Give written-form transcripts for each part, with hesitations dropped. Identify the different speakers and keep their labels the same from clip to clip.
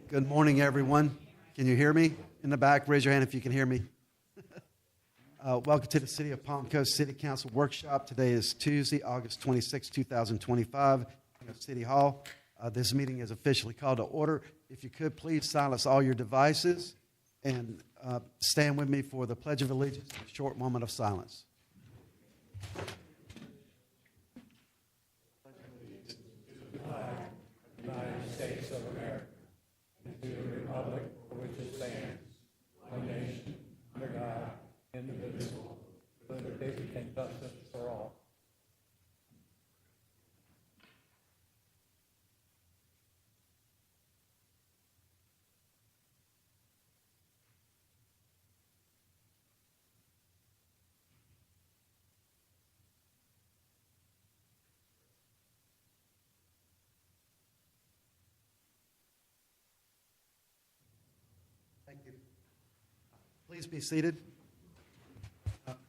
Speaker 1: Good morning, everyone. Can you hear me in the back? Raise your hand if you can hear me. Welcome to the City of Palm Coast City Council Workshop. Today is Tuesday, August 26, 2025, at City Hall. This meeting is officially called to order. If you could, please silence all your devices and stand with me for the Pledge of Allegiance, a short moment of silence.
Speaker 2: United States of America, and to the republic for which it stands, one nation, under God, indivisible, with liberty and justice for all.
Speaker 1: Thank you. Please be seated.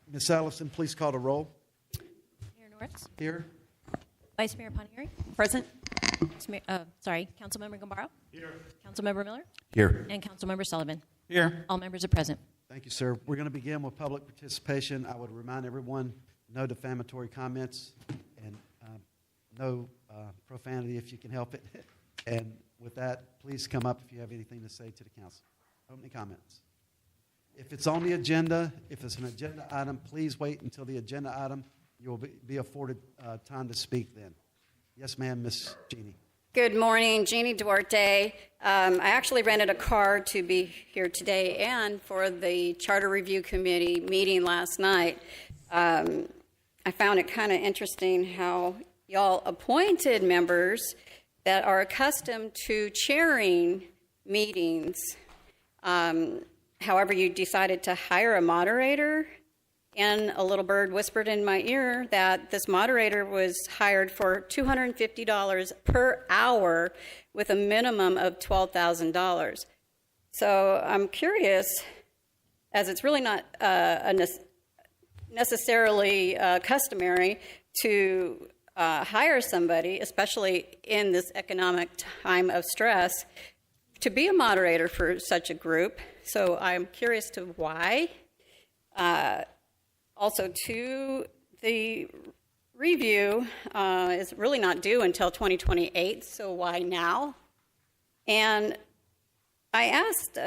Speaker 1: Ms. Allison, please call the roll.
Speaker 3: Mayor Norris.
Speaker 1: Here.
Speaker 3: Vice Mayor Pontieri.
Speaker 4: Present.
Speaker 3: Councilmember Gambaro. Here. Councilmember Miller.
Speaker 5: Here.
Speaker 3: And Councilmember Sullivan.
Speaker 5: Here.
Speaker 3: All members are present.
Speaker 1: Thank you, sir. We're going to begin with public participation. I would remind everyone, no defamatory comments and no profanity if you can help it. And with that, please come up if you have anything to say to the council. Opening comments. If it's on the agenda, if it's an agenda item, please wait until the agenda item. You will be afforded time to speak then. Yes, ma'am, Miss Jeannie.
Speaker 4: Good morning, Jeannie Duarte. I actually rented a car to be here today and for the Charter Review Committee meeting last night. I found it kind of interesting how y'all appointed members that are accustomed to chairing meetings. However, you decided to hire a moderator, and a little bird whispered in my ear that this moderator was hired for $250 per hour with a minimum of $12,000. So I'm curious, as it's really not necessarily customary to hire somebody, especially in this economic time of stress, to be a moderator for such a group. So I'm curious to why. Also, too, the review is really not due until 2028, so why now? And I asked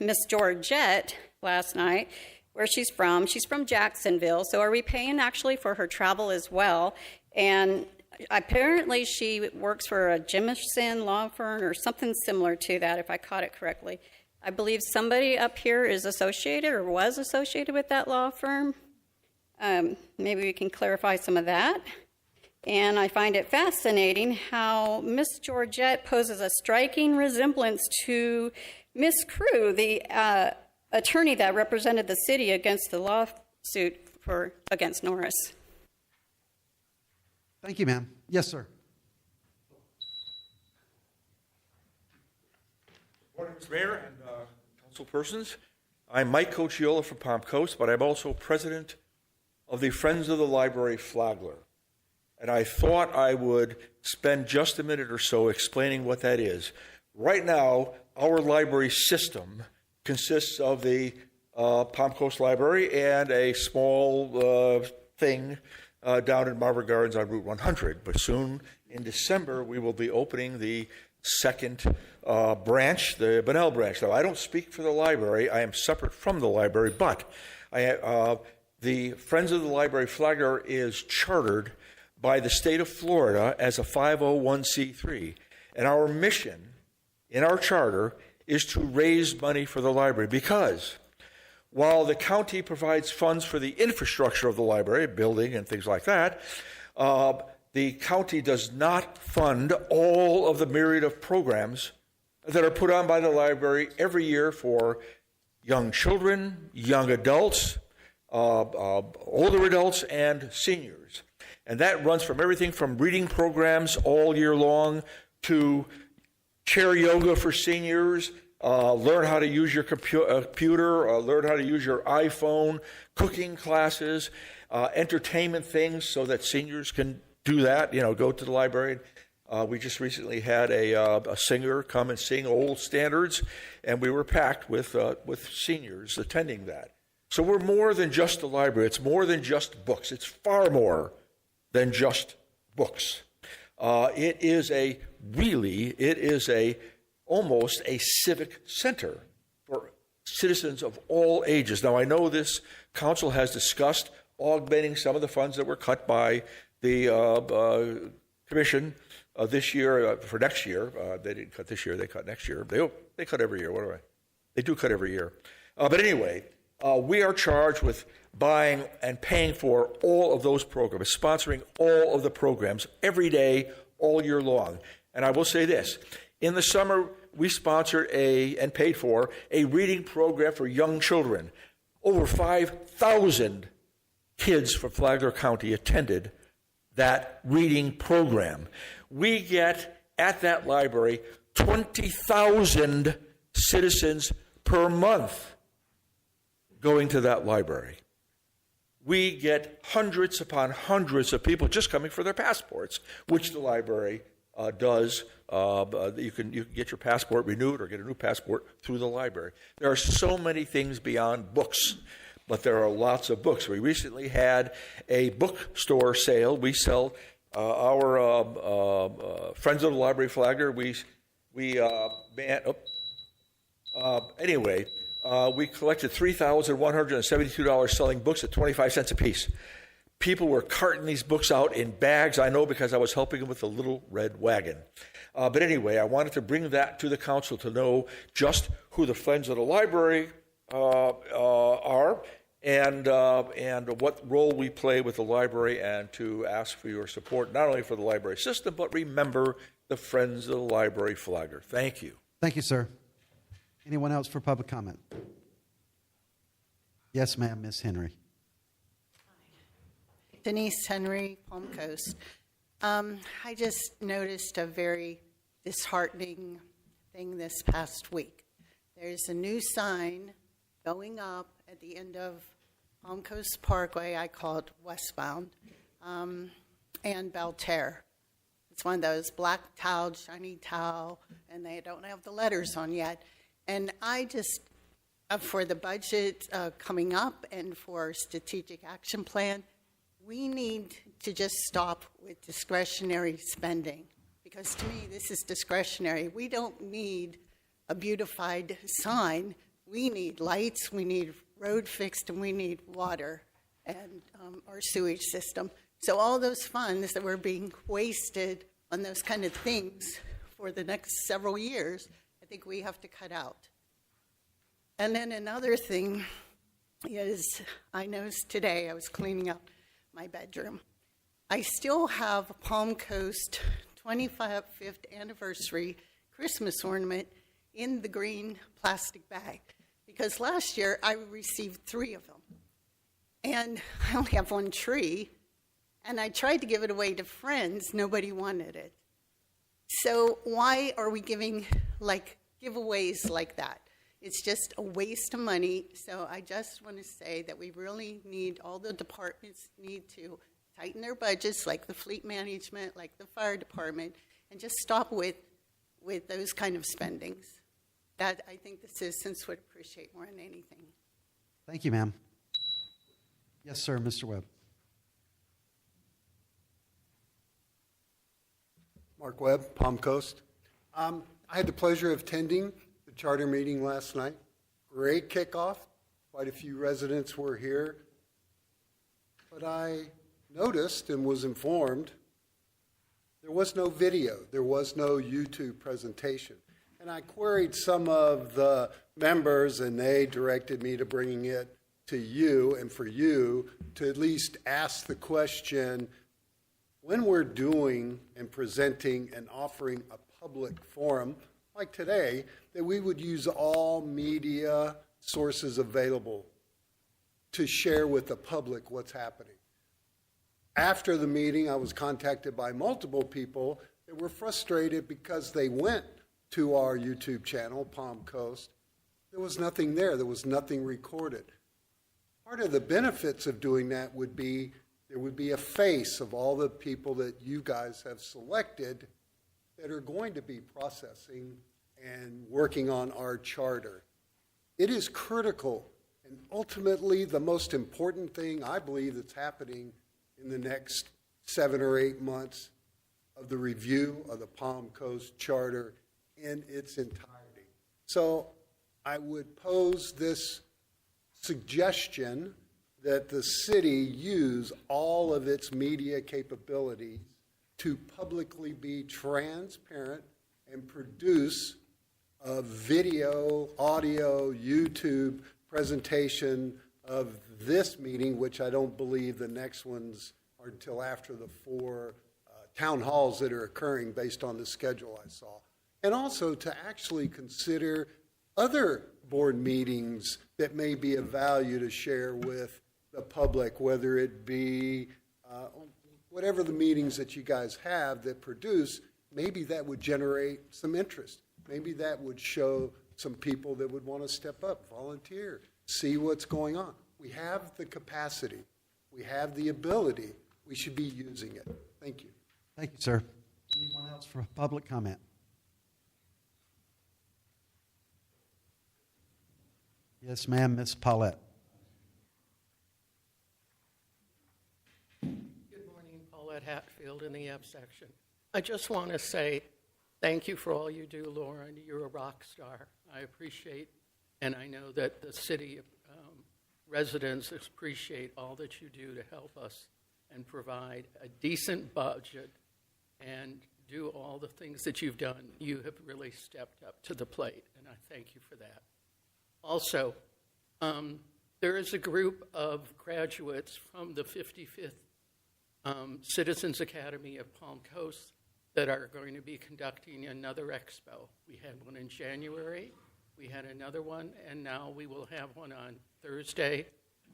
Speaker 4: Miss Georgette last night where she's from. She's from Jacksonville, so are we paying actually for her travel as well? And apparently she works for a Jemison law firm or something similar to that, if I caught it correctly. I believe somebody up here is associated or was associated with that law firm. Maybe we can clarify some of that. And I find it fascinating how Miss Georgette poses a striking resemblance to Miss Crew, the attorney that represented the city against the lawsuit against Norris.
Speaker 1: Thank you, ma'am. Yes, sir.
Speaker 5: Good morning, Mr. Mayor and council persons. I'm Mike Cochiola from Palm Coast, but I'm also president of the Friends of the Library Flagler. And I thought I would spend just a minute or so explaining what that is. Right now, our library system consists of the Palm Coast Library and a small thing down in Marvin Gardens on Route 100. But soon, in December, we will be opening the second branch, the Bunnell branch. Now, I don't speak for the library. I am separate from the library, but the Friends of the Library Flagler is chartered by the state of Florida as a 501c3. And our mission in our charter is to raise money for the library because while the county provides funds for the infrastructure of the library, building and things like that, the county does not fund all of the myriad of programs that are put on by the library every year for young children, young adults, older adults, and seniors. And that runs from everything from reading programs all year long to chair yoga for seniors, learn how to use your computer, learn how to use your iPhone, cooking classes, entertainment things so that seniors can do that, go to the library. We just recently had a singer come and sing old standards, and we were packed with seniors attending that. So we're more than just a library. It's more than just books. It's far more than just books. It is almost a civic center for citizens of all ages. Now, I know this council has discussed augmenting some of the funds that were cut by the commission this year for next year. They didn't cut this year; they cut next year. They cut every year. They do cut every year. But anyway, we are charged with buying and paying for all of those programs, sponsoring all of the programs every day, all year long. And I will say this: in the summer, we sponsored and paid for a reading program for young children. Over 5,000 kids from Flagler County attended that reading program. We get at that library 20,000 citizens per month going to that library. We get hundreds upon hundreds of people just coming for their passports, which the library does. You can get your passport renewed or get a new passport through the library. There are so many things beyond books, but there are lots of books. We recently had a bookstore sale. We sell our Friends of the Library Flagler. We collected $3,172 selling books at 25 cents a piece. People were carting these books out in bags, I know, because I was helping them with the little red wagon. But anyway, I wanted to bring that to the council to know just who the Friends of the Library are and what role we play with the library, and to ask for your support, not only for the library system, but remember the Friends of the Library Flagler. Thank you.
Speaker 1: Thank you, sir. Anyone else for public comment? Yes, ma'am, Ms. Henry.
Speaker 6: Denise Henry, Palm Coast. I just noticed a very disheartening thing this past week. There's a new sign going up at the end of Palm Coast Parkway. I call it westbound, and Belterre. It's one of those black tile, shiny tile, and they don't have the letters on yet. And I just, for the budget coming up and for strategic action plan, we need to just stop with discretionary spending, because to me, this is discretionary. We don't need a beautified sign. We need lights, we need road fixed, and we need water and our sewage system. So all those funds that were being wasted on those kind of things for the next several years, I think we have to cut out. And then another thing is, I noticed today I was cleaning up my bedroom. I still have a Palm Coast 25th anniversary Christmas ornament in the green plastic bag, because last year I received 3 of them. And I only have 1 tree, and I tried to give it away to friends. Nobody wanted it. So why are we giving giveaways like that? It's just a waste of money. So I just want to say that we really need, all the departments need to tighten their budgets, like the fleet management, like the fire department, and just stop with those kind of spendings. That I think the citizens would appreciate more than anything.
Speaker 1: Thank you, ma'am. Yes, sir, Mr. Webb.
Speaker 7: Mark Webb, Palm Coast. I had the pleasure of attending the charter meeting last night. Great kickoff. Quite a few residents were here. But I noticed and was informed there was no video. There was no YouTube presentation. And I queried some of the members, and they directed me to bringing it to you and for you to at least ask the question, when we're doing and presenting and offering a public forum like today, that we would use all media sources available to share with the public what's happening. After the meeting, I was contacted by multiple people that were frustrated because they went to our YouTube channel, Palm Coast. There was nothing there. There was nothing recorded. Part of the benefits of doing that would be there would be a face of all the people that you guys have selected that are going to be processing and working on our charter. It is critical and ultimately the most important thing I believe that's happening in the next 7 or 8 months of the review of the Palm Coast Charter in its entirety. So I would pose this suggestion that the city use all of its media capabilities to publicly be transparent and produce a video, audio, YouTube presentation of this meeting, which I don't believe the next ones are until after the 4 town halls that are occurring based on the schedule I saw. And also to actually consider other board meetings that may be of value to share with the public, whether it be whatever the meetings that you guys have that produce, maybe that would generate some interest. Maybe that would show some people that would want to step up, volunteer, see what's going on. We have the capacity. We have the ability. We should be using it. Thank you.
Speaker 1: Thank you, sir. Anyone else for public comment? Yes, ma'am, Ms. Paulette.
Speaker 8: Good morning, Paulette Hatfield in the F section. I just want to say thank you for all you do, Lauren. You're a rock star. I appreciate, and I know that the city residents appreciate all that you do to help us and provide a decent budget and do all the things that you've done. You have really stepped up to the plate, and I thank you for that. Also, there is a group of graduates from the 55th Citizens Academy of Palm Coast that are going to be conducting another expo. We had one in January, we had another one, and now we will have one on Thursday,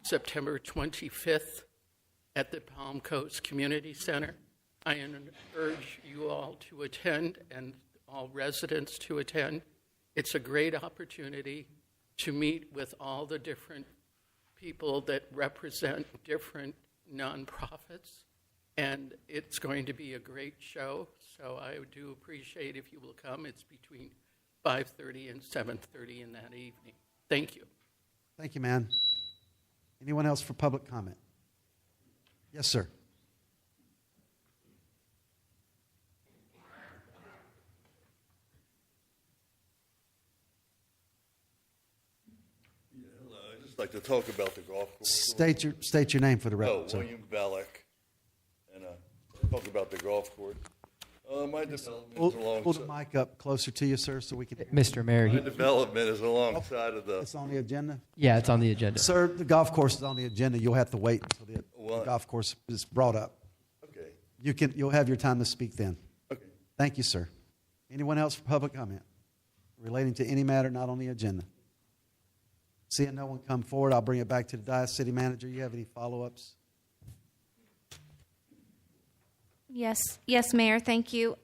Speaker 8: September 25th at the Palm Coast Community Center. I urge you all to attend and all residents to attend. It's a great opportunity to meet with all the different people that represent different nonprofits, and it's going to be a great show, so I do appreciate if you will come. It's between 5:30 and 7:30 in that evening. Thank you.
Speaker 1: Thank you, man. Anyone else for public comment? Yes, sir.
Speaker 9: I'd just like to talk about the golf course.
Speaker 1: State your name for the
Speaker 9: Oh,
Speaker 1: record, sir.
Speaker 9: William Ballack, and talk about the golf course. My development
Speaker 1: Pull
Speaker 9: is along.
Speaker 1: the mic up closer to you, sir, so we can.
Speaker 10: Mr. Mayor,
Speaker 9: My development is alongside of the.
Speaker 1: It's on the agenda.
Speaker 10: yeah, it's on the agenda.
Speaker 1: Sir, the golf course is on the agenda. You'll have to wait until the
Speaker 9: What?
Speaker 1: golf course is brought up.
Speaker 9: Okay.
Speaker 1: You'll have your time to speak then.
Speaker 9: Okay.
Speaker 1: Thank you, sir. Anyone else for public comment relating to any matter not on the agenda? Seeing no one come forward, I'll bring it back to the dais. City Manager, you have any follow-ups?
Speaker 11: Yes, Mayor, thank you.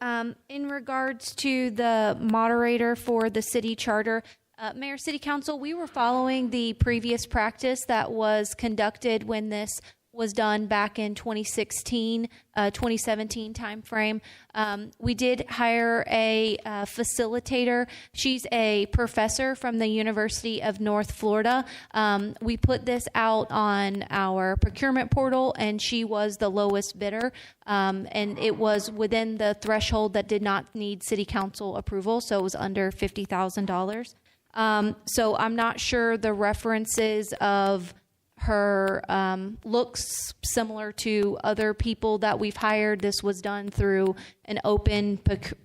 Speaker 11: In regards to the moderator for the city charter, Mayor, City Council, we were following the previous practice that was conducted when this was done back in 2016, 2017 timeframe. We did hire a facilitator. She's a professor from the University of North Florida. We put this out on our procurement portal, and she was the lowest bidder. And it was within the threshold that did not need city council approval, so it was under $50,000. So I'm not sure the references of her looks similar to other people that we've hired. This was done through an open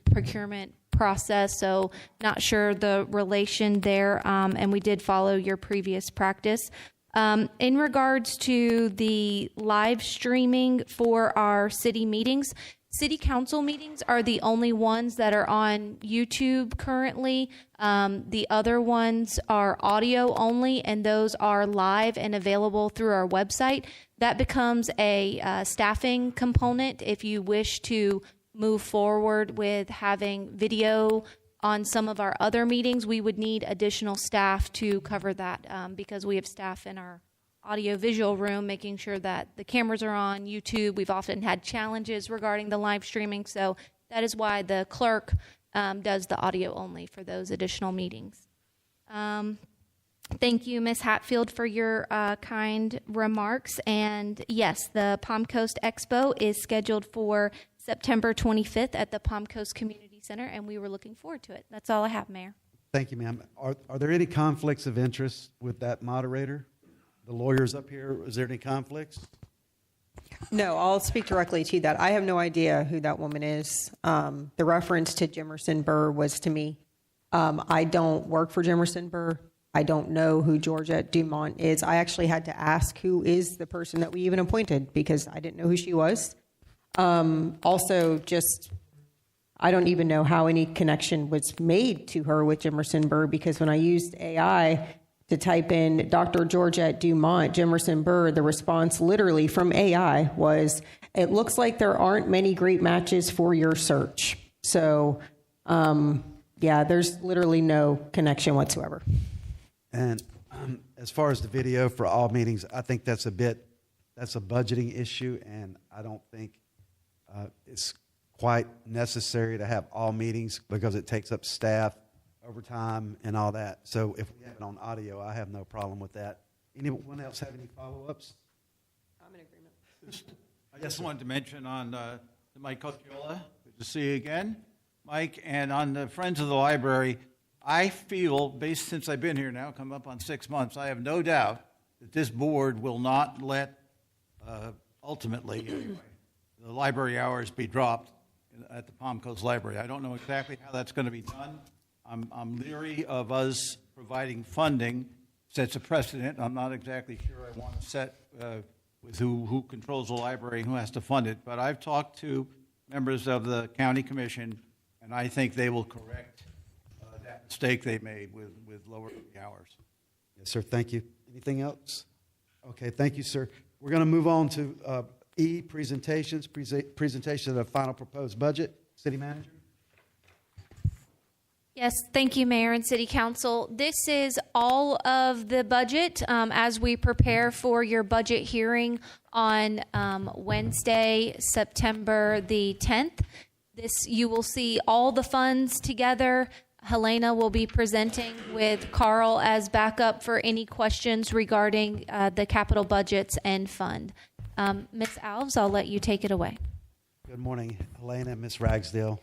Speaker 11: procurement process, so not sure the relation there, and we did follow your previous practice. In regards to the live streaming for our city meetings, city council meetings are the only ones that are on YouTube currently. The other ones are audio only, and those are live and available through our website. That becomes a staffing component if you wish to move forward with having video on some of our other meetings. We would need additional staff to cover that because we have staff in our audio-visual room making sure that the cameras are on YouTube. We've often had challenges regarding the live streaming, so that is why the clerk does the audio only for those additional meetings. Thank you, Ms. Hatfield, for your kind remarks. And yes, the Palm Coast Expo is scheduled for September 25th at the Palm Coast Community Center, and we were looking forward to it. That's all I have, Mayor.
Speaker 1: Thank you, ma'am. Are there any conflicts of interest with that moderator? The lawyers up here, is there any conflicts?
Speaker 10: No, I'll speak directly to that. I have no idea who that woman is. The reference to Jimerson Burr was to me. I don't work for Jimerson Burr. I don't know who Georgette Dumont is. I actually had to ask who is the person that we even appointed because I didn't know who she was. Also, just I don't even know how any connection was made to her with Jimerson Burr because when I used AI to type in Dr. Georgette Dumont, Jimerson Burr, the response literally from AI was, "It looks like there aren't many great matches for your search." So, yeah, there's literally no connection whatsoever.
Speaker 1: And as far as the video for all meetings, I think that's a budgeting issue, and I don't think it's quite necessary to have all meetings because it takes up staff, overtime, and all that. So if we have it on audio, I have no problem with that. Anyone else have any follow-ups?
Speaker 10: I'm in agreement.
Speaker 2: I just wanted to mention on Mike Cochiola, good to see you again, Mike, and on the Friends of the Library, I feel, since I've been here now, come up on 6 months, I have no doubt that this board will not let, ultimately, anyway, the library hours be dropped at the Palm Coast Library. I don't know exactly how that's going to be done. I'm leery of us providing funding, sets a precedent. I'm not exactly sure I want to set with who controls the library and who has to fund it. But I've talked to members of the county commission, and I think they will correct that mistake they made with lowering the hours.
Speaker 1: Yes, sir. Thank you. Anything else? Okay. Thank you, sir. We're going to move on to E, presentations. Presentation of the final proposed budget. City Manager.
Speaker 11: Yes, thank you, Mayor and City Council. This is all of the budget as we prepare for your budget hearing on Wednesday, September the 10th. You will see all the funds together. Helena will be presenting with Carl as backup for any questions regarding the capital budgets and fund. Ms. Alves, I'll let you take it away.
Speaker 1: Good morning, Helena, Ms. Ragsdale.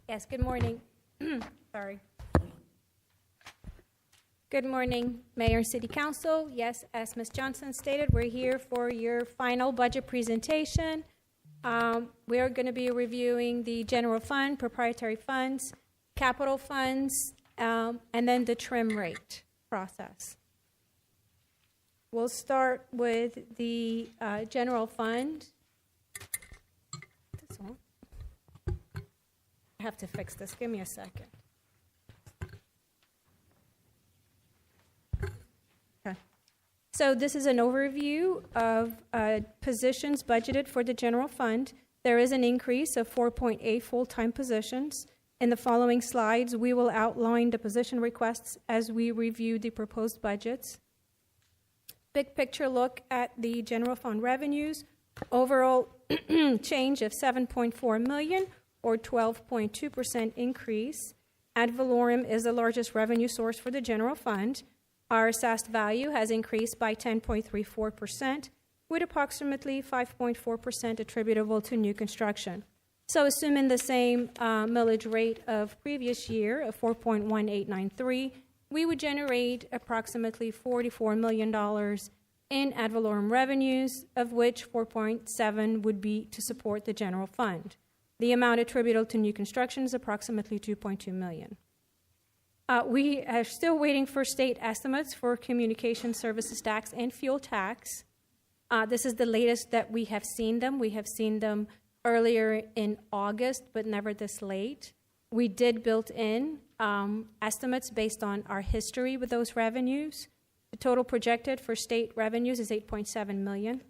Speaker 12: Yes, good morning. Sorry. Good morning, Mayor and City Council. Yes, as Ms. Johnson stated, we're here for your final budget presentation. We are going to be reviewing the general fund, proprietary funds, capital funds, and then the trim rate process. We'll start with the general fund. This one. I have to fix this. Give me a second. Okay. So this is an overview of positions budgeted for the general fund. There is an increase of 4.8 full-time positions. In the following slides, we will outline the position requests as we review the proposed budgets. Big picture look at the general fund revenues. Overall change of $7.4 million or 12.2% increase. Ad valorem is the largest revenue source for the general fund. Our assessed value has increased by 10.34%, with approximately 5.4% attributable to new construction. So assuming the same millage rate of previous year of 4.1893, we would generate approximately $44 million in ad valorem revenues, of which 4.7 would be to support the general fund. The amount attributable to new construction is approximately $2.2 million. We are still waiting for state estimates for communication services tax and fuel tax. This is the latest that we have seen them. We have seen them earlier in August, but never this late. We did build in estimates based on our history with those revenues. The total projected for state revenues is $8.7 million.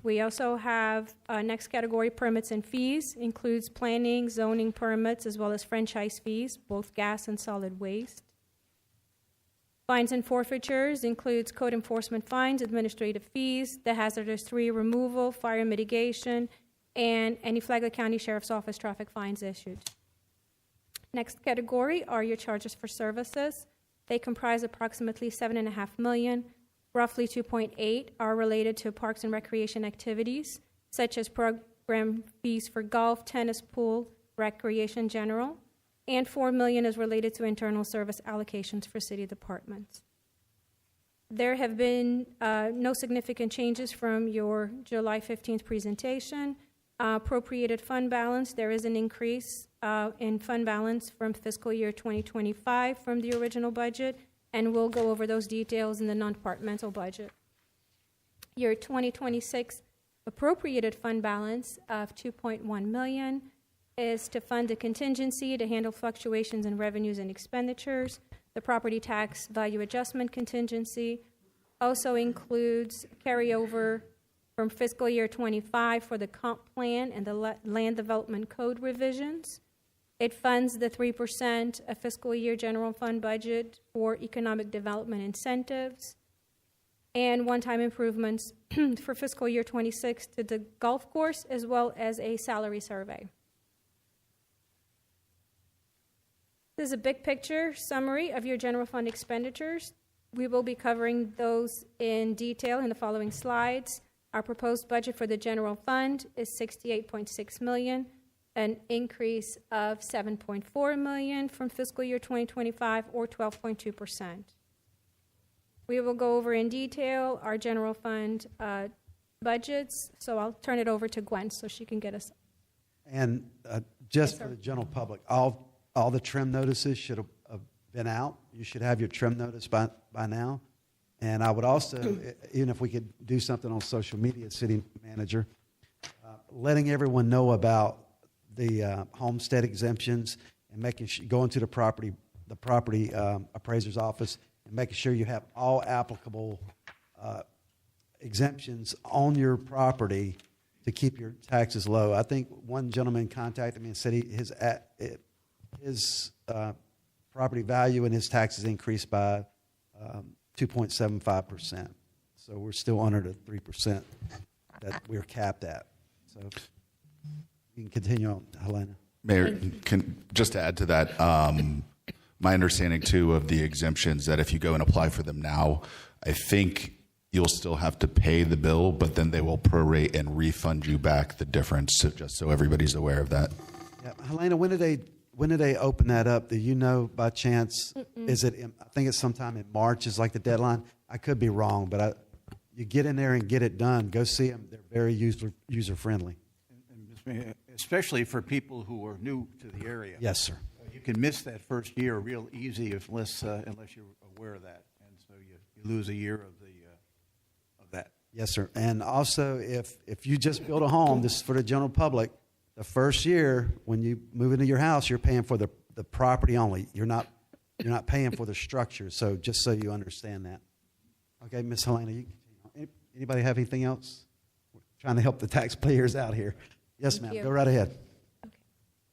Speaker 12: We also have next category, permits and fees, includes planning, zoning permits, as well as franchise fees, both gas and solid waste. Fines and forfeitures includes code enforcement fines, administrative fees, the hazardous tree removal, fire mitigation, and any Flagler County Sheriff's Office traffic fines issued. Next category are your charges for services. They comprise approximately $7.5 million. Roughly 2.8 are related to parks and recreation activities, such as program fees for golf, tennis, pool, recreation general, and $4 million is related to internal service allocations for city departments. There have been no significant changes from your July 15th presentation. Appropriated fund balance, there is an increase in fund balance from fiscal year 2025 from the original budget, and we'll go over those details in the non-departmental budget. Your 2026 appropriated fund balance of $2.1 million is to fund a contingency to handle fluctuations in revenues and expenditures. The property tax value adjustment contingency also includes carryover from fiscal year 25 for the comp plan and the land development code revisions. It funds the 3% of fiscal year general fund budget for economic development incentives and one-time improvements for fiscal year 26 to the golf course, as well as a salary survey. This is a big picture summary of your general fund expenditures. We will be covering those in detail in the following slides. Our proposed budget for the general fund is $68.6 million, an increase of $7.4 million from fiscal year 2025, or 12.2%. We will go over in detail our general fund budgets, so I'll turn it over to Gwen so she can get us.
Speaker 1: And just for the general public, all the trim notices should have been out. You should have your trim notice by now. And I would also, even if we could do something on social media, city manager, letting everyone know about the homestead exemptions and making sure, going to the property appraiser's office and making sure you have all applicable exemptions on your property to keep your taxes low. I think one gentleman contacted me and said his property value and his taxes increased by 2.75%. So we're still under the 3% that we're capped at. So you can continue on, Helena.
Speaker 13: Mayor, just to add to that, my understanding too of the exemptions, that if you go and apply for them now, I think you'll still have to pay the bill, but then they will prorate and refund you back the difference, so just so everybody's aware of that.
Speaker 1: Yeah, Helena, when did they open that up? Do you know by chance? Is it? I think it's sometime in March is like the deadline. I could be wrong, but you get in there and get it done. Go see them. They're very user friendly.
Speaker 2: And especially for people who are new to the area.
Speaker 1: Yes, sir.
Speaker 2: You can miss that first year real easy unless you're aware of that, and so you lose a year of that.
Speaker 1: Yes, sir. And also, if you just build a home, this is for the general public. The first year, when you move into your house, you're paying for the property only. You're not paying for the structure. So just so you understand that. Okay, Miss Helena, you continue. Anybody have anything else? We're trying to help the taxpayers out here. Yes, ma'am. Go right ahead.
Speaker 14: Okay.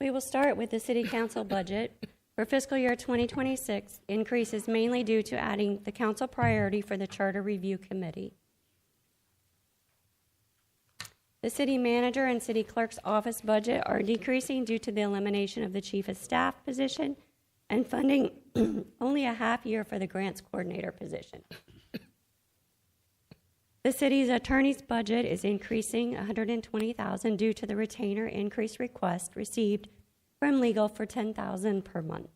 Speaker 14: We will start with the City Council budget. For fiscal year 2026, increase is mainly due to adding the council priority for the Charter Review Committee. The city manager and city clerk's office budget are decreasing due to the elimination of the chief of staff position and funding only a half year for the grants coordinator position. The city's attorney's budget is increasing $120,000 due to the retainer increase request received from legal for $10,000 per month.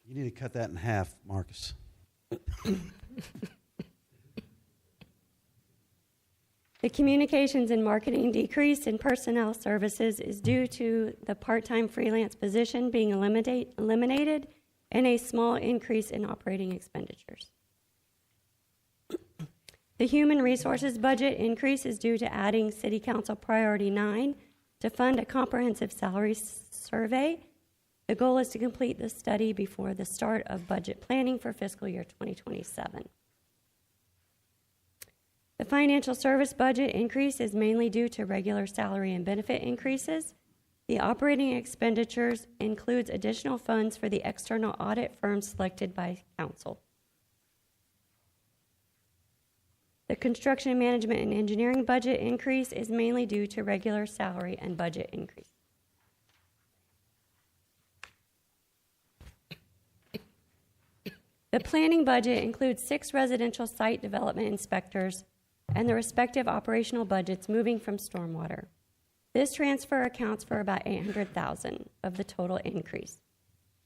Speaker 1: You need to cut that in half, Marcus.
Speaker 14: The communications and marketing decrease in personnel services is due to the part-time freelance position being eliminated and a small increase in operating expenditures. The human resources budget increase is due to adding City Council Priority 9 to fund a comprehensive salary survey. The goal is to complete the study before the start of budget planning for fiscal year 2027. The financial service budget increase is mainly due to regular salary and benefit increases. The operating expenditures includes additional funds for the external audit firm selected by council. The construction management and engineering budget increase is mainly due to regular salary and budget increase. The planning budget includes 6 residential site development inspectors and the respective operational budgets moving from stormwater. This transfer accounts for about $800,000 of the total increase.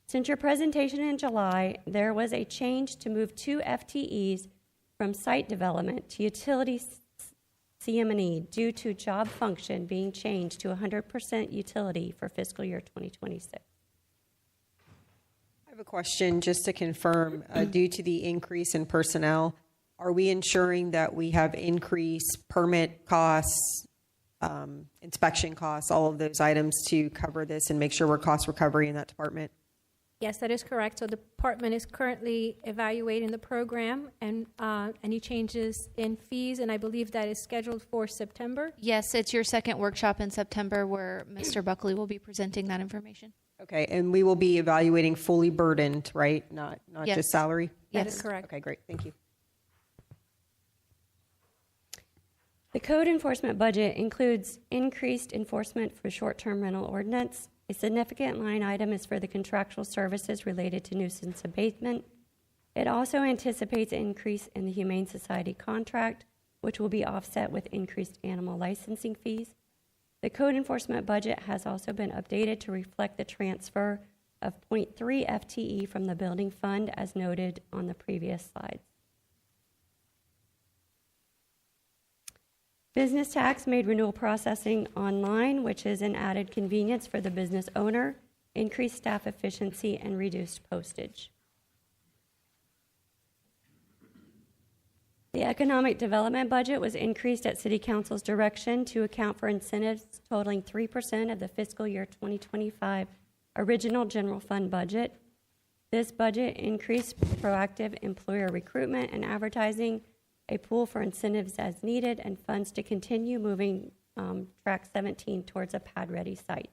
Speaker 14: Since your presentation in July, there was a change to move 2 FTEs from site development to utility CM&E due to job function being changed to 100% utility for fiscal year 2026.
Speaker 10: I have a question just to confirm. Due to the increase in personnel, are we ensuring that we have increased permit costs, inspection costs, all of those items to cover this and make sure we're cost recovery in that department?
Speaker 12: Yes, that is correct. So the department is currently evaluating the program and any changes in fees, and I believe that is scheduled for September.
Speaker 11: Yes, it's your second workshop in September where Mr. Buckley will be presenting that information.
Speaker 10: Okay, and we will be evaluating fully burdened, right? Not
Speaker 11: Yes.
Speaker 10: just salary?
Speaker 12: That is correct.
Speaker 10: Okay, great. Thank you.
Speaker 14: The code enforcement budget includes increased enforcement for short-term rental ordinance. A significant line item is for the contractual services related to nuisance abatement. It also anticipates an increase in the Humane Society contract, which will be offset with increased animal licensing fees. The code enforcement budget has also been updated to reflect the transfer of 0.3 FTE from the building fund as noted on the previous slides. Business tax made renewal processing online, which is an added convenience for the business owner, increased staff efficiency, and reduced postage. The economic development budget was increased at City Council's direction to account for incentives totaling 3% of the fiscal year 2025 original general fund budget. This budget increased proactive employer recruitment and advertising, a pool for incentives as needed, and funds to continue moving Track 17 towards a pad-ready site.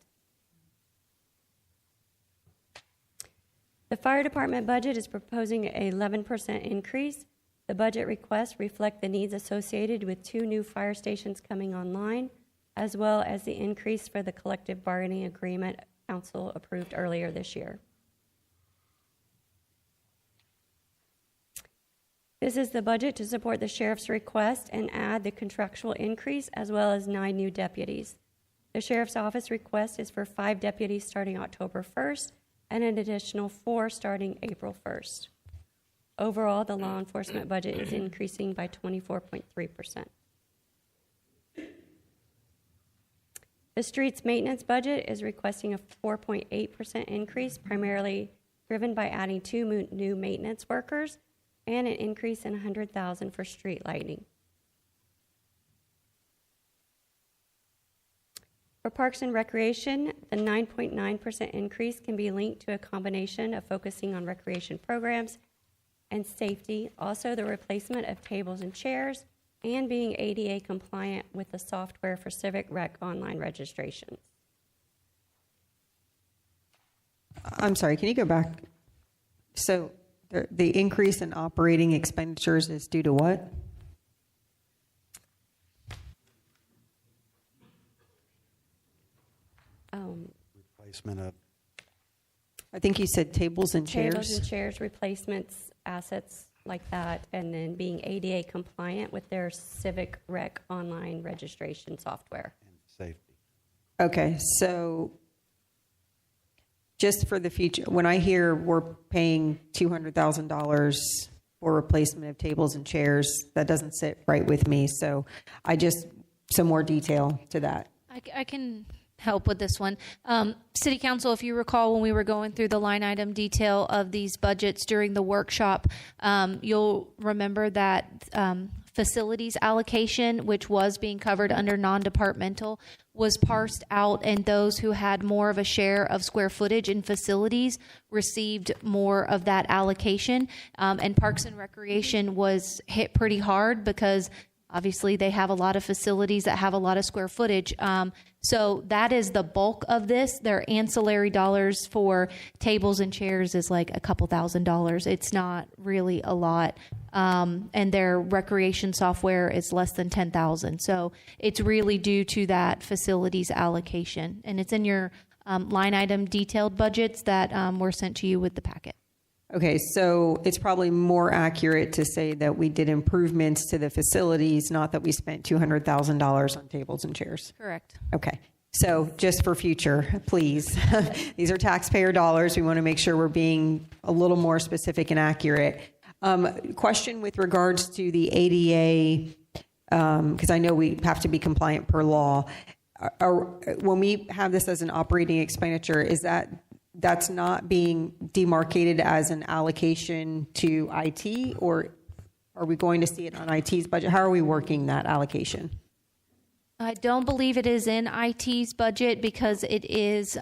Speaker 14: The fire department budget is proposing an 11% increase. The budget requests reflect the needs associated with 2 new fire stations coming online, as well as the increase for the collective bargaining agreement council approved earlier this year. This is the budget to support the sheriff's request and add the contractual increase, as well as 9 new deputies. The sheriff's office request is for 5 deputies starting October 1st and an additional 4 starting April 1st. Overall, the law enforcement budget is increasing by 24.3%. The streets maintenance budget is requesting a 4.8% increase, primarily driven by adding 2 new maintenance workers and an increase in $100,000 for street lighting. For Parks and Recreation, the 9.9% increase can be linked to a combination of focusing on recreation programs and safety, also the replacement of tables and chairs, and being ADA compliant with the software for Civic Rec online registrations.
Speaker 10: I'm sorry, can you go back? So the increase in operating expenditures is due to what?
Speaker 1: Replacement of.
Speaker 10: I think you said tables and chairs.
Speaker 14: Tables and chairs, replacements, assets like that, and then being ADA compliant with their Civic Rec online registration software.
Speaker 1: And safety.
Speaker 10: Okay, so just for the future, when I hear we're paying $200,000 for replacement of tables and chairs, that doesn't sit right with me. So I just, some more detail to that.
Speaker 11: I can help with this one. City Council, if you recall, when we were going through the line item detail of these budgets during the workshop, you'll remember that facilities allocation, which was being covered under non-departmental, was parsed out, and those who had more of a share of square footage in facilities received more of that allocation. And Parks and Recreation was hit pretty hard because Obviously, they have a lot of facilities that have a lot of square footage. So that is the bulk of this. Their ancillary dollars for tables and chairs is like a couple $1,000s. It's not really a lot. And their recreation software is less than $10,000. So it's really due to that facilities allocation. And it's in your line item detailed budgets that were sent to you with the packet.
Speaker 10: Okay, so it's probably more accurate to say that we did improvements to the facilities, not that we spent $200,000 on tables and chairs.
Speaker 11: Correct.
Speaker 10: Okay, so just for future, please, these are taxpayer dollars. We want to make sure we're being a little more specific and accurate. Question with regards to the ADA, because I know we have to be compliant per law. When we have this as an operating expenditure, is that's not being demarcated as an allocation to IT, or are we going to see it on IT's budget? How are we working that allocation?
Speaker 11: I don't believe it is in IT's budget because it is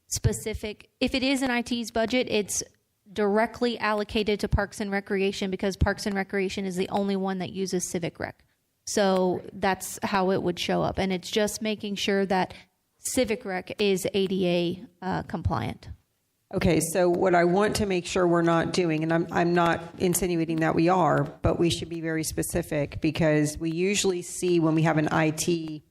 Speaker 11: specific. If it is in IT's budget, it's directly allocated to Parks and Recreation because Parks and Recreation is the only one that uses Civic Rec. So that's how it would show up. And it's just making sure that Civic Rec is ADA compliant.
Speaker 10: Okay, so what I want to make sure we're not doing, and I'm not insinuating that we are, but we should be very specific because we usually see when we have an IT, it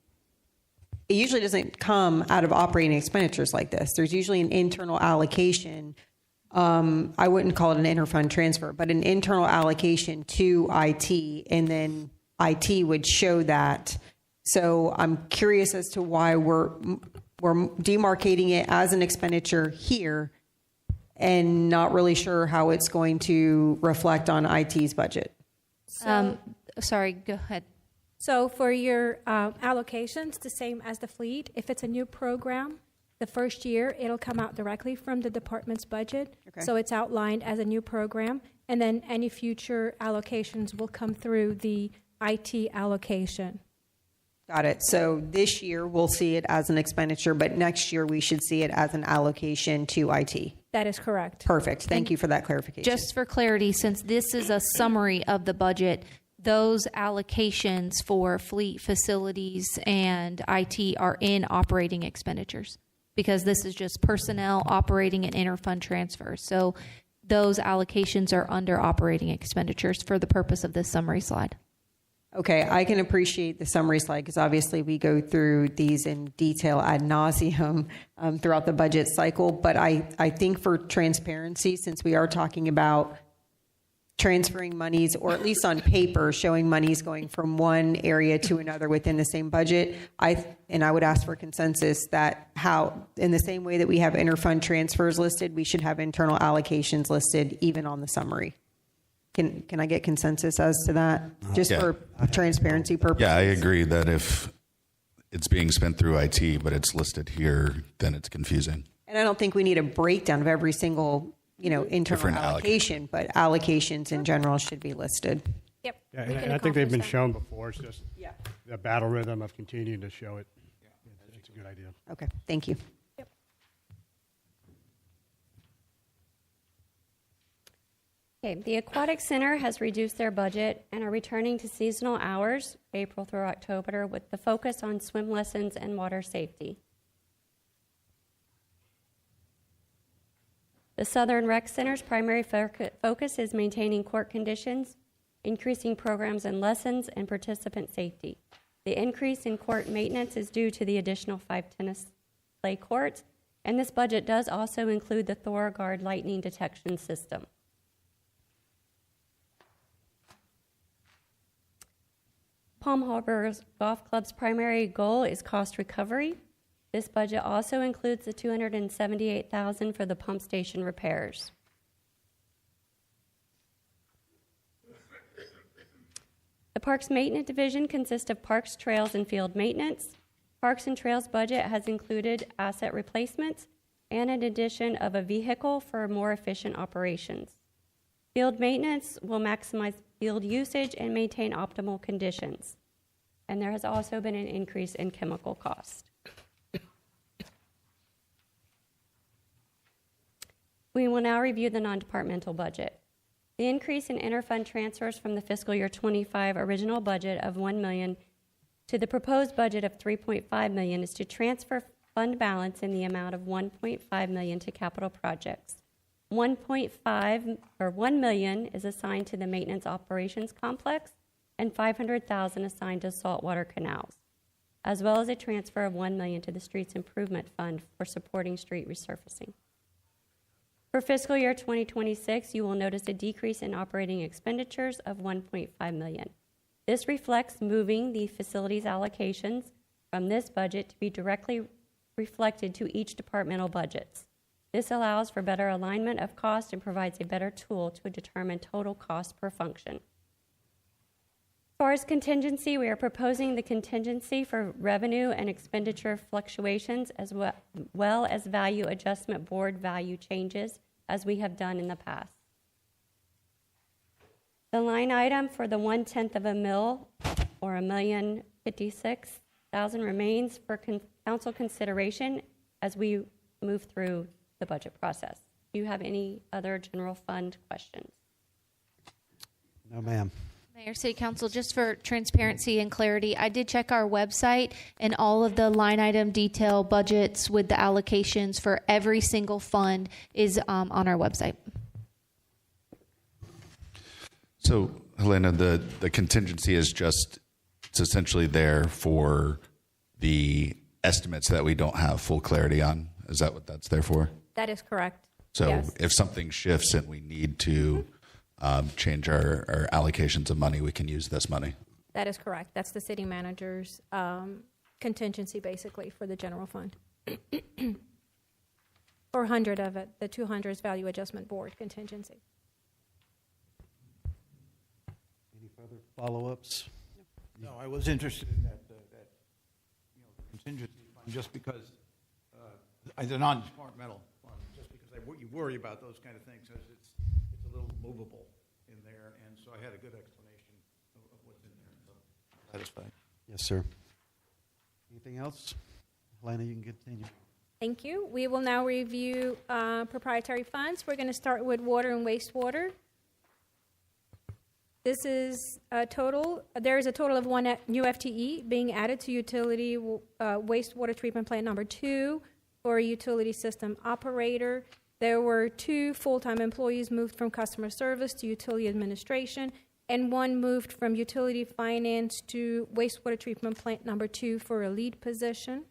Speaker 10: usually doesn't come out of operating expenditures like this. There's usually an internal allocation. I wouldn't call it an interfund transfer, but an internal allocation to IT, and then IT would show that. So I'm curious as to why we're demarcating it as an expenditure here and not really sure how it's going to reflect on IT's budget.
Speaker 11: Sorry, go ahead.
Speaker 12: So for your allocations, the same as the fleet, if it's a new program, the first year it'll come out directly from the department's budget.
Speaker 10: Okay.
Speaker 12: So it's outlined as a new program, and then any future allocations will come through the IT allocation.
Speaker 10: Got it. So this year we'll see it as an expenditure, but next year we should see it as an allocation to IT.
Speaker 12: That is correct.
Speaker 10: Perfect. Thank you for that clarification.
Speaker 11: Just for clarity, since this is a summary of the budget, those allocations for fleet, facilities, and IT are in operating expenditures because this is just personnel, operating, and interfund transfers. So those allocations are under operating expenditures for the purpose of this summary slide.
Speaker 10: Okay, I can appreciate the summary slide because obviously we go through these in detail ad nauseum throughout the budget cycle. But I think for transparency, since we are talking about transferring monies, or at least on paper, showing monies going from one area to another within the same budget, I would ask for consensus that how, in the same way that we have interfund transfers listed, we should have internal allocations listed even on the summary. Can I get consensus as to that, just for transparency purposes?
Speaker 13: Yeah, I agree that if it's being spent through IT, but it's listed here, then it's confusing.
Speaker 10: And I don't think we need a breakdown of every single, internal
Speaker 13: Different
Speaker 10: allocation, but allocations in general should be listed.
Speaker 12: Yep.
Speaker 15: Yeah, and I think they've been shown before. It's just the battle rhythm of continuing to show it. It's a good idea.
Speaker 10: Okay, thank you.
Speaker 14: Okay, the Aquatic Center has reduced their budget and are returning to seasonal hours, April through October, with the focus on swim lessons and water safety. The Southern Rec Center's primary focus is maintaining court conditions, increasing programs and lessons, and participant safety. The increase in court maintenance is due to the additional 5 tennis play courts, and this budget does also include the ThorGuard lightning detection system. Palm Harbor Golf Club's primary goal is cost recovery. This budget also includes the $278,000 for the pump station repairs. The Parks Maintenance Division consists of parks, trails, and field maintenance. Parks and Trails budget has included asset replacements and an addition of a vehicle for more efficient operations. Field maintenance will maximize field usage and maintain optimal conditions. And there has also been an increase in chemical cost. We will now review the non-departmental budget. The increase in interfund transfers from the fiscal year 25 original budget of $1 million to the proposed budget of $3.5 million is to transfer fund balance in the amount of $1.5 million to capital projects. $1 million is assigned to the maintenance operations complex and $500,000 assigned to saltwater canals, as well as a transfer of $1 million to the Streets Improvement Fund for supporting street resurfacing. For fiscal year 2026, you will notice a decrease in operating expenditures of $1.5 million. This reflects moving the facilities allocations from this budget to be directly reflected to each departmental budgets. This allows for better alignment of cost and provides a better tool to determine total cost per function. As far as contingency, we are proposing the contingency for revenue and expenditure fluctuations as well as value adjustment board value changes, as we have done in the past. The line item for the 1/10 of a mil, or $1,056,000, remains for council consideration as we move through the budget process. Do you have any other general fund questions?
Speaker 1: No, ma'am.
Speaker 11: Mayor, City Council, just for transparency and clarity, I did check our website, and all of the line item detail budgets with the allocations for every single fund is on our website.
Speaker 13: So, Helena, the contingency is just, it's essentially there for the estimates that we don't have full clarity on. Is that what that's there for?
Speaker 12: That is correct.
Speaker 13: So
Speaker 12: Yes.
Speaker 13: if something shifts and we need to change our allocations of money, we can use this money.
Speaker 12: That is correct. That's the city manager's contingency, basically, for the general fund. 400 of it, the 200 is value adjustment board contingency.
Speaker 1: Any further follow-ups?
Speaker 2: No, I was interested in that contingency fund just because the non-departmental fund, just because you worry about those kind of things, because it's a little movable in there, and so I had a good explanation of what's in there. So satisfied.
Speaker 1: Yes, sir. Anything else? Helena, you can continue.
Speaker 12: Thank you. We will now review proprietary funds. We're going to start with water and wastewater. This is a total. There is a total of one new FTE being added to utility wastewater treatment plant number 2 for a utility system operator. There were 2 full-time employees moved from customer service to utility administration, and 1 moved from utility finance to wastewater treatment plant number 2 for a lead position.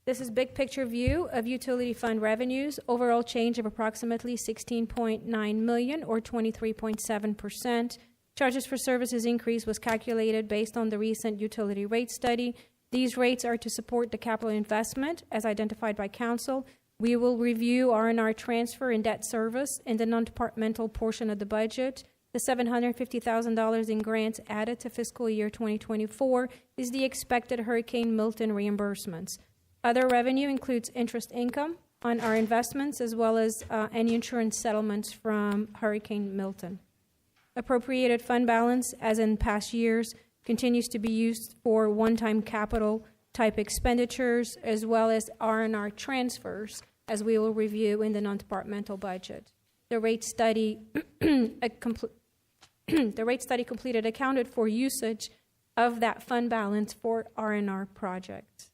Speaker 12: This is big picture view of utility fund revenues. Overall change of approximately $16.9 million or 23.7%. Charges for services increase was calculated based on the recent utility rate study. These rates are to support the capital investment as identified by council. We will review R&R transfer and debt service in the non-departmental portion of the budget. The $750,000 in grants added to fiscal year 2024 is the expected Hurricane Milton reimbursements. Other revenue includes interest income on our investments as well as any insurance settlements from Hurricane Milton. Appropriated fund balance, as in past years, continues to be used for one-time capital type expenditures as well as R&R transfers, as we will review in the non-departmental budget. The rate study completed accounted for usage of that fund balance for R&R projects.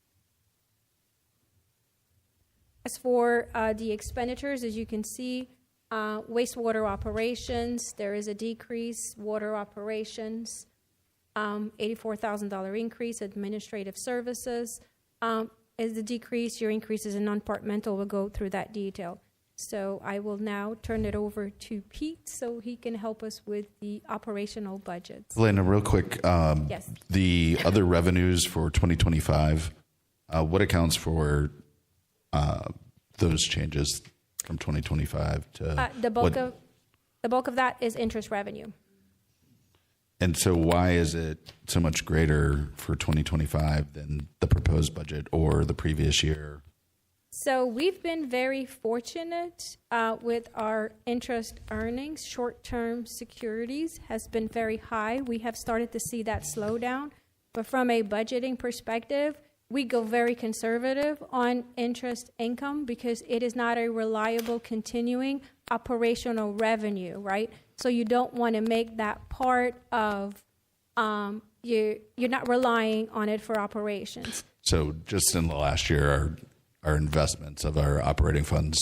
Speaker 12: As for the expenditures, as you can see, wastewater operations, there is a decrease. Water operations, $84,000 increase. Administrative services is the decrease. Your increases in non-departmental will go through that detail. So I will now turn it over to Pete so he can help us with the operational budgets.
Speaker 13: Elena, real quick,
Speaker 12: Yes.
Speaker 13: the other revenues for 2025, what accounts for those changes from 2025 to
Speaker 12: The bulk of that is interest revenue.
Speaker 13: And so why is it so much greater for 2025 than the proposed budget or the previous year?
Speaker 12: So we've been very fortunate with our interest earnings. Short-term securities has been very high. We have started to see that slow down. But from a budgeting perspective, we go very conservative on interest income because it is not a reliable continuing operational revenue, right? So you don't want to make that part of you're not relying on it for operations.
Speaker 13: So just in the last year, our investments of our operating funds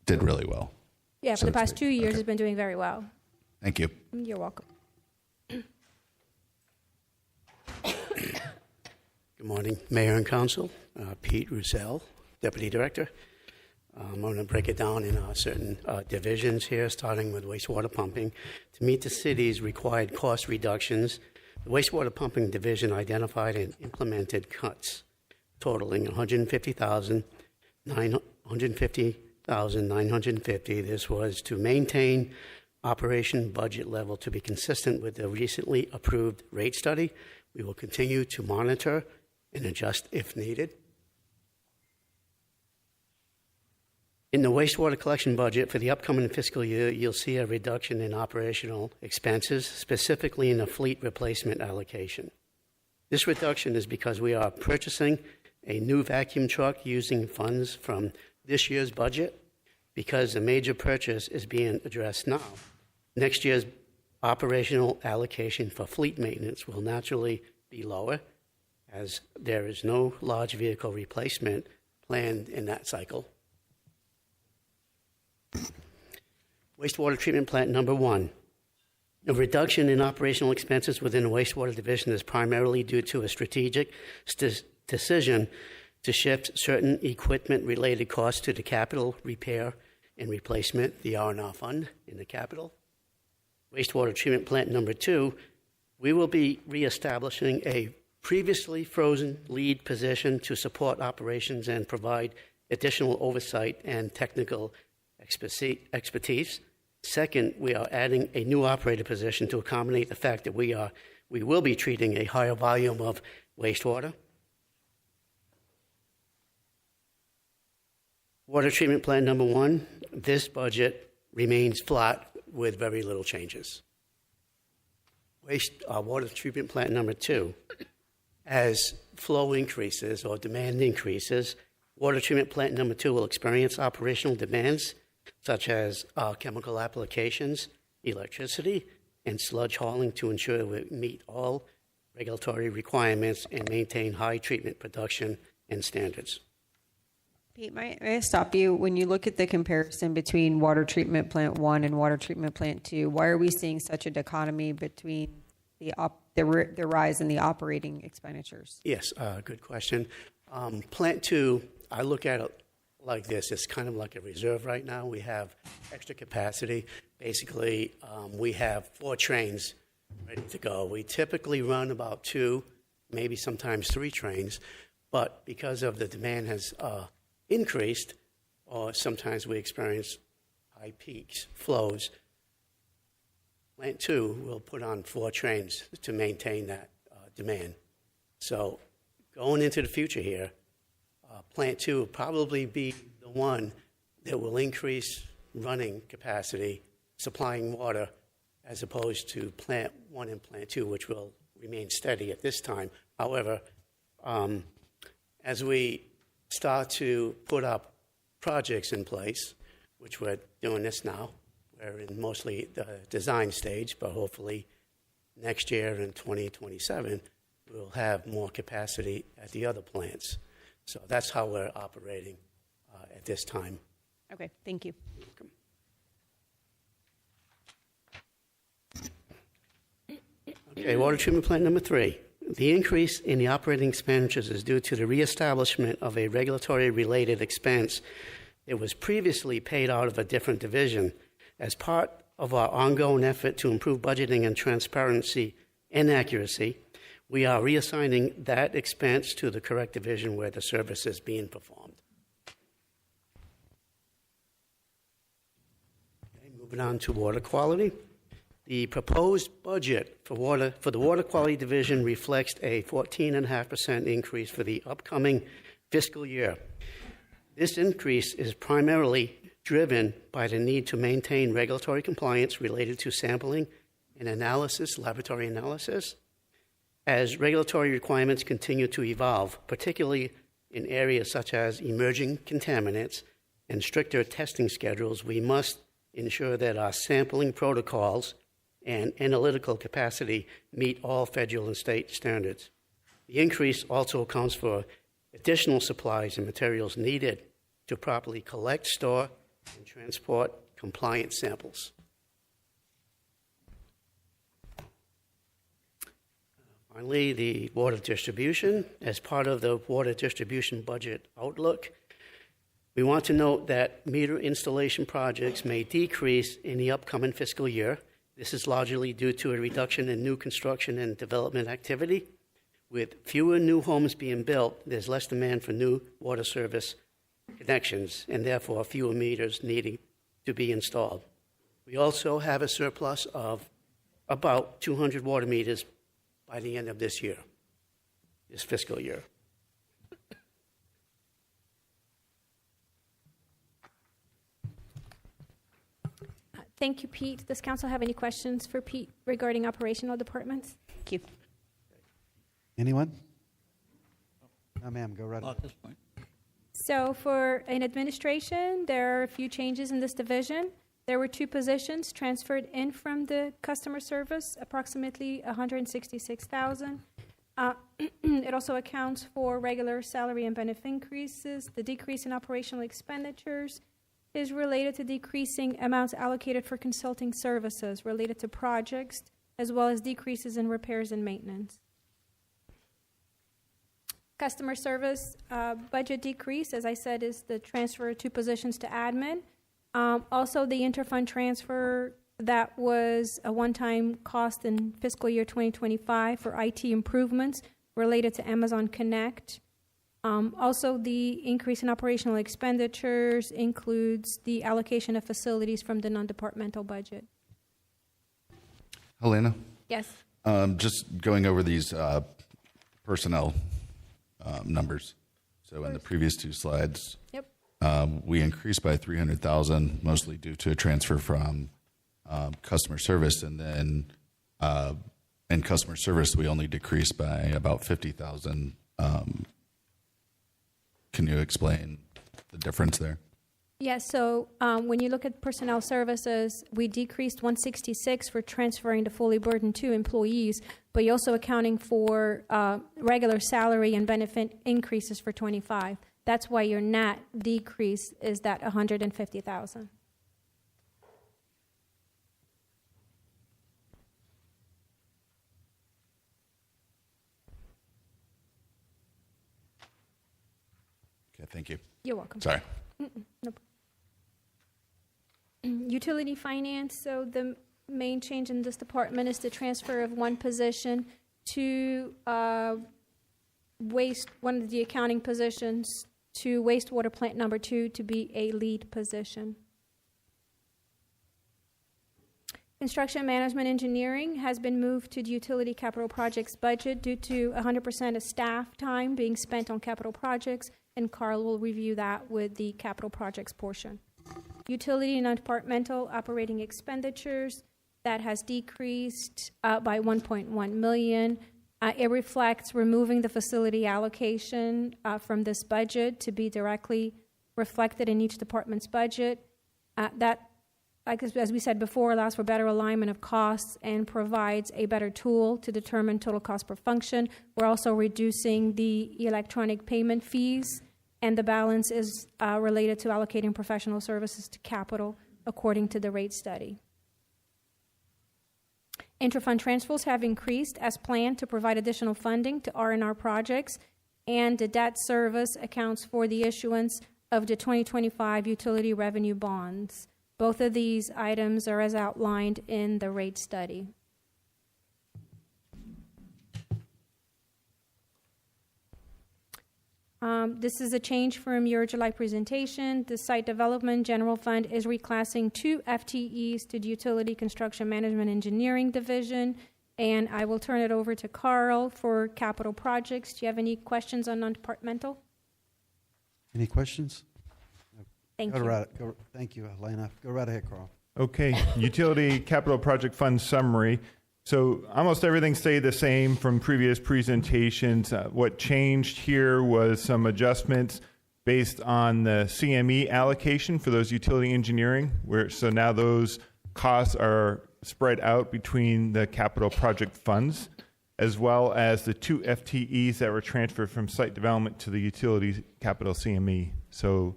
Speaker 13: did really well.
Speaker 12: Yeah, for
Speaker 13: So
Speaker 12: the
Speaker 13: to
Speaker 12: past
Speaker 13: speak.
Speaker 12: 2 years,
Speaker 13: Okay.
Speaker 12: it's been doing very well.
Speaker 13: Thank you.
Speaker 12: You're welcome.
Speaker 16: Good morning, Mayor and Council. Pete Roussel, Deputy Director. I'm going to break it down in certain divisions here, starting with wastewater pumping. To meet the city's required cost reductions, the wastewater pumping division identified and implemented cuts totaling $150,950. This was to maintain operation budget level to be consistent with the recently approved rate study. We will continue to monitor and adjust if needed. In the wastewater collection budget for the upcoming fiscal year, you'll see a reduction in operational expenses, specifically in the fleet replacement allocation. This reduction is because we are purchasing a new vacuum truck using funds from this year's budget because the major purchase is being addressed now. Next year's operational allocation for fleet maintenance will naturally be lower as there is no large vehicle replacement planned in that cycle. Wastewater treatment plant number 1. A reduction in operational expenses within the wastewater division is primarily due to a strategic decision to shift certain equipment-related costs to the capital repair and replacement, the R&R fund in the capital. Wastewater treatment plant number 2, we will be reestablishing a previously frozen lead position to support operations and provide additional oversight and technical expertise. Second, we are adding a new operator position to accommodate the fact that we will be treating a higher volume of wastewater. Water treatment plant number 1, this budget remains flat with very little changes. Water treatment plant number 2, as flow increases or demand increases, water treatment plant number 2 will experience operational demands such as chemical applications, electricity, and sludge hauling to ensure we meet all regulatory requirements and maintain high treatment production and standards.
Speaker 10: Pete, may I stop you? When you look at the comparison between water treatment plant 1 and water treatment plant 2, why are we seeing such a dichotomy between the rise in the operating expenditures?
Speaker 16: Yes, good question. Plant 2, I look at it like this. It's kind of like a reserve right now. We have extra capacity. Basically, we have 4 trains ready to go. We typically run about 2, maybe sometimes 3 trains, but because of the demand has increased, or sometimes we experience high peaks, flows, Plant 2 will put on 4 trains to maintain that demand. So going into the future here, Plant 2 will probably be the one that will increase running capacity, supplying water, as opposed to Plant 1 and Plant 2, which will remain steady at this time. However, as we start to put up projects in place, which we're doing this now, we're in mostly the design stage, but hopefully next year in 2027, we'll have more capacity at the other plants. So that's how we're operating at this time.
Speaker 10: Okay, thank you.
Speaker 16: Okay, water treatment plant number 3. The increase in the operating expenditures is due to the reestablishment of a regulatory-related expense that was previously paid out of a different division. As part of our ongoing effort to improve budgeting and transparency and accuracy, we are reassigning that expense to the correct division where the service is being performed. Okay, moving on to water quality. The proposed budget for the water quality division reflects a 14.5% increase for the upcoming fiscal year. This increase is primarily driven by the need to maintain regulatory compliance related to sampling and analysis, laboratory analysis. As regulatory requirements continue to evolve, particularly in areas such as emerging contaminants and stricter testing schedules, we must ensure that our sampling protocols and analytical capacity meet all federal and state standards. The increase also accounts for additional supplies and materials needed to properly collect, store, and transport compliant samples. Finally, the water distribution. As part of the water distribution budget outlook, we want to note that meter installation projects may decrease in the upcoming fiscal year. This is largely due to a reduction in new construction and development activity. With fewer new homes being built, there's less demand for new water service connections, and therefore fewer meters needing to be installed. We also have a surplus of about 200 water meters by the end of this year, this fiscal year.
Speaker 12: Thank you, Pete. Does council have any questions for Pete regarding operational departments?
Speaker 10: Thank you.
Speaker 1: Anyone? No, ma'am, go right ahead.
Speaker 2: At this point.
Speaker 12: So for in administration, there are a few changes in this division. There were 2 positions transferred in from the customer service, approximately $166,000. It also accounts for regular salary and benefit increases. The decrease in operational expenditures is related to decreasing amounts allocated for consulting services related to projects, as well as decreases in repairs and maintenance. Customer service budget decrease, as I said, is the transfer of 2 positions to admin. Also, the interfund transfer that was a one-time cost in fiscal year 2025 for IT improvements related to Amazon Connect. Also, the increase in operational expenditures includes the allocation of facilities from the non-departmental budget.
Speaker 13: Helena?
Speaker 12: Yes.
Speaker 13: Just going over these personnel numbers. So in the previous 2 slides,
Speaker 12: Yep.
Speaker 13: we increased by $300,000, mostly due to a transfer from customer service, and then in customer service we only decreased by about $50,000. Can you explain the difference there?
Speaker 12: Yes, so when you look at personnel services, we decreased 166 for transferring to fully burdened 2 employees, but you're also accounting for regular salary and benefit increases for 25. That's why your net decrease is that 150,000.
Speaker 13: Okay, thank you.
Speaker 12: You're welcome.
Speaker 13: Sorry.
Speaker 12: No problem. Utility finance, so the main change in this department is the transfer of 1 position to one of the accounting positions to wastewater plant number 2 to be a lead position. Construction management engineering has been moved to the utility capital projects budget due to 100% of staff time being spent on capital projects, and Carl will review that with the capital projects portion. Utility non-departmental operating expenditures, that has decreased by $1.1 million. It reflects removing the facility allocation from this budget to be directly reflected in each department's budget. That, as we said before, allows for better alignment of costs and provides a better tool to determine total cost per function. We're also reducing the electronic payment fees, and the balance is related to allocating professional services to capital according to the rate study. Interfund transfers have increased as planned to provide additional funding to R&R projects, and the debt service accounts for the issuance of the 2025 utility revenue bonds. Both of these items are as outlined in the rate study. This is a change from your July presentation. The Site Development General Fund is reclassing 2 FTEs to the Utility Construction Management Engineering Division, and I will turn it over to Carl for capital projects. Do you have any questions on non-departmental?
Speaker 1: Any questions?
Speaker 12: Thank you.
Speaker 1: Thank you, Elena. Go right ahead, Carl.
Speaker 17: Okay, Utility Capital Project Fund Summary. So almost everything stayed the same from previous presentations. What changed here was some adjustments based on the CME allocation for those utility engineering, so now those costs are spread out between the capital project funds, as well as the 2 FTEs that were transferred from site development to the utility capital CME. So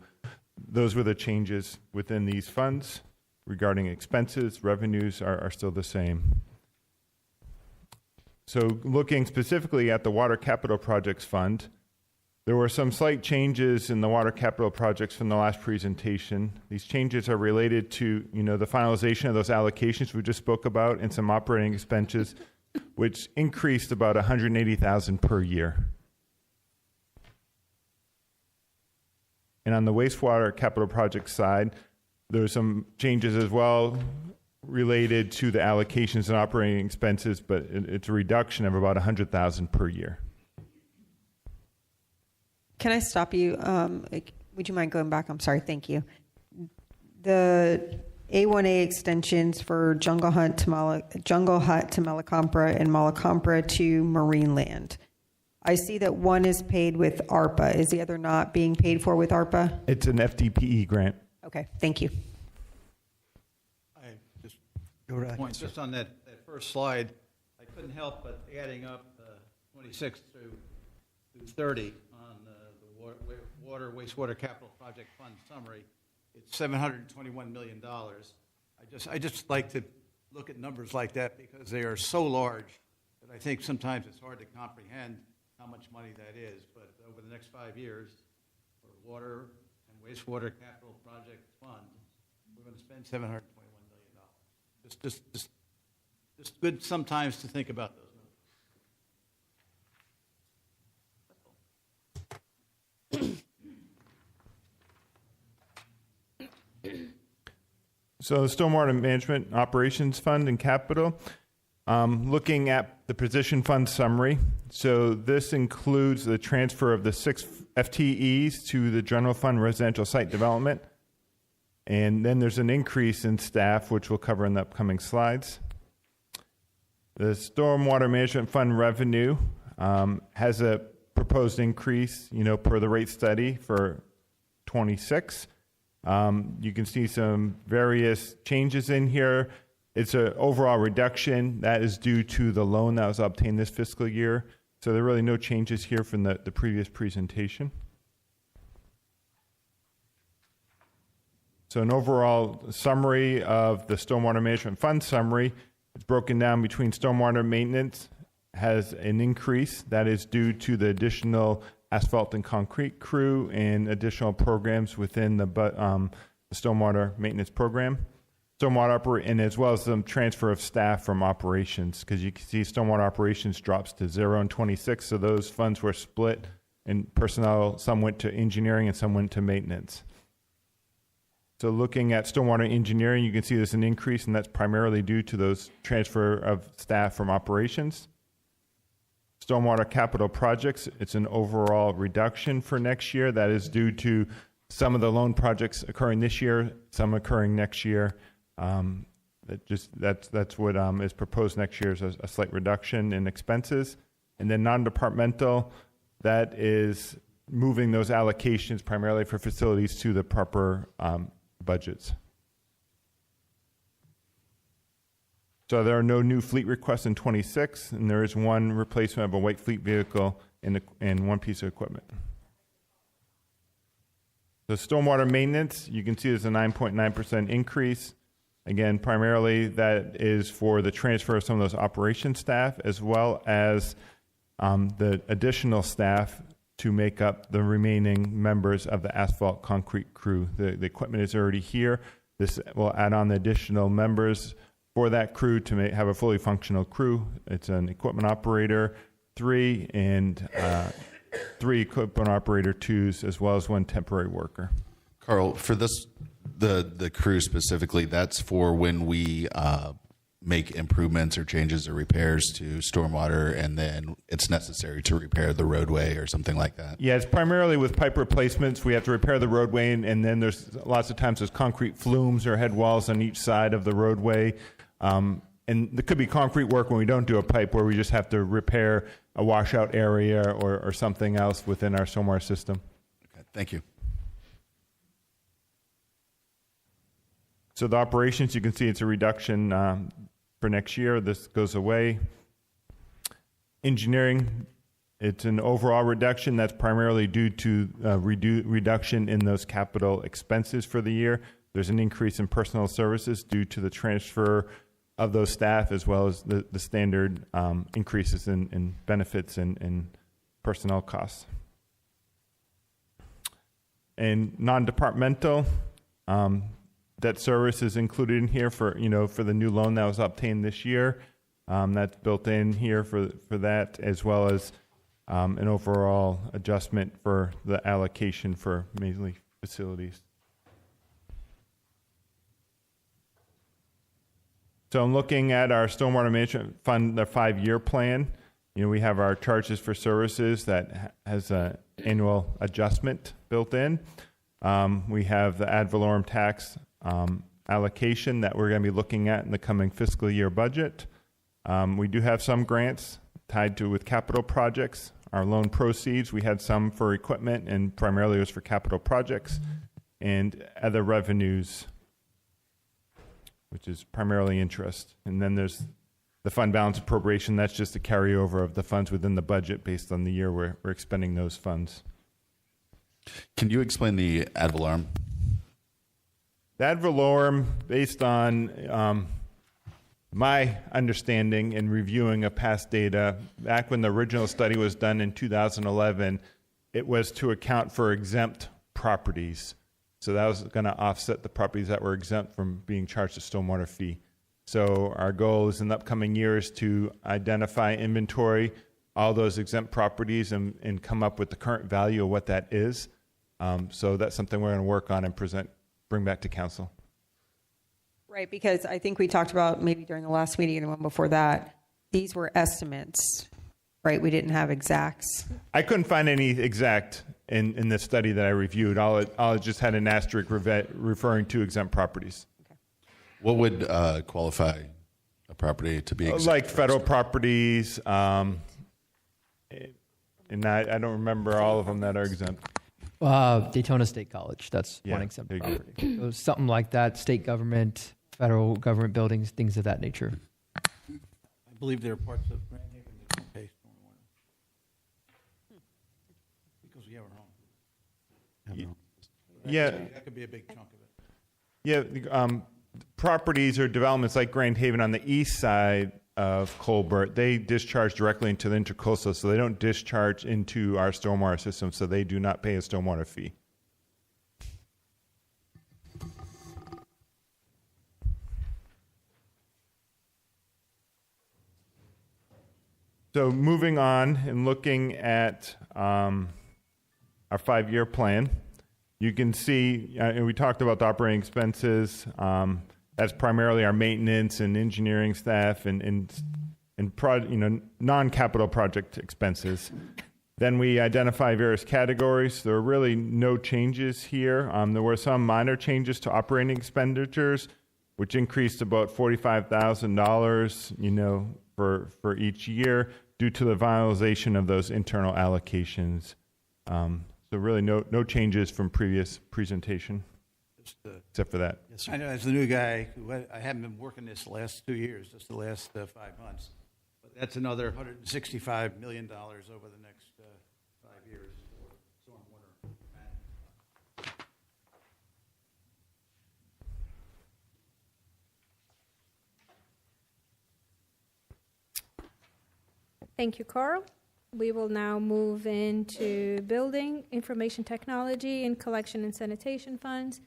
Speaker 17: those were the changes within these funds. Regarding expenses, revenues are still the same. So looking specifically at the Water Capital Projects Fund, there were some slight changes in the water capital projects from the last presentation. These changes are related to, the finalization of those allocations we just spoke about and some operating expenses, which increased about $180,000 per year. And on the wastewater capital project side, there were some changes as well related to the allocations and operating expenses, but it's a reduction of about $100,000 per year.
Speaker 10: Can I stop you? Would you mind going back? I'm sorry. Thank you. The A1A extensions for Jungle Hut to Malacompra and Malacompra to Marineland. I see that one is paid with ARPA. Is the other not being paid for with ARPA?
Speaker 17: It's an FDPE grant.
Speaker 10: Okay. Thank you.
Speaker 2: Just on that first slide, I couldn't help but adding up 26 through 30 on the water wastewater capital project fund summary. It's $721 million. I just like to look at numbers like that because they are so large that I think sometimes it's hard to comprehend how much money that is. But over the next 5 years, for water and wastewater capital project fund, we're going to spend $721 million. Just good sometimes to think about those numbers.
Speaker 17: So the Stormwater Management Operations Fund and Capital, looking at the position fund summary. So this includes the transfer of the 6 FTEs to the General Fund Residential Site Development. And then there's an increase in staff, which we'll cover in the upcoming slides. The Stormwater Management Fund revenue has a proposed increase, per the rate study for 26. You can see some various changes in here. It's an overall reduction that is due to the loan that was obtained this fiscal year. So there are really no changes here from the previous presentation. So an overall summary of the Stormwater Management Fund summary. It's broken down between stormwater maintenance has an increase that is due to the additional asphalt and concrete crew and additional programs within the stormwater maintenance program. And as well as some transfer of staff from operations, because you can see stormwater operations drops to 0 and 26. So those funds were split in personnel. Some went to engineering and some went to maintenance. So looking at stormwater engineering, you can see there's an increase, and that's primarily due to those transfer of staff from operations. Stormwater capital projects, it's an overall reduction for next year. That is due to some of the loan projects occurring this year, some occurring next year. That's what is proposed next year is a slight reduction in expenses. And then non-departmental, that is moving those allocations primarily for facilities to the proper budgets. So there are no new fleet requests in 26, and there is one replacement of a white fleet vehicle and one piece of equipment. The stormwater maintenance, you can see there's a 9.9% increase. Again, primarily that is for the transfer of some of those operations staff, as well as the additional staff to make up the remaining members of the asphalt concrete crew. The equipment is already here. This will add on the additional members for that crew to have a fully functional crew. It's an equipment operator 3 and 3 equipment operator 2s, as well as 1 temporary worker.
Speaker 13: Carl, for this, the crew specifically, that's for when we make improvements or changes or repairs to stormwater, and then it's necessary to repair the roadway or something like that?
Speaker 17: Yeah, it's primarily with pipe replacements. We have to repair the roadway, and then there's lots of times there's concrete flumes or head walls on each side of the roadway. and there could be concrete work when we don't do a pipe where we just have to repair a washout area or something else within our stormwater system.
Speaker 13: Okay, thank you.
Speaker 17: So the operations, you can see it's a reduction for next year. This goes away. Engineering, it's an overall reduction. That's primarily due to reduction in those capital expenses for the year. There's an increase in personal services due to the transfer of those staff, as well as the standard increases in benefits and personnel costs. And non-departmental, debt service is included in here for the new loan that was obtained this year. That's built in here for that, as well as an overall adjustment for the allocation for mainly facilities. So I'm looking at our stormwater management fund, the 5-year plan. We have our charges for services that has an annual adjustment built in. We have the ad valorem tax allocation that we're going to be looking at in the coming fiscal year budget. We do have some grants tied to with capital projects. Our loan proceeds, we had some for equipment, and primarily it was for capital projects, and other revenues, which is primarily interest. And then there's the fund balance appropriation. That's just a carryover of the funds within the budget based on the year we're expending those funds.
Speaker 13: Can you explain the ad valorem?
Speaker 17: The ad valorem, based on my understanding and reviewing of past data, back when the original study was done in 2011, it was to account for exempt properties. So that was going to offset the properties that were exempt from being charged a stormwater fee. So our goal is in the upcoming years to identify, inventory all those exempt properties and come up with the current value of what that is. So that's something we're going to work on and bring back to council.
Speaker 10: Right, because I think we talked about maybe during the last meeting and the one before that, these were estimates, right? We didn't have exacts.
Speaker 17: I couldn't find any exact in the study that I reviewed. All it just had an asterisk referring to exempt proproperties.
Speaker 13: What would qualify a property to be exempt?
Speaker 17: Like federal properties, and I don't remember all of them that are exempt.
Speaker 18: Daytona State College, that's one exempt property. So something like that, state government, federal government buildings, things of that nature.
Speaker 2: I believe there are parts of Grand Haven that don't pay stormwater because we have our own.
Speaker 17: Yeah,
Speaker 2: That could be a big chunk of it.
Speaker 17: Yeah, properties or developments like Grand Haven on the east side of Colbert, they discharge directly into the intercoastal, so they don't discharge into our stormwater system, so they do not pay a stormwater fee. So moving on and looking at our 5-year plan, you can see, and we talked about the operating expenses. That's primarily our maintenance and engineering staff and non-capital project expenses. Then we identify various categories. There are really no changes here. There were some minor changes to operating expenditures, which increased about $45,000, for each year due to the finalization of those internal allocations. So really no changes from previous presentation, except for that.
Speaker 1: Yes, sir.
Speaker 2: I know as the new guy, I haven't been working this the last 2 years, just the last 5 months. But that's another $165 million over the next 5 years for stormwater management.
Speaker 12: Thank you, Carl. We will now move into building, information technology, and collection and sanitation funds.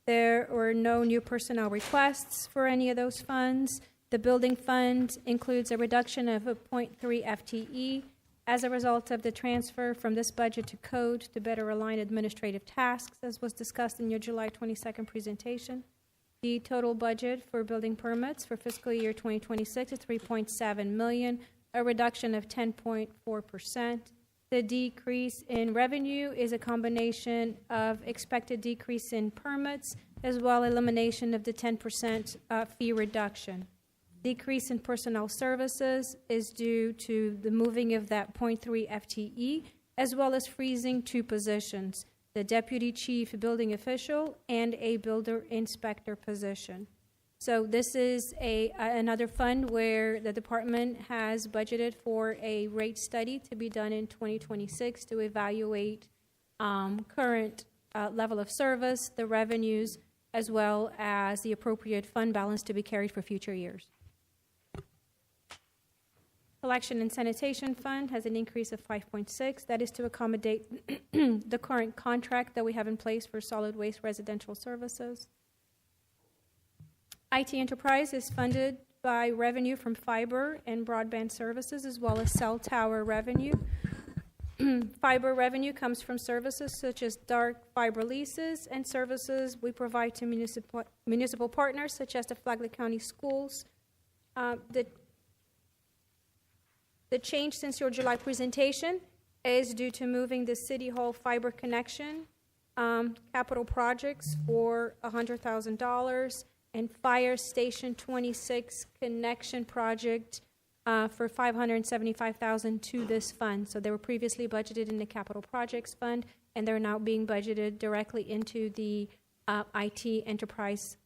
Speaker 12: There were no new personnel requests for any of those funds. The building fund includes a reduction of a 0.3 FTE as a result of the transfer from this budget to code to better align administrative tasks, as was discussed in your July 22nd presentation. The total budget for building permits for fiscal year 2026 is $3.7 million, a reduction of 10.4%. The decrease in revenue is a combination of expected decrease in permits as well as elimination of the 10% fee reduction. Decrease in personnel services is due to the moving of that 0.3 FTE, as well as freezing 2 positions, the deputy chief building official and a builder inspector position. So this is another fund where the department has budgeted for a rate study to be done in 2026 to evaluate current level of service, the revenues, as well as the appropriate fund balance to be carried for future years. Collection and Sanitation Fund has an increase of 5.6. That is to accommodate the current contract that we have in place for solid waste residential services. IT Enterprise is funded by revenue from fiber and broadband services, as well as cell tower revenue. Fiber revenue comes from services such as dark fiber leases and services we provide to municipal partners, such as the Flagler County Schools. The change since your July presentation is due to moving the City Hall fiber connection capital projects for $100,000 and Fire Station 26 connection project for $575,000 to this fund. So they were previously budgeted in the Capital Projects Fund, and they're now being budgeted directly into the IT Enterprise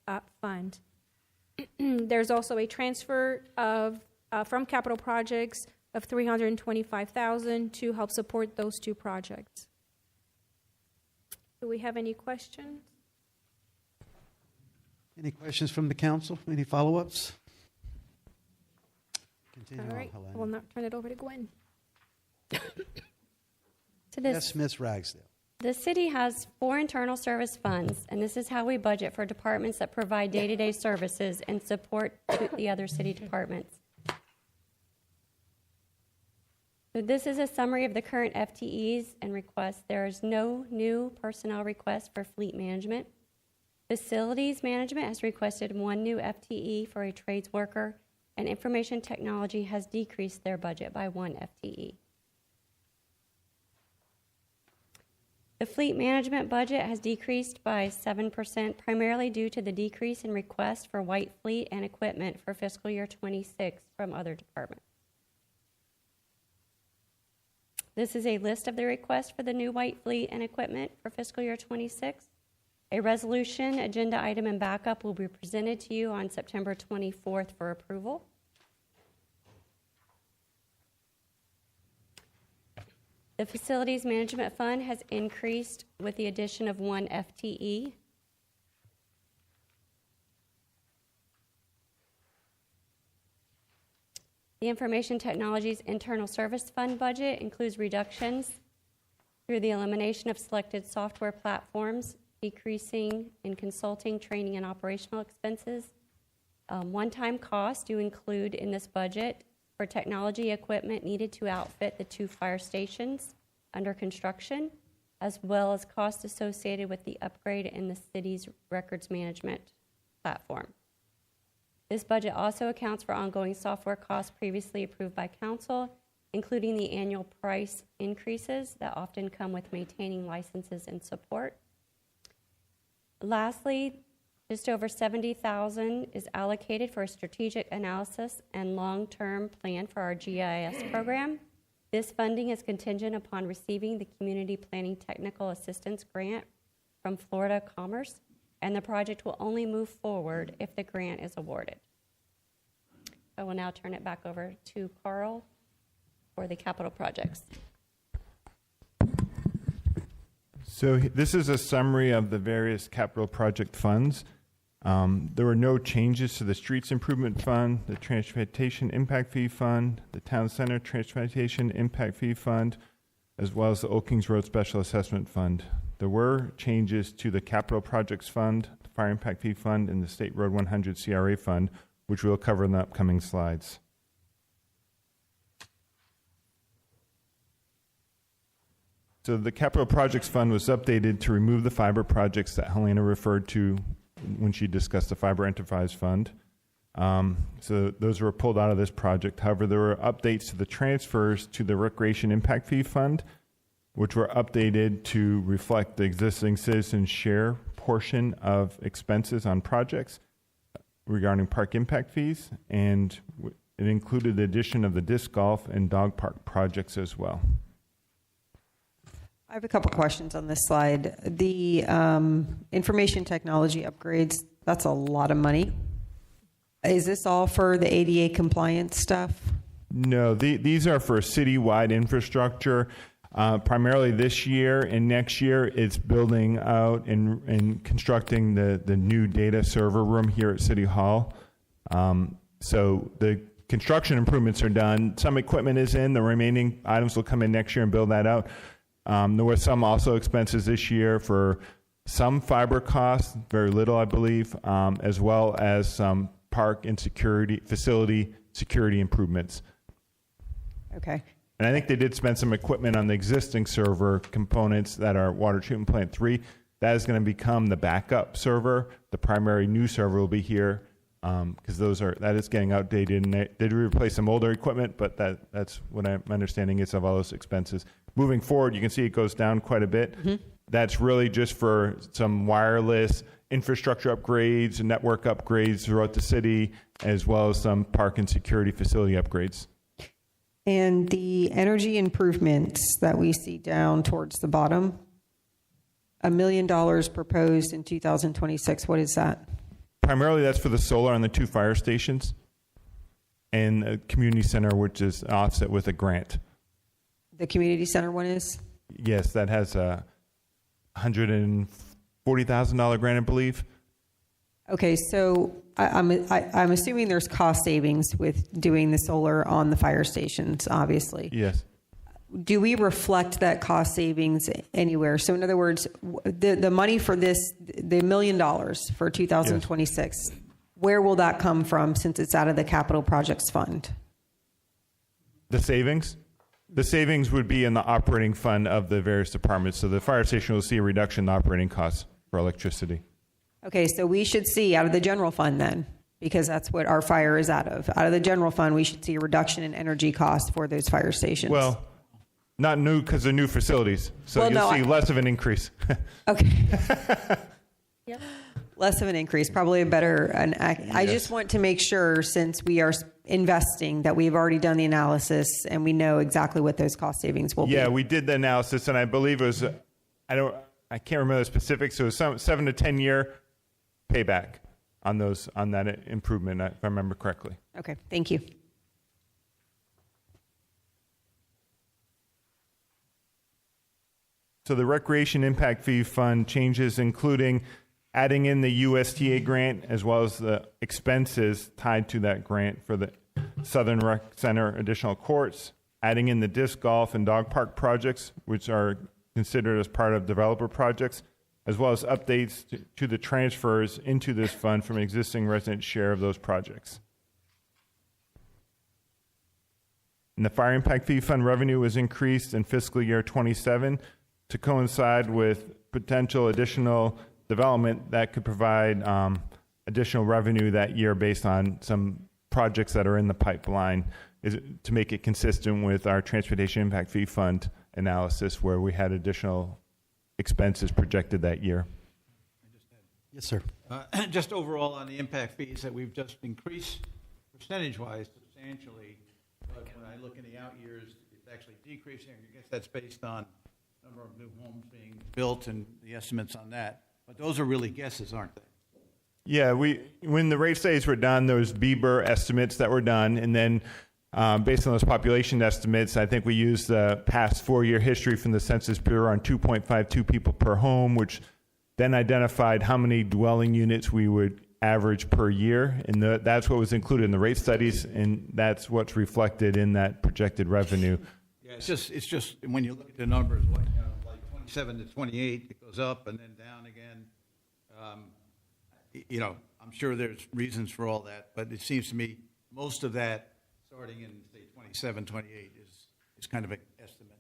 Speaker 12: Fund. There's also a transfer of from Capital Projects of $325,000 to help support those 2 projects. Do we have any questions?
Speaker 1: Any questions from the council? Any follow-ups? Continue
Speaker 12: All right,
Speaker 1: on,
Speaker 12: I
Speaker 1: Helena.
Speaker 12: will now turn it over to Gwen.
Speaker 1: Yes, Ms. Ragsdale.
Speaker 14: The city has 4 internal service funds, and this is how we budget for departments that provide day-to-day services and support to the other city departments. So this is a summary of the current FTEs and requests. There is no new personnel request for fleet management. Facilities management has requested 1 new FTE for a trades worker, and information technology has decreased their budget by 1 FTE. The fleet management budget has decreased by 7%, primarily due to the decrease in requests for white fleet and equipment for fiscal year 26 from other departments. This is a list of the requests for the new white fleet and equipment for fiscal year 26. A resolution, agenda item, and backup will be presented to you on September 24th for approval. The Facilities Management Fund has increased with the addition of 1 FTE. The Information Technologies Internal Service Fund budget includes reductions through the elimination of selected software platforms, decreasing in consulting, training, and operational expenses. One-time costs do include in this budget for technology equipment needed to outfit the 2 fire stations under construction, as well as costs associated with the upgrade in the city's records management platform. This budget also accounts for ongoing software costs previously approved by council, including the annual price increases that often come with maintaining licenses and support. Lastly, just over $70,000 is allocated for a strategic analysis and long-term plan for our GIS program. This funding is contingent upon receiving the Community Planning Technical Assistance Grant from Florida Commerce, and the project will only move forward if the grant is awarded. I will now turn it back over to Carl for the capital projects.
Speaker 17: So this is a summary of the various capital project funds. There were no changes to the Streets Improvement Fund, the Transportation Impact Fee Fund, the Town Center Transportation Impact Fee Fund, as well as the Old Kings Road Special Assessment Fund. There were changes to the Capital Projects Fund, the Fire Impact Fee Fund, and the State Road 100 CRA Fund, which we'll cover in the upcoming slides. So the Capital Projects Fund was updated to remove the fiber projects that Helena referred to when she discussed the Fiber Enterprise Fund. So those were pulled out of this project. However, there were updates to the transfers to the Recreation Impact Fee Fund, which were updated to reflect the existing citizen share portion of expenses on projects. regarding park impact fees, and it included the addition of the disc golf and dog park projects as well.
Speaker 10: I have a couple questions on this slide. The information technology upgrades, that's a lot of money. Is this all for the ADA compliance stuff?
Speaker 17: No, these are for citywide infrastructure. Primarily this year and next year, it's building out and constructing the new data server room here at City Hall. So the construction improvements are done. Some equipment is in. The remaining items will come in next year and build that out. There were some also expenses this year for some fiber costs, very little, I believe, as well as some park and facility security improvements.
Speaker 10: Okay.
Speaker 17: And I think they did spend some equipment on the existing server components that are Water Treatment Plant 3. That is going to become the backup server. The primary new server will be here because that is getting outdated. And they did replace some older equipment, but that's what my understanding is of all those expenses. Moving forward, you can see it goes down quite a bit. Mm-hmm. That's really just for some wireless infrastructure upgrades and network upgrades throughout the city, as well as some park and security facility upgrades.
Speaker 10: And the energy improvements that we see down towards the bottom, $1 million proposed in 2026. What is that?
Speaker 17: Primarily, that's for the solar on the 2 fire stations and a community center, which is offset with a grant.
Speaker 10: The community center one is?
Speaker 17: Yes, that has a $140,000 grant, I believe.
Speaker 10: Okay, so I'm assuming there's cost savings with doing the solar on the fire stations, obviously.
Speaker 17: Yes.
Speaker 10: Do we reflect that cost savings anywhere? So in other words, the money for this, the $1 million for 2026, yes. Where will that come from since it's out of the capital projects fund?
Speaker 17: The savings? The savings would be in the operating fund of the various departments. So the fire station will see a reduction in operating costs for electricity.
Speaker 10: Okay, so we should see out of the general fund then, because that's what our fire is out of. Out of the general fund, we should see a reduction in energy costs for those fire stations.
Speaker 17: Well, not new because they're new facilities. So you'll see less of an increase.
Speaker 10: Okay. Yep. Less of an increase, probably a better. I just want to make sure, since we are investing, that we've already done the analysis and we know exactly what those cost savings will be.
Speaker 17: Yeah, we did the analysis, and I believe it was, I can't remember the specifics. So it was some 7 to 10 year payback on that improvement, if I remember correctly.
Speaker 10: Okay, thank you.
Speaker 17: So the Recreation Impact Fee Fund changes, including adding in the USTA grant as well as the expenses tied to that grant for the Southern Rec Center additional courts, adding in the disc golf and dog park projects, which are considered as part of developer projects, as well as updates to the transfers into this fund from existing resident share of those projects. And the Fire Impact Fee Fund revenue was increased in fiscal year 27 to coincide with potential additional development that could provide additional revenue that year based on some projects that are in the pipeline, to make it consistent with our Transportation Impact Fee Fund analysis, where we had additional expenses projected that year.
Speaker 1: Yes, sir.
Speaker 2: Just overall on the impact fees that we've just increased percentage-wise substantially, but when I look in the out years, it's actually decreasing. I guess that's based on number of new homes being built and the estimates on that. But those are really guesses, aren't they?
Speaker 17: Yeah, when the rate studies were done, there was Bieber estimates that were done, and then based on those population estimates, I think we used the past 4-year history from the Census Bureau on 2.52 people per home, which then identified how many dwelling units we would average per year, and that's what was included in the rate studies, and that's what's reflected in that projected revenue.
Speaker 2: Yeah, it's just when you look at the numbers, like 27 to 28, it goes up and then down again. I'm sure there's reasons for all that, but it seems to me most of that, starting in, say, 27, 28, is kind of an estimate.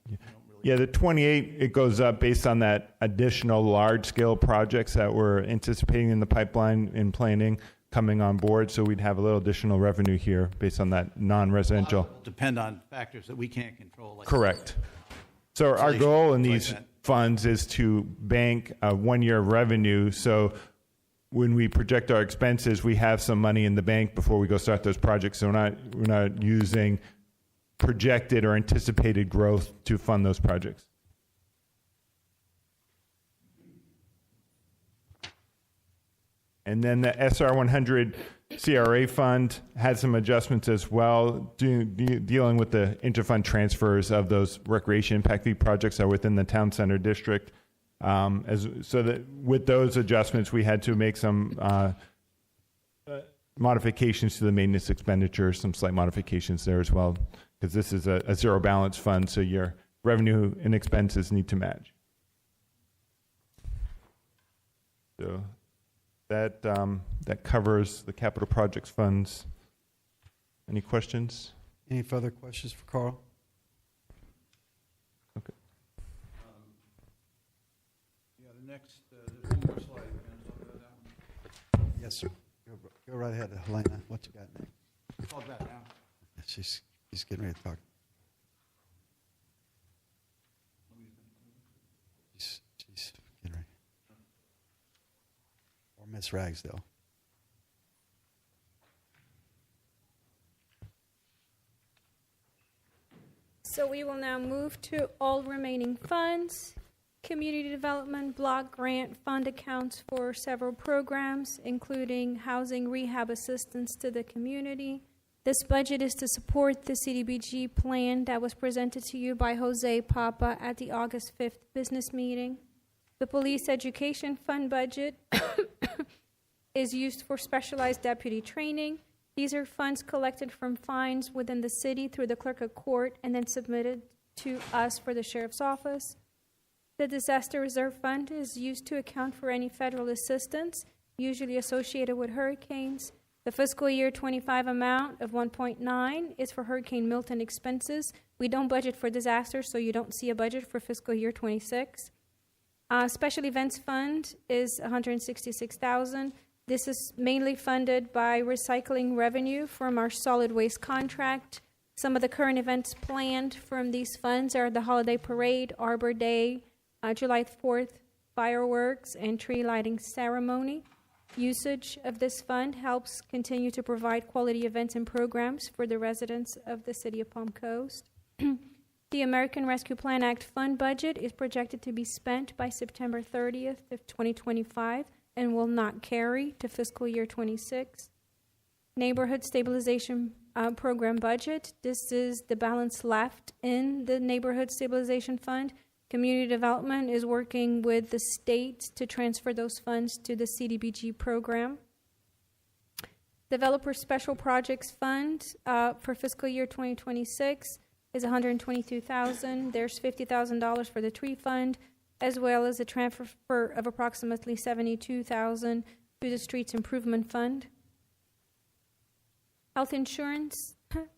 Speaker 17: Yeah, the 28, it goes up based on that additional large-scale projects that we're anticipating in the pipeline and planning coming on board. So we'd have a little additional revenue here based on that non-residential.
Speaker 2: It will depend on factors that we can't control. Like
Speaker 17: correct. So our goal in these funds is to bank a 1-year revenue. So when we project our expenses, we have some money in the bank before we go start those projects. So we're not using projected or anticipated growth to fund those projects. And then the SR 100 CRA fund had some adjustments as well, dealing with the interfund transfers of those recreation impact fee projects that are within the town center district. So that with those adjustments, we had to make some modifications to the maintenance expenditures, some slight modifications there as well, because this is a zero balance fund, so your revenue and expenses need to match. So that covers the capital projects funds. Any questions?
Speaker 1: Any further questions for Carl?
Speaker 17: Okay.
Speaker 2: Yeah, the next, there's one more slide. Can I talk about that one?
Speaker 1: Yes, sir. Go right ahead, Helena. What you got next?
Speaker 2: Talk about it now.
Speaker 1: She's getting ready to talk. She's getting ready. Or Miss Ragsdale.
Speaker 12: So we will now move to all remaining funds. Community Development Block Grant Fund accounts for several programs, including housing rehab assistance to the community. This budget is to support the CDBG plan that was presented to you by Jose Papa at the August 5th business meeting. The Police Education Fund budget is used for specialized deputy training. These are funds collected from fines within the city through the clerk of court and then submitted to us for the sheriff's office. The Disaster Reserve Fund is used to account for any federal assistance, usually associated with hurricanes. The fiscal year 25 amount of 1.9 is for Hurricane Milton expenses. We don't budget for disasters, so you don't see a budget for fiscal year 26. Special Events Fund is $166,000. This is mainly funded by recycling revenue from our solid waste contract. Some of the current events planned from these funds are the Holiday Parade, Arbor Day, July 4th fireworks, and tree lighting ceremony. Usage of this fund helps continue to provide quality events and programs for the residents of the city of Palm Coast. The American Rescue Plan Act fund budget is projected to be spent by September 30th of 2025 and will not carry to fiscal year 26. Neighborhood Stabilization Program budget. This is the balance left in the Neighborhood Stabilization Fund. Community Development is working with the state to transfer those funds to the CDBG program. Developer Special Projects Fund for fiscal year 2026 is $122,000. There's $50,000 for the tree fund, as well as a transfer of approximately $72,000 to the Streets Improvement Fund. Health Insurance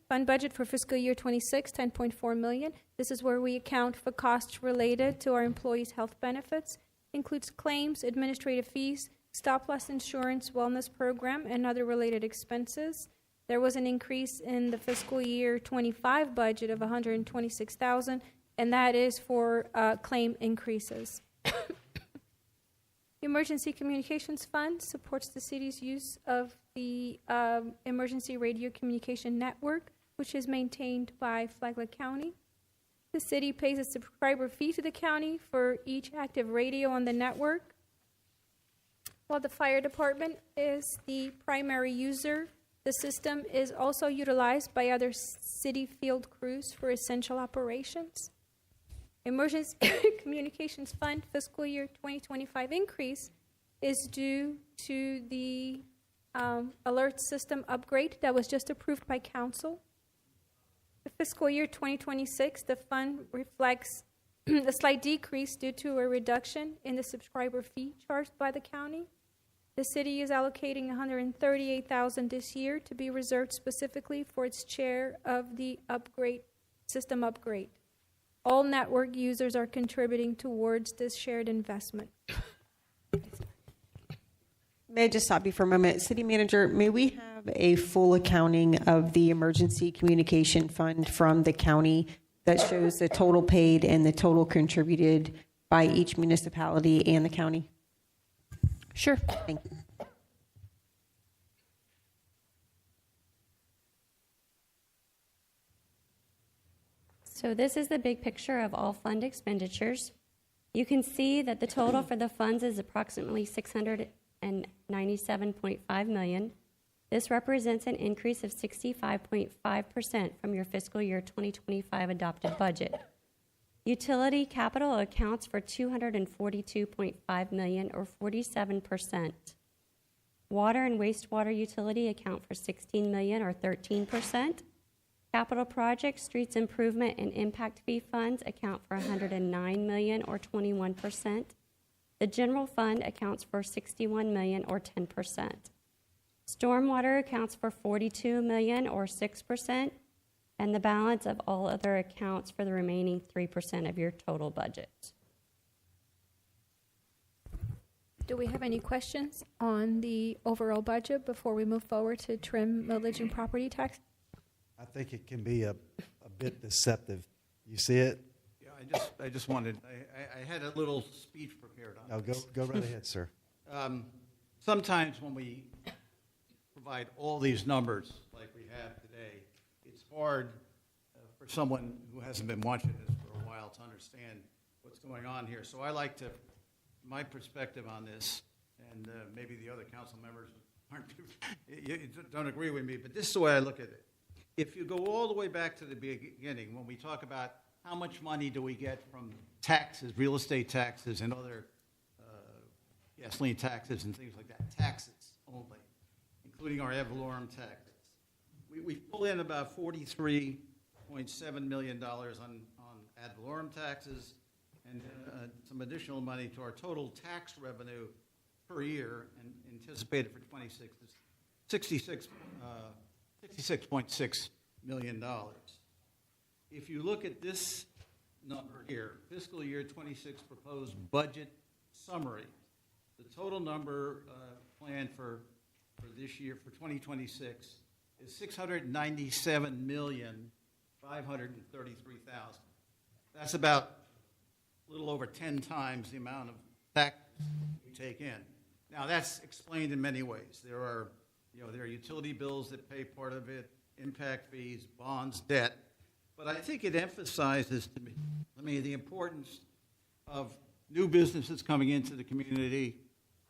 Speaker 12: Fund budget for fiscal year 26, $10.4 million. This is where we account for costs related to our employees' health benefits. Includes claims, administrative fees, stop-loss insurance, wellness program, and other related expenses. There was an increase in the fiscal year 25 budget of $126,000, and that is for claim increases. Emergency Communications Fund supports the city's use of the Emergency Radio Communication Network, which is maintained by Flagler County. The city pays a subscriber fee to the county for each active radio on the network. While the fire department is the primary user, the system is also utilized by other city field crews for essential operations. Emergency Communications Fund fiscal year 2025 increase is due to the alert system upgrade that was just approved by council. The fiscal year 2026, the fund reflects a slight decrease due to a reduction in the subscriber fee charged by the county. The city is allocating $138,000 this year to be reserved specifically for its share of the system upgrade. All network users are contributing towards this shared investment.
Speaker 10: May I just stop you for a moment? City Manager, may we have a full accounting of the Emergency Communication Fund from the county that shows the total paid and the total contributed by each municipality and the county?
Speaker 11: Sure.
Speaker 10: Thank you.
Speaker 14: So this is the big picture of all fund expenditures. You can see that the total for the funds is approximately $697.5 million. This represents an increase of 65.5% from your fiscal year 2025 adopted budget. Utility capital accounts for $242.5 million, or 47%. Water and wastewater utility account for $16 million, or 13%. Capital projects, streets improvement, and impact fee funds account for $109 million, or 21%. The general fund accounts for $61 million, or 10%. Stormwater accounts for $42 million, or 6%, and the balance of all other accounts for the remaining 3% of your total budget.
Speaker 12: Do we have any questions on the overall budget before we move forward to trim millage and property tax?
Speaker 1: I think it can be a bit deceptive. You see it?
Speaker 2: Yeah, I just wanted, I had a little speech prepared on
Speaker 1: No,
Speaker 2: this.
Speaker 1: go right ahead, sir.
Speaker 2: Sometimes when we provide all these numbers like we have today, it's hard for someone who hasn't been watching this for a while to understand what's going on here. So I like to, my perspective on this, and maybe the other council members don't agree with me, but this is the way I look at it. If you go all the way back to the beginning, when we talk about how much money do we get from taxes, real estate taxes, and other gasoline taxes and things like that, taxes only, including our ad valorem taxes. We pull in about $43.7 million on ad valorem taxes and some additional money to our total tax revenue per year, and anticipated for 26 is $66.6 million. If you look at this number here, fiscal year 26 proposed budget summary, the total number planned for this year, for 2026, is $697,533,000. That's about a little over 10 times the amount of tax we take in. Now, that's explained in many ways. There are utility bills that pay part of it, impact fees, bonds, debt. But I think it emphasizes to me the importance of new businesses coming into the community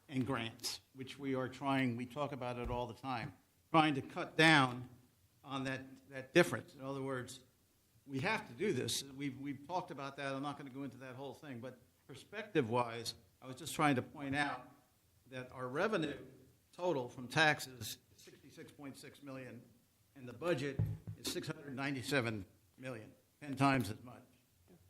Speaker 2: and grants, which we talk about it all the time, trying to cut down on that difference. In other words, we have to do this. We've talked about that. I'm not going to go into that whole thing. But perspective-wise, I was just trying to point out that our revenue total from taxes is $66.6 million, and the budget is $697 million, 10 times as much.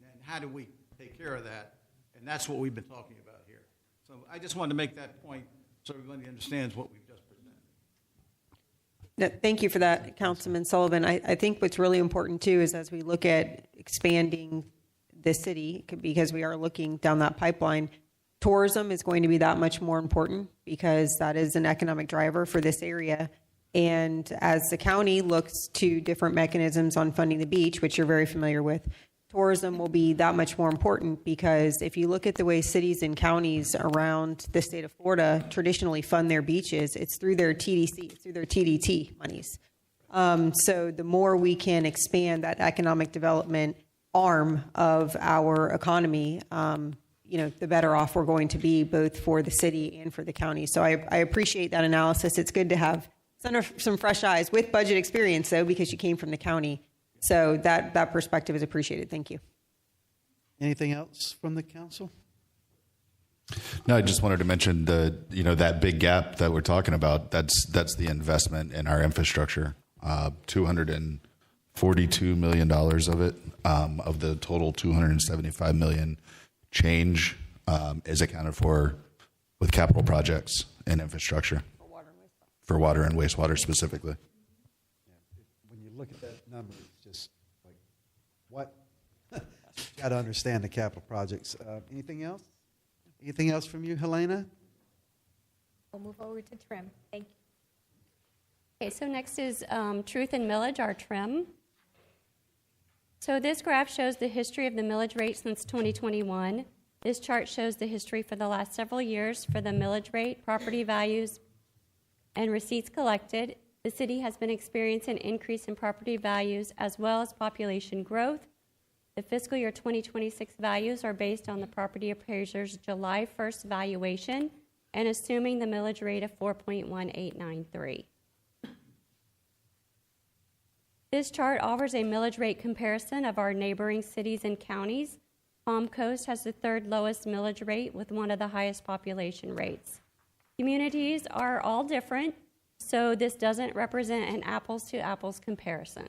Speaker 2: And how do we take care of that? And that's what we've been talking about here. So I just wanted to make that point so everybody understands what we've just presented.
Speaker 10: Thank you for that, Councilman Sullivan. I think what's really important, too, is as we look at expanding the city, because we are looking down that pipeline, tourism is going to be that much more important because that is an economic driver for this area. And as the county looks to different mechanisms on funding the beach, which you're very familiar with, tourism will be that much more important because if you look at the way cities and counties around the state of Florida traditionally fund their beaches, it's through their TDC, it's through their TDT monies. So the more we can expand that economic development arm of our economy, the better off we're going to be both for the city and for the county. So I appreciate that analysis. It's good to have some fresh eyes with budget experience, though, because you came from the county. So that perspective is appreciated. Thank you.
Speaker 1: Anything else from the council?
Speaker 13: No, I just wanted to mention that big gap that we're talking about. That's the investment in our infrastructure. $242 million of it, of the total $275 million change, is accounted for with capital projects and infrastructure for water and wastewater specifically.
Speaker 1: When you look at that number, it's just like, what? Got to understand the capital projects. Anything else? Anything else from you, Helena?
Speaker 12: We'll move over to trim. Thank you.
Speaker 14: Okay, so next is truth and millage, our trim. So this graph shows the history of the millage rate since 2021. This chart shows the history for the last several years for the millage rate, property values, and receipts collected. The city has been experiencing an increase in property values as well as population growth. The fiscal year 2026 values are based on the property appraiser's July 1st valuation and assuming the millage rate of 4.1893. This chart offers a millage rate comparison of our neighboring cities and counties. Palm Coast has the third lowest millage rate with one of the highest population rates. Communities are all different, so this doesn't represent an apples-to-apples comparison.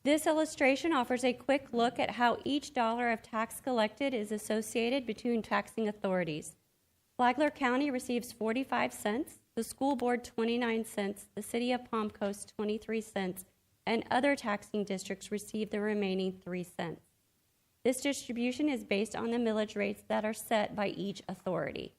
Speaker 14: This illustration offers a quick look at how each dollar of tax collected is associated between taxing authorities. Flagler County receives 45 cents, the school board 29 cents, the city of Palm Coast 23 cents, and other taxing districts receive the remaining 3 cents. This distribution is based on the millage rates that are set by each authority.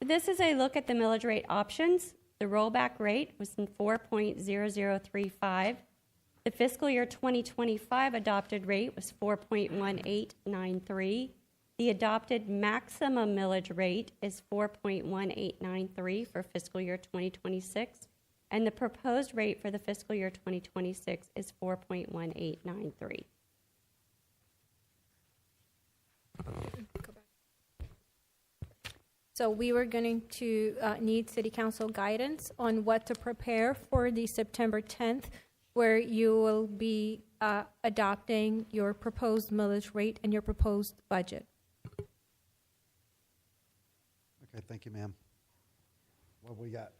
Speaker 14: This is a look at the millage rate options. The rollback rate was 4.0035. The fiscal year 2025 adopted rate was 4.1893. The adopted maximum millage rate is 4.1893 for fiscal year 2026, and the proposed rate for the fiscal year 2026 is 4.1893.
Speaker 12: So we were going to need City Council guidance on what to prepare for the September 10th, where you will be adopting your proposed millage rate and your proposed budget.
Speaker 1: Okay, thank you, ma'am. What have we got?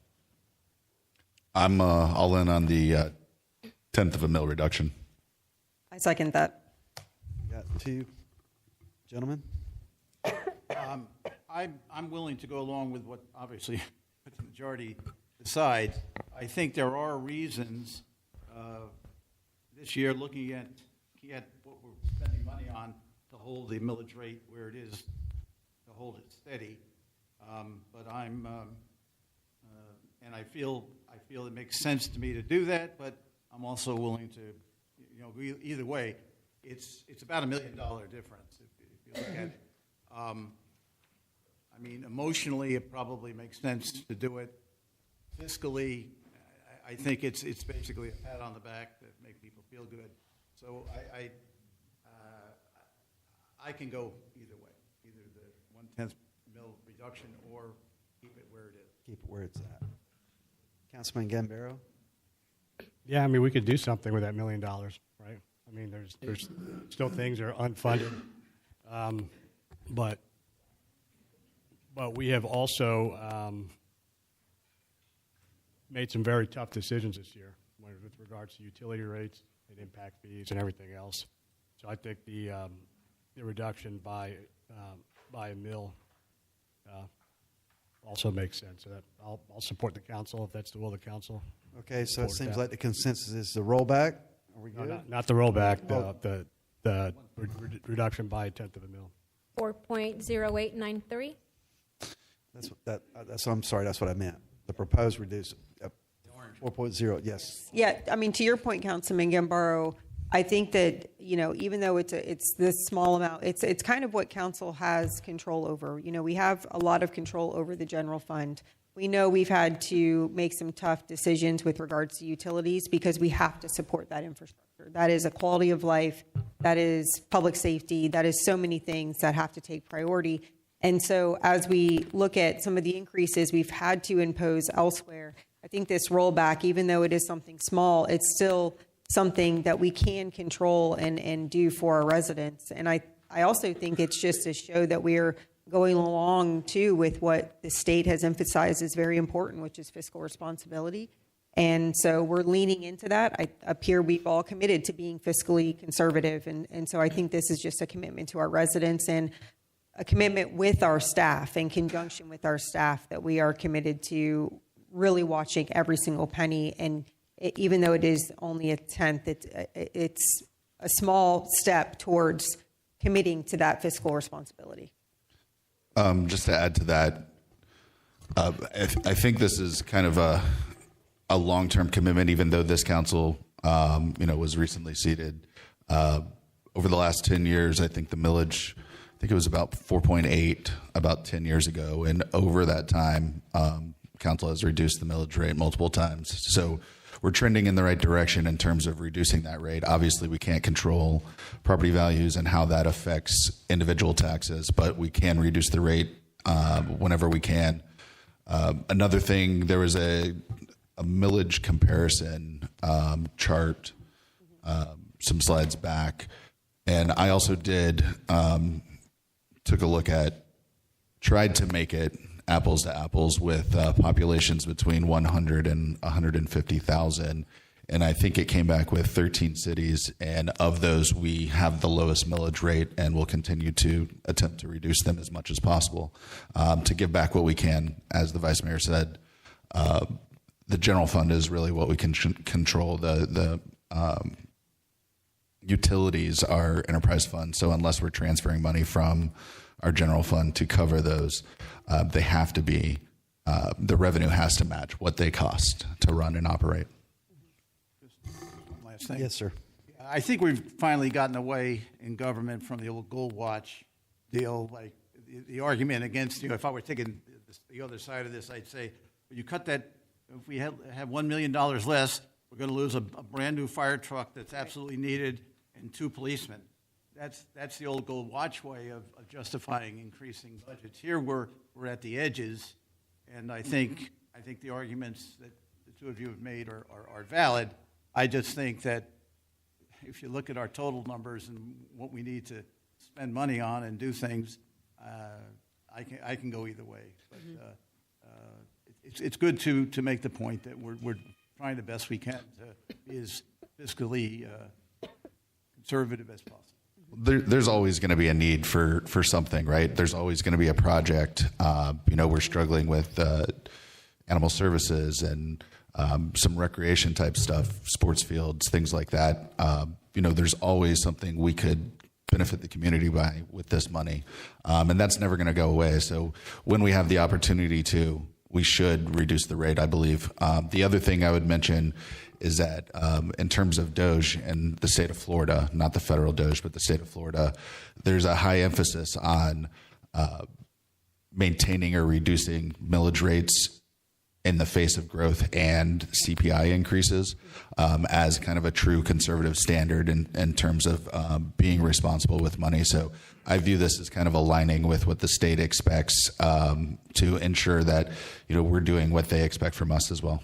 Speaker 13: I'm all in on the tenth of a mil reduction.
Speaker 10: I second that.
Speaker 1: We got 2 gentlemen.
Speaker 2: I'm willing to go along with what, obviously, what the majority decides. I think there are reasons this year, looking at what we're spending money on, to hold the millage rate where it is, to hold it steady. But and I feel it makes sense to me to do that, but I'm also willing to, either way, it's about $1 million difference if you look at it. I mean, emotionally, it probably makes sense to do it. Fiscally, I think it's basically a pat on the back that make people feel good. So I can go either way, either the 1/10 mil reduction or keep it where it is.
Speaker 1: Keep it where it's at. Councilman Gambaro?
Speaker 15: Yeah, I mean, we could do something with that $1 million, right? I mean, there's still things that are unfunded, but we have also made some very tough decisions this year with regards to utility rates and impact fees and everything else. So I think the reduction by $1 million also makes sense. So that I'll support the council if that's the will of the council.
Speaker 1: Okay, so it seems like the consensus is the rollback. Are we good?
Speaker 15: No, not the rollback. The reduction by $0.1 million.
Speaker 12: 4.0893.
Speaker 1: I'm sorry. That's what I meant. The proposed reduce 4.0. Yes.
Speaker 10: Yeah, I mean, to your point, Councilman Gambaro, I think that, even though it's this small amount, it's kind of what council has control over. We have a lot of control over the general fund. We know we've had to make some tough decisions with regards to utilities because we have to support that infrastructure. That is a quality of life. That is public safety. That is so many things that have to take priority. And so as we look at some of the increases we've had to impose elsewhere, I think this rollback, even though it is something small, it's still something that we can control and do for our residents. And I also think it's just to show that we're going along, too, with what the state has emphasized is very important, which is fiscal responsibility. And so we're leaning into that. Up here, we've all committed to being fiscally conservative. And so I think this is just a commitment to our residents and a commitment with our staff, in conjunction with our staff, that we are committed to really watching every single penny. And even though it is only 1/10, it's a small step towards committing to that fiscal responsibility.
Speaker 13: Just to add to that, I think this is kind of a long-term commitment, even though this council, was recently seated. Over the last 10 years, I think the millage, it was about 4.8 about 10 years ago. And over that time, council has reduced the millage rate multiple times. So we're trending in the right direction in terms of reducing that rate. Obviously, we can't control property values and how that affects individual taxes, but we can reduce the rate whenever we can. Another thing, there was a millage comparison chart some slides back, and I also took a look at, tried to make it apples to apples with populations between 100 and 150,000. And I think it came back with 13 cities. And of those, we have the lowest millage rate, and we'll continue to attempt to reduce them as much as possible to give back what we can. As the Vice Mayor said, the general fund is really what we can control. The utilities are enterprise funds. So unless we're transferring money from our general fund to cover those, they have to be, the revenue has to match what they cost to run and operate.
Speaker 2: Last thing.
Speaker 1: Yes, sir.
Speaker 2: I think we've finally gotten away in government from the old gold watch deal. Like the argument against, if I were taking the other side of this, I'd say, you cut that, if we have $1 million less, we're going to lose a brand new fire truck that's absolutely needed and 2 policemen. That's the old gold watch way of justifying increasing budgets. Here we're at the edges, and I think the arguments that the two of you have made are valid. I just think that if you look at our total numbers and what we need to spend money on and do things, I can go either way. But it's good to make the point that we're trying the best we can to be as fiscally conservative as possible.
Speaker 13: There's always going to be a need for something, right? There's always going to be a project. We're struggling with animal services and some recreation type stuff, sports fields, things like that. There's always something we could benefit the community by with this money. And that's never going to go away. So when we have the opportunity to, we should reduce the rate, I believe. The other thing I would mention is that in terms of DOGE and the state of Florida, not the federal DOGE, but the state of Florida, there's a high emphasis on maintaining or reducing millage rates in the face of growth and CPI increases as kind of a true conservative standard in terms of being responsible with money. So I view this as kind of aligning with what the state expects to ensure that we're doing what they expect from us as well.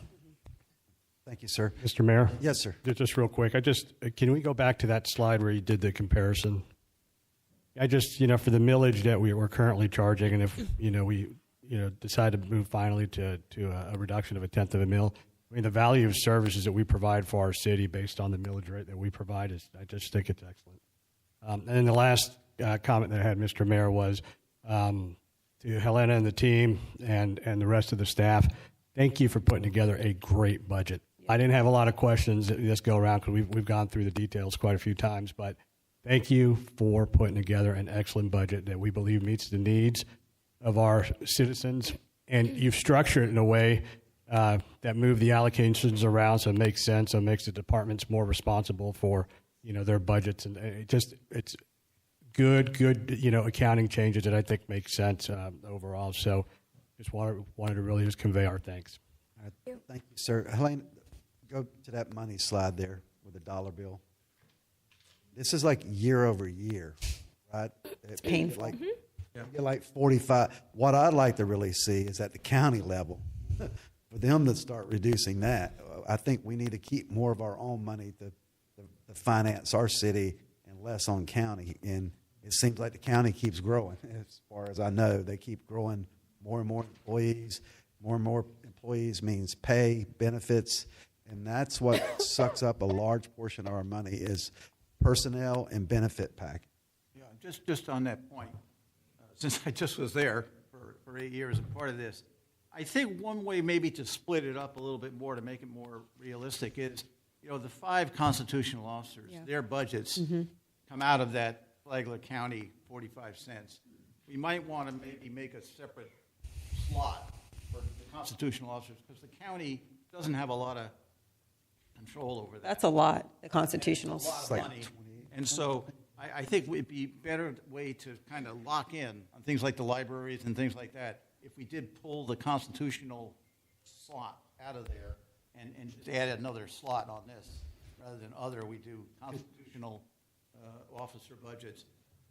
Speaker 1: Thank you, sir.
Speaker 15: Mr. Mayor?
Speaker 1: Yes, sir.
Speaker 15: Just real quick, can we go back to that slide where you did the comparison? For the millage that we're currently charging, and if, we decide to move finally to a reduction of 1/10 of a mil, I mean, the value of services that we provide for our city based on the millage rate that we provide I just think it's excellent. And then the last comment that I had, Mr. Mayor, was to Helena and the team and the rest of the staff, thank you for putting together a great budget. I didn't have a lot of questions this go around because we've gone through the details quite a few times, but thank you for putting together an excellent budget that we believe meets the needs of our citizens. And you've structured it in a way that move the allocations around so it makes sense, so it makes the departments more responsible for their budgets. And it's good accounting changes that I think make sense overall. So just wanted to really just convey our thanks.
Speaker 1: All right. Thank you, sir. Helene, go to that money slide there with the dollar bill. This is like year over year, right?
Speaker 10: It's painful.
Speaker 1: Like, you're like 45. What I'd like to really see is at the county level, for them to start reducing that. I think we need to keep more of our own money to finance our city and less on county. And it seems like the county keeps growing. As far as I know, they keep growing. More and more employees. More and more employees means pay, benefits, and that's what sucks up a large portion of our money is personnel and benefit package.
Speaker 2: Yeah, just on that point, since I just was there for 8 years and part of this, I think one way maybe to split it up a little bit more to make it more realistic is, the 5 constitutional officers, their budgets come out of that Flagler County 45 cents. We might want to maybe make a separate slot for the constitutional officers because the county doesn't have a lot of control over that.
Speaker 10: That's a lot, the constitutional.
Speaker 2: It's a lot of money. And so I think it would be a better way to kind of lock in on things like the libraries and things like that if we did pull the constitutional slot out of there and just add another slot on this. Rather than other, we do constitutional officer budgets,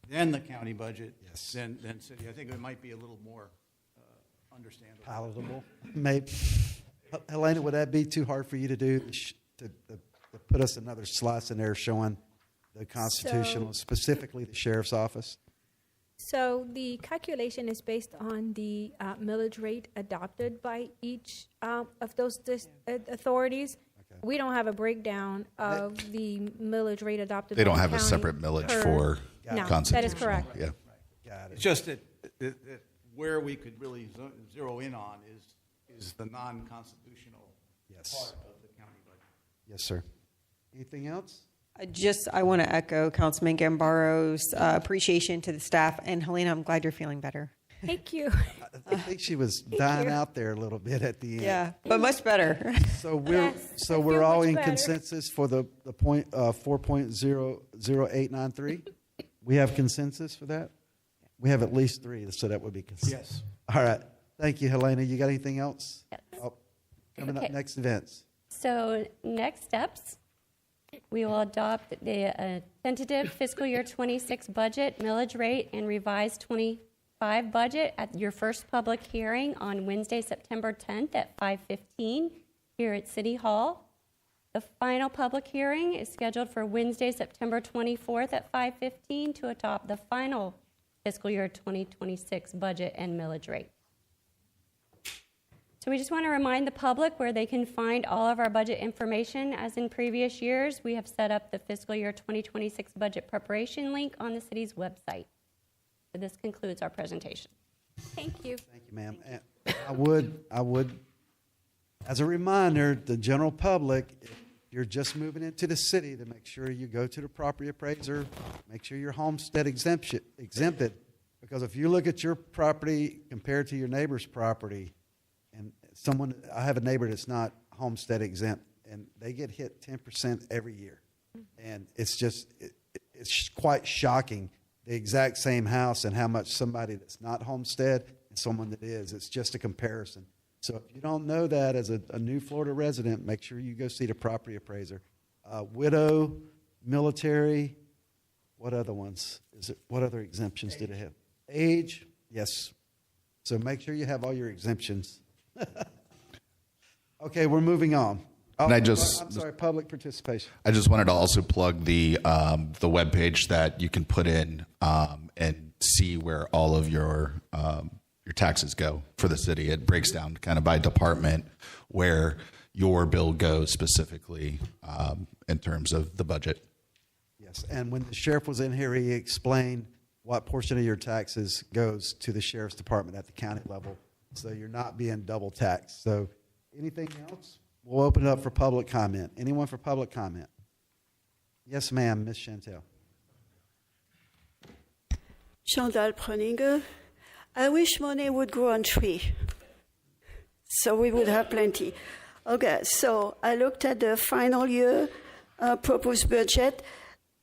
Speaker 2: then the county budget, then city. I think it might be a little more understandable.
Speaker 1: Palatable. Maybe. Helena, would that be too hard for you to do, to put us another slots in there showing the constitutional, specifically the sheriff's office?
Speaker 12: So the calculation is based on the millage rate adopted by each of those authorities. Okay. We don't have a breakdown of the millage rate adopted.
Speaker 13: They
Speaker 12: by
Speaker 13: don't
Speaker 12: the
Speaker 13: have a
Speaker 12: county
Speaker 13: separate millage
Speaker 12: per-
Speaker 13: for
Speaker 12: No,
Speaker 13: constitutional.
Speaker 12: that is correct.
Speaker 13: Yeah.
Speaker 1: Got it.
Speaker 2: It's just that where we could really zero in on is the non-constitutional part of the county budget.
Speaker 1: Yes, sir. Anything else?
Speaker 10: I want to echo Councilman Gambaro's appreciation to the staff. And Helena, I'm glad you're feeling better.
Speaker 12: Thank you.
Speaker 1: I think she was dying out there a little bit at the end.
Speaker 10: Yeah, but much better.
Speaker 1: So we're all in consensus for the point 4.00893. We have consensus for that. We have at least 3, so that would be consensus.
Speaker 2: Yes.
Speaker 1: All right. Thank you, Helena. You got anything else?
Speaker 14: Yes.
Speaker 1: Coming
Speaker 14: Okay.
Speaker 1: up, next events.
Speaker 14: So next steps, we will adopt the tentative fiscal year 26 budget, millage rate, and revised 25 budget at your first public hearing on Wednesday, September 10th at 5:15 here at City Hall. The final public hearing is scheduled for Wednesday, September 24th at 5:15 to adopt the final fiscal year 2026 budget and millage rate. So we just want to remind the public where they can find all of our budget information. As in previous years, we have set up the fiscal year 2026 budget preparation link on the city's website. So this concludes our presentation.
Speaker 12: Thank you.
Speaker 1: Thank you, ma'am. And I would, as a reminder, the general public, if you're just moving into the city, to make sure you go to the property appraiser, make sure your homestead exempted, because if you look at your property compared to your neighbor's property, and I have a neighbor that's not homestead exempt, and they get hit 10% every year. And it's just, it's quite shocking, the exact same house and how much somebody that's not homestead and someone that is. It's just a comparison. So if you don't know that as a new Florida resident, make sure you go see the property appraiser. Widow, military, what other ones? What other exemptions do they have? Age, yes. So make sure you have all your exemptions. Okay, we're moving on.
Speaker 13: And
Speaker 1: I'm sorry, public participation.
Speaker 13: I just wanted to also plug the webpage that you can put in and see where all of your taxes go for the city. It breaks down kind of by department where your bill goes specifically in terms of the budget.
Speaker 1: Yes, and when the sheriff was in here, he explained what portion of your taxes goes to the sheriff's department at the county level, so you're not being double taxed. So anything else? We'll open it up for public comment. Anyone for public comment? Yes, ma'am, Ms. Chantel.
Speaker 19: Chantal Proninger. I wish money would grow on tree, so we would have plenty. Okay, so I looked at the final year proposed budget.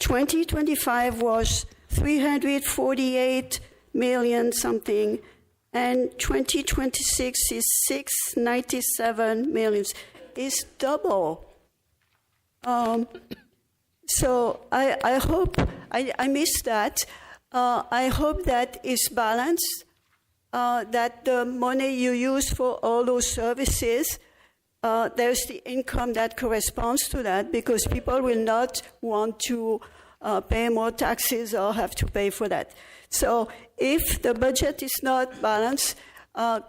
Speaker 19: 2025 was 348 million something, and 2026 is 697 million. It's double. So I hope, I missed that. I hope that is balanced, that the money you use for all those services, there's the income that corresponds to that, because people will not want to pay more taxes or have to pay for that. So if the budget is not balanced,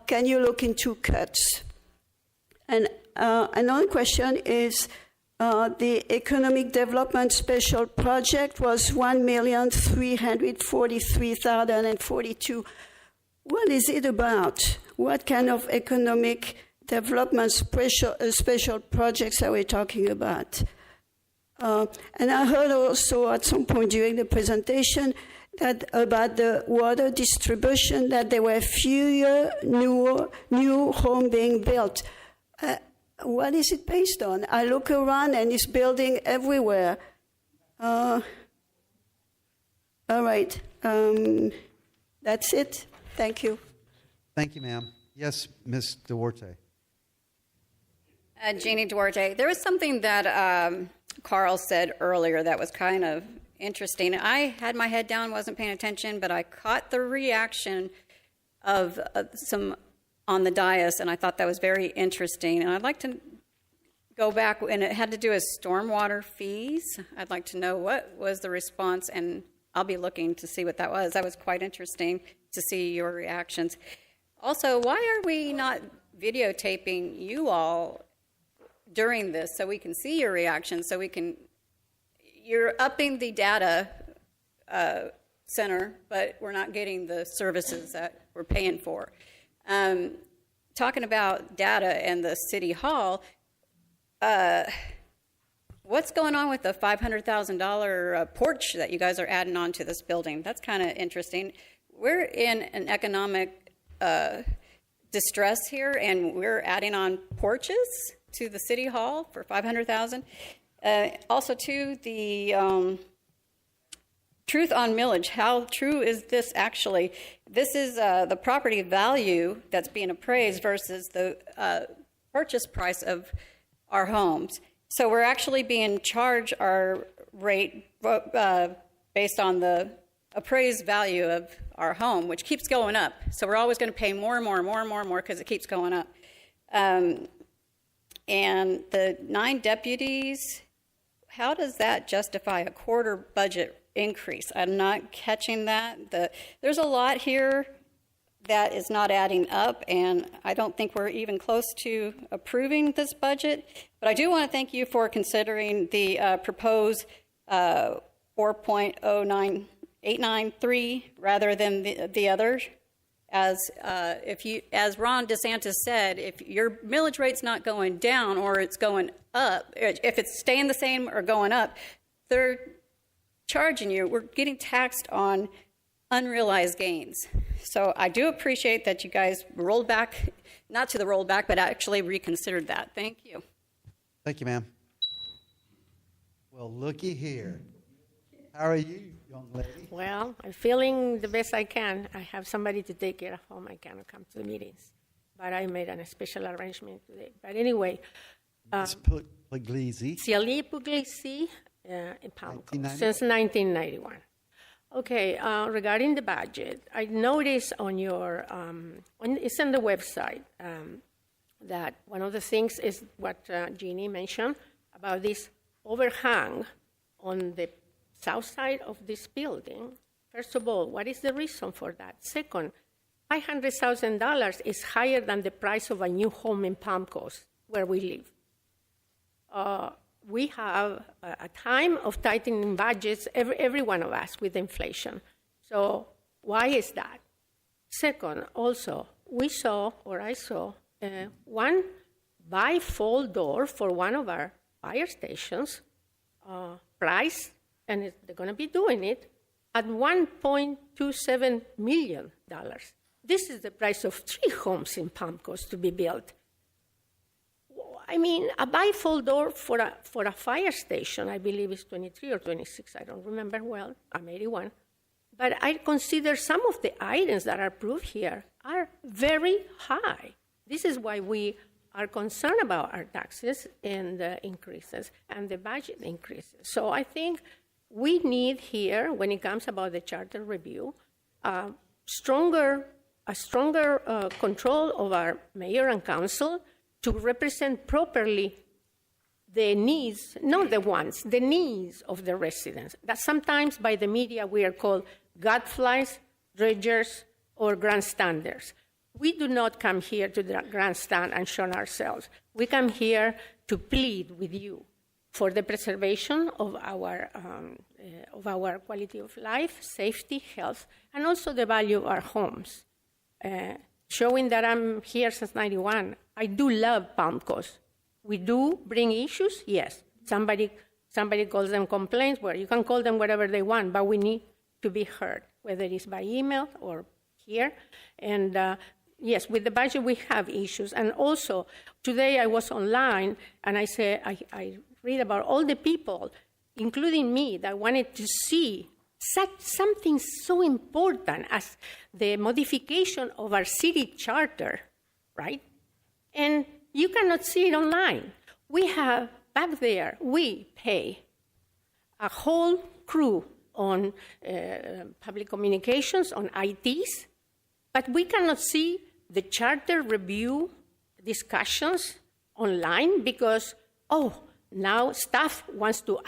Speaker 19: can you look into cuts? And another question is, the Economic Development Special Project was 1,343,042. What is it about? What kind of economic development special projects are we talking about? And I heard also at some point during the presentation that about the water distribution, that there were fewer new homes being built. What is it based on? I look around and it's building everywhere. All right. That's it. Thank you.
Speaker 1: Thank you, ma'am. Yes, Ms. Duarte.
Speaker 4: Jeannie Duarte. There was something that Carl said earlier that was kind of interesting. I had my head down, wasn't paying attention, but I caught the reaction of some on the dais, and I thought that was very interesting. And I'd like to go back, and it had to do with stormwater fees. I'd like to know what was the response, and I'll be looking to see what that was. That was quite interesting to see your reactions. Also, why are we not videotaping you all during this so we can see your reactions, so we can, you're upping the data center, but we're not getting the services that we're paying for. Talking about data and the city hall, what's going on with the $500,000 porch that you guys are adding on to this building? That's kind of interesting. We're in an economic distress here, and we're adding on porches to the city hall for $500,000. Also, too, the truth on millage. How true is this actually? This is the property value that's being appraised versus the purchase price of our homes. So we're actually being charged our rate based on the appraised value of our home, which keeps going up. So we're always going to pay more and more and more and more and more because it keeps going up. And the 9 deputies, how does that justify a quarter budget increase? I'm not catching that. There's a lot here that is not adding up, and I don't think we're even close to approving this budget. But I do want to thank you for considering the proposed 4.09893 rather than the others. As Ron DeSantis said, if your millage rate's not going down or it's going up, if it's staying the same or going up, they're charging you. We're getting taxed on unrealized gains. So I do appreciate that you guys rolled back, not to the rollback, but actually reconsidered that. Thank you.
Speaker 1: Thank you, ma'am. Well, looky here. How are you, young lady?
Speaker 20: Well, I'm feeling the best I can. I have somebody to take care of home. I cannot come to the meetings. But I made a special arrangement today. But anyway.
Speaker 1: Ms. Puglisi.
Speaker 20: Cieli Puglisi in Palmco since 1991. Okay, regarding the budget, I noticed on your, it's on the website, that one of the things is what Jeannie mentioned about this overhang on the south side of this building. First of all, what is the reason for that? Second, $500,000 is higher than the price of a new home in Palm Coast, where we live. We have a time of tightening budgets, every one of us, with inflation. So why is that? Second, also, I saw one bifold door for one of our fire stations, priced, and they're going to be doing it, at $1.27 million. This is the price of 3 homes in Palm Coast to be built. I mean, a bifold door for a fire station, I believe is 23 or 26, I don't remember well, I'm 81. But I consider some of the items that are approved here are very high. This is why we are concerned about our taxes and the increases and the budget increases. So I think we need here, when it comes about the charter review, a stronger control of our mayor and council to represent properly the needs, not the wants, the needs of the residents. That sometimes by the media we are called gadflies, dredgers, or grandstanders. We do not come here to the grandstand and show ourselves. We come here to plead with you for the preservation of our quality of life, safety, health, and also the value of our homes. Showing that I'm here since 91, I do love Palm Coast. We do bring issues, yes. Somebody calls them complaints, well, you can call them whatever they want, but we need to be heard, whether it's by email or here. And yes, with the budget we have issues. And also, today I was online and I read about all the people, including me, that wanted to see something so important as the modification of our city charter, right? And You cannot see it online. We have, back there, we pay a whole crew on public communications, on ITs, but we cannot see the charter review discussions online because, now staff wants to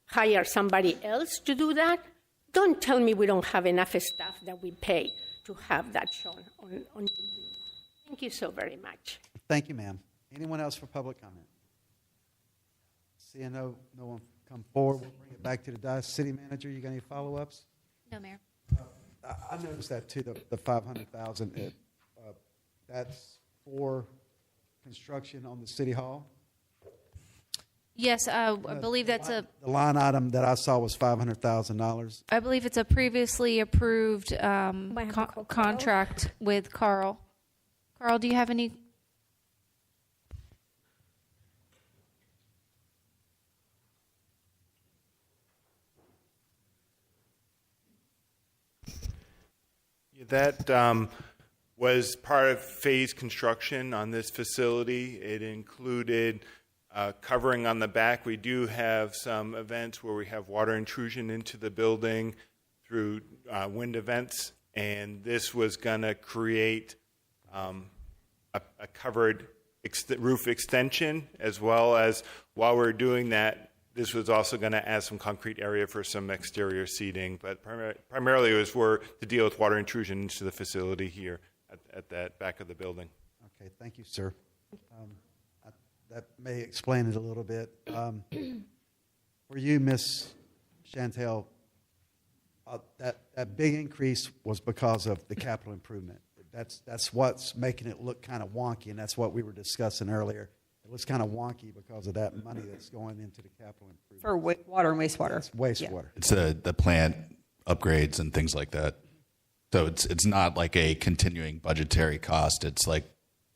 Speaker 20: hire somebody else to do that. Don't tell me we don't have enough staff that we pay to have that shown on TV. Thank you so very much.
Speaker 1: Thank you, ma'am. Anyone else for public comment? Seeing no one come forward, we'll bring it back to the dais. City manager, you got any follow-ups?
Speaker 11: No, Mayor.
Speaker 1: I noticed that too, the 500,000. That's for construction on the city hall.
Speaker 11: Yes, I believe that's
Speaker 1: The line item that I saw was $500,000.
Speaker 11: I believe it's a previously approved contract with Carl. Carl, do you have any?
Speaker 17: That was part of phase construction on this facility. It included covering on the back. We do have some events where we have water intrusion into the building through wind events, and this was going to create a covered roof extension, as well as while we're doing that, this was also going to add some concrete area for some exterior seating, but primarily it was to deal with water intrusion into the facility here at that back of the building.
Speaker 1: Okay, thank you, sir. That may explain it a little bit. For you, Ms. Chantel, that big increase was because of the capital improvement. That's what's making it look kind of wonky, and that's what we were discussing earlier. It looks kind of wonky because of that money that's going into the capital improvement.
Speaker 10: For water and wastewater.
Speaker 1: It's wastewater.
Speaker 13: It's the plant upgrades and things like that. So it's not like a continuing budgetary cost. It's like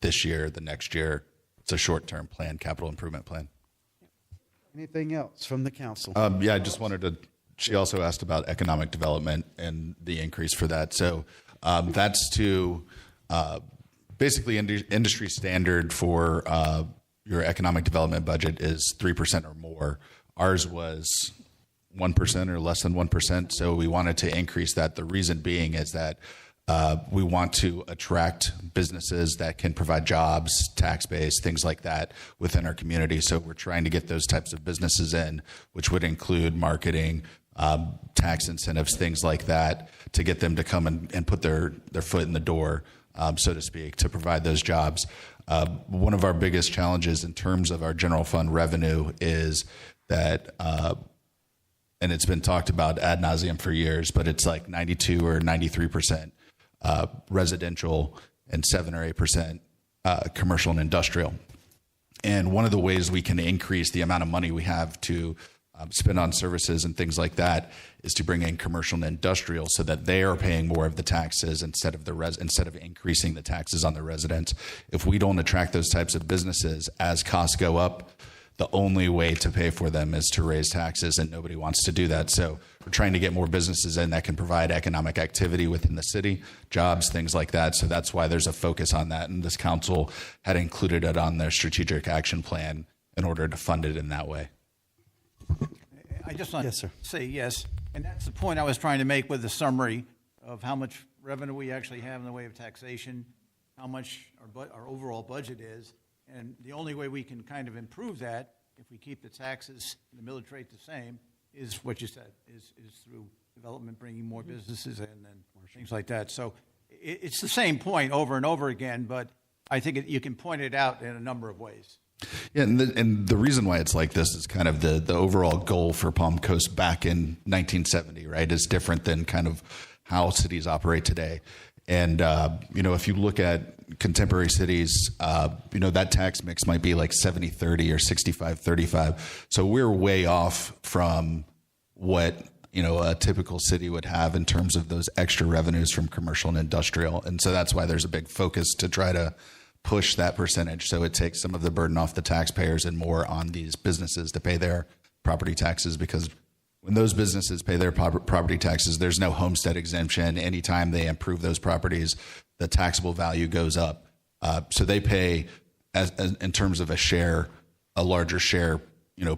Speaker 13: this year, the next year. It's a short-term plan, capital improvement plan.
Speaker 1: Anything else from the council?
Speaker 13: Yeah, I just wanted to. She also asked about economic development and the increase for that. So that's to basically industry standard for your economic development budget is 3% or more. Ours was 1% or less than 1%. So we wanted to increase that. The reason being is that we want to attract businesses that can provide jobs, tax base, things like that within our community. So we're trying to get those types of businesses in, which would include marketing, tax incentives, things like that, to get them to come and put their foot in the door, so to speak, to provide those jobs. One of our biggest challenges in terms of our general fund revenue is that, and it's been talked about ad nauseum for years, but it's like 92 or 93% residential and 7 or 8% commercial and industrial. And one of the ways we can increase the amount of money we have to spend on services and things like that is to bring in commercial and industrial so that they are paying more of the taxes instead of increasing the taxes on the residents. If we don't attract those types of businesses, as costs go up, the only way to pay for them is to raise taxes, and nobody wants to do that. So we're trying to get more businesses in that can provide economic activity within the city, jobs, things like that. So that's why there's a focus on that, and this council had included it on their strategic action plan in order to fund it in that way.
Speaker 2: I just want to say yes, and that's the point I was trying to make with the summary of how much revenue we actually have in the way of taxation, how much our overall budget is, and the only way we can kind of improve that, if we keep the taxes and the millage rate the same, is what you said, is through development, bringing more businesses in and things like that. So it's the same point over and over again, but I think you can point it out in a number of ways.
Speaker 13: Yeah, and the reason why it's like this is kind of the overall goal for Palm Coast back in 1970, right? Is different than kind of how cities operate today. And, if you look at contemporary cities, that tax mix might be like 70-30 or 65-35. So we're way off from what, a typical city would have in terms of those extra revenues from commercial and industrial. And so that's why there's a big focus to try to push that percentage. So it takes some of the burden off the taxpayers and more on these businesses to pay their property taxes, because when those businesses pay their property taxes, there's no homestead exemption. Anytime they improve those properties, the taxable value goes up. So they pay as in terms of a larger share,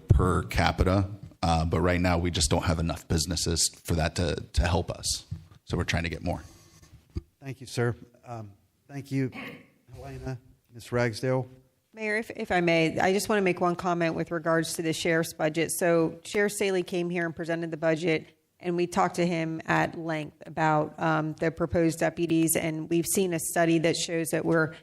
Speaker 13: per capita. But right now we just don't have enough businesses for that to help us. So we're trying to get more.
Speaker 1: Thank you, sir. Thank you, Helena. Ms. Ragsdale.
Speaker 10: Mayor, if I may, I just want to make one comment with regards to the sheriff's budget. So Sheriff Staley came here and presented the budget, and we talked to him at length about the proposed deputies, and we've seen a study that shows that we're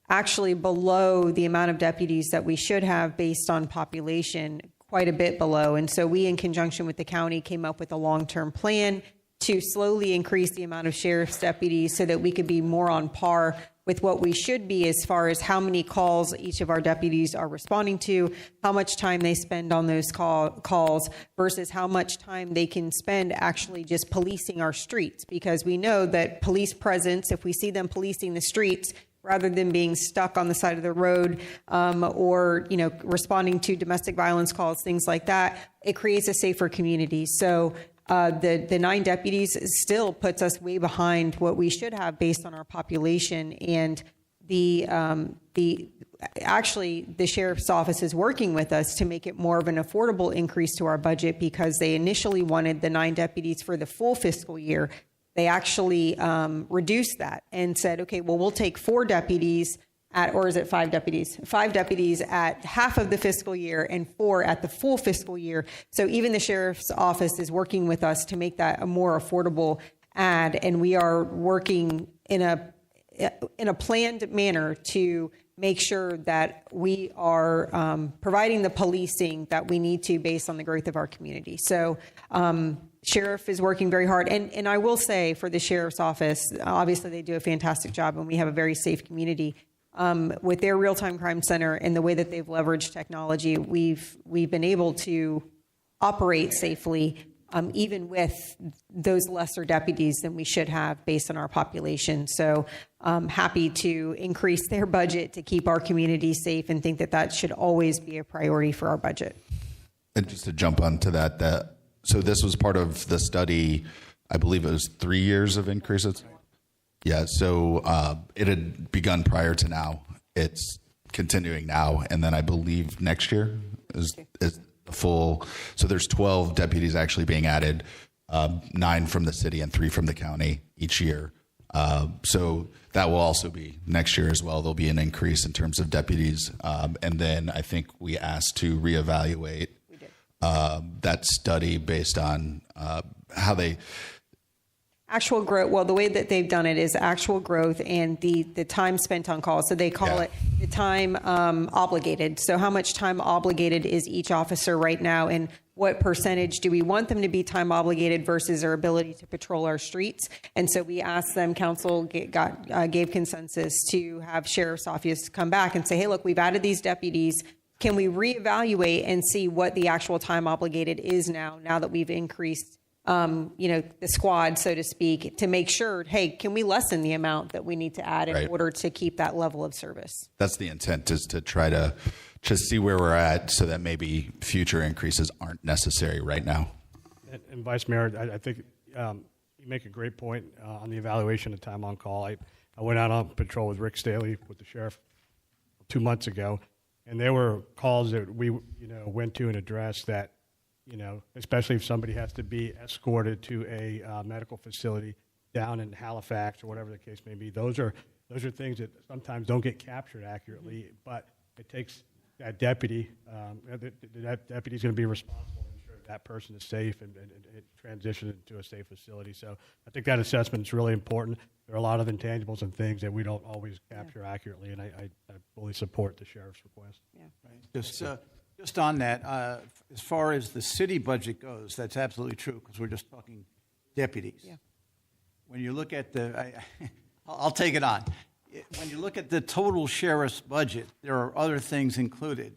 Speaker 10: actually below the amount of deputies that we should have based on population, quite a bit below. And so we, in conjunction with the county, came up with a long-term plan to slowly increase the amount of sheriff's deputies so that we could be more on par with what we should be as far as how many calls each of our deputies are responding to, how much time they spend on those calls versus how much time they can spend actually just policing our streets. Because we know that police presence, if we see them policing the streets, rather than being stuck on the side of the road or responding to domestic violence calls, things like that, it creates a safer community. So the 9 deputies still puts us way behind what we should have based on our population. And actually the sheriff's office is working with us to make it more of an affordable increase to our budget, because they initially wanted the 9 deputies for the full fiscal year. They actually reduced that and said, okay, well, we'll take 4 deputies or is it 5 deputies? 5 deputies at half of the fiscal year and 4 at the full fiscal year. So even the sheriff's office is working with us to make that a more affordable add. And we are working in a planned manner to make sure that we are providing the policing that we need to based on the growth of our community. So Sheriff is working very hard. And I will say for the sheriff's office, obviously they do a fantastic job and we have a very safe community. With their real-time crime center and the way that they've leveraged technology, we've been able to operate safely, even with those lesser deputies than we should have based on our population. So I'm happy to increase their budget to keep our community safe and think that should always be a priority for our budget.
Speaker 13: And just to jump onto that, so this was part of the study, I believe it was 3 years of increases. Yeah, so it had begun prior to now. It's continuing now, and then I believe next year is full. So there's 12 deputies actually being added, 9 from the city and 3 from the county each year. So that will also be next year as well. There'll be an increase in terms of deputies, and then I think we asked to reevaluate that study based on how they.
Speaker 10: Actual growth. Well, the way that they've done it is actual growth and the time spent on calls. So they call it the time obligated. So how much time obligated is each officer right now, and what percentage do we want them to be time obligated versus their ability to patrol our streets? And so we asked them, council gave consensus to have sheriff's office come back and say, hey, look, we've added these deputies. Can we reevaluate and see what the actual time obligated is now that we've increased the squad, so to speak, to make sure, hey, can we lessen the amount that we need to add in order to keep that level of service?
Speaker 13: That's the intent, is to try to just see where we're at so that maybe future increases aren't necessary right now.
Speaker 15: And Vice Mayor, I think you make a great point on the evaluation of time on call. I went out on patrol with Rick Staley, with the sheriff, 2 months ago, and there were calls that we went to and addressed that, especially if somebody has to be escorted to a medical facility down in Halifax or whatever the case may be. Those are things that sometimes don't get captured accurately, but it takes that deputy. That deputy is going to be responsible to ensure that person is safe and transition into a safe facility. So I think that assessment is really important. There are a lot of intangibles and things that we don't always capture accurately, and I fully support the sheriff's request.
Speaker 10: Yeah.
Speaker 2: Right. Just on that, as far as the city budget goes, that's absolutely true, because we're just talking deputies.
Speaker 10: Yeah.
Speaker 2: When you look at I'll take it on. When you look at the total sheriff's budget, there are other things included,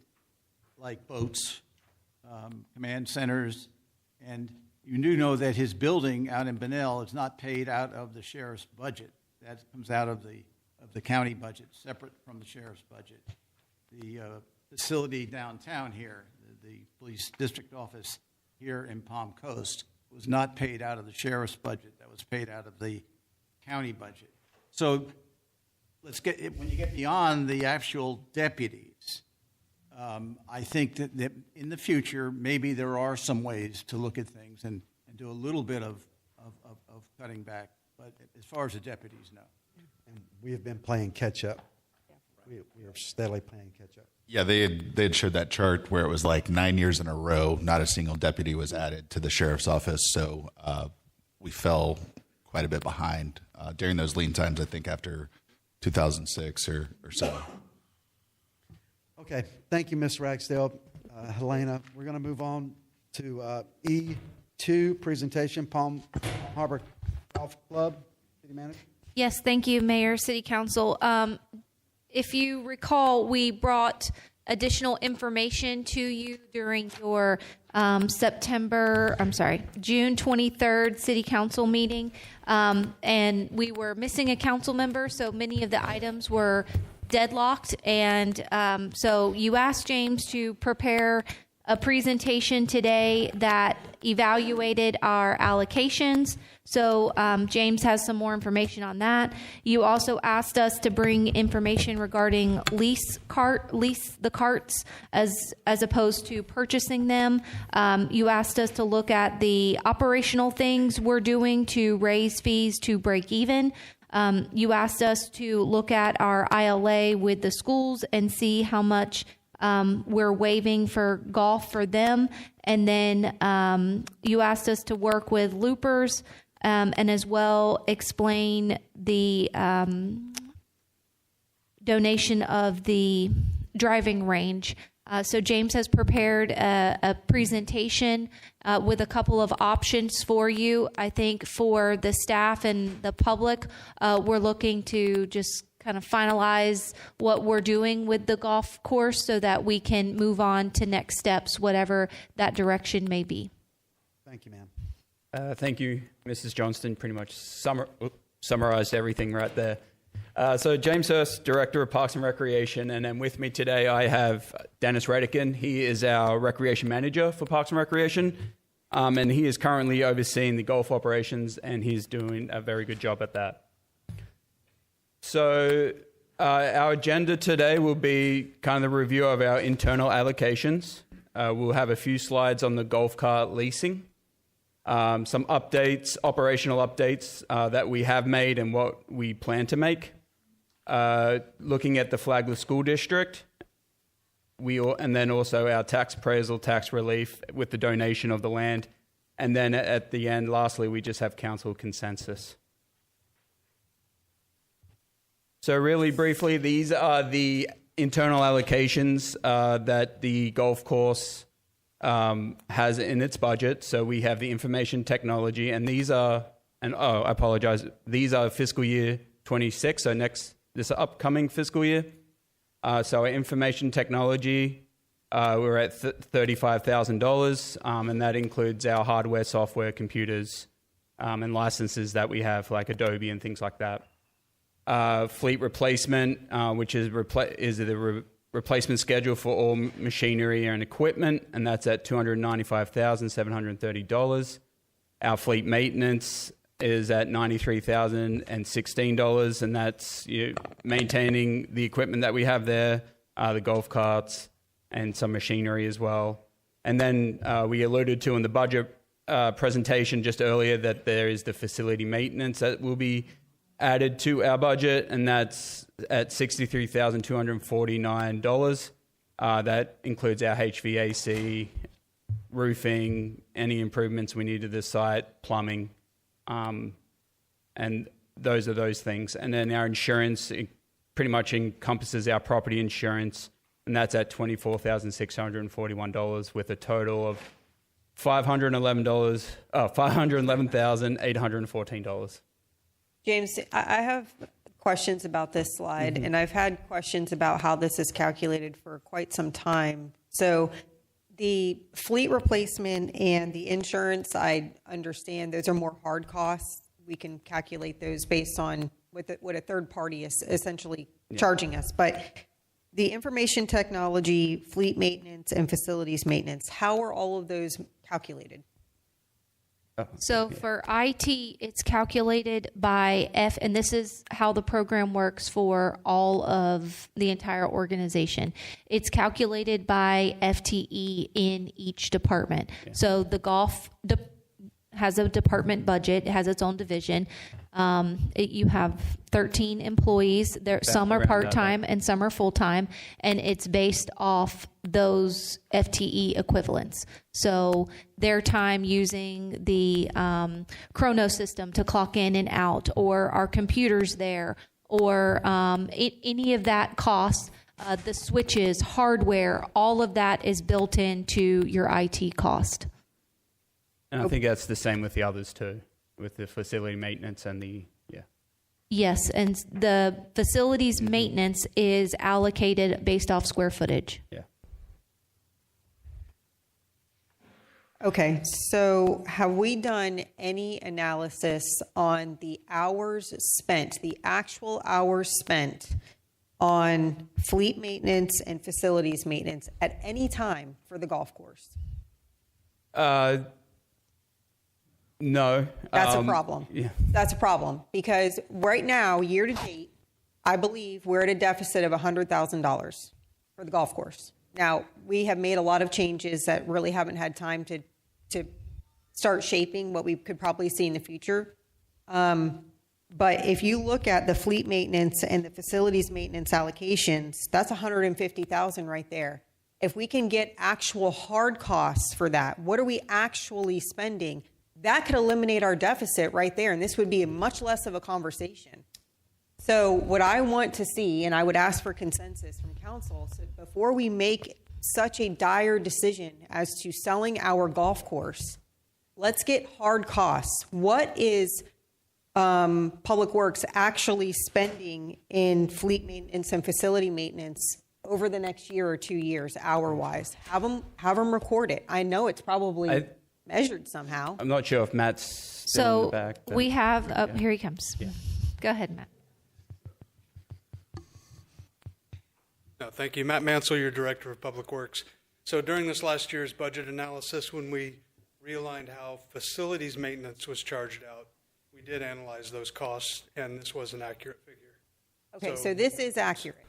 Speaker 2: like boats, command centers, and you do know that his building out in Bunnell is not paid out of the sheriff's budget. That comes out of the county budget, separate from the sheriff's budget. The facility downtown here, the police district office here in Palm Coast, was not paid out of the sheriff's budget. That was paid out of the county budget. So when you get beyond the actual deputies, I think that in the future, maybe there are some ways to look at things and do a little bit of cutting back. But as far as the deputies, no.
Speaker 1: And we have been playing catch up. We are steadily playing catch up.
Speaker 13: Yeah, they had showed that chart where it was like 9 years in a row, not a single deputy was added to the sheriff's office. So we fell quite a bit behind during those lean times, I think, after 2006 or so.
Speaker 1: Okay, thank you, Ms. Ragsdale. Helena, we're going to move on to E2 presentation, Palm Harbor Golf Club. City Manager.
Speaker 11: Yes, thank you, Mayor, City Council. If you recall, we brought additional information to you during your June 23rd City Council meeting, and we were missing a council member, so many of the items were deadlocked, and so you asked James to prepare a presentation today that evaluated our allocations. So James has some more information on that. You also asked us to bring information regarding lease the carts as opposed to purchasing them. You asked us to look at the operational things we're doing to raise fees to break even. You asked us to look at our ILA with the schools and see how much we're waiving for golf for them. And then you asked us to work with loopers and as well explain the donation of the driving range. So James has prepared a presentation with a couple of options for you. I think for the staff and the public, we're looking to just kind of finalize what we're doing with the golf course so that we can move on to next steps, whatever that direction may be.
Speaker 1: Thank you, ma'am.
Speaker 21: Thank you, Mrs. Johnston. Pretty much summarized everything right there. So James Hurst, Director of Parks and Recreation, and then with me today I have Dennis Redican. He is our Recreation Manager for Parks and Recreation, and he is currently overseeing the golf operations, and he's doing a very good job at that. So our agenda today will be kind of the review of our internal allocations. We'll have a few slides on the golf cart leasing, some updates, operational updates that we have made and what we plan to make. Looking at the Flagler School District, and then also our tax appraisal, tax relief with the donation of the land. And then at the end, lastly, we just have council consensus. So really briefly, these are the internal allocations that the golf course has in its budget. So we have the information technology, and these are fiscal year 26, so this upcoming fiscal year. So our information technology, we're at $35,000, and that includes our hardware, software, computers, and licenses that we have, like Adobe and things like that. Fleet replacement, which is the replacement schedule for all machinery and equipment, and that's at $295,730. Our fleet maintenance is at $93,016, and that's maintaining the equipment that we have there, the golf carts, and some machinery as well. And then we alluded to in the budget presentation just earlier that there is the facility maintenance that will be added to our budget, and that's at $63,249. That includes our HVAC, roofing, any improvements we need to the site, plumbing, and those are those things. And then our insurance pretty much encompasses our property insurance, and that's at $24,641 with a total of $511,814.
Speaker 10: James, I have questions about this slide, and I've had questions about how this is calculated for quite some time. So the fleet replacement and the insurance, I understand those are more hard costs. We can calculate those based on what a third party is essentially charging us. But the information technology, fleet maintenance, and facilities maintenance, how are all of those calculated?
Speaker 11: So for IT, it's calculated by and this is how the program works for all of the entire organization. It's calculated by FTE in each department. Yeah. So the golf has a department budget, it has its own division. You have 13 employees. Some are part-time and some are full-time, and it's based off those FTE equivalents. So their time using the Chrono system to clock in and out, or our computers there, or any of that cost, the switches, hardware, all of that is built into your IT cost.
Speaker 21: And I think that's the same with the others too, with the facility maintenance and
Speaker 11: Yes, and the facilities maintenance is allocated based off square footage.
Speaker 21: Yeah.
Speaker 10: Okay, so have we done any analysis on the hours spent, the actual hours spent on fleet maintenance and facilities maintenance at any time for the golf course?
Speaker 21: No.
Speaker 10: That's a problem.
Speaker 21: Yeah.
Speaker 10: That's a problem because right now, year to date, I believe we're at a deficit of $100,000 for the golf course. Now, we have made a lot of changes that really haven't had time to start shaping what we could probably see in the future. But if you look at the fleet maintenance and the facilities maintenance allocations, that's $150,000 right there. If we can get actual hard costs for that, what are we actually spending? That could eliminate our deficit right there, and this would be much less of a conversation. So what I want to see, and I would ask for consensus from council, so before we make such a dire decision as to selling our golf course, let's get hard costs. What is Public Works actually spending in fleet maintenance and facility maintenance over the next year or 2 years, hour-wise? Have them record it. I know it's probably measured somehow.
Speaker 21: I'm not sure if Matt's still in the back.
Speaker 11: So we have, here he comes. Yeah. Go ahead, Matt.
Speaker 3: No, thank you. Matt Mansell, your Director of Public Works. So during this last year's budget analysis, when we realigned how facilities maintenance was charged out, we did analyze those costs, and this was an accurate figure.
Speaker 10: Okay, so this is accurate.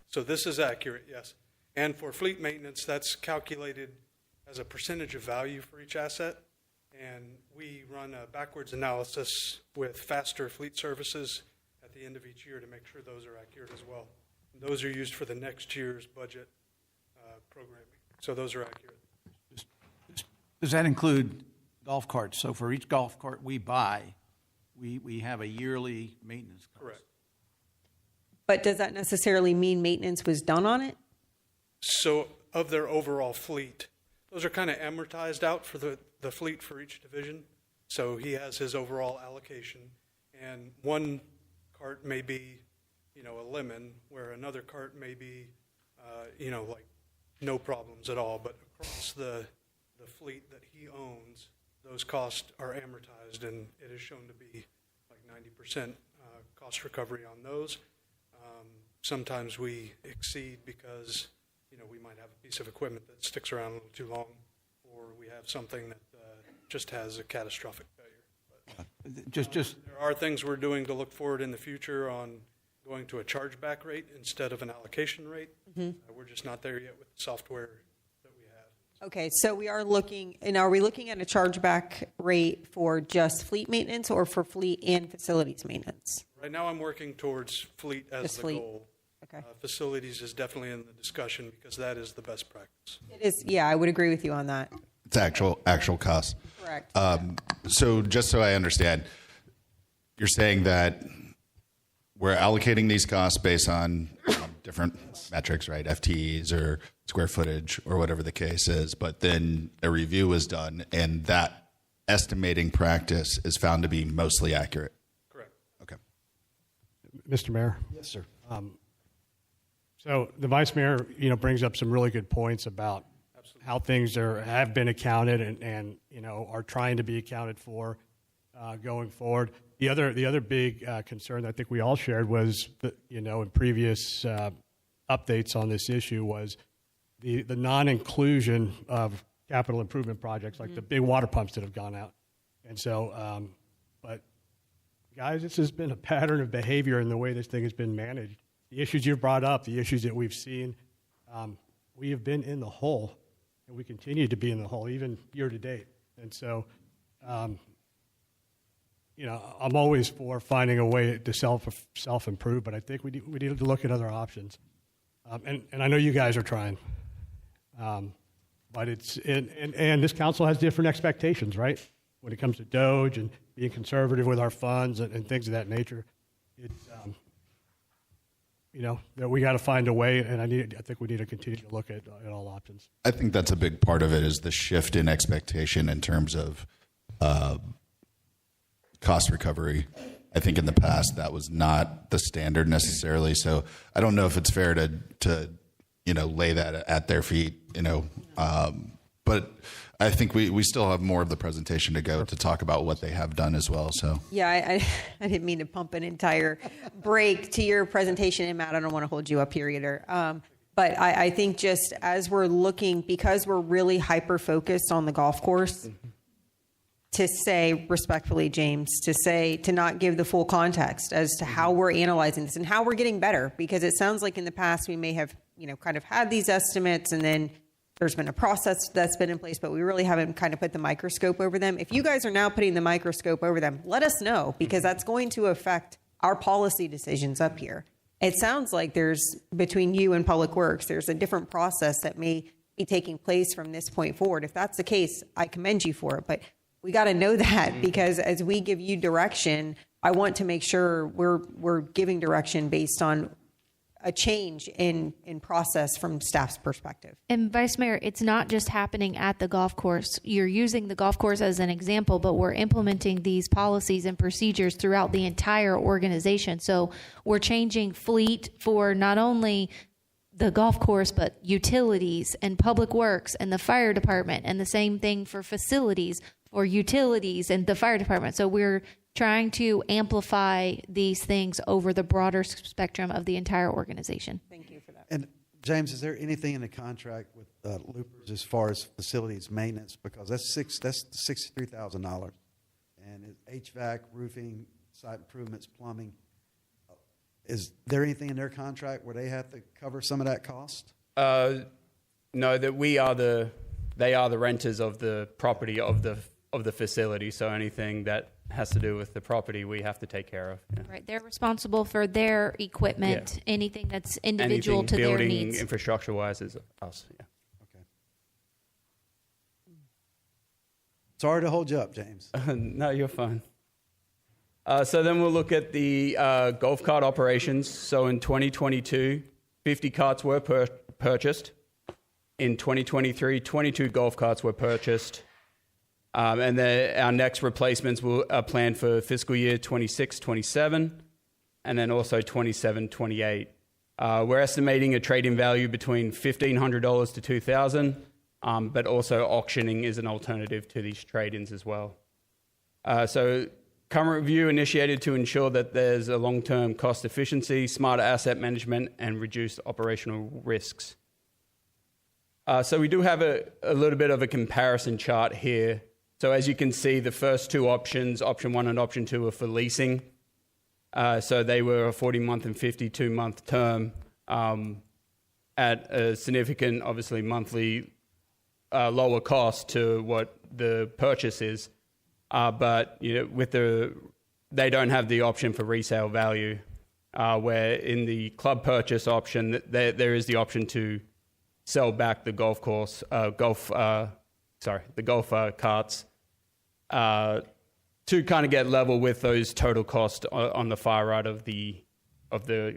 Speaker 3: So this is accurate, yes. And for fleet maintenance, that's calculated as a percentage of value for each asset. And we run a backwards analysis with Faster Fleet Services at the end of each year to make sure those are accurate as well. And those are used for the next year's budget programming. So those are accurate.
Speaker 2: Does that include golf carts? So for each golf cart we buy, we have a yearly maintenance cost.
Speaker 3: Correct.
Speaker 10: But does that necessarily mean maintenance was done on it?
Speaker 3: So of their overall fleet, those are kind of amortized out for the fleet for each division. So he has his overall allocation, and one cart may be, a lemon, where another cart may be, like no problems at all. But across the fleet that he owns, those costs are amortized, and it is shown to be like 90% cost recovery on those. Sometimes we exceed because, we might have a piece of equipment that sticks around a little too long, or we have something that just has a catastrophic failure. But there are things we're doing to look forward in the future on going to a chargeback rate instead of an allocation rate. We're just not there yet with the software that we have.
Speaker 10: Okay, so we are looking, and are we looking at a chargeback rate for just fleet maintenance or for fleet and facilities maintenance?
Speaker 3: Right now I'm working towards fleet as
Speaker 10: Just
Speaker 3: the
Speaker 10: fleet.
Speaker 3: goal.
Speaker 10: Okay.
Speaker 3: Facilities is definitely in the discussion because that is the best practice.
Speaker 10: It is, yeah, I would agree with you on that.
Speaker 13: It's actual costs.
Speaker 10: Correct.
Speaker 13: So just so I understand, you're saying that we're allocating these costs based on different metrics, right? FTEs or square footage or whatever the case is, but then a review is done and that estimating practice is found to be mostly accurate.
Speaker 3: Correct.
Speaker 13: Okay.
Speaker 15: Mr. Mayor?
Speaker 1: Yes, sir.
Speaker 15: So the vice mayor, brings up some really good points about how things have been accounted and are trying to be accounted for going forward. The other big concern I think we all shared was that, in previous updates on this issue was the non-inclusion of capital improvement projects like the big water pumps that have gone out. And so, but guys, this has been a pattern of behavior in the way this thing has been managed. The issues you've brought up, the issues that we've seen, we have been in the hole, and we continue to be in the hole, even year to date. And so, I'm always for finding a way to self-improve, but I think we need to look at other options. And I know you guys are trying, but it's and this council has different expectations, right? When it comes to DOGE and being conservative with our funds and things of that nature, it's that we got to find a way, and I think we need to continue to look at all options.
Speaker 13: I think that's a big part of it is the shift in expectation in terms of cost recovery. I think in the past that was not the standard necessarily. So I don't know if it's fair to lay that at their feet. But I think we still have more of the presentation to go to talk about what they have done as well. So
Speaker 10: Yeah, I didn't mean to pump an entire break to your presentation, and Matt, I don't want to hold you up here either. But I think just as we're looking, because we're really hyper-focused on the golf course, to say respectfully, James, to not give the full context as to how we're analyzing this and how we're getting better, because it sounds like in the past we may have, kind of had these estimates and then there's been a process that's been in place, but we really haven't kind of put the microscope over them. If you guys are now putting the microscope over them, let us know, because that's going to affect our policy decisions up here. It sounds like between you and Public Works, there's a different process that may be taking place from this point forward. If that's the case, I commend you for it, but we got to know that, because as we give you direction, I want to make sure we're giving direction based on a change in process from staff's perspective.
Speaker 11: And Vice Mayor, it's not just happening at the golf course. You're using the golf course as an example, but we're implementing these policies and procedures throughout the entire organization. So we're changing fleet for not only the golf course, but utilities and Public Works and the fire department, and the same thing for facilities or utilities and the fire department. So we're trying to amplify these things over the broader spectrum of the entire organization.
Speaker 10: Thank you for that.
Speaker 1: And James, is there anything in the contract with Loopers as far as facilities maintenance? Because that's $63,000, and HVAC, roofing, site improvements, plumbing. Is there anything in their contract where they have to cover some of that cost?
Speaker 21: No, that they are the renters of the property of the facility. So anything that has to do with the property, we have to take care of. Yeah.
Speaker 11: Right, they're responsible for their equipment, anything that's individual
Speaker 21: Anything
Speaker 11: to their
Speaker 21: building
Speaker 11: needs.
Speaker 21: infrastructure-wise is us. Yeah.
Speaker 1: Okay. Sorry to hold you up, James.
Speaker 21: No, you're fine. So then we'll look at the golf cart operations. So in 2022, 50 carts were purchased. In 2023, 22 golf carts were purchased. And then our next replacements are planned for fiscal year 26-27, and then also 27-28. We're estimating a trade-in value between $1,500 to $2,000, but also auctioning is an alternative to these trade-ins as well. So current review initiated to ensure that there's a long-term cost efficiency, smarter asset management, and reduced operational risks. So we do have a little bit of a comparison chart here. So as you can see, the first two options, option 1 and option 2, are for leasing. So they were a 40-month and 52-month term at a significant, obviously, monthly lower cost to what the purchase is. But they don't have the option for resale value, where in the club purchase option, there is the option to sell back the golf carts to kind of get level with those total costs on the far right of the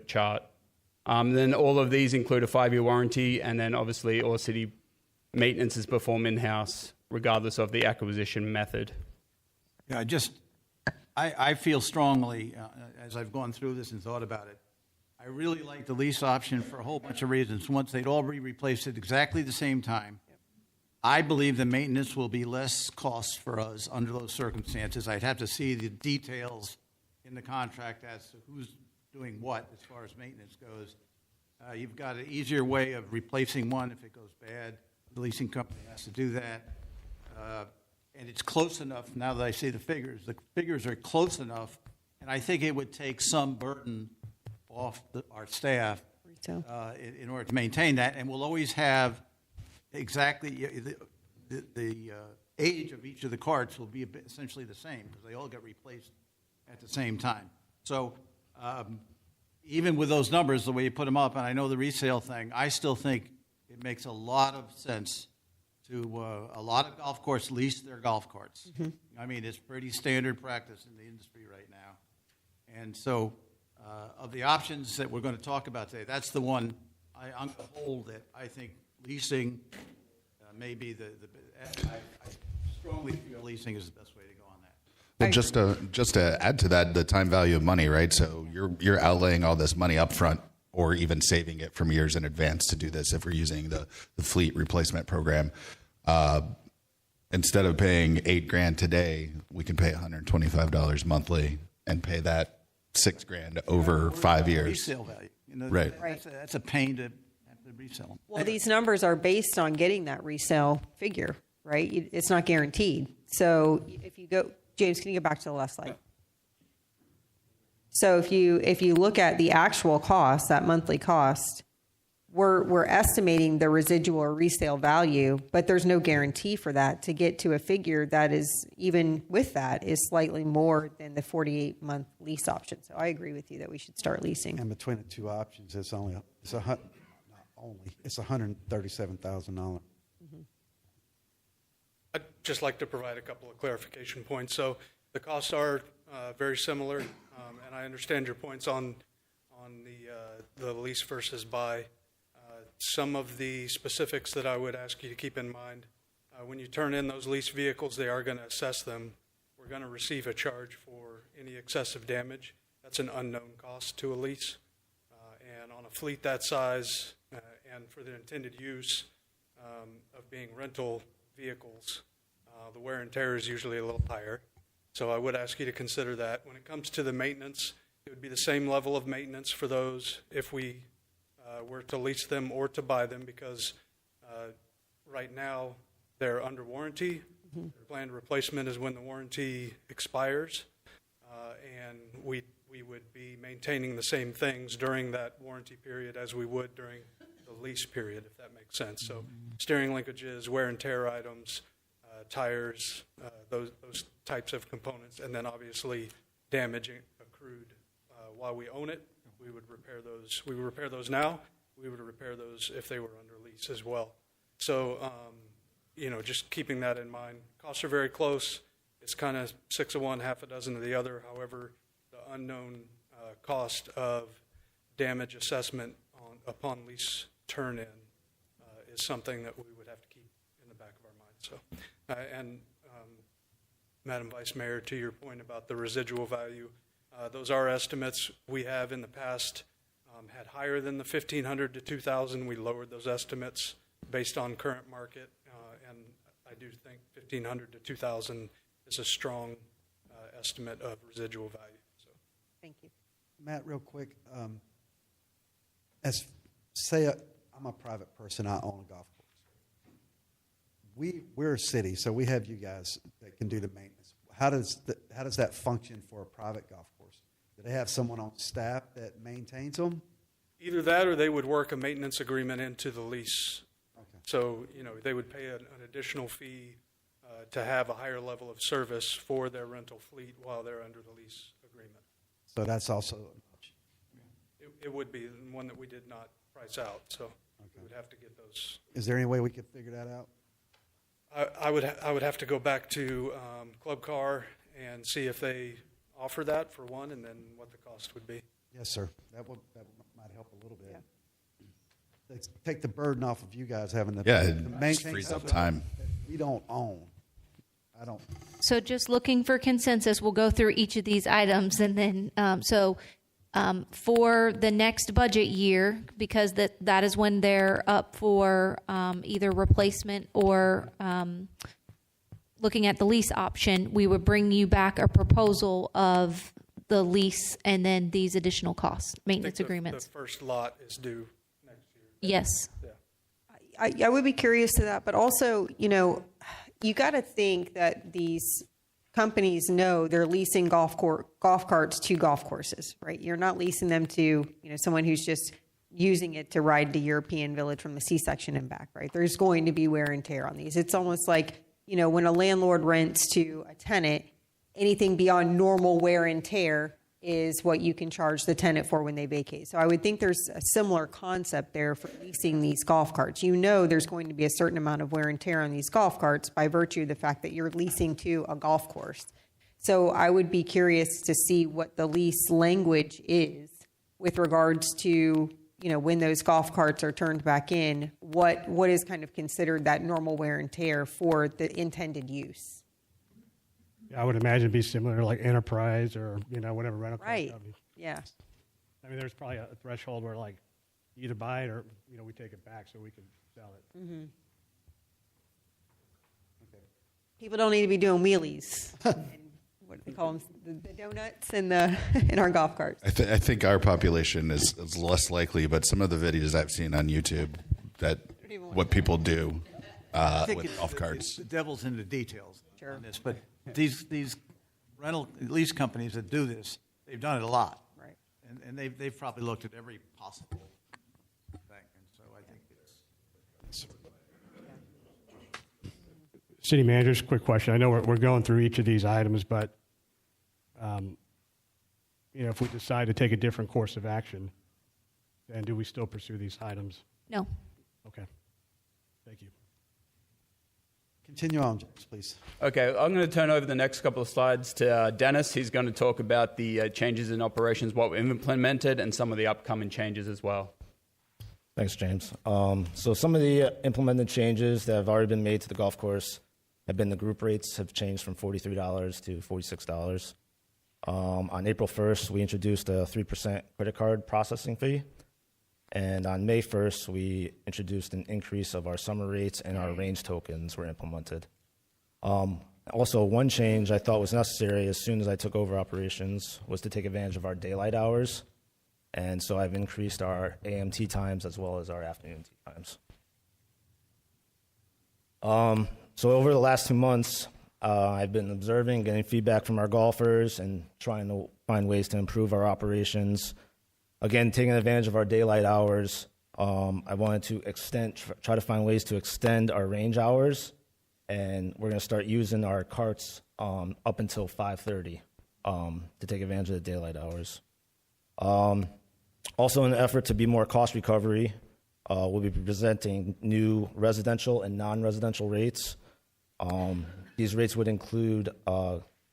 Speaker 21: chart. Then all of these include a 5-year warranty, and then obviously all city maintenance is performed in-house, regardless of the acquisition method.
Speaker 2: Yeah, I feel strongly, as I've gone through this and thought about it, I really like the lease option for a whole bunch of reasons. Once they'd all be replaced at exactly the same time. I believe the maintenance will be less cost for us under those circumstances. I'd have to see the details in the contract as to who's doing what as far as maintenance goes. You've got an easier way of replacing one if it goes bad. The leasing company has to do that. and it's close enough, now that I see the figures are close enough, and I think it would take some burden off our staff in order to maintain that, and we'll always have exactly the age of each of the carts will be essentially the same because they all get replaced at the same time. So even with those numbers, the way you put them up, and I know the resale thing, I still think it makes a lot of sense to a lot of golf courses lease their golf carts.
Speaker 10: Mhm.
Speaker 2: I mean, it's pretty standard practice in the industry right now. And so of the options that we're going to talk about today, that's the one I'm going to hold that I think leasing may be I strongly feel leasing is the best way to go on that.
Speaker 13: Well, just to add to that, the time value of money, right? So you're outlaying all this money up front or even saving it from years in advance to do this if we're using the fleet replacement program. Instead of paying $8,000 today, we can pay $125 monthly and pay that $6,000 over 5 years.
Speaker 2: Resale value.
Speaker 13: Right.
Speaker 2: That's a pain to have to resell them.
Speaker 10: Well, these numbers are based on getting that resale figure, right? It's not guaranteed. So if you go, James, can you go back to the last slide? So if you look at the actual cost, that monthly cost, we're estimating the residual or resale value, but there's no guarantee for that to get to a figure that is, even with that, is slightly more than the 48-month lease option. So I agree with you that we should start leasing.
Speaker 1: And between the two options, it's $137,000.
Speaker 3: I'd just like to provide a couple of clarification points. So the costs are very similar, and I understand your points on the lease versus buy. Some of the specifics that I would ask you to keep in mind, when you turn in those lease vehicles, they are going to assess them. We're going to receive a charge for any excessive damage. That's an unknown cost to a lease. And on a fleet that size and for the intended use of being rental vehicles, the wear and tear is usually a little higher. So I would ask you to consider that. When it comes to the maintenance, it would be the same level of maintenance for those if we were to lease them or to buy them, because right now they're under warranty. Their planned replacement is when the warranty expires, and we would be maintaining the same things during that warranty period as we would during the lease period, if that makes sense. So steering linkages, wear and tear items, tires, those types of components, and then obviously damage accrued while we own it. We would repair those. We would repair those now. We would repair those if they were under lease as well. So, just keeping that in mind. Costs are very close. It's kind of 6 of one, half a dozen of the other. However, the unknown cost of damage assessment upon lease turn-in is something that we would have to keep in the back of our mind. So, Madam Vice Mayor, to your point about the residual value, those are estimates. We have in the past had higher than the $1,500 to $2,000. We lowered those estimates based on current market, and I do think $1,500 to $2,000 is a strong estimate of residual value. So,
Speaker 10: thank you,
Speaker 1: Matt. Real quick, I'm a private person. I own a golf course. We're a city, so we have you guys that can do the maintenance. How does that function for a private golf course? Do they have someone on staff that maintains them?
Speaker 3: either that or they would work a maintenance agreement into the lease.
Speaker 1: Okay.
Speaker 3: So, they would pay an additional fee to have a higher level of service for their rental fleet while they're under the lease agreement.
Speaker 1: So that's also an option.
Speaker 3: It would be one that we did not price out, so we would have to get those.
Speaker 1: Is there any way we could figure that out?
Speaker 3: I would have to go back to Club Car and see if they offer that for one, and then what the cost would be.
Speaker 1: Yes, sir. That might help a little bit. Let's take the burden off of you guys having to,
Speaker 13: Yeah,
Speaker 1: to
Speaker 13: it
Speaker 1: maintain
Speaker 13: frees up
Speaker 1: something
Speaker 13: time.
Speaker 1: that we don't own. I don't.
Speaker 11: So just looking for consensus, we'll go through each of these items, and then for the next budget year, because that is when they're up for either replacement or looking at the lease option, we would bring you back a proposal of the lease and then these additional costs, maintenance agreements.
Speaker 3: The first lot is due next year.
Speaker 11: Yes.
Speaker 3: Yeah.
Speaker 10: I would be curious to that, but also, you got to think that these companies know they're leasing golf carts to golf courses, right? You're not leasing them to, someone who's just using it to ride to European Village from the C-section and back, right? There's going to be wear and tear on these. It's almost like, when a landlord rents to a tenant, anything beyond normal wear and tear is what you can charge the tenant for when they vacate. So I would think there's a similar concept there for leasing these golf carts. There's going to be a certain amount of wear and tear on these golf carts by virtue of the fact that you're leasing to a golf course. So I would be curious to see what the lease language is with regards to, when those golf carts are turned back in, what is kind of considered that normal wear and tear for the intended use.
Speaker 15: I would imagine it'd be similar to like Enterprise or, whatever rental car
Speaker 10: Right.
Speaker 15: company.
Speaker 10: Yeah.
Speaker 15: I mean, there's probably a threshold where like you either buy it or, we take it back so we can sell it.
Speaker 10: Mm-hmm. People don't need to be doing wheelies. And what do they call them? The donuts in our golf carts.
Speaker 13: I think our population is less likely, but some of the videos I've seen on YouTube that what people do with golf carts.
Speaker 2: The devil's in the details
Speaker 10: Sure.
Speaker 2: on this, but these rental lease companies that do this, they've done it a lot.
Speaker 10: Right.
Speaker 2: And they've probably looked at every possible thing, and so I think it's...
Speaker 15: City managers, quick question. I know we're going through each of these items, but if we decide to take a different course of action, then do we still pursue these items?
Speaker 11: No.
Speaker 15: Okay. Thank you.
Speaker 1: Continue on, James, please.
Speaker 21: Okay, I'm going to turn over the next couple of slides to Dennis. He's going to talk about the changes in operations, what we've implemented, and some of the upcoming changes as well.
Speaker 5: Thanks, James. So some of the implemented changes that have already been made to the golf course have been the group rates have changed from $43 to $46. On April 1st, we introduced a 3% credit card processing fee. And on May 1st, we introduced an increase of our summer rates, and our range tokens were implemented. Also, one change I thought was necessary as soon as I took over operations was to take advantage of our daylight hours. And so I've increased our AM tee times as well as our afternoon tee times. So over the last 2 months, I've been observing, getting feedback from our golfers, and trying to find ways to improve our operations. Again, taking advantage of our daylight hours, I wanted to try to find ways to extend our range hours, and we're going to start using our carts up until 5:30 to take advantage of the daylight hours. Also, in an effort to be more cost recovery, we'll be presenting new residential and non-residential rates. These rates would include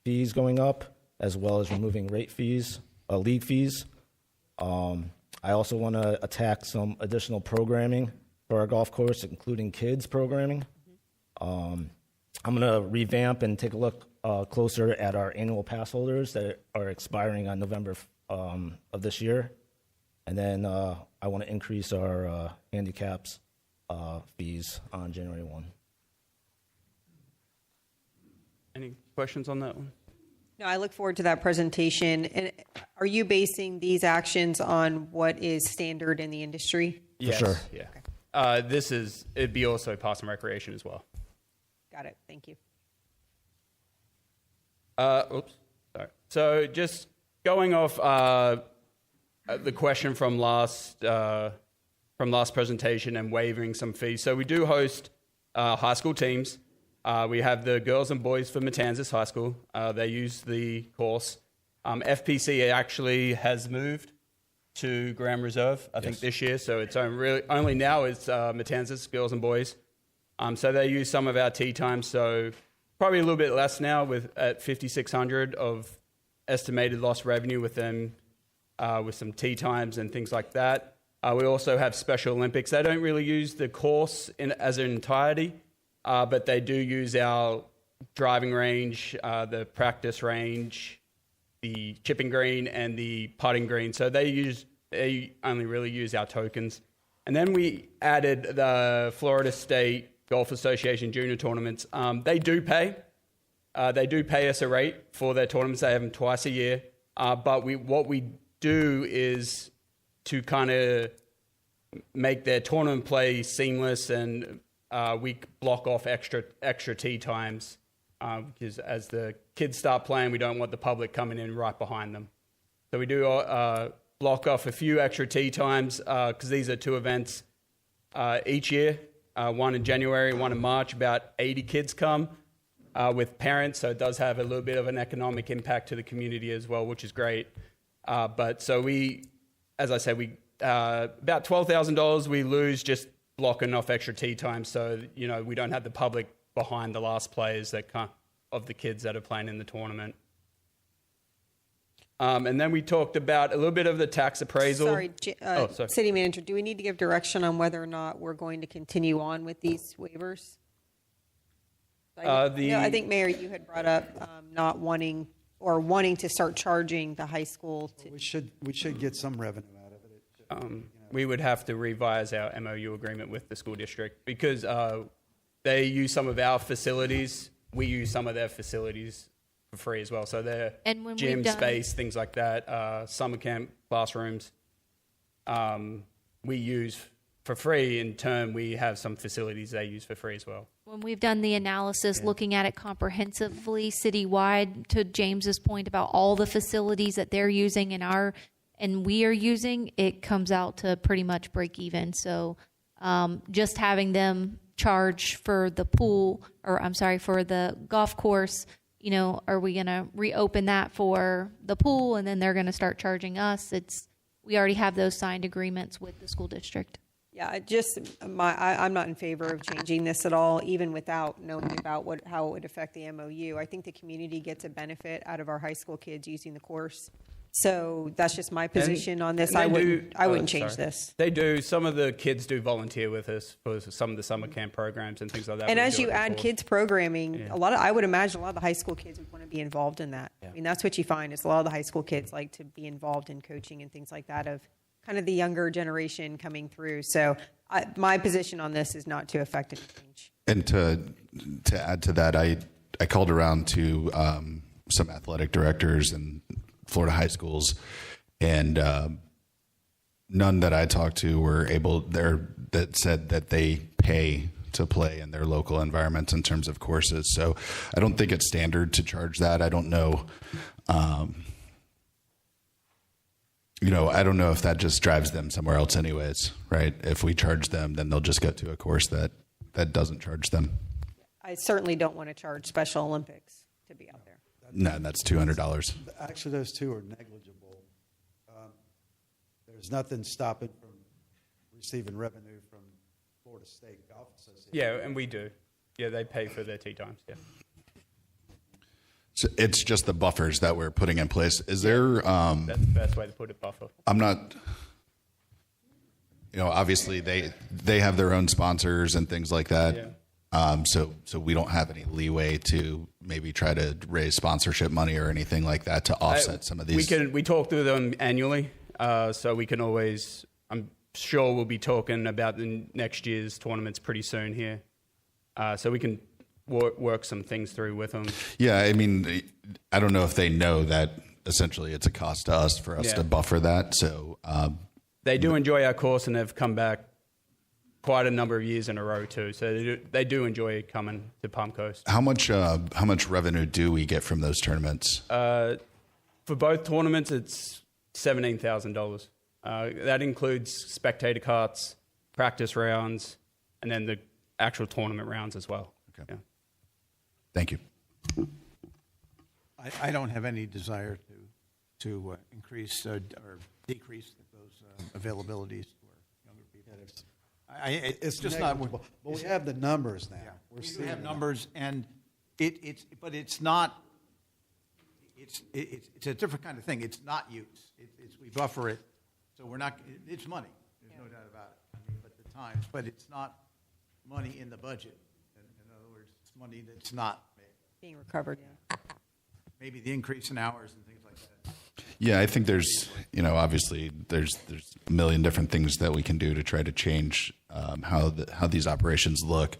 Speaker 5: fees going up, as well as removing league fees. I also want to attack some additional programming for our golf course, including kids programming. I'm going to revamp and take a look closer at our annual pass holders that are expiring on November of this year. And then I want to increase our handicaps fees on January 1.
Speaker 21: Any questions on that one?
Speaker 10: No, I look forward to that presentation. And are you basing these actions on what is standard in the industry?
Speaker 21: Yes.
Speaker 5: Sure.
Speaker 21: Yeah. It'd be also Parks and Recreation as well.
Speaker 10: Got it. Thank you.
Speaker 21: Oops. Sorry. So just going off the question from last presentation and waiving some fees. So we do host high school teams. We have the girls and boys for Matanzas High School. They use the course. FPC actually has moved to Grand Reserve, I think, this year. So it's only now it's Matanzas girls and boys. So they use some of our tee times. So probably a little bit less now at 5,600 of estimated lost revenue with them, with some tee times and things like that. We also have Special Olympics. They don't really use the course as an entirety. But they do use our driving range, the practice range, the chipping green, and the putting green. So they only really use our tokens. And then we added the Florida State Golf Association junior tournaments. They do pay. They do pay us a rate for their tournaments. They have them twice a year. But what we do is to kind of make their tournament play seamless and we block off extra tea times because as the kids start playing, we don't want the public coming in right behind them. So we do block off a few extra tea times because these are 2 events each year, one in January, one in March. About 80 kids come with parents, so it does have a little bit of an economic impact to the community as well, which is great. But so we, as I said, we about $12,000 we lose just blocking off extra tea time, so we don't have the public behind the last players of the kids that are playing in the tournament. And then we talked about a little bit of the tax appraisal.
Speaker 10: Sorry, City Manager, do we need to give direction on whether or not we're going to continue on with these waivers? I think, Mayor, you had brought up not wanting or wanting to start charging the high school.
Speaker 1: We should get some revenue out of it.
Speaker 21: We would have to revise our MOU agreement with the school district because they use some of our facilities. We use some of their facilities for free as well. So their gym space, things like that, summer camp classrooms, we use for free. In turn, we have some facilities they use for free as well.
Speaker 11: When we've done the analysis, looking at it comprehensively citywide, to James's point about all the facilities that they're using and we are using, it comes out to pretty much break even. So just having them charge for the pool, for the golf course, are we going to reopen that for the pool and then they're going to start charging us? We already have those signed agreements with the school district.
Speaker 10: Yeah, I'm not in favor of changing this at all, even without knowing about how it would affect the MOU. I think the community gets a benefit out of our high school kids using the course. So that's just my position on this. I wouldn't change this.
Speaker 21: They do. Some of the kids do volunteer with us for some of the summer camp programs and things like that.
Speaker 10: And as you add kids programming, I would imagine a lot of the high school kids would want to be involved in that. Yeah. I mean, that's what you find is a lot of the high school kids like to be involved in coaching and things like that of kind of the younger generation coming through. So my position on this is not to affect any change.
Speaker 13: And to add to that, I called around to some athletic directors and Florida high schools, and none that I talked to were that said that they pay to play in their local environments in terms of courses. So I don't think it's standard to charge that. I don't know. I don't know if that just drives them somewhere else anyways, right? If we charge them, then they'll just go to a course that doesn't charge them.
Speaker 10: I certainly don't want to charge Special Olympics to be out there.
Speaker 13: No, that's $200.
Speaker 1: Actually, those two are negligible. There's nothing stopping from receiving revenue from Florida State Golf Association.
Speaker 21: Yeah, and we do. Yeah, they pay for their tee times, yeah.
Speaker 13: So it's just the buffers that we're putting in place. Is there...
Speaker 21: that's the best way to put it, buffer.
Speaker 13: I'm not... obviously they have their own sponsors and things like that. Yeah. So we don't have any leeway to maybe try to raise sponsorship money or anything like that to offset some of these.
Speaker 21: We talk to them annually, so we can always. I'm sure we'll be talking about the next year's tournaments pretty soon here, so we can work some things through with them.
Speaker 13: Yeah, I mean, I don't know if they know that essentially it's a cost to us for us to buffer that. So
Speaker 21: they do enjoy our course and they've come back quite a number of years in a row too, so they do enjoy coming to Palm Coast.
Speaker 13: How much revenue do we get from those tournaments?
Speaker 21: For both tournaments, it's $17,000. That includes spectator carts, practice rounds, and then the actual tournament rounds as well.
Speaker 13: Okay.
Speaker 21: Yeah.
Speaker 13: Thank you.
Speaker 2: I don't have any desire to increase or decrease those availabilities for younger people. It's just not.
Speaker 1: But we have the numbers now.
Speaker 2: Yeah, we do have numbers, and but it's not. It's a different kind of thing. It's not use. We buffer it, so we're not. It's money. There's no doubt about it. But the times, but it's not money in the budget. In other words, it's money that's not
Speaker 10: being recovered. Yeah.
Speaker 2: Maybe the increase in hours and things like that.
Speaker 13: Yeah, I think there's, obviously there's a million different things that we can do to try to change how these operations look.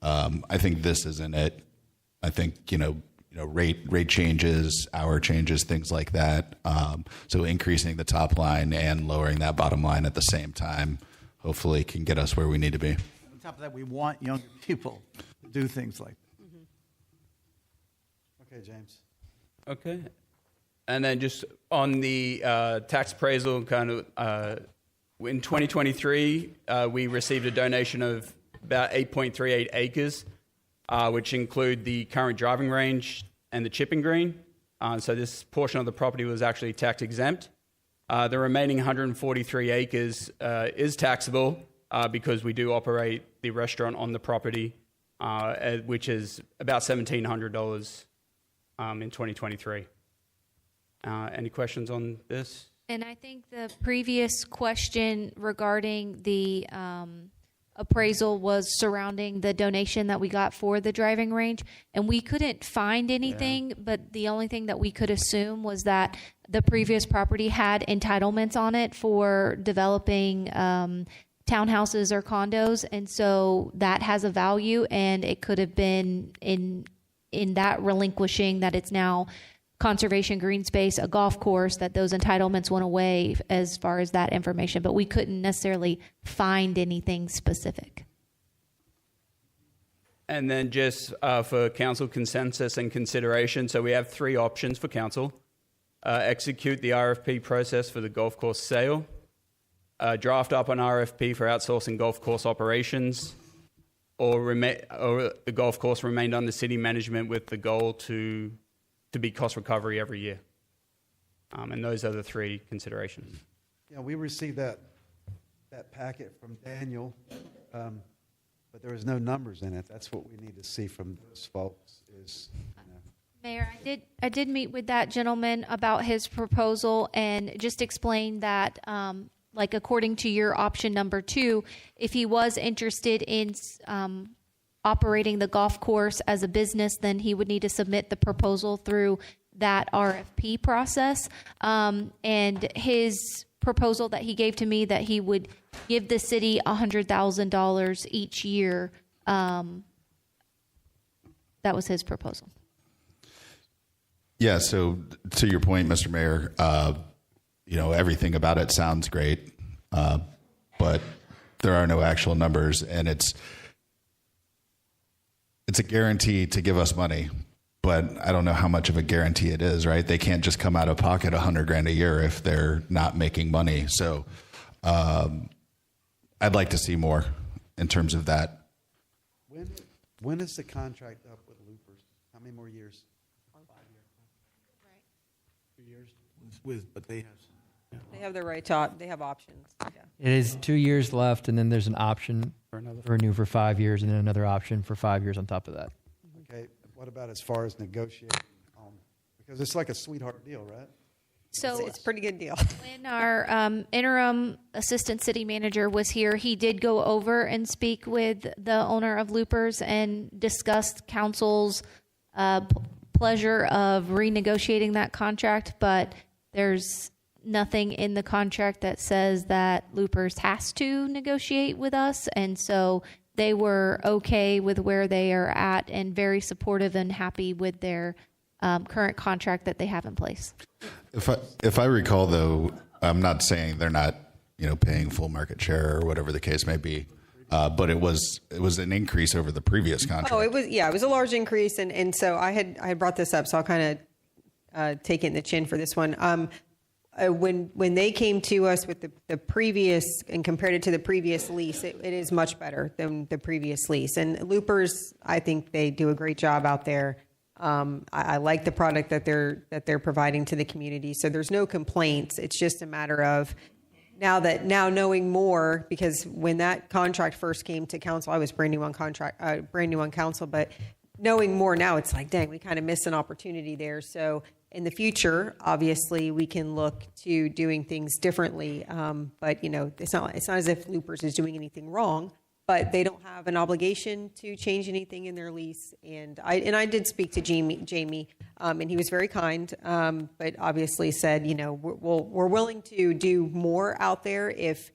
Speaker 13: I think this isn't it. I think, rate changes, hour changes, things like that. So increasing the top line and lowering that bottom line at the same time, hopefully can get us where we need to be.
Speaker 2: top of that, we want younger people to do things like that.
Speaker 1: Okay, James.
Speaker 21: Okay. And then just on the tax appraisal, kind of in 2023, we received a donation of about 8.38 acres, which include the current driving range and the chipping green. So this portion of the property was actually tax exempt. The remaining 143 acres is taxable because we do operate the restaurant on the property, which is about $1,700 in 2023. Any questions on this?
Speaker 11: And I think the previous question regarding the appraisal was surrounding the donation that we got for the driving range, and we couldn't find anything, but the only thing that we could assume was that the previous property had entitlements on it for developing townhouses or condos, and so that has a value, and it could have been in that relinquishing that it's now conservation green space, a golf course, that those entitlements went away as far as that information, but we couldn't necessarily find anything specific.
Speaker 21: And then just for council consensus and consideration, so we have three options for council. Execute the RFP process for the golf course sale, draft up an RFP for outsourcing golf course operations, or the golf course remained under city management with the goal to be cost recovery every year. And those are the three considerations.
Speaker 1: Yeah, we received that packet from Daniel, but there was no numbers in it. That's what we need to see from those folks is,
Speaker 11: Mayor, I did meet with that gentleman about his proposal and just explained that, like according to your option number 2, if he was interested in operating the golf course as a business, then he would need to submit the proposal through that RFP process. And his proposal that he gave to me, that he would give the city $100,000 each year, that was his proposal.
Speaker 13: Yeah, so to your point, Mr. Mayor, everything about it sounds great, but there are no actual numbers, and it's a guarantee to give us money, but I don't know how much of a guarantee it is, right? They can't just come out of pocket $100,000 a year if they're not making money. So I'd like to see more in terms of that.
Speaker 1: When is the contract up with Loopers? How many more years? 5 years. Right. 2 years.
Speaker 2: But they have.
Speaker 10: They have the right to. They have options. Yeah.
Speaker 18: It is 2 years left, and then there's an option for renew for 5 years, and then another option for 5 years on top of that.
Speaker 1: Okay. What about as far as negotiating? Because it's like a sweetheart deal, right?
Speaker 11: So
Speaker 10: it's a pretty good deal.
Speaker 11: When our interim assistant city manager was here, he did go over and speak with the owner of Loopers and discussed council's pleasure of renegotiating that contract, but there's nothing in the contract that says that Loopers has to negotiate with us, and so they were okay with where they are at and very supportive and happy with their current contract that they have in place.
Speaker 13: If I recall, though, I'm not saying they're not paying full market share or whatever the case may be, but it was an increase over the previous contract.
Speaker 10: Oh, it was a large increase, and so I had brought this up, so I'll kind of take it in the chin for this one. When they came to us with the previous and compared it to the previous lease, it is much better than the previous lease. And Loopers, I think they do a great job out there. I like the product that they're providing to the community. So there's no complaints. It's just a matter of now knowing more, because when that contract first came to council, I was brand new on council, but knowing more now, it's like, dang, we kind of missed an opportunity there. So in the future, obviously, we can look to doing things differently. But it's not as if Loopers is doing anything wrong, but they don't have an obligation to change anything in their lease. And I did speak to Jamie, and he was very kind, but obviously said, we're willing to do more out there if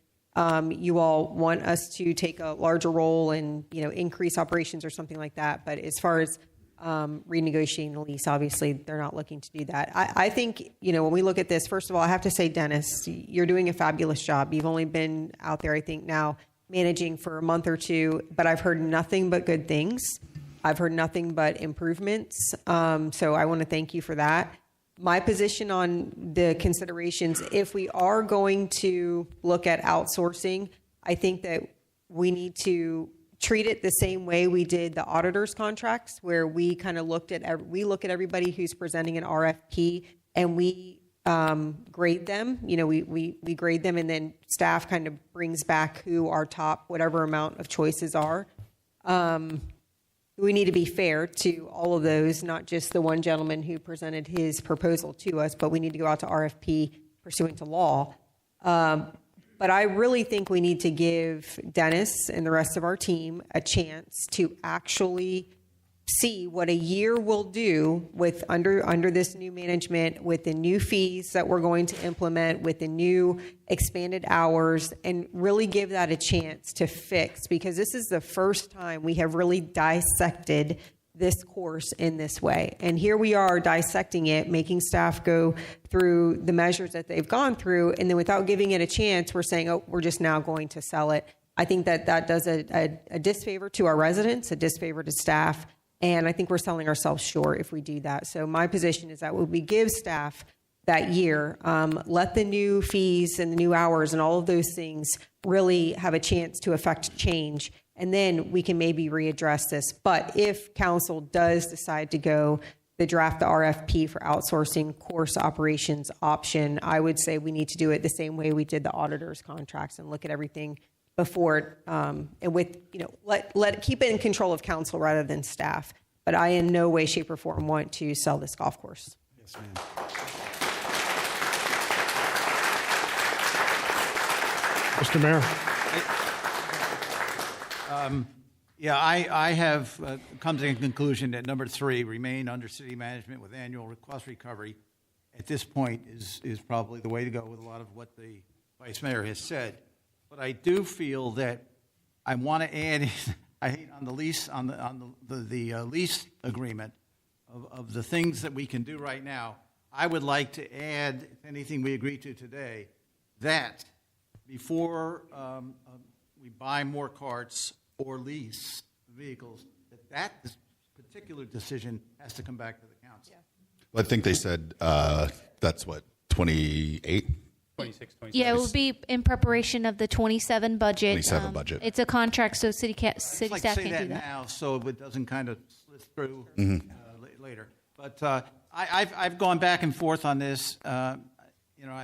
Speaker 10: you all want us to take a larger role and increase operations or something like that. But as far as renegotiating the lease, obviously they're not looking to do that. I think when we look at this, first of all, I have to say, Dennis, you're doing a fabulous job. You've only been out there, I think now managing for a month or two, but I've heard nothing but good things. I've heard nothing but improvements. So I want to thank you for that. My position on the considerations, if we are going to look at outsourcing, I think that we need to treat it the same way we did the auditor's contracts, where we kind of look at everybody who's presenting an RFP and we grade them. We grade them, and then staff kind of brings back who our top whatever amount of choices are. We need to be fair to all of those, not just the one gentleman who presented his proposal to us, but we need to go out to RFP pursuant to law. But I really think we need to give Dennis and the rest of our team a chance to actually see what a year will do with under this new management, with the new fees that we're going to implement, with the new expanded hours, and really give that a chance to fix, because this is the first time we have really dissected this course in this way. And here we are dissecting it, making staff go through the measures that they've gone through, and then without giving it a chance, we're saying, oh, we're just now going to sell it. I think that does a disfavor to our residents, a disfavor to staff, and I think we're selling ourselves short if we do that. So my position is that we give staff that year, let the new fees and the new hours and all of those things really have a chance to affect change, and then we can maybe readdress this. But if council does decide to go the draft the RFP for outsourcing course operations option, I would say we need to do it the same way we did the auditor's contracts and look at everything before, and with, let keep it in control of council rather than staff. But I in no way, shape, or form want to sell this golf course.
Speaker 1: Yes, ma'am.
Speaker 15: Mr. Mayor.
Speaker 2: I have come to the conclusion that number 3, remain under city management with annual cost recovery, at this point is probably the way to go with a lot of what the vice mayor has said. But I do feel that I want to add, on the lease, on the lease agreement of the things that we can do right now. I would like to add, if anything we agree to today, that before we buy more carts or lease vehicles, that particular decision has to come back to the council.
Speaker 13: Well, I think they said that's what, 28?
Speaker 21: 26, 27.
Speaker 11: Yeah, it will be in preparation of the 27 budget.
Speaker 13: 27 budget.
Speaker 11: It's a contract, so city
Speaker 2: I'd
Speaker 11: staff
Speaker 2: like
Speaker 11: can't
Speaker 2: to say
Speaker 11: do
Speaker 2: that
Speaker 11: that.
Speaker 2: now, so it doesn't kind of slip through later. But I've gone back and forth on this. I've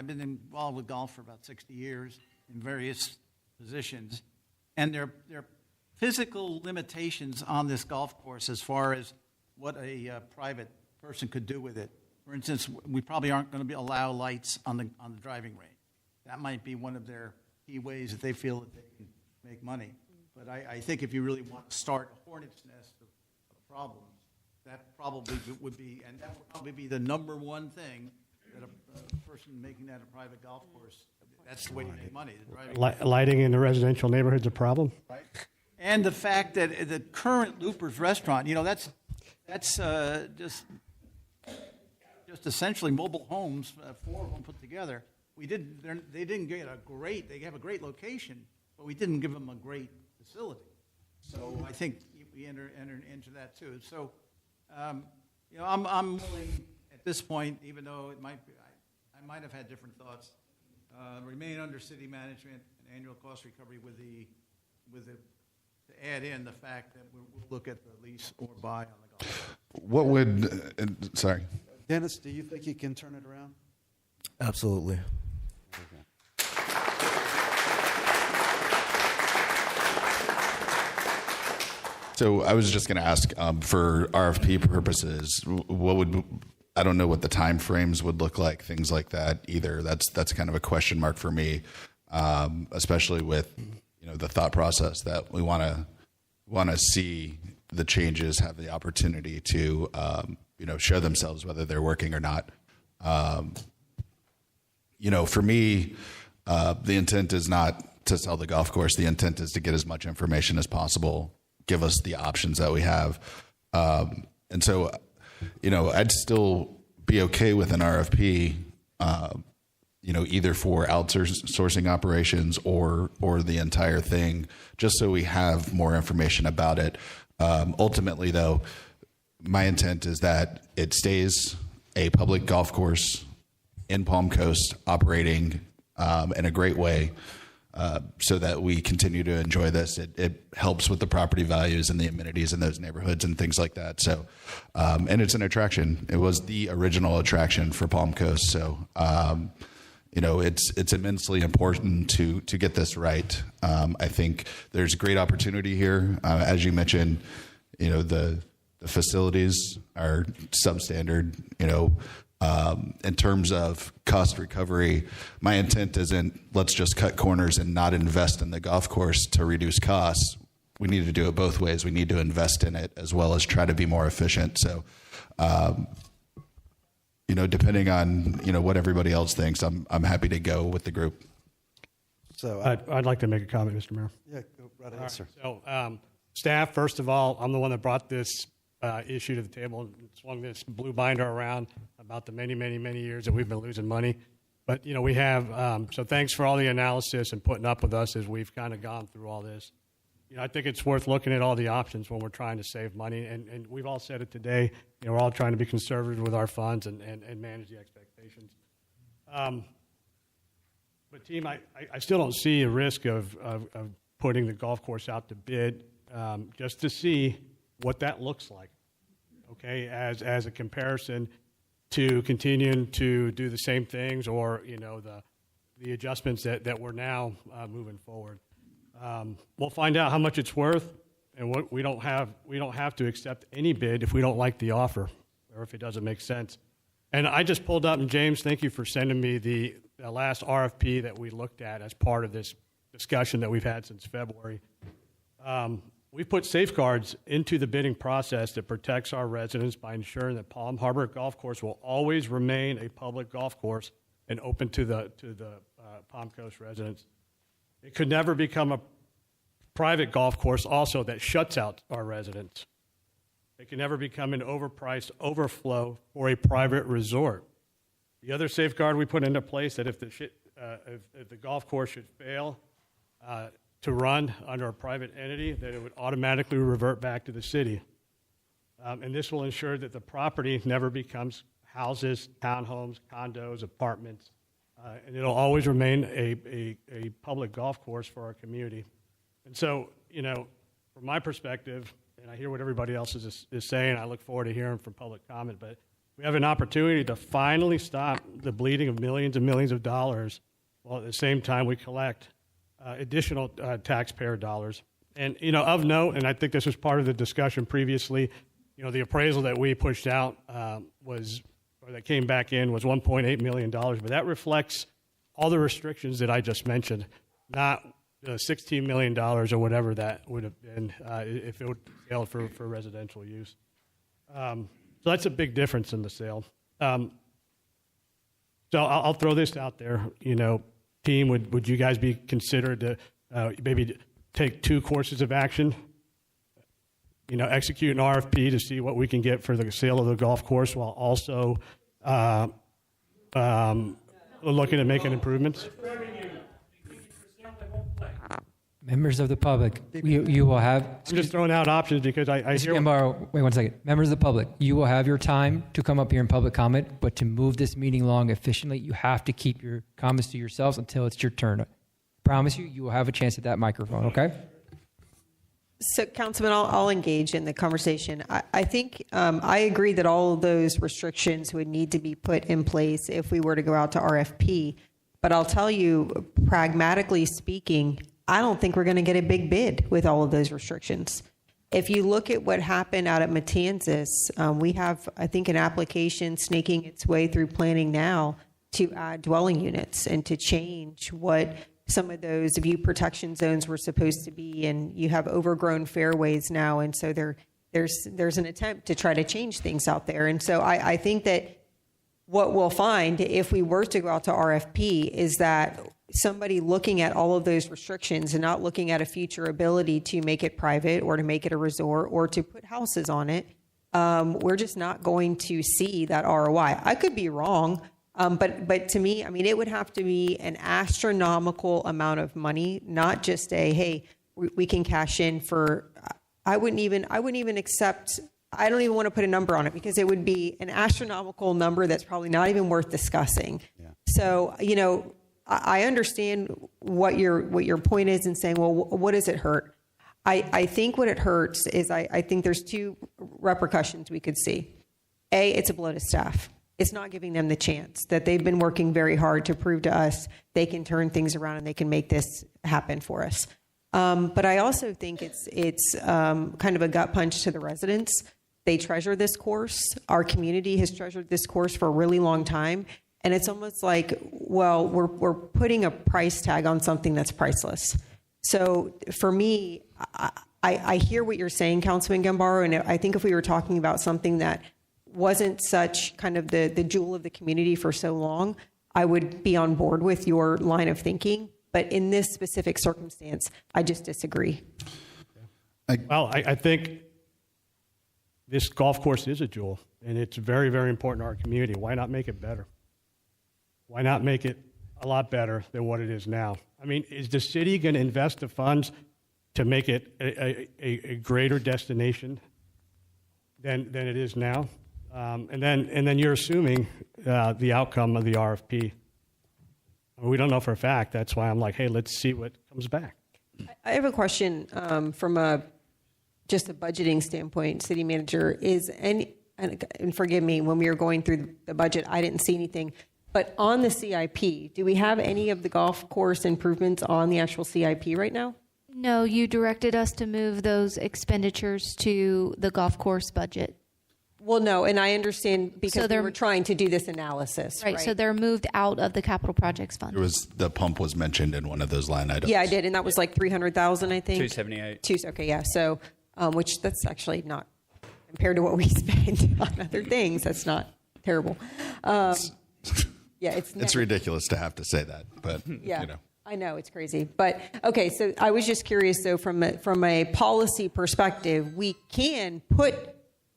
Speaker 2: been involved with golf for about 60 years in various positions, and there are physical limitations on this golf course as far as what a private person could do with it. For instance, we probably aren't going to allow lights on the driving range. That might be one of their key ways that they feel that they can make money. But I think if you really want to start a hornet's nest of problems, that probably would be, and that would probably be the number one thing that a person making that a private golf course, that's the way you make money. The driving range.
Speaker 15: Lighting in the residential neighborhood's a problem.
Speaker 2: Right. And the fact that the current Looper's restaurant, that's just essentially mobile homes, 4 of them put together. They have a great location, but we didn't give them a great facility. So I think we enter into that too. So, I'm willing at this point, even though it might be, I might have had different thoughts, remain under city management and annual cost recovery with to add in the fact that we'll look at the lease or buy on the golf.
Speaker 13: What would, sorry.
Speaker 1: Dennis, do you think you can turn it around?
Speaker 5: Absolutely.
Speaker 13: So I was just going to ask, for RFP purposes, what would, I don't know what the time frames would look like, things like that either. That's kind of a question mark for me, especially with the thought process that we want to see the changes have the opportunity to show themselves whether they're working or not. For me, the intent is not to sell the golf course. The intent is to get as much information as possible, give us the options that we have. And so, I'd still be okay with an RFP, either for outsourcing operations or the entire thing, just so we have more information about it. Ultimately, though, my intent is that it stays a public golf course in Palm Coast, operating in a great way, so that we continue to enjoy this. It helps with the property values and the amenities in those neighborhoods and things like that. So, and it's an attraction. It was the original attraction for Palm Coast. So, it's immensely important to get this right. I think there's great opportunity here. As you mentioned, the facilities are substandard. In terms of cost recovery, my intent isn't let's just cut corners and not invest in the golf course to reduce costs. We need to do it both ways. We need to invest in it as well as try to be more efficient. So, depending on what everybody else thinks, I'm happy to go with the group.
Speaker 1: So
Speaker 15: I'd like to make a comment, Mr. Mayor.
Speaker 1: Yeah, go right ahead, sir.
Speaker 15: So, staff, first of all, I'm the one that brought this issue to the table and swung this blue binder around about the many, many, many years that we've been losing money. But, we have, so thanks for all the analysis and putting up with us as we've kind of gone through all this. I think it's worth looking at all the options when we're trying to save money. And we've all said it today, we're all trying to be conservative with our funds and manage the expectations. But team, I still don't see a risk of putting the golf course out to bid just to see what that looks like, okay, as a comparison to continuing to do the same things or, the adjustments that we're now moving forward. We'll find out how much it's worth, and we don't have to accept any bid if we don't like the offer or if it doesn't make sense. And I just pulled up, and James, thank you for sending me the last RFP that we looked at as part of this discussion that we've had since February. We put safeguards into the bidding process that protects our residents by ensuring that Palm Harbor Golf Course will always remain a public golf course and open to the Palm Coast residents. It could never become a private golf course also that shuts out our residents. It can never become an overpriced overflow or a private resort. The other safeguard we put into place that if the golf course should fail to run under a private entity, that it would automatically revert back to the city. And this will ensure that the property never becomes houses, townhomes, condos, apartments, and it'll always remain a public golf course for our community. And so, from my perspective, and I hear what everybody else is saying, I look forward to hearing from public comment, but we have an opportunity to finally stop the bleeding of millions and millions of dollars while at the same time we collect additional taxpayer dollars. And, of note, and I think this was part of the discussion previously, the appraisal that we pushed out that came back in was $1.8 million, but that reflects all the restrictions that I just mentioned, not $16 million or whatever that would have been if it would sell for residential use. So that's a big difference in the sale. So I'll throw this out there. Team, would you guys be considered to maybe take two courses of action? Execute an RFP to see what we can get for the sale of the golf course while also looking at making improvements?
Speaker 18: Members of the public, you will have...
Speaker 15: I'm just throwing out options because I hear...
Speaker 18: Wait 1 second. Members of the public, you will have your time to come up here in public comment, but to move this meeting along efficiently, you have to keep your comments to yourselves until it's your turn. I promise you will have a chance at that microphone, okay?
Speaker 10: So, Councilman, I'll engage in the conversation. I think I agree that all of those restrictions would need to be put in place if we were to go out to RFP. But I'll tell you, pragmatically speaking, I don't think we're going to get a big bid with all of those restrictions. If you look at what happened out at Matanzas, we have, I think, an application snaking its way through planning now to add dwelling units and to change what some of those view protection zones were supposed to be. And you have overgrown fairways now. And so there's an attempt to try to change things out there. And so I think that what we'll find if we were to go out to RFP is that somebody looking at all of those restrictions and not looking at a future ability to make it private or to make it a resort or to put houses on it, we're just not going to see that ROI. I could be wrong, But to me, I mean, it would have to be an astronomical amount of money, not just a, hey, we can cash in for, I wouldn't even accept, I don't even want to put a number on it because it would be an astronomical number that's probably not even worth discussing. Yeah. So, you know, I understand what your point is in saying, well, what does it hurt? I think what it hurts is I think there's two repercussions we could see. A, it's a blow to staff. It's not giving them the chance that they've been working very hard to prove to us they can turn things around and they can make this happen for us. But I also think it's kind of a gut punch to the residents. They treasure this course. Our community has treasured this course for a really long time. And it's almost like, well, we're putting a price tag on something that's priceless. So for me, I hear what you're saying, Councilman Gambaro, and I think if we were talking about something that wasn't such kind of the jewel of the community for so long, I would be on board with your line of thinking. But in this specific circumstance, I just disagree.
Speaker 15: Well, I think this golf course is a jewel, and it's very, very important to our community. Why not make it better? Why not make it a lot better than what it is now? I mean, is the city going to invest the funds to make it a greater destination than it is now? And then you're assuming the outcome of the RFP. I mean, we don't know for a fact. That's why I'm like, hey, let's see what comes back.
Speaker 10: I have a question from just a budgeting standpoint, city manager. And forgive me, when we were going through the budget, I didn't see anything. But on the CIP, do we have any of the golf course improvements on the actual CIP right now?
Speaker 11: No, you directed us to move those expenditures to the golf course budget.
Speaker 10: Well, no, and I understand because we were trying to do this analysis.
Speaker 11: Right, so they're moved out of the capital projects fund.
Speaker 13: The pump was mentioned in one of those line items.
Speaker 10: Yeah, I did, and that was like 300,000, I think.
Speaker 21: 278.
Speaker 10: Okay, yeah. So, which that's actually not compared to what we spend on other things. That's not terrible. Yeah,
Speaker 13: it's ridiculous to have to say that, but
Speaker 10: yeah,
Speaker 13: you know.
Speaker 10: I know it's crazy, but okay. So I was just curious, though, from a policy perspective, we can put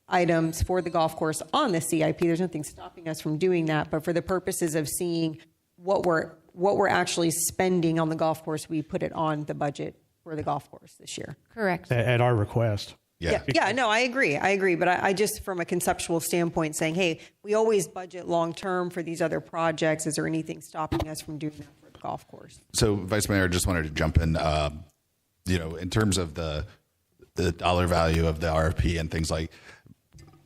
Speaker 10: items for the golf course on the CIP. There's nothing stopping us from doing that, but for the purposes of seeing what we're actually spending on the golf course, we put it on the budget for the golf course this year.
Speaker 11: Correct.
Speaker 15: At our request.
Speaker 10: Yeah, no, I agree. But I just, from a conceptual standpoint, saying, hey, we always budget long-term for these other projects. Is there anything stopping us from doing that for the golf course?
Speaker 13: So, Vice Mayor, just wanted to jump in, in terms of the dollar value of the RFP and things like,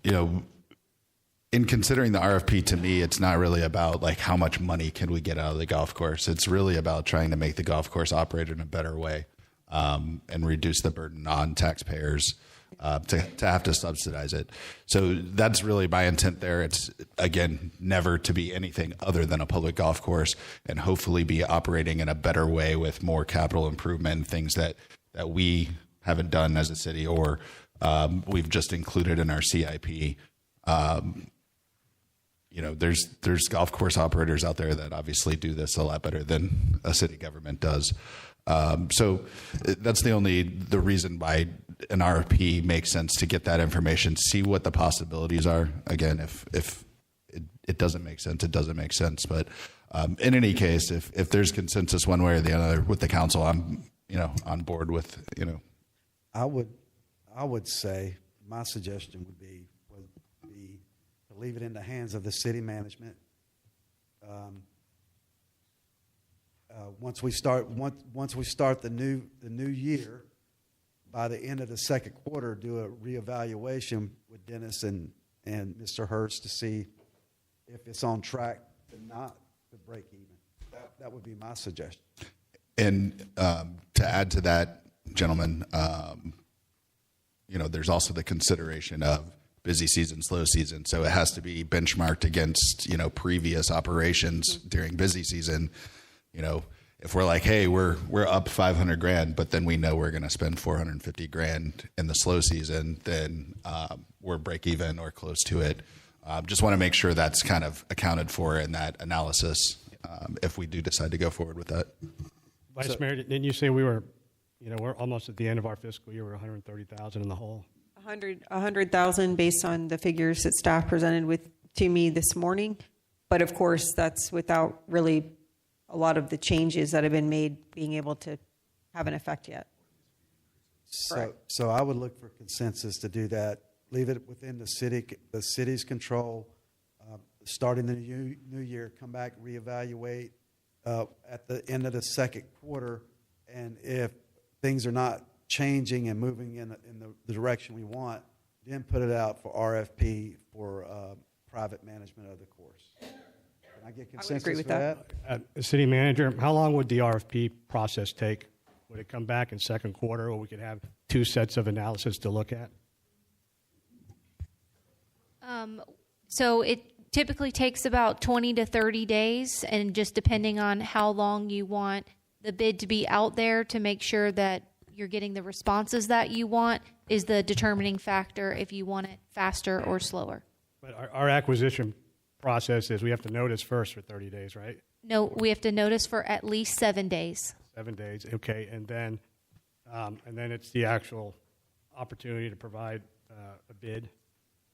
Speaker 13: in considering the RFP, to me, it's not really about like how much money can we get out of the golf course. It's really about trying to make the golf course operate in a better way and reduce the burden on taxpayers to have to subsidize it. So that's really my intent there. It's, again, never to be anything other than a public golf course and hopefully be operating in a better way with more capital improvement and things that we haven't done as a city or we've just included in our CIP. There's golf course operators out there that obviously do this a lot better than a city government does. So that's the reason why an RFP makes sense, to get that information, see what the possibilities are. Again, if it doesn't make sense, it doesn't make sense. But in any case, if there's consensus one way or the other with the council, I'm on board with.
Speaker 1: I would say my suggestion would be to leave it in the hands of the city management. Once we start the new year, by the end of the second quarter, do a reevaluation with Dennis and Mr. Hurst to see if it's on track to break even. That would be my suggestion.
Speaker 13: And to add to that, gentlemen, there's also the consideration of busy season, slow season. So it has to be benchmarked against, previous operations during busy season. If we're like, hey, we're up $500,000, but then we know we're going to spend $450,000 in the slow season, then we're break even or close to it. Just want to make sure that's kind of accounted for in that analysis if we do decide to go forward with that.
Speaker 15: Vice Mayor, didn't you say we're almost at the end of our fiscal year? We're 130,000 in the hole.
Speaker 10: 100,000 based on the figures that staff presented to me this morning. But of course, that's without really a lot of the changes that have been made being able to have an effect yet.
Speaker 1: So I would look for consensus to do that. Leave it within the city's control. Starting the new year, come back, reevaluate at the end of the second quarter, and if things are not changing and moving in the direction we want, then put it out for RFP for private management of the course. Can I get consensus
Speaker 10: agree with
Speaker 1: for
Speaker 10: that.
Speaker 15: City Manager, how long would the RFP process take? Would it come back in second quarter, or we could have two sets of analysis to look at?
Speaker 11: So it typically takes about 20 to 30 days, and just depending on how long you want the bid to be out there to make sure that you're getting the responses that you want is the determining factor if you want it faster or slower.
Speaker 15: But our acquisition process is we have to notice first for 30 days, right?
Speaker 11: No, we have to notice for at least 7 days.
Speaker 15: 7 days, okay, and then it's the actual opportunity to provide a bid.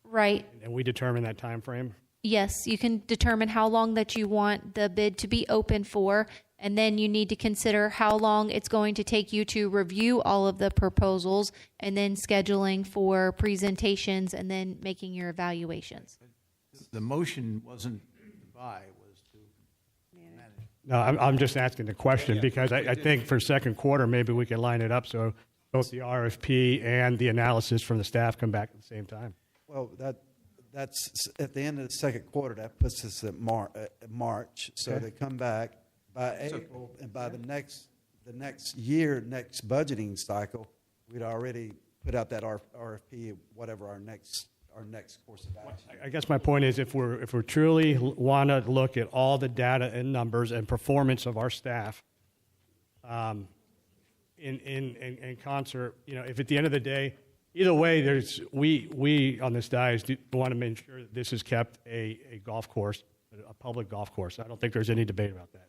Speaker 11: Right.
Speaker 15: And we determine that time frame.
Speaker 11: Yes, you can determine how long that you want the bid to be open for, and then you need to consider how long it's going to take you to review all of the proposals, and then scheduling for presentations, and then making your evaluations.
Speaker 2: The motion wasn't to buy, it was to manage.
Speaker 15: No, I'm just asking the question because I think for second quarter, maybe we can line it up so both the RFP and the analysis from the staff come back at the same time.
Speaker 1: Well, that's at the end of the second quarter. That puts us at March. So
Speaker 15: Okay.
Speaker 1: they come back by April, and by the next next budgeting cycle, we'd already put out that RFP, whatever our next course of action.
Speaker 15: I guess my point is if we're truly want to look at all the data and numbers and performance of our staff in concert, if at the end of the day, either way, we on this dais want to make sure that this is kept a golf course, a public golf course. I don't think there's any debate about that.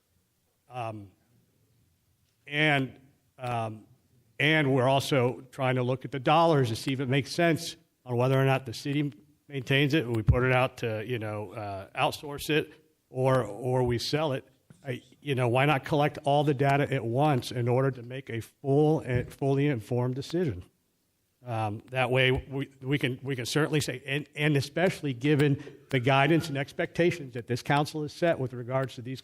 Speaker 15: And we're also trying to look at the dollars to see if it makes sense on whether or not the city maintains it, or we put it out to outsource it, or we sell it. Why not collect all the data at once in order to make a fully informed decision? That way, we can certainly say, and especially given the guidance and expectations that this council has set with regards to these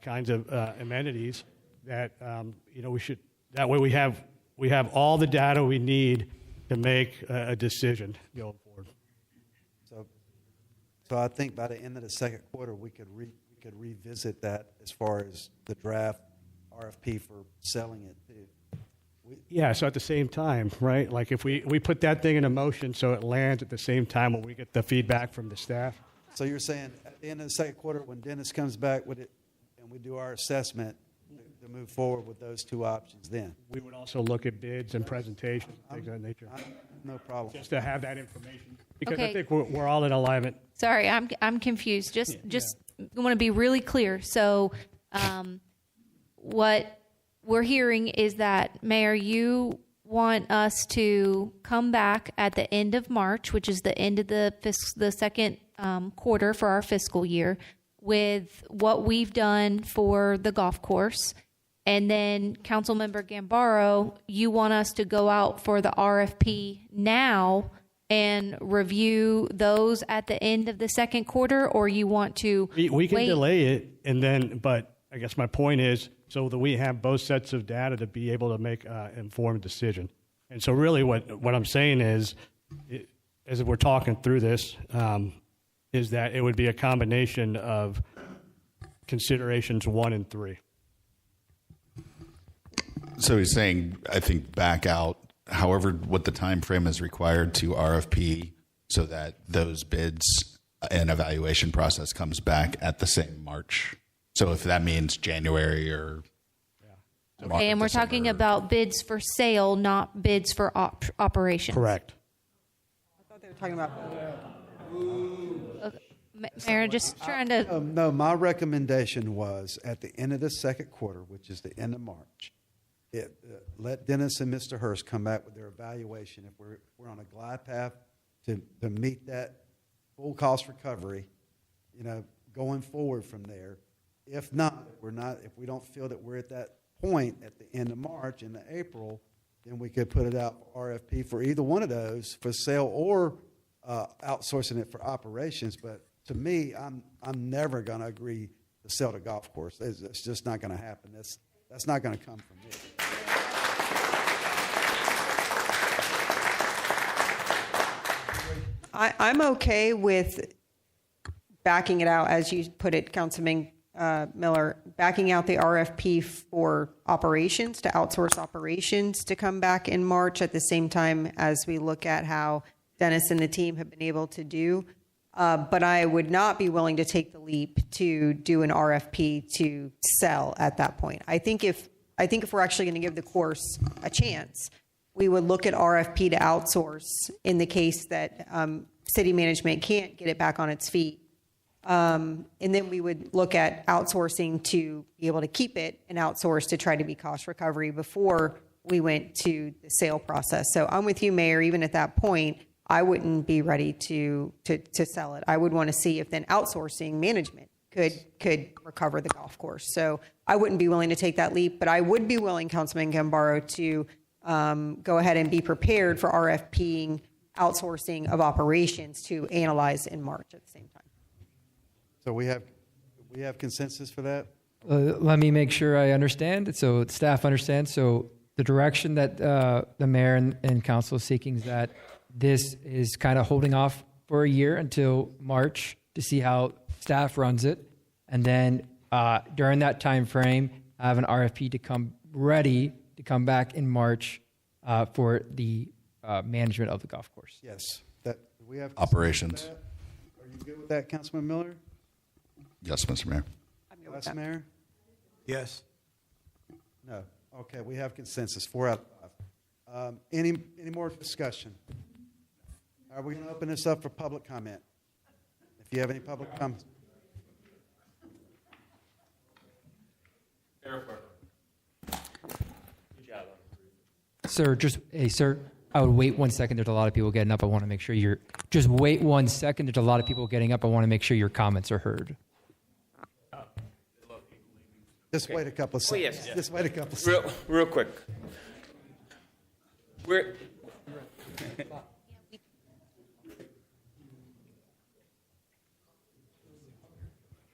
Speaker 15: kinds of amenities, that we should. That way, we have all the data we need to make a decision going forward.
Speaker 1: So I think by the end of the second quarter, we could revisit that as far as the draft RFP for selling it too.
Speaker 15: Yeah, so at the same time, right? Like if we put that thing in motion so it lands at the same time when we get the feedback from the staff.
Speaker 1: So you're saying at the end of the second quarter, when Dennis comes back with it and we do our assessment, to move forward with those two options then?
Speaker 15: We would also look at bids and presentations, things of that nature.
Speaker 1: No problem.
Speaker 15: Just to have that information. Because
Speaker 11: Okay.
Speaker 15: I think we're all in alignment.
Speaker 11: Sorry, I'm confused. Just want to be really clear. So, what we're hearing is that, Mayor, you want us to come back at the end of March, which is the end of the second quarter for our fiscal year, with what we've done for the golf course. And then, Councilmember Gambaro, you want us to go out for the RFP now and review those at the end of the second quarter, or you want to
Speaker 15: We can
Speaker 11: wait?
Speaker 15: delay it, and then, but I guess my point is so that we have both sets of data to be able to make an informed decision. And so really what I'm saying is, as we're talking through this, is that it would be a combination of considerations 1 and 3.
Speaker 13: So he's saying, I think, back out, however, what the time frame is required to RFP so that those bids and evaluation process comes back at the same March. So if that means January or
Speaker 11: Okay, and we're talking about bids for sale, not bids for operations.
Speaker 15: Correct.
Speaker 10: I thought they were talking about.
Speaker 11: Okay. Mayor, just trying to.
Speaker 1: No, my recommendation was at the end of the second quarter, which is the end of March, let Dennis and Mr. Hurst come back with their evaluation. If we're on a glide path to meet that full cost recovery, going forward from there. If not, if we don't feel that we're at that point at the end of March, into April, then we could put it out for RFP for either one of those for sale or outsourcing it for operations. But to me, I'm never going to agree to sell the golf course. It's just not going to happen. That's not going to come from me.
Speaker 10: I'm okay with backing it out, as you put it, Councilman Miller, backing out the RFP for operations, to outsource operations, to come back in March at the same time as we look at how Dennis and the team have been able to do. But I would not be willing to take the leap to do an RFP to sell at that point. I think if we're actually going to give the course a chance, we would look at RFP to outsource in the case that city management can't get it back on its feet. And then we would look at outsourcing to be able to keep it and outsource to try to be cost recovery before we went to the sale process. So I'm with you, Mayor. Even at that point, I wouldn't be ready to sell it. I would want to see if then outsourcing management could recover the golf course. So I wouldn't be willing to take that leap, but I would be willing, Councilman Gambaro, to go ahead and be prepared for RFPing outsourcing of operations to analyze in March at the same time.
Speaker 1: So we have consensus for that?
Speaker 18: Let me make sure I understand. So staff understands. So the direction that the mayor and council is seeking is that this is kind of holding off for a year until March to see how staff runs it. And then during that time frame, have an RFP to come ready to come back in March for the management of the golf course.
Speaker 1: Yes. We have
Speaker 13: Operations.
Speaker 1: Are you good with that, Councilman Miller?
Speaker 13: Yes, Mr. Mayor.
Speaker 1: Vice Mayor?
Speaker 2: Yes.
Speaker 1: No. Okay, we have consensus, 4 out of 5. Any more discussion? Are we going to open this up for public comment? If you have any public comments.
Speaker 18: Sir, sir, I would wait 1 second. There's a lot of people getting up. I want to make sure just wait 1 second. There's a lot of people getting up. I want to make sure your comments are heard.
Speaker 1: Just wait a couple of seconds.
Speaker 6: Yes.
Speaker 1: Just wait a couple of seconds.
Speaker 6: Real quick.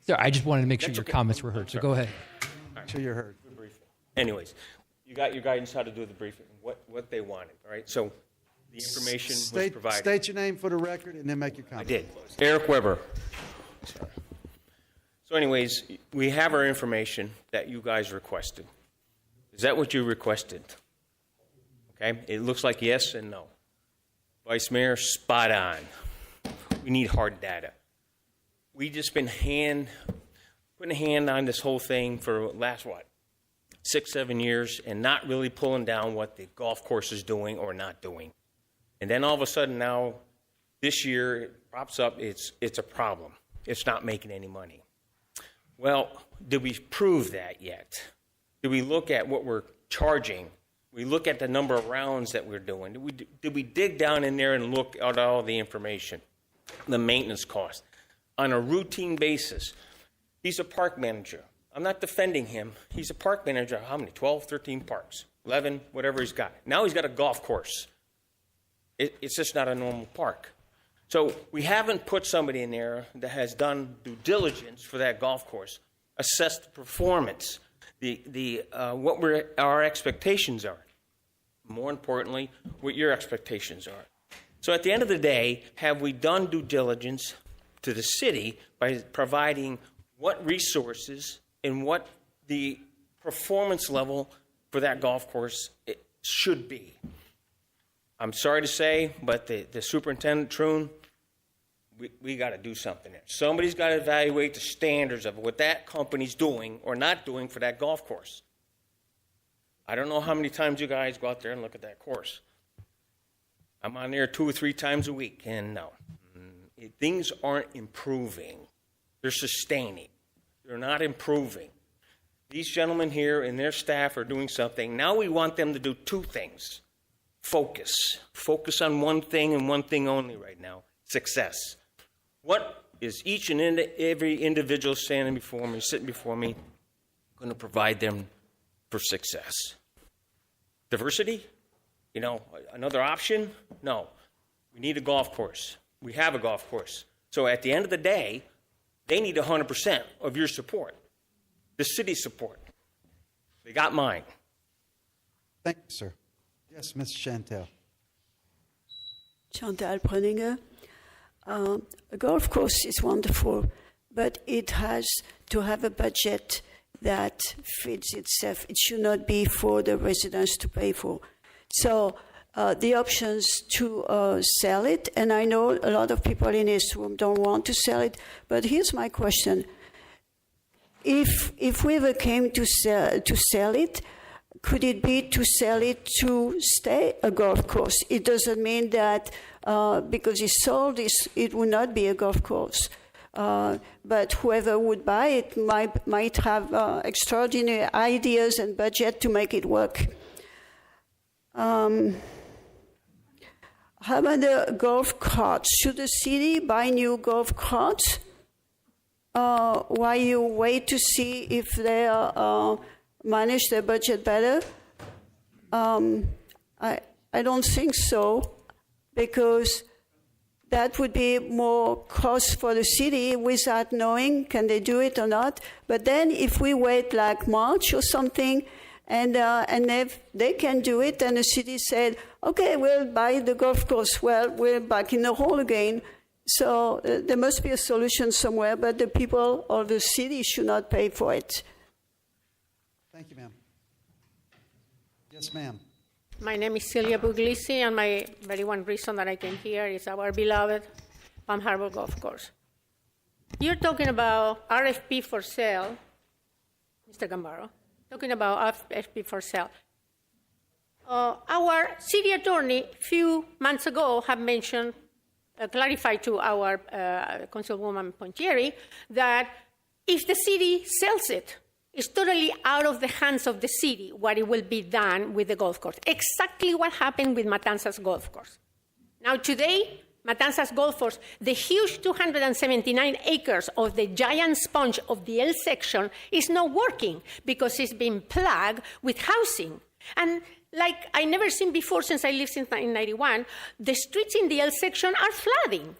Speaker 18: Sir, I just wanted to make sure your comments were heard. So go ahead.
Speaker 1: Make sure you're heard.
Speaker 6: Anyways, you got your guidance how to do the briefing, what they wanted, all right? So the information was provided.
Speaker 1: State your name for the record and then make your comment.
Speaker 6: I did. Eric Weber. Sorry. So anyways, we have our information that you guys requested. Is that what you requested? Okay, it looks like yes and no. Vice Mayor, spot on. We need hard data. We just been putting a hand on this whole thing for last, 6-7 years, and not really pulling down what the golf course is doing or not doing. And then all of a sudden now, this year, it pops up, it's a problem. It's not making any money. Well, did we prove that yet? Did we look at what we're charging? We look at the number of rounds that we're doing. Did we dig down in there and look at all the information, the maintenance cost, on a routine basis? He's a park manager. I'm not defending him. He's a park manager. How many? 12, 13 parks, 11, whatever he's got. Now he's got a golf course. It's just not a normal park. So we haven't put somebody in there that has done due diligence for that golf course, assessed the performance, what our expectations are. More importantly, what your expectations are. So at the end of the day, have we done due diligence to the city by providing what resources and what the performance level for that golf course should be? I'm sorry to say, but the superintendent, Troon, we got to do something there. Somebody's got to evaluate the standards of what that company's doing or not doing for that golf course. I don't know how many times you guys go out there and look at that course. I'm on there 2 or 3 times a week, and no. Things aren't improving. They're sustaining. They're not improving. These gentlemen here and their staff are doing something. Now we want them to do 2 things. Focus. Focus on one thing and one thing only right now. Success. What is each and every individual sitting before me, going to provide them for success? Diversity? You know, another option? No. We need a golf course. We have a golf course. So at the end of the day, they need 100% of your support, the city's support. They got mine.
Speaker 1: Thank you, sir. Yes, Ms. Chantel.
Speaker 19: Chantal Pröninger. A golf course is wonderful, but it has to have a budget that fits itself. It should not be for the residents to pay for. So the options to sell it, and I know a lot of people in this room don't want to sell it, but here's my question. If we ever came to sell it, could it be to sell it to stay a golf course? It doesn't mean that because it's sold, it will not be a golf course. But whoever would buy it might have extraordinary ideas and budget to make it work. How about the golf carts? Should the city buy new golf carts? While you wait to see if they manage their budget better? I don't think so, because that would be more cost for the city without knowing can they do it or not. But then if we wait like March or something, and if they can do it, and the city said, okay, we'll buy the golf course, well, we're back in the hole again. So there must be a solution somewhere, but the people or the city should not pay for it.
Speaker 1: Thank you, ma'am. Yes, ma'am.
Speaker 20: My name is Celia Puglisi, and my very one reason that I came here is our beloved Palm Harbor Golf Course. You're talking about RFP for sale, Mr. Gambaro, talking about RFP for sale. Our city attorney a few months ago have mentioned, clarified to our Councilwoman Pontieri, that if the city sells it, it's totally out of the hands of the city what it will be done with the golf course. Exactly what happened with Matanzas Golf Course. Now today, Matanzas Golf Course, the huge 279 acres of the giant sponge of the L section is not working because it's been plugged with housing. And like I never seen before since I lived since 1991, the streets in the L section are flooding.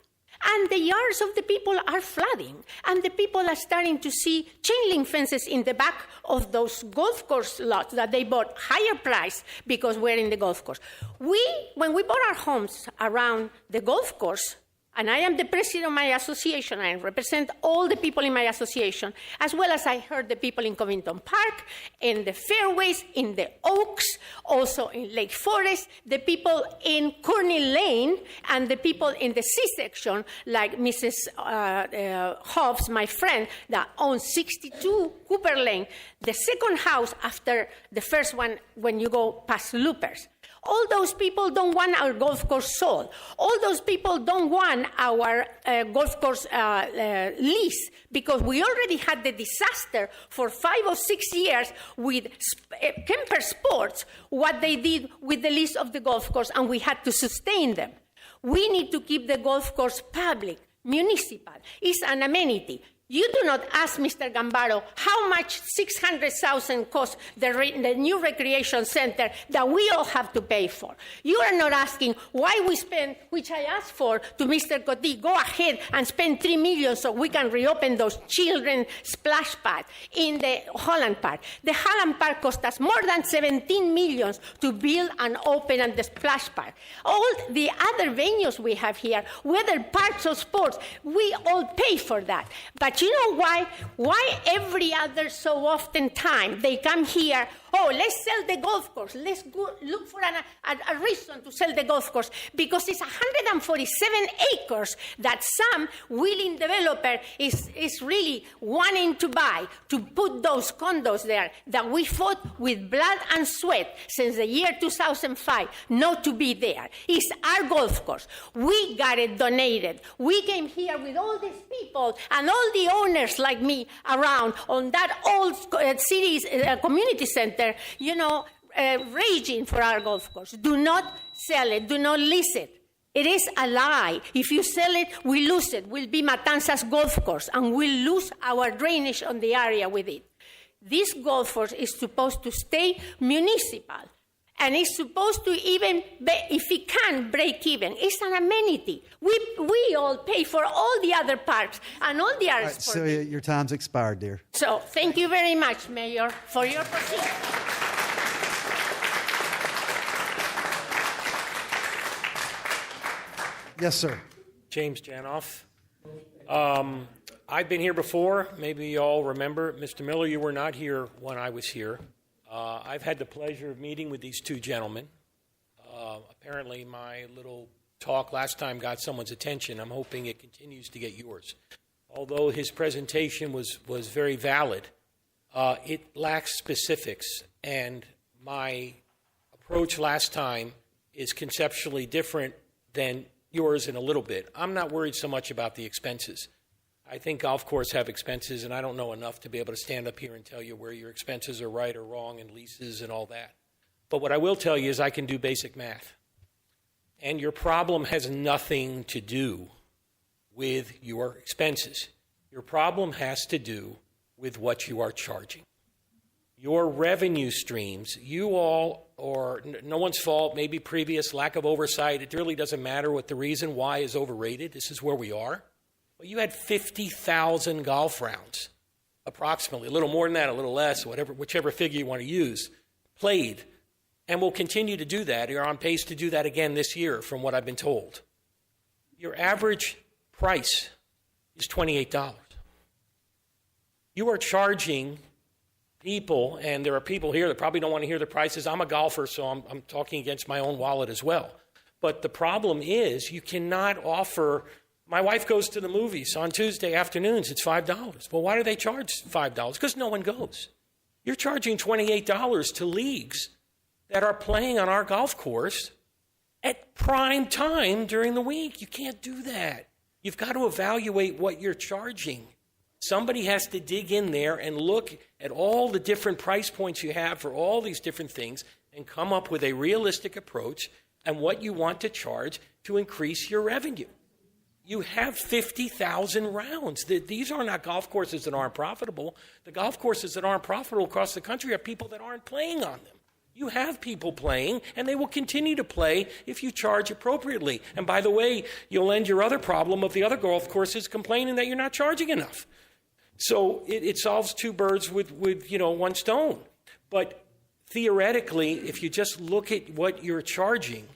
Speaker 20: And the yards of the people are flooding. And the people are starting to see chain link fences in the back of those golf course lots that they bought higher price because we're in the golf course. When we bought our homes around the golf course, and I am the president of my association, I represent all the people in my association, as well as I heard the people in Covington Park, in the fairways, in the Oaks, also in Lake Forest, the people in Courtney Lane, and the people in the C-section, like Mrs. Hobbs, my friend, that owns 62 Cooper Lane, the second house after the first one when you go past Loopers. All those people don't want our golf course sold. All those people don't want our golf course lease because we already had the disaster for 5 or 6 years with Kemper Sports, what they did with the lease of the golf course, and we had to sustain them. We need to keep the golf course public, municipal. It's an amenity. You do not ask Mr. Gambaro how much $600,000 costs the new recreation center that we all have to pay for. You are not asking why we spend, which I asked for to Mr. Coty, go ahead and spend $3 million so we can reopen those children's splash pads in the Holland Park. The Holland Park cost us more than $17 million to build and open and the splash park. All the other venues we have here, whether parks or sports, we all pay for that. But you know why? Why every other so often time they come here, oh, let's sell the golf course. Let's go look for a reason to sell the golf course. Because it's 147 acres that some willing developer is really wanting to buy, to put those condos there that we fought with blood and sweat since the year 2005 not to be there. It's our golf course. We got it donated. We came here with all these people and all the owners like me around on that old city's community center, you know, raging for our golf course. Do not sell it. Do not lease it. It is a lie. If you sell it, we lose it. We'll be Matanzas golf course, and we'll lose our drainage on the area with it. This golf course is supposed to stay municipal, and it's supposed to even, if it can, break even. It's an amenity. We all pay for all the other parks and all the other sports.
Speaker 1: Celia, your time's expired, dear.
Speaker 20: So thank you very much, Mayor, for your position.
Speaker 1: Yes, sir.
Speaker 7: James Janoff. I've been here before. Maybe you all remember. Mr. Miller, you were not here when I was here. I've had the pleasure of meeting with these two gentlemen. Apparently, my little talk last time got someone's attention. I'm hoping it continues to get yours. Although his presentation was very valid, it lacks specifics. And my approach last time is conceptually different than yours in a little bit. I'm not worried so much about the expenses. I think golf courses have expenses, and I don't know enough to be able to stand up here and tell you where your expenses are right or wrong and leases and all that. But what I will tell you is I can do basic math. And your problem has nothing to do with your expenses. Your problem has to do with what you are charging. Your revenue streams, you all, or no one's fault, maybe previous lack of oversight, it really doesn't matter what the reason why is overrated. This is where we are. Well, you had 50,000 golf rounds, approximately, a little more than that, a little less, whichever figure you want to use, played. And we'll continue to do that. You're on pace to do that again this year, from what I've been told. Your average price is $28. You are charging people, and there are people here that probably don't want to hear the prices. I'm a golfer, so I'm talking against my own wallet as well. But the problem is you cannot offer. My wife goes to the movies on Tuesday afternoons. It's $5. Well, why do they charge $5? Because no one goes. You're charging $28 to leagues that are playing on our golf course at prime time during the week. You can't do that. You've got to evaluate what you're charging. Somebody has to dig in there and look at all the different price points you have for all these different things and come up with a realistic approach and what you want to charge to increase your revenue. You have 50,000 rounds. These are not golf courses that aren't profitable. The golf courses that aren't profitable across the country are people that aren't playing on them. You have people playing, and they will continue to play if you charge appropriately. And by the way, you'll end your other problem of the other golf courses complaining that you're not charging enough. So it solves two birds with one stone. But theoretically, if you just look at what you're charging,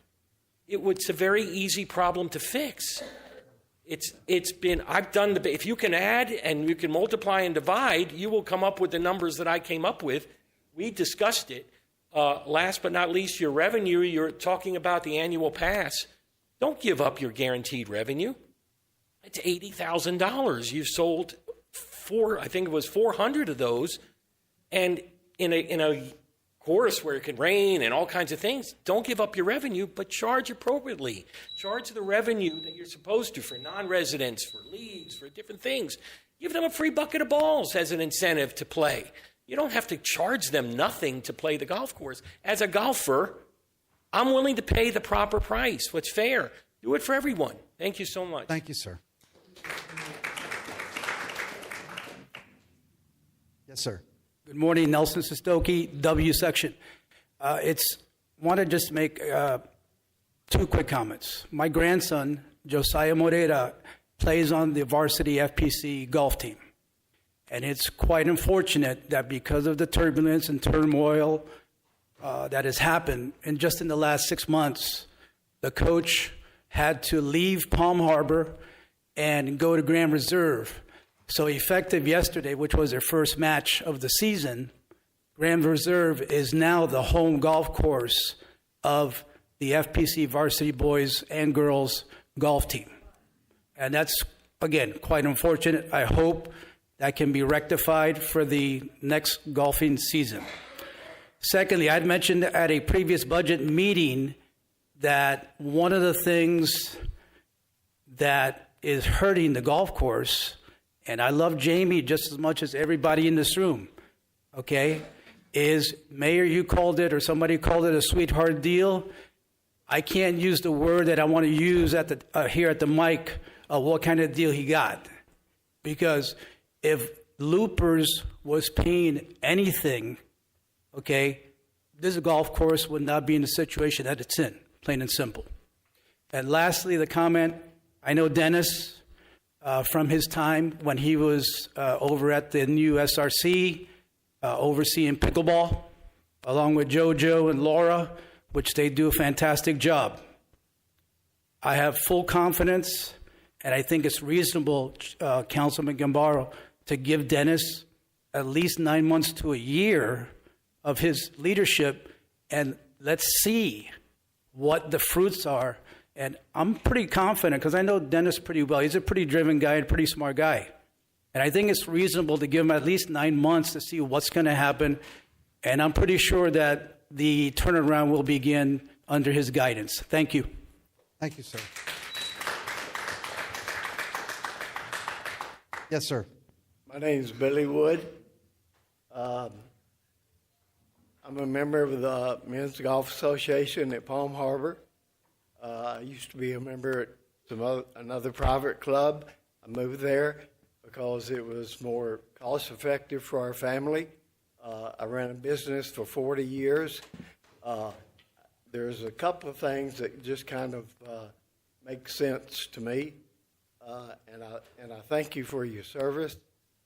Speaker 7: it's a very easy problem to fix. I've done if you can add and you can multiply and divide, you will come up with the numbers that I came up with. We discussed it. Last but not least, your revenue, you're talking about the annual pass. Don't give up your guaranteed revenue. It's $80,000. You've sold I think it was 400 of those. And in a course where it can rain and all kinds of things, don't give up your revenue, but charge appropriately. Charge the revenue that you're supposed to for non-residents, for leagues, for different things. Give them a free bucket of balls as an incentive to play. You don't have to charge them nothing to play the golf course. As a golfer, I'm willing to pay the proper price. What's fair? Do it for everyone. Thank you so much.
Speaker 1: Thank you, sir. Yes, sir.
Speaker 22: Good morning, Nelson Sestoki, W section. Want to just make two quick comments. My grandson, Josiah Moreira, plays on the varsity FPC golf team. And it's quite unfortunate that because of the turbulence and turmoil that has happened, and just in the last 6 months, the coach had to leave Palm Harbor and go to Grand Reserve. So effective yesterday, which was their first match of the season, Grand Reserve is now the home golf course of the FPC varsity boys and girls golf team. And that's, again, quite unfortunate. I hope that can be rectified for the next golfing season. Secondly, I'd mentioned at a previous budget meeting that one of the things that is hurting the golf course, and I love Jamie just as much as everybody in this room, okay, is, Mayor, you called it, or somebody called it a sweetheart deal. I can't use the word that I want to use at the here at the mic of what kind of deal he got. Because if Loopers was paying anything, okay, this golf course would not be in the situation that it's in, plain and simple. And lastly, the comment, I know Dennis from his time when he was over at the new SRC, overseeing pickleball, along with JoJo and Laura, which they do a fantastic job. I have full confidence, and I think it's reasonable, Councilman Gambaro, to give Dennis at least 9 months to a year of his leadership, and let's see what the fruits are. And I'm pretty confident, because I know Dennis pretty well. He's a pretty driven guy and a pretty smart guy. And I think it's reasonable to give him at least 9 months to see what's going to happen. And I'm pretty sure that the turnaround will begin under his guidance. Thank you.
Speaker 1: Thank you, sir. Yes, sir.
Speaker 8: My name is Billy Wood. I'm a member of the Men's Golf Association at Palm Harbor. I used to be a member at another private club. I moved there because it was more cost effective for our family. I ran a business for 40 years. There's a couple of things that just kind of make sense to me. And I thank you for your service.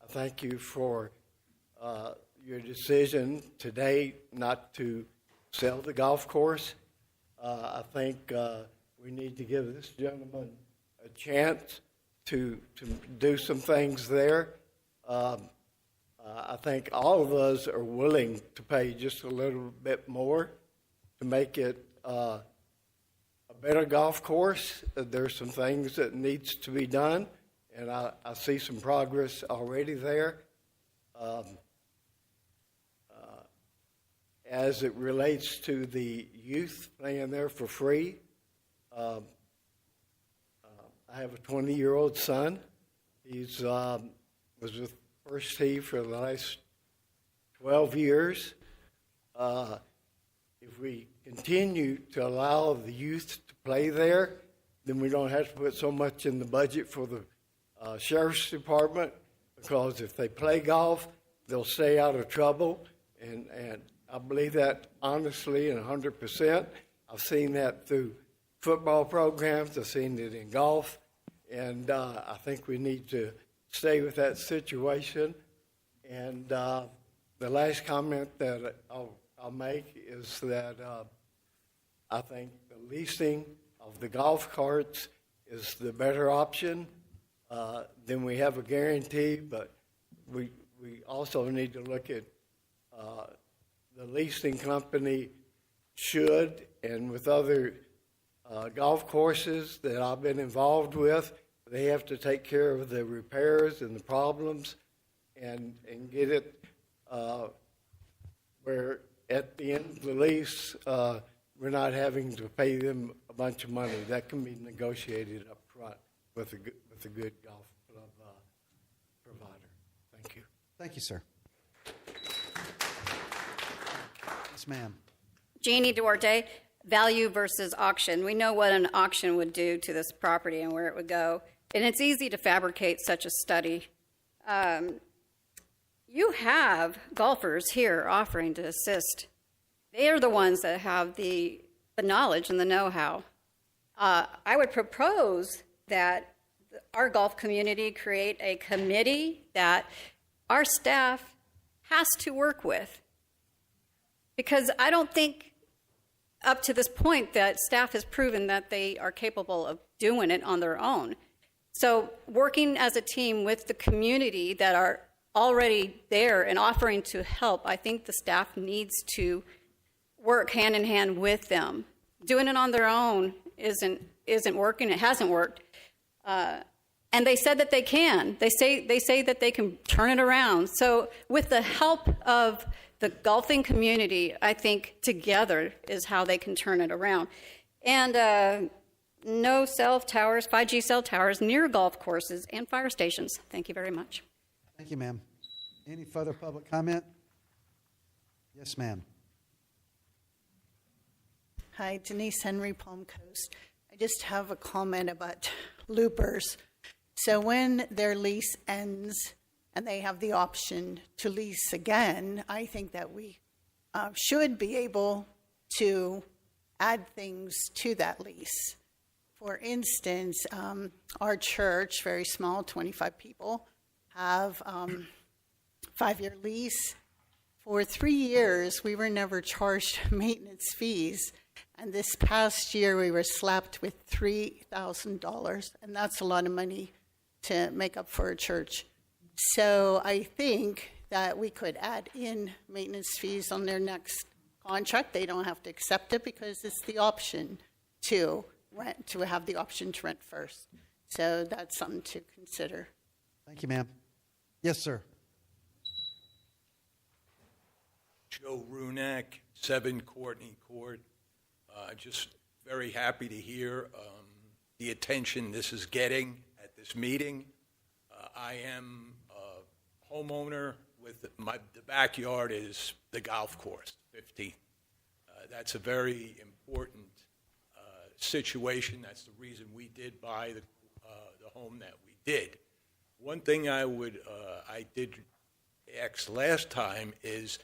Speaker 8: I thank you for your decision today not to sell the golf course. I think we need to give this gentleman a chance to do some things there. I think all of us are willing to pay just a little bit more to make it a better golf course. There's some things that needs to be done, and I see some progress already there. As it relates to the youth playing there for free, I have a 20-year-old son. He's was with First Tee for the last 12 years. If we continue to allow the youth to play there, then we don't have to put so much in the budget for the Sheriff's Department, because if they play golf, they'll stay out of trouble. And I believe that honestly and 100%. I've seen that through football programs. I've seen it in golf. And I think we need to stay with that situation. And the last comment that I'll make is that I think the leasing of the golf carts is the better option. Then we have a guarantee, but we also need to look at the leasing company should, and with other golf courses that I've been involved with, they have to take care of the repairs and the problems and get it where at the end of the lease, we're not having to pay them a bunch of money. That can be negotiated up front with a good golf club provider. Thank you.
Speaker 1: Thank you, sir. Yes, ma'am.
Speaker 4: Jeannie Duarte, value versus auction. We know what an auction would do to this property and where it would go. And it's easy to fabricate such a study. You have golfers here offering to assist. They are the ones that have the knowledge and the know-how. I would propose that our golf community create a committee that our staff has to work with. Because I don't think up to this point that staff has proven that they are capable of doing it on their own. So working as a team with the community that are already there and offering to help, I think the staff needs to work hand in hand with them. Doing it on their own isn't working. It hasn't worked. And they said that they can. They say that they can turn it around. So with the help of the golfing community, I think together is how they can turn it around. And no cell towers, 5G cell towers near golf courses and fire stations. Thank you very much.
Speaker 1: Thank you, ma'am. Any further public comment? Yes, ma'am.
Speaker 9: Hi, Denise Henry, Palm Coast. I just have a comment about loopers. So when their lease ends and they have the option to lease again, I think that we should be able to add things to that lease. For instance, our church, very small, 25 people, have 5-year lease. For 3 years, we were never charged maintenance fees. And this past year, we were slapped with $3,000. And that's a lot of money to make up for a church. So I think that we could add in maintenance fees on their next contract. They don't have to accept it because it's the option to rent, to have the option to rent first. So that's something to consider.
Speaker 1: Thank you, ma'am. Yes, sir.
Speaker 16: Joe Runak, 7 Courtney Court. Just very happy to hear the attention this is getting at this meeting. I am a homeowner with the backyard is the golf course, 15th. That's a very important situation. That's the reason we did buy the home that we did. One thing I did ask last time is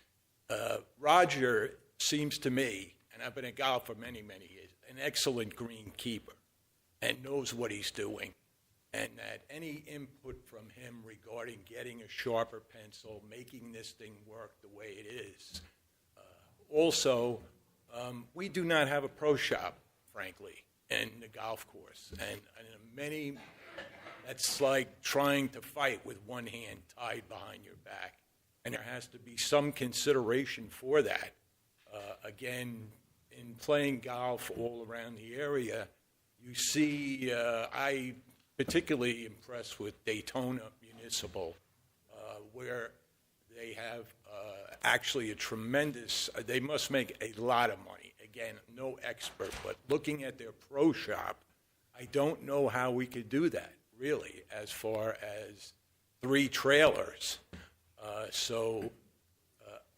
Speaker 16: Roger seems to me, and I've been a golfer for many, many years, an excellent greenkeeper and knows what he's doing. And that any input from him regarding getting a sharper pencil, making this thing work the way it is. Also, we do not have a pro shop, frankly, in the golf course. And that's like trying to fight with one hand tied behind your back. And there has to be some consideration for that. Again, in playing golf all around the area, you see, I particularly impressed with Daytona Municipal, where they have actually a tremendous, they must make a lot of money. Again, no expert, but looking at their pro shop, I don't know how we could do that, really, as far as 3 trailers.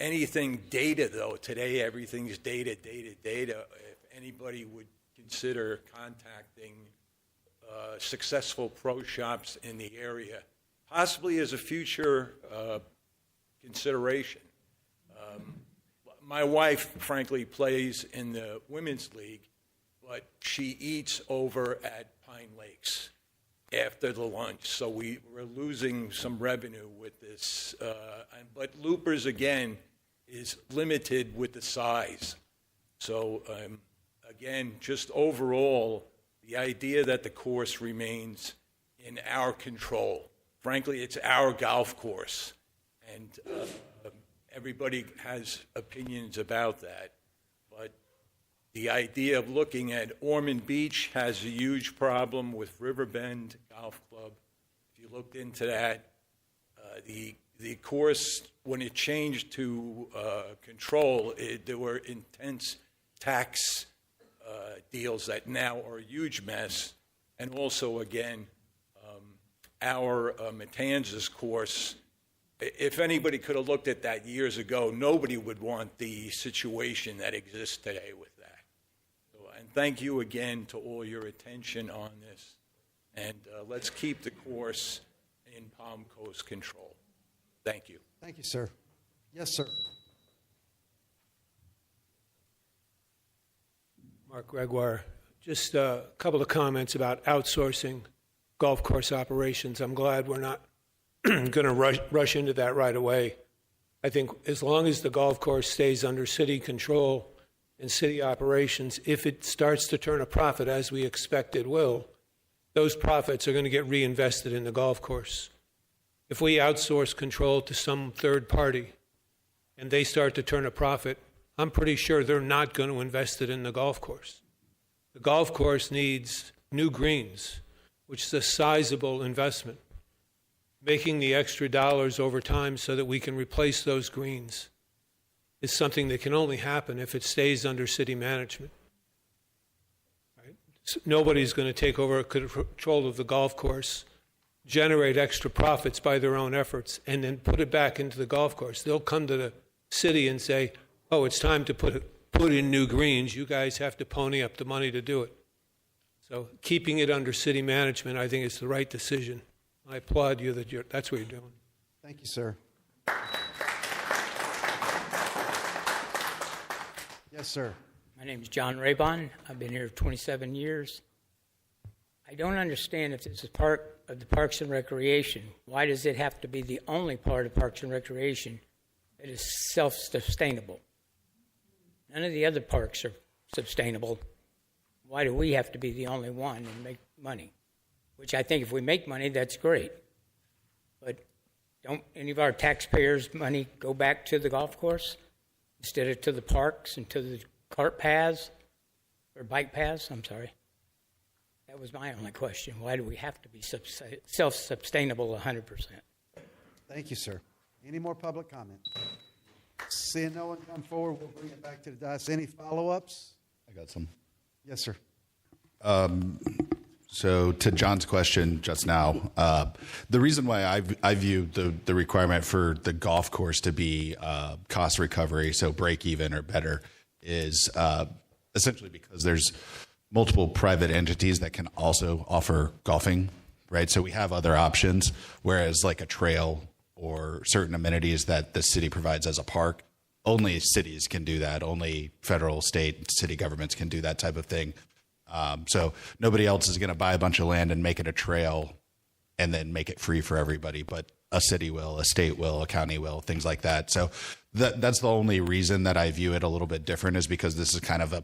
Speaker 16: Anything data, though, today everything's data. If anybody would consider contacting successful pro shops in the area, possibly as a future consideration. My wife, frankly, plays in the women's league, but she eats over at Pine Lakes after the lunch, so we're losing some revenue with this. But Loopers, again, is limited with the size. So, again, just overall, the idea that the course remains in our control. Frankly, it's our golf course, and everybody has opinions about that. But the idea of looking at Ormond Beach has a huge problem with Riverbend Golf Club. If you looked into that, the course, when it changed to control, there were intense tax deals that now are a huge mess. And also, again, our Matanzas course, if anybody could have looked at that years ago, nobody would want the situation that exists today with that. So, and thank you again to all your attention on this. And let's keep the course in Palm Coast control. Thank you.
Speaker 1: Thank you, sir. Yes, sir.
Speaker 23: Mark Gregoire, just a couple of comments about outsourcing golf course operations. I'm glad we're not going to rush into that right away. I think as long as the golf course stays under city control and city operations, if it starts to turn a profit, as we expect it will, those profits are going to get reinvested in the golf course. If we outsource control to some third party and they start to turn a profit, I'm pretty sure they're not going to invest it in the golf course. The golf course needs new greens, which is a sizable investment. Making the extra dollars over time so that we can replace those greens is something that can only happen if it stays under city management. Right? So nobody's going to take over control of the golf course, generate extra profits by their own efforts, and then put it back into the golf course. They'll come to the city and say, oh, it's time to put put in new greens, you guys have to pony up the money to do it. So keeping it under city management, I think, is the right decision. I applaud you that that's what you're doing.
Speaker 1: Thank you, sir. Yes, sir.
Speaker 12: My name is John Raybon. I've been here 27 years. I don't understand if this is part of the Parks and Recreation. Why does it have to be the only part of Parks and Recreation that is self-sustainable? None of the other parks are sustainable. Why do we have to be the only one and make money? Which I think if we make money, that's great. But don't any of our taxpayers' money go back to the golf course instead of to the parks and to the cart paths or bike paths? I'm sorry. That was my only question. Why do we have to be self-sustainable 100%?
Speaker 1: Thank you, sir. Any more public comment? Seeing no one come forward, we'll bring it back to the dais. Any follow-ups?
Speaker 13: I got some.
Speaker 1: Yes, sir.
Speaker 13: So to John's question just now, the reason why I view the requirement for the golf course to be cost recovery, so break even or better, is essentially because there's multiple private entities that can also offer golfing, right? So we have other options, whereas like a trail or certain amenities that the city provides as a park, only cities can do that. Only federal, state, city governments can do that type of thing. So nobody else is going to buy a bunch of land and make it a trail and then make it free for everybody, but a city will, a state will, a county will, things like that. So that's the only reason that I view it a little bit different, is because this is kind of a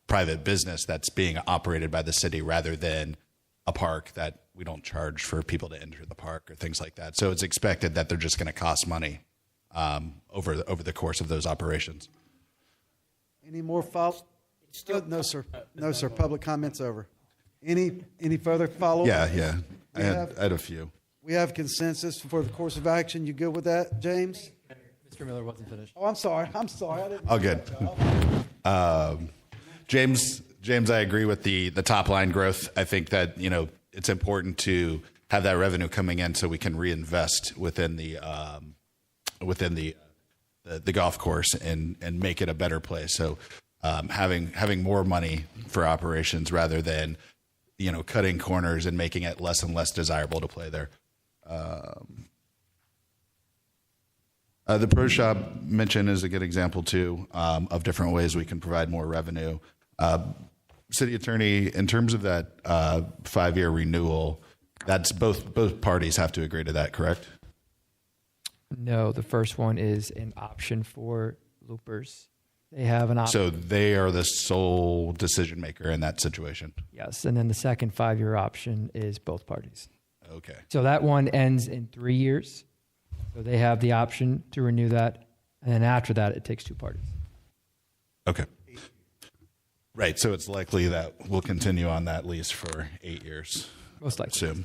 Speaker 13: private business that's being operated by the city rather than a park that we don't charge for people to enter the park or things like that. So it's expected that they're just going to cost money over the course of those operations.
Speaker 1: Any more follow? No, sir. No, sir. Public comments over. Any further follow-up?
Speaker 13: Yeah. I had a few.
Speaker 1: We have consensus for the course of action. You good with that, James?
Speaker 18: Mr. Miller wasn't finished.
Speaker 1: Oh, I'm sorry. I didn't.
Speaker 13: All good. James, I agree with the top line growth. I think that, it's important to have that revenue coming in so we can reinvest within the golf course and make it a better place. So having more money for operations rather than cutting corners and making it less and less desirable to play there. The pro shop mentioned is a good example too of different ways we can provide more revenue. City attorney, in terms of that 5-year renewal, that's both parties have to agree to that, correct?
Speaker 18: No, the first one is an option for loopers. They have an option.
Speaker 13: So they are the sole decision maker in that situation.
Speaker 18: Yes, and then the second 5-year option is both parties.
Speaker 13: Okay.
Speaker 18: So that one ends in 3 years. So they have the option to renew that, and then after that, it takes 2 parties.
Speaker 13: Okay. Right, so it's likely that we'll continue on that lease for 8 years.
Speaker 18: Most likely.
Speaker 13: Soon.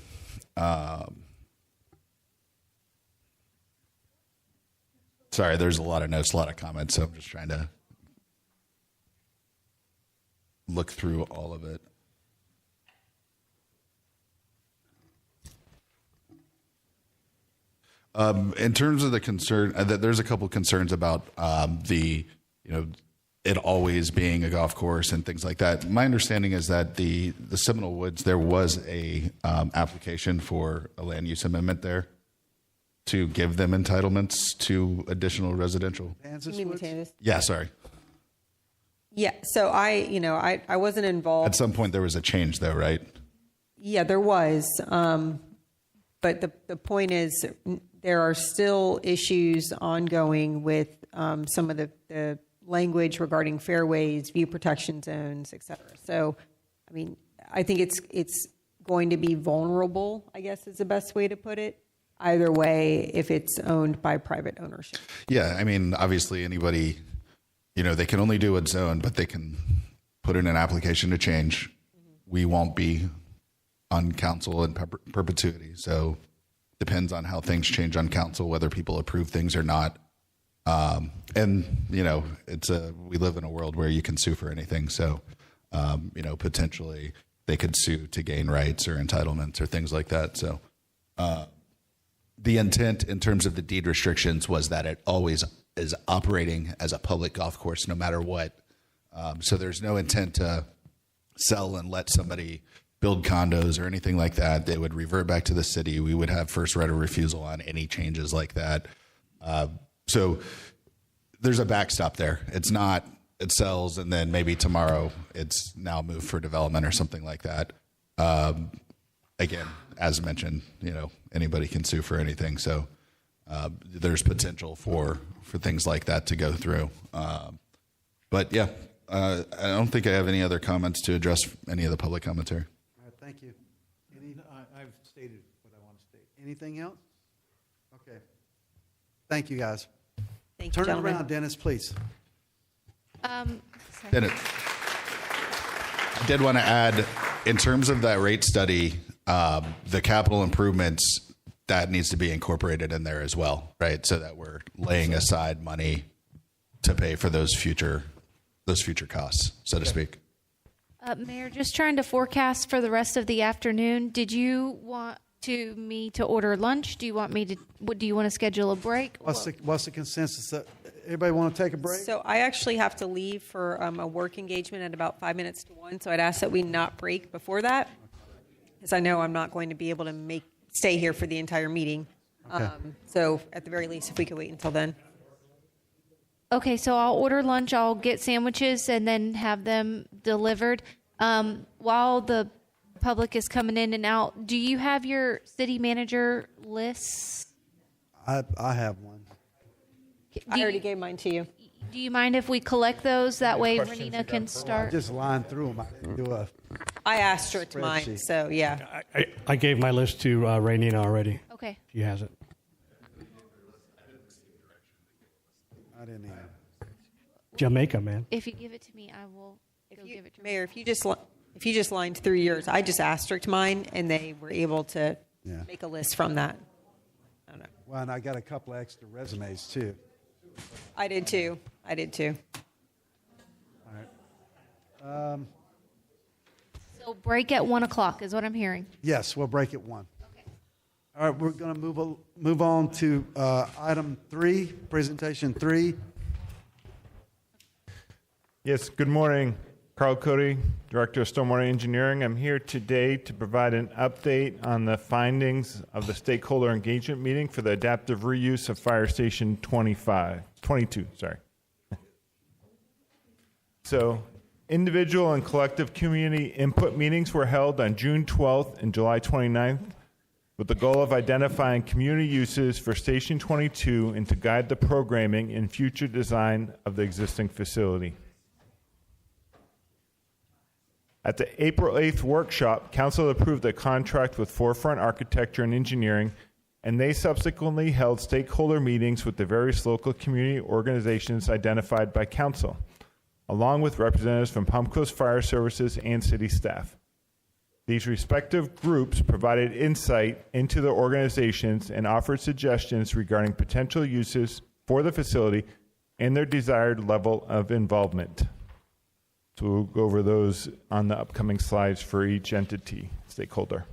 Speaker 13: Sorry, there's a lot of notes, a lot of comments, so I'm just trying to look through all of it. In terms of the concern, there's a couple concerns about it always being a golf course and things like that. My understanding is that the Seminole Woods, there was a application for a land use amendment there to give them entitlements to additional residential.
Speaker 10: You mean Matanzas?
Speaker 13: Yeah, sorry.
Speaker 10: Yeah. So I wasn't involved.
Speaker 13: At some point there was a change though, right?
Speaker 10: Yeah, there was. But the point is, there are still issues ongoing with some of the language regarding fairways, view protection zones, et cetera. So, I think it's going to be vulnerable, I guess is the best way to put it. Either way, if it's owned by private ownership.
Speaker 13: Yeah, obviously anybody, they can only do what's zoned, but they can put in an application to change. We won't be on council in perpetuity. So depends on how things change on council, whether people approve things or not. And we live in a world where you can sue for anything. So, potentially they could sue to gain rights or entitlements or things like that. So, the intent in terms of the deed restrictions was that it always is operating as a public golf course, no matter what So there's no intent to sell and let somebody build condos or anything like that. They would revert back to the city. We would have first right of refusal on any changes like that. So there's a backstop there. It's not, it sells and then maybe tomorrow it's now moved for development or something like that. Again, as mentioned, anybody can sue for anything. So there's potential for things like that to go through. But yeah, I don't think I have any other comments to address any of the public commentary.
Speaker 1: All right, thank you.
Speaker 2: I've stated what I want to state.
Speaker 1: Anything else? Okay. Thank you, guys.
Speaker 10: Thank you,
Speaker 1: Turn it
Speaker 10: gentlemen.
Speaker 1: around, Dennis, please.
Speaker 11: Sorry.
Speaker 13: Did it? I did want to add, in terms of that rate study, the capital improvements, that needs to be incorporated in there as well, right? So that we're laying aside money to pay for those future costs, so to speak.
Speaker 11: Mayor, just trying to forecast for the rest of the afternoon. Did you want me to order lunch? Do you want me to? Do you want to schedule a break?
Speaker 1: What's the consensus? Everybody want to take a break?
Speaker 10: So I actually have to leave for a work engagement at about 5 minutes to 1. So I'd ask that we not break before that, because I know I'm not going to be able to stay here for the entire meeting.
Speaker 1: Okay.
Speaker 10: So at the very least, if we could wait until then.
Speaker 11: Okay, so I'll order lunch. I'll get sandwiches and then have them delivered. While the public is coming in and out, do you have your city manager lists?
Speaker 1: I have one.
Speaker 10: I already gave mine to you.
Speaker 11: Do you mind if we collect those? That way Renina can
Speaker 1: I
Speaker 11: start.
Speaker 1: just lined through them. I didn't do a
Speaker 10: I asterisked mine,
Speaker 1: spreadsheet.
Speaker 10: so yeah.
Speaker 15: I gave my list to Rainina already.
Speaker 11: Okay.
Speaker 15: She has it.
Speaker 1: I didn't either.
Speaker 15: Jamaica, man.
Speaker 11: If you give it to me, I will go give it to
Speaker 10: Mayor, if you just lined through yours, I just asterisked mine, and they were able to make a list from that. I don't know.
Speaker 1: Well, and I got a couple extra resumes too.
Speaker 10: I did too.
Speaker 1: All right.
Speaker 11: So break at 1 o'clock is what I'm hearing.
Speaker 1: Yes, we'll break at 1. Okay. All right, we're going to move on to item 3, presentation 3.
Speaker 3: Yes, good morning. Carl Cody, Director of Stormwater Engineering. I'm here today to provide an update on the findings of the stakeholder engagement meeting for the adaptive reuse of Fire Station 22. So, individual and collective community input meetings were held on June 12th and July 29th with the goal of identifying community uses for Station 22 and to guide the programming and future design of the existing facility. At the April 8th workshop, Council approved a contract with Forefront Architecture and Engineering, and they subsequently held stakeholder meetings with the various local community organizations identified by Council, along with representatives from Palm Coast Fire Services and city staff. These respective groups provided insight into the organizations and offered suggestions regarding potential uses for the facility and their desired level of involvement. So we'll go over those on the upcoming slides for each entity, stakeholder.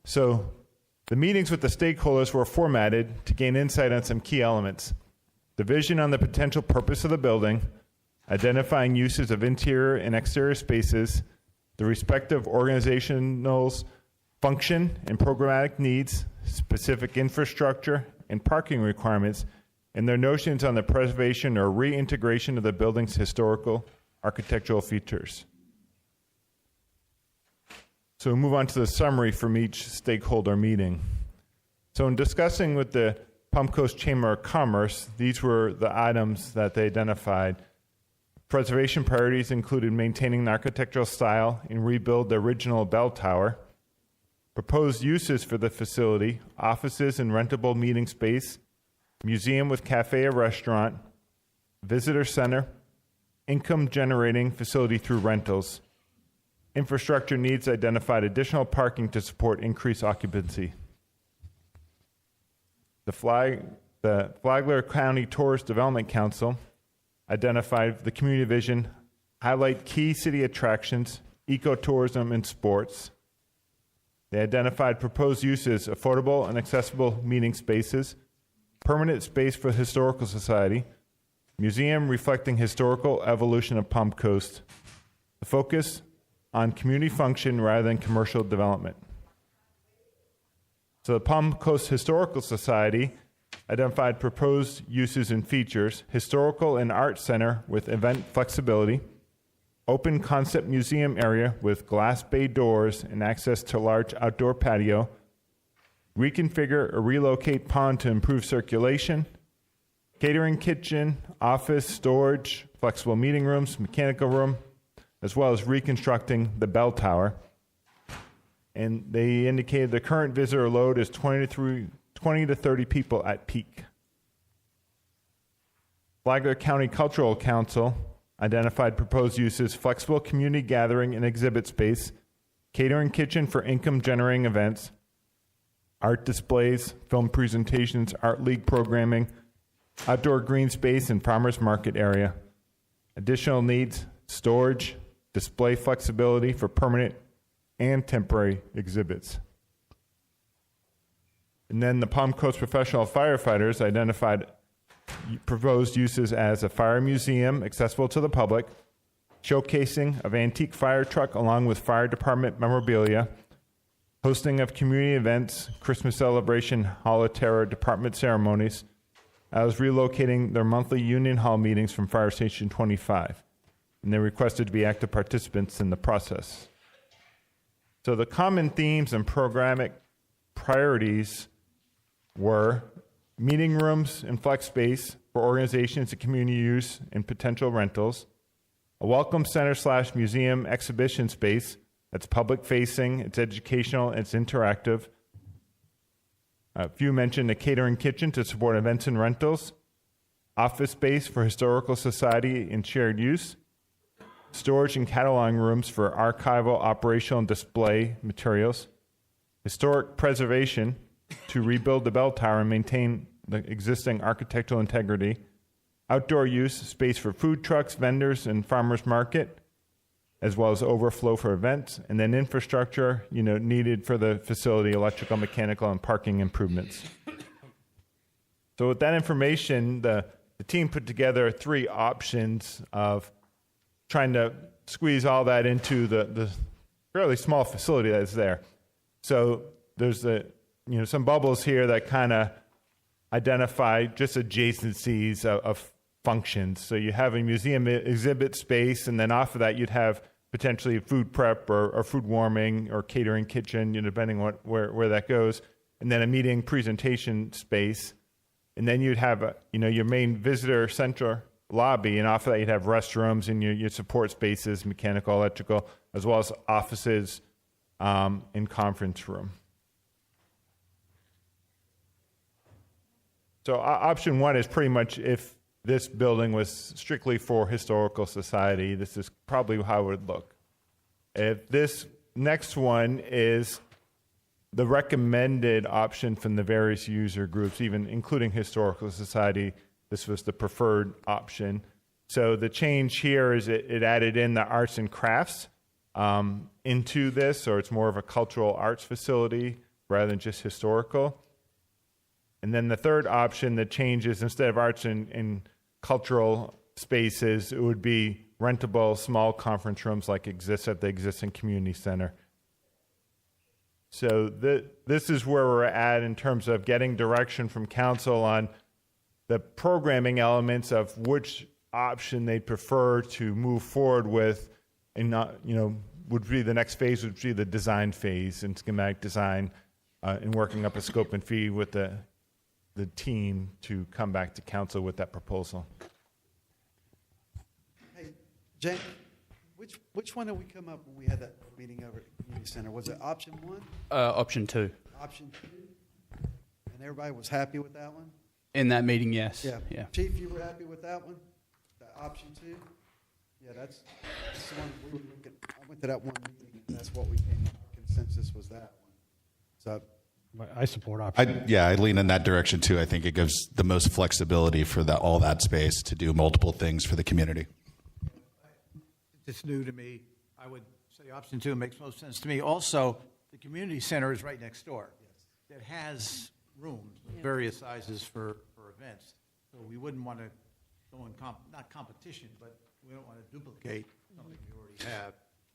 Speaker 3: So the meetings with the stakeholders were formatted to gain insight on some key elements. The vision on the potential purpose of the building, identifying uses of interior and exterior spaces, the respective organizational's function and programmatic needs, specific infrastructure and parking requirements, and their notions on the preservation or reintegration of the building's historical architectural features. So we'll move on to the summary from each stakeholder meeting. So in discussing with the Palm Coast Chamber of Commerce, these were the items that they identified. Preservation priorities included maintaining the architectural style and rebuild the original bell tower. Proposed uses for the facility: offices and rentable meeting space, museum with cafe or restaurant, visitor center, income generating facility through rentals. Infrastructure needs identified additional parking to support increased occupancy. The Flagler County Tourist Development Council identified the community vision, highlight key city attractions, ecotourism, and sports. They identified proposed uses: affordable and accessible meeting spaces, permanent space for the Historical Society, museum reflecting historical evolution of Palm Coast. The focus on community function rather than commercial development. So the Palm Coast Historical Society identified proposed uses and features: historical and art center with event flexibility, open concept museum area with glass bay doors and access to large outdoor patio, reconfigure or relocate pond to improve circulation, catering kitchen, office, storage, flexible meeting rooms, mechanical room, as well as reconstructing the bell tower. And they indicated the current visitor load is 20 to 30 people at peak. Flagler County Cultural Council identified proposed uses: flexible community gathering and exhibit space, catering kitchen for income-generating events, art displays, film presentations, art league programming, outdoor green space and farmers market area. Additional needs: storage, display flexibility for permanent and temporary exhibits. And then the Palm Coast Professional Firefighters identified proposed uses as a fire museum accessible to the public, showcasing of antique fire truck along with fire department memorabilia, hosting of community events, Christmas celebration, Hall of Terror department ceremonies, as relocating their monthly Union Hall meetings from Fire Station 25. And they requested to be active participants in the process. So the common themes and programmatic priorities were meeting rooms and flex space for organizations and community use and potential rentals, a welcome center / museum exhibition space that's public facing, it's educational, it's interactive. A few mentioned a catering kitchen to support events and rentals, office space for historical society and shared use, storage and cataloging rooms for archival, operational, and display materials, historic preservation to rebuild the bell tower and maintain the existing architectural integrity, outdoor use, space for food trucks, vendors, and farmers market, as well as overflow for events, and then infrastructure, needed for the facility, electrical, mechanical, and parking improvements. So with that information, the team put together 3 options of trying to squeeze all that into the fairly small facility that's there. So there's some bubbles here that kind of identify just adjacencies of functions. So you have a museum exhibit space, and then off of that you'd have potentially food prep or food warming or catering kitchen, depending on where that goes, and then a meeting presentation space, and then you'd have your main visitor center lobby, and off of that you'd have restrooms and your support spaces, mechanical, electrical, as well as offices and conference room. So option 1 is pretty much if this building was strictly for historical society, this is probably how it would look. If this next one is the recommended option from the various user groups, even including historical society, this was the preferred option. So the change here is it added in the arts and crafts into this, or it's more of a cultural arts facility rather than just historical. And then the third option that changes, instead of arts and cultural spaces, it would be rentable small conference rooms like exists at the existing community center. So this is where we're at in terms of getting direction from council on the programming elements of which option they prefer to move forward with, and not, would be the next phase would be the design phase and schematic design, and working up a scope and fee with the team to come back to council with that proposal.
Speaker 1: Hey, Jane, which one did we come up when we had that meeting over at the community center? Was it option 1?
Speaker 21: Option 2.
Speaker 1: Option 2? And everybody was happy with that one?
Speaker 21: In that meeting, yes.
Speaker 1: Yeah. Chief, you were happy with that one? That option 2? Yeah, that's the one we were looking. I went to that one meeting, and that's what we came up with. Consensus was that one. So
Speaker 15: I support option.
Speaker 13: I lean in that direction too. I think it gives the most flexibility for all that space to do multiple things for the community.
Speaker 2: It's new to me. I would say option 2 makes most sense to me. Also, the community center is right next door. Yes. It has rooms of various sizes for events. So we wouldn't want to go in not competition, but we don't want to duplicate something we already have.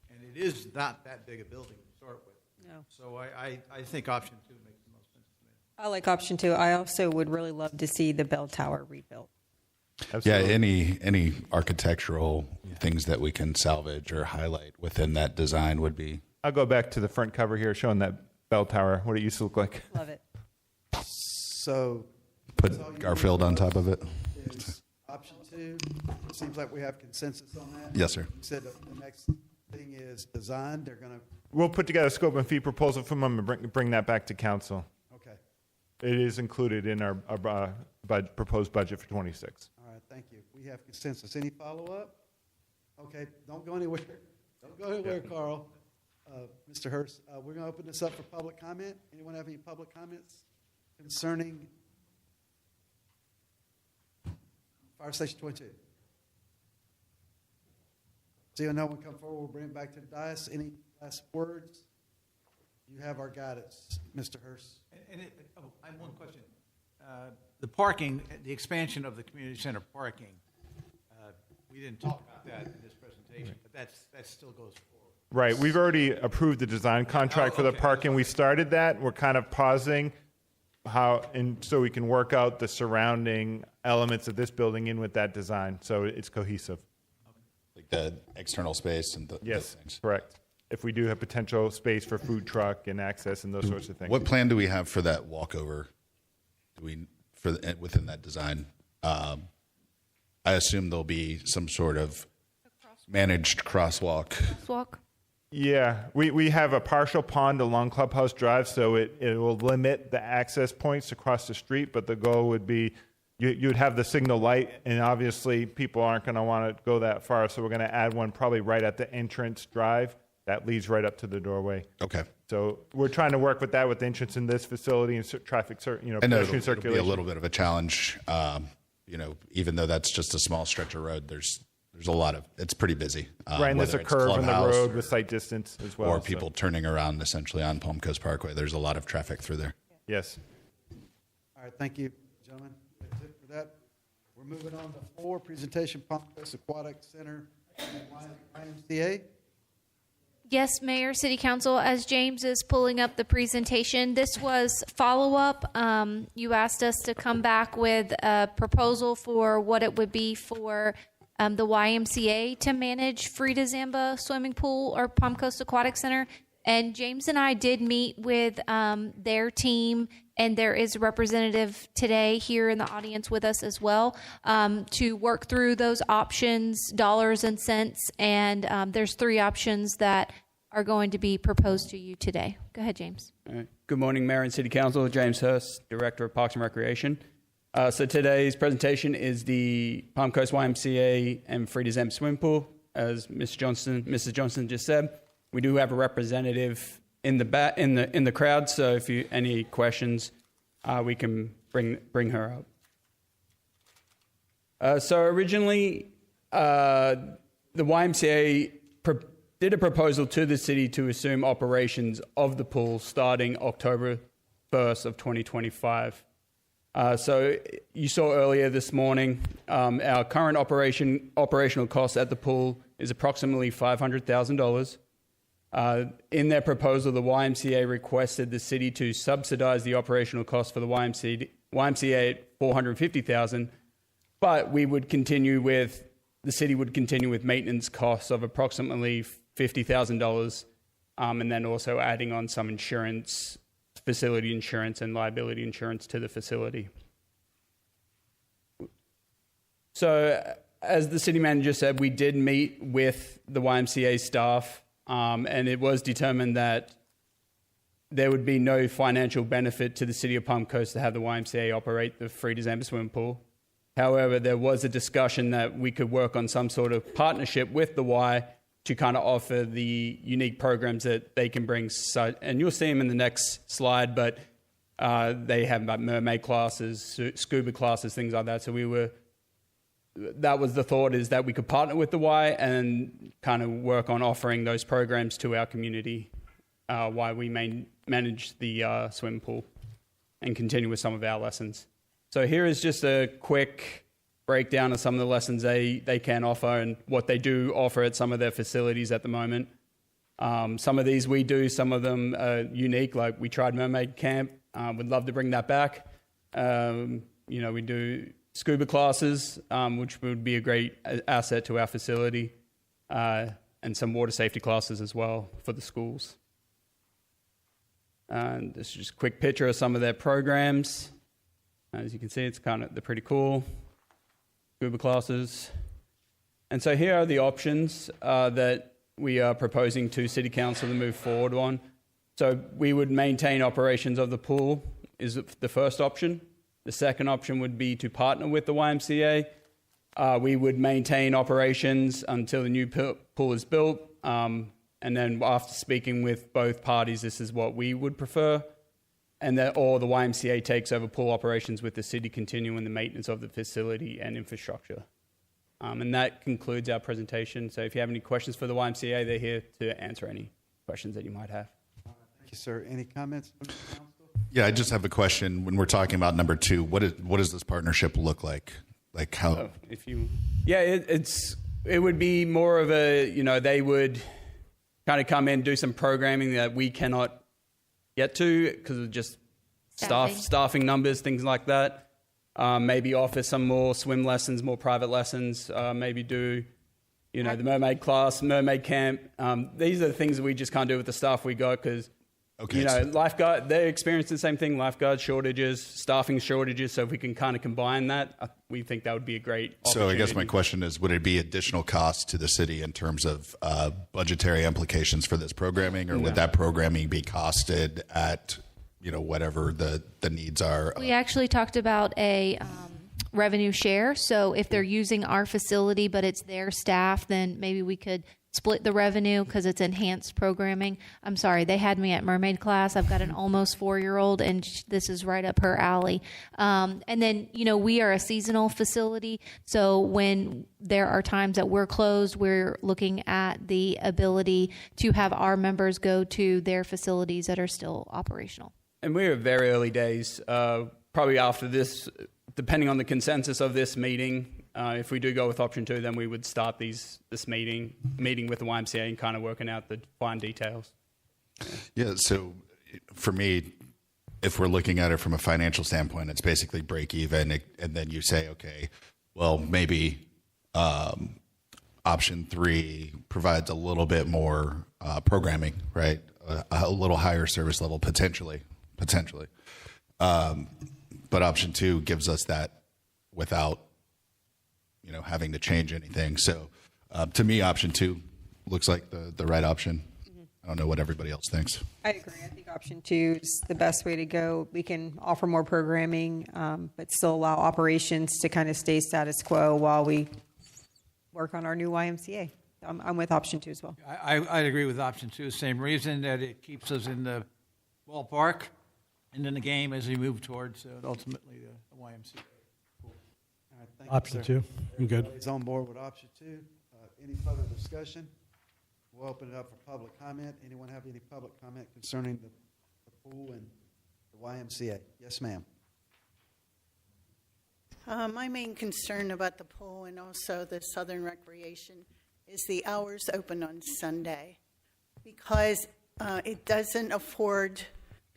Speaker 2: And it is not that big a building to start with.
Speaker 10: No.
Speaker 2: So I think option 2 makes the most sense to me.
Speaker 10: I like option 2. I also would really love to see the bell tower rebuilt.
Speaker 13: Yeah, any architectural things that we can salvage or highlight within that design would be.
Speaker 3: I'll go back to the front cover here showing that bell tower, what it used to look like.
Speaker 10: Love it.
Speaker 1: So
Speaker 13: Put Garfield on top of it.
Speaker 1: is option 2. It seems like we have consensus on that.
Speaker 13: Yes, sir.
Speaker 1: You said the next thing is design. They're going to.
Speaker 3: We'll put together a scope and fee proposal from them and bring that back to council.
Speaker 1: Okay.
Speaker 3: It is included in our proposed budget for 26.
Speaker 1: All right. Thank you. We have consensus. Any follow-up? Okay. Don't go anywhere. Don't go anywhere, Carl. Mr. Hurst, we're going to open this up for public comment. Anyone have any public comments concerning Fire Station 22? Seeing no one come forward, we'll bring it back to the dais. Any last words? You have our guidance, Mr. Hurst.
Speaker 2: I have one question. The parking, the expansion of the community center parking, we didn't talk about that in this presentation, but that still goes forward.
Speaker 3: Right. We've already approved the design contract for the parking. We started that. We're kind of pausing so we can work out the surrounding elements of this building in with that design, so it's cohesive.
Speaker 13: Like the external space and those things.
Speaker 3: Correct. If we do have potential space for food truck and access and those sorts of things.
Speaker 13: What plan do we have for that walkover? Within that design? I assume there'll be some sort of managed crosswalk.
Speaker 3: Yeah, we have a partial pond along Clubhouse Drive, so it will limit the access points across the street, but the goal would be you'd have the signal light, and obviously people aren't going to want to go that far, so we're going to add one probably right at the entrance drive that leads right up to the doorway.
Speaker 13: Okay.
Speaker 3: So we're trying to work with that with the entrance in this facility and traffic, pedestrian circulation.
Speaker 13: It'll be a little bit of a challenge. Even though that's just a small stretch of road, there's a lot of, it's pretty busy.
Speaker 3: Right, and there's a curve in the road with sight distance as well.
Speaker 13: Or people turning around essentially on Palm Coast Parkway. There's a lot of traffic through there.
Speaker 3: Yes.
Speaker 1: All right, thank you, gentlemen. That's it for that. We're moving on to 4, presentation Palm Coast Aquatic Center and YMCA.
Speaker 11: Yes, Mayor, City Council, as James is pulling up the presentation, this was follow-up. You asked us to come back with a proposal for what it would be for the YMCA to manage Frida Zamba Swimming Pool or Palm Coast Aquatic Center. And James and I did meet with their team, and there is a representative today here in the audience with us as well to work through those options, dollars and cents. And there's 3 options that are going to be proposed to you today. Go ahead, James.
Speaker 21: All right. Good morning, Mayor and City Council. James Hurst, Director of Parks and Recreation. So today's presentation is the Palm Coast YMCA and Frida Zamba Swimming Pool. As Mrs. Johnson just said, we do have a representative in the crowd. So if you any questions, we can bring her up. So originally, the YMCA did a proposal to the city to assume operations of the pool starting October 1st of 2025. So you saw earlier this morning, our current operational cost at the pool is approximately $500,000. In their proposal, the YMCA requested the city to subsidize the operational cost for the YMCA at $450,000, but the city would continue with maintenance costs of approximately $50,000, and then also adding on some insurance, facility insurance and liability insurance to the facility. So, as the city manager said, we did meet with the YMCA staff, and it was determined that there would be no financial benefit to the city of Palm Coast to have the YMCA operate the Frida Zamba swimming pool. However, there was a discussion that we could work on some sort of partnership with the Y to kind of offer the unique programs that they can bring. And you'll see them in the next slide, but they have about mermaid classes, scuba classes, things like that. So that was the thought, is that we could partner with the Y and kind of work on offering those programs to our community while we manage the swimming pool and continue with some of our lessons. So here is just a quick breakdown of some of the lessons they can offer and what they do offer at some of their facilities at the moment. Some of these we do, some of them are unique, like we tried Mermaid Camp. Would love to bring that back. We do scuba classes, which would be a great asset to our facility, and some water safety classes as well for the schools. And this is just a quick picture of some of their programs. As you can see, they're pretty cool. Scuba classes. And so here are the options that we are proposing to City Council to move forward on. So we would maintain operations of the pool is the first option. The second option would be to partner with the YMCA. We would maintain operations until the new pool is built. And then after speaking with both parties, this is what we would prefer. And that or the YMCA takes over pool operations with the city continuing the maintenance of the facility and infrastructure. And that concludes our presentation. So if you have any questions for the YMCA, they're here to answer any questions that you might have.
Speaker 1: Thank you, sir. Any comments from the council?
Speaker 13: Yeah, I just have a question. When we're talking about number 2, what does this partnership look like? Like how?
Speaker 21: It would be more of a, they would kind of come in, do some programming that we cannot get to because of just staffing numbers, things like that. Maybe offer some more swim lessons, more private lessons. Maybe do, the mermaid class, mermaid camp. These are the things that we just can't do with the staff we got because, lifeguard, they experience the same thing, lifeguard shortages, staffing shortages. So if we can kind of combine that, we think that would be a great opportunity.
Speaker 13: So I guess my question is, would it be additional cost to the city in terms of budgetary implications for this programming, or would that programming be costed at, whatever the needs are?
Speaker 11: We actually talked about a revenue share. So if they're using our facility, but it's their staff, then maybe we could split the revenue because it's enhanced programming. I'm sorry, they had me at mermaid class. I've got an almost 4-year-old, and this is right up her alley. And then, we are a seasonal facility. So when there are times that we're closed, we're looking at the ability to have our members go to their facilities that are still operational.
Speaker 21: And we're at very early days. Probably after this, depending on the consensus of this meeting, if we do go with option 2, then we would start this meeting with the YMCA and kind of working out the fine details.
Speaker 13: Yeah, so for me, if we're looking at it from a financial standpoint, it's basically break even, and then you say, okay, well, maybe option 3 provides a little bit more programming, right? A little higher service level, potentially. But option 2 gives us that without having to change anything. So to me, option 2 looks like the right option. I don't know what everybody else thinks.
Speaker 10: I agree. I think option 2 is the best way to go. We can offer more programming, but still allow operations to kind of stay status quo while we work on our new YMCA. I'm with option 2 as well.
Speaker 2: I'd agree with option 2. Same reason that it keeps us in the ballpark and in the game as we move towards ultimately the YMCA.
Speaker 1: Thank
Speaker 15: Option
Speaker 1: you, sir.
Speaker 15: 2. I'm good.
Speaker 1: Everybody's on board with option 2. Any further discussion? We'll open it up for public comment. Anyone have any public comment concerning the pool and the YMCA? Yes, ma'am.
Speaker 9: My main concern about the pool and also the Southern Recreation is the hours open on Sunday, because it doesn't afford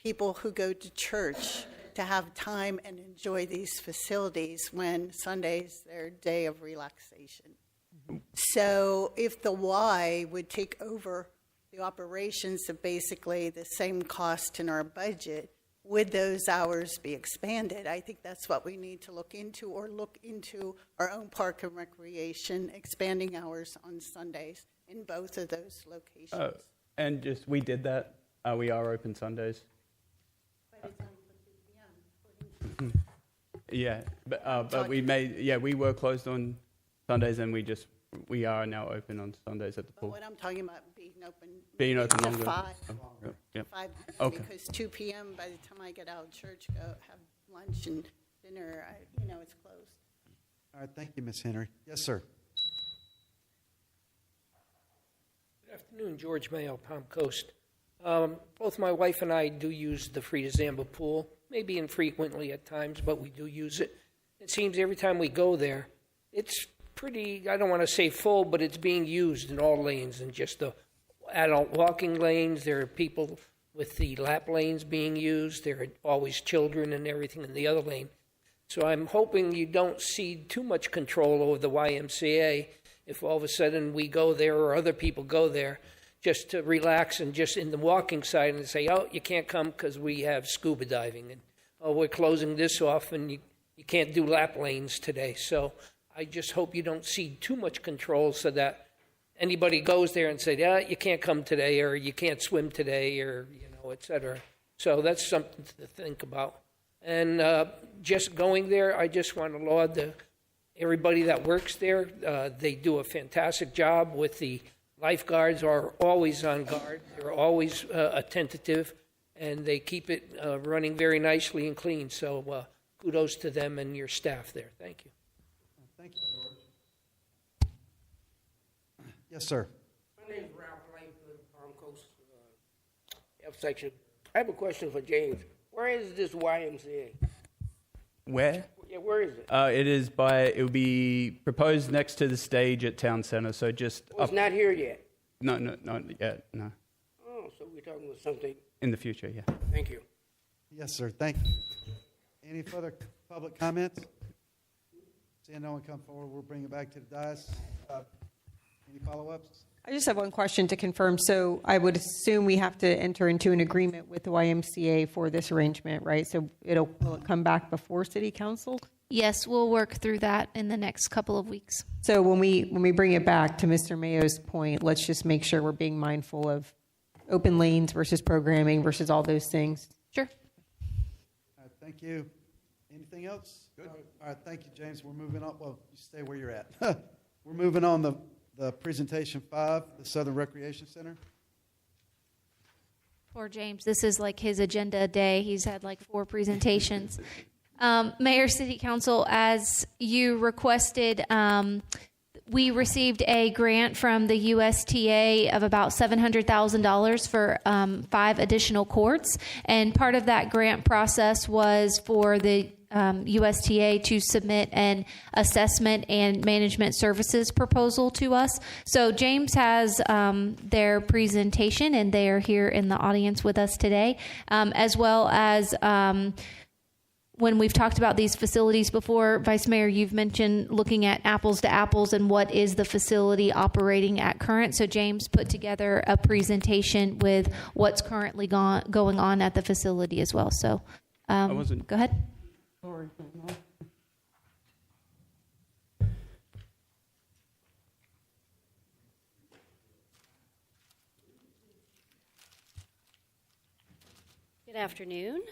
Speaker 9: people who go to church to have time and enjoy these facilities when Sunday's their day of relaxation. So if the Y would take over the operations of basically the same cost in our budget, would those hours be expanded? I think that's what we need to look into, or look into our own park and recreation, expanding hours on Sundays in both of those locations.
Speaker 21: And we did that. We are open Sundays.
Speaker 9: But it's only for 2 p.m.
Speaker 21: Yeah, but we were closed on Sundays, and we are now open on Sundays at the pool.
Speaker 9: But what I'm talking about
Speaker 21: being open
Speaker 9: to
Speaker 21: longer.
Speaker 9: 5.
Speaker 21: Yeah.
Speaker 9: 5,
Speaker 21: okay.
Speaker 9: Because 2 p.m. by the time I get out of church, go have lunch and dinner, it's closed.
Speaker 1: All right, thank you, Ms. Henry. Yes, sir.
Speaker 7: Good afternoon, George Mayo, Palm Coast. Both my wife and I do use the Frida Zamba pool, maybe infrequently at times, but we do use it. It seems every time we go there,
Speaker 5: it's pretty, I don't want to say full, but it's being used in all lanes, and just the adult walking lanes. There are people with the lap lanes being used. There are always children and everything in the other lane. So I'm hoping you don't cede too much control over the YMCA if all of a sudden we go there or other people go there just to relax and just in the walking side and say, oh, you can't come because we have scuba diving, and oh, we're closing this off and you can't do lap lanes today. So I just hope you don't cede too much control so that anybody goes there and say, yeah, you can't come today, or you can't swim today, or, et cetera. So that's something to think about. And just going there, I just want to laud everybody that works there. They do a fantastic job with the lifeguards are always on guard. They're always attentive, and they keep it running very nicely and clean. So kudos to them and your staff there. Thank you.
Speaker 1: Thank you, George. Yes, sir.
Speaker 14: My name is Ralph Lane from the Palm Coast F section. I have a question for James. Where is this YMCA?
Speaker 21: Where?
Speaker 14: Yeah, where is it?
Speaker 21: It will be proposed next to the stage at Town Centre, so just
Speaker 14: Oh, it's not here yet.
Speaker 21: No, not yet, no.
Speaker 14: Oh, so we're talking about something.
Speaker 21: In the future, yeah.
Speaker 14: Thank you.
Speaker 1: Yes, sir. Thank you. Any further public comments? Seeing no one come forward, we'll bring it back to the dais. Any follow-ups?
Speaker 10: I just have one question to confirm. So I would assume we have to enter into an agreement with the YMCA for this arrangement, right? So will it come back before City Council?
Speaker 11: Yes, we'll work through that in the next couple of weeks.
Speaker 10: So when we bring it back, to Mr. Mayo's point, let's just make sure we're being mindful of open lanes versus programming versus all those things.
Speaker 11: Sure.
Speaker 1: All right, thank you. Anything else? Good. All right, thank you, James. We're moving on. Well, you stay where you're at. We're moving on the presentation 5, the Southern Recreation Center.
Speaker 11: Poor James, this is like his agenda day. He's had like 4 presentations. Mayor, City Council, as you requested, we received a grant from the USTA of about $700,000 for 5 additional courts. And part of that grant process was for the USTA to submit an assessment and management services proposal to us. So James has their presentation, and they are here in the audience with us today, as well as when we've talked about these facilities before, Vice Mayor, you've mentioned looking at apples to apples and what is the facility operating at current. So James put together a presentation with what's currently going on at the facility as well. So go ahead.
Speaker 17: Good afternoon.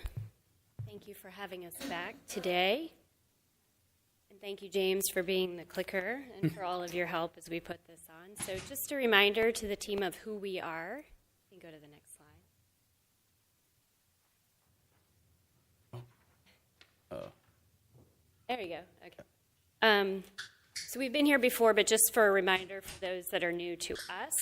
Speaker 17: Thank you for having us back today. And thank you, James, for being the clicker and for all of your help as we put this on. So just a reminder to the team of who we are. You can go to the next slide. There you go. Okay. So we've been here before, but just for a reminder for those that are new to us,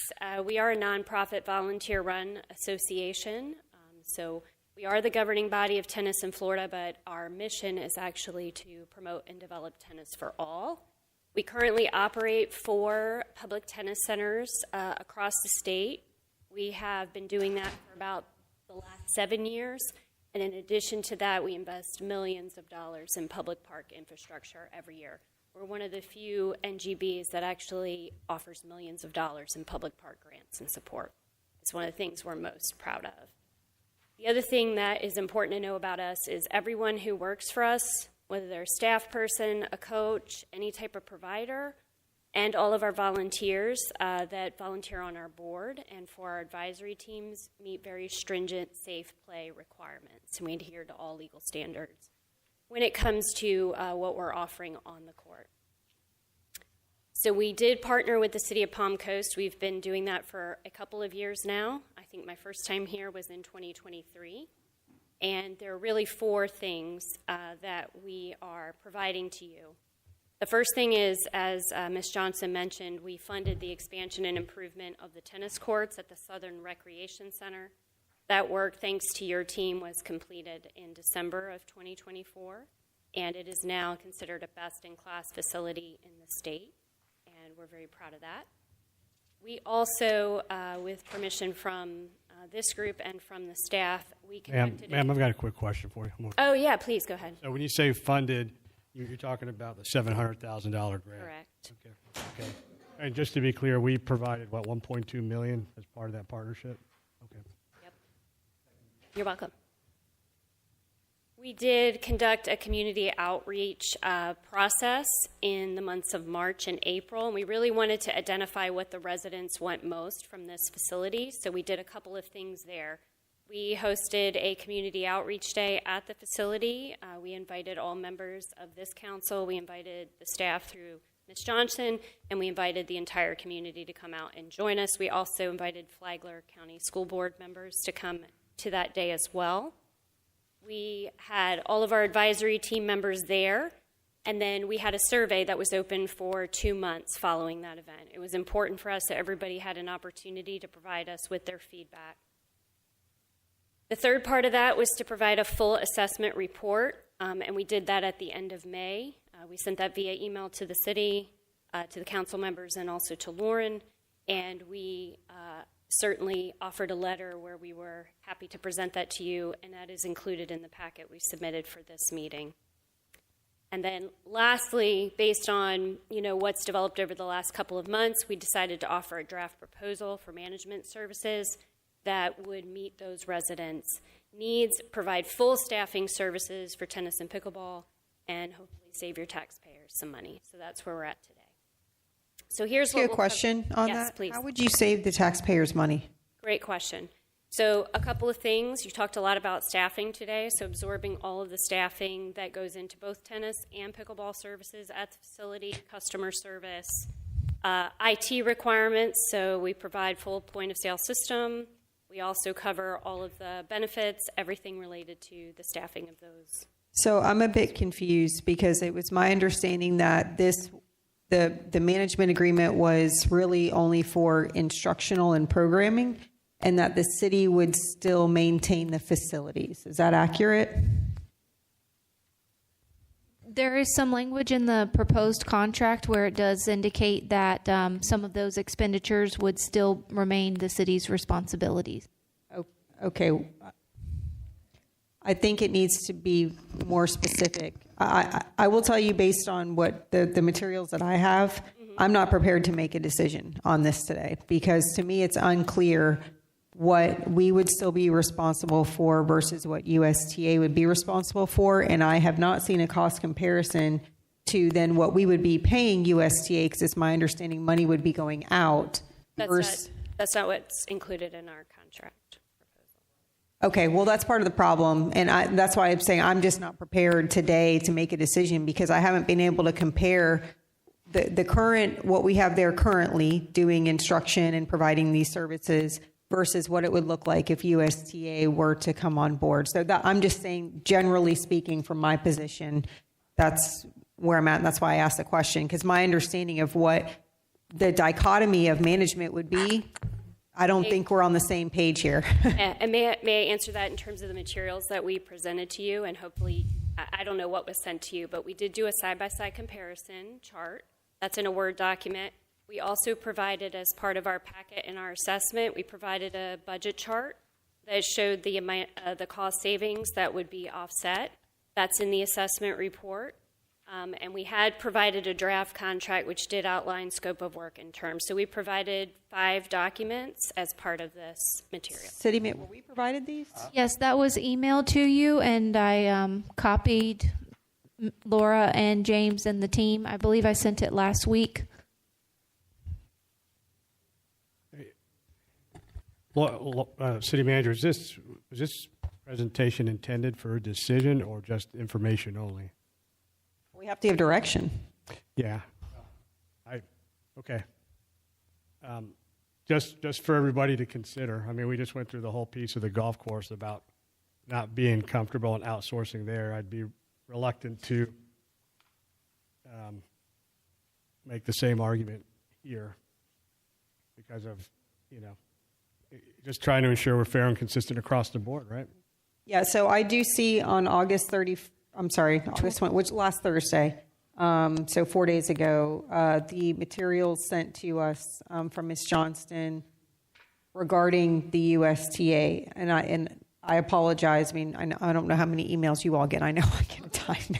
Speaker 17: we are a nonprofit volunteer-run association. So we are the governing body of tennis in Florida, but our mission is actually to promote and develop tennis for all. We currently operate 4 public tennis centers across the state. We have been doing that for about the last 7 years. And in addition to that, we invest millions of dollars in public park infrastructure every year. We're one of the few NGBs that actually offers millions of dollars in public park grants and support. It's one of the things we're most proud of. The other thing that is important to know about us is everyone who works for us, whether they're a staff person, a coach, any type of provider, and all of our volunteers that volunteer on our board and for our advisory teams meet very stringent safe play requirements, and we adhere to all legal standards when it comes to what we're offering on the court. So we did partner with the City of Palm Coast. We've been doing that for a couple of years now. I think my first time here was in 2023. And there are really 4 things that we are providing to you. The first thing is, as Ms. Johnson mentioned, we funded the expansion and improvement of the tennis courts at the Southern Recreation Center. That work, thanks to your team, was completed in December of 2024. and it is now considered a best-in-class facility in the state, and we're very proud of that. We also, with permission from this group and from the staff, we conducted...
Speaker 15: Ma'am, I've got a quick question for you.
Speaker 17: Oh, yeah, please, go ahead.
Speaker 15: So when you say funded, you're talking about the $700,000 grant?
Speaker 17: Correct.
Speaker 15: Okay. And just to be clear, we provided, what, $1.2 million as part of that partnership? Okay.
Speaker 17: Yep. You're welcome. We did conduct a community outreach process in the months of March and April, and we really wanted to identify what the residents want most from this facility, so we did a couple of things there. We hosted a community outreach day at the facility. We invited all members of this council. We invited the staff through Ms. Johnson, and we invited the entire community to come out and join us. We also invited Flagler County School Board members to come to that day as well. We had all of our advisory team members there, and then we had a survey that was open for 2 months following that event. It was important for us that everybody had an opportunity to provide us with their feedback. The third part of that was to provide a full assessment report, and we did that at the end of May. We sent that via email to the city, to the council members, and also to Lauren, and we certainly offered a letter where we were happy to present that to you, and that is included in the packet we submitted for this meeting. And then lastly, based on what's developed over the last couple of months, we decided to offer a draft proposal for management services that would meet those residents' needs, provide full staffing services for tennis and pickleball, and hopefully save your taxpayers some money. So that's where we're at today. So here's what
Speaker 10: a question on
Speaker 17: yes,
Speaker 10: that.
Speaker 17: Please.
Speaker 10: How would you save the taxpayers' money?
Speaker 17: Great question. So a couple of things. You talked a lot about staffing today, so absorbing all of the staffing that goes into both tennis and pickleball services at the facility, customer service, IT requirements, so we provide full point-of-sale system. We also cover all of the benefits, everything related to the staffing of those.
Speaker 10: So I'm a bit confused because it was my understanding that the management agreement was really only for instructional and programming, and that the city would still maintain the facilities. Is that accurate?
Speaker 11: There is some language in the proposed contract where it does indicate that some of those expenditures would still remain the city's responsibilities.
Speaker 10: Okay. I think it needs to be more specific. I will tell you, based on what the materials that I have, I'm not prepared to make a decision on this today, because to me it's unclear what we would still be responsible for versus what USTA would be responsible for, and I have not seen a cost comparison to then what we would be paying USTA, because it's my understanding money would be going out.
Speaker 17: That's not what's included in our contract.
Speaker 10: Okay, well, that's part of the problem, and that's why I'm saying I'm just not prepared today to make a decision, because I haven't been able to compare the current, what we have there currently doing instruction and providing these services versus what it would look like if USTA were to come on board. So I'm just saying, generally speaking, from my position, that's where I'm at, and that's why I asked the question, because my understanding of what the dichotomy of management would be, I don't think we're on the same page here.
Speaker 17: And may I answer that in terms of the materials that we presented to you, and hopefully, I don't know what was sent to you, but we did do a side-by-side comparison chart. That's in a Word document. We also provided, as part of our packet in our assessment, we provided a budget chart that showed the amount, the cost savings that would be offset. That's in the assessment report. And we had provided a draft contract which did outline scope of work and terms. So we provided 5 documents as part of this material.
Speaker 10: City, were we provided these?
Speaker 11: Yes, that was emailed to you, and I copied Laura and James and the team. I believe I sent it last week.
Speaker 15: City Manager, is this presentation intended for a decision or just information only?
Speaker 10: We have to give direction.
Speaker 15: Yeah. Okay. Just for everybody to consider. I mean, we just went through the whole piece of the golf course about not being comfortable in outsourcing there. I'd be reluctant to make the same argument here because of, just trying to ensure we're fair and consistent across the board, right?
Speaker 10: Yeah, so I do see on August 30th, I'm sorry, August 20, which last Thursday, so 4 days ago, the materials sent to us from Ms. Johnston regarding the USTA, and I apologize. I mean, I don't know how many emails you all get. I know I get a time.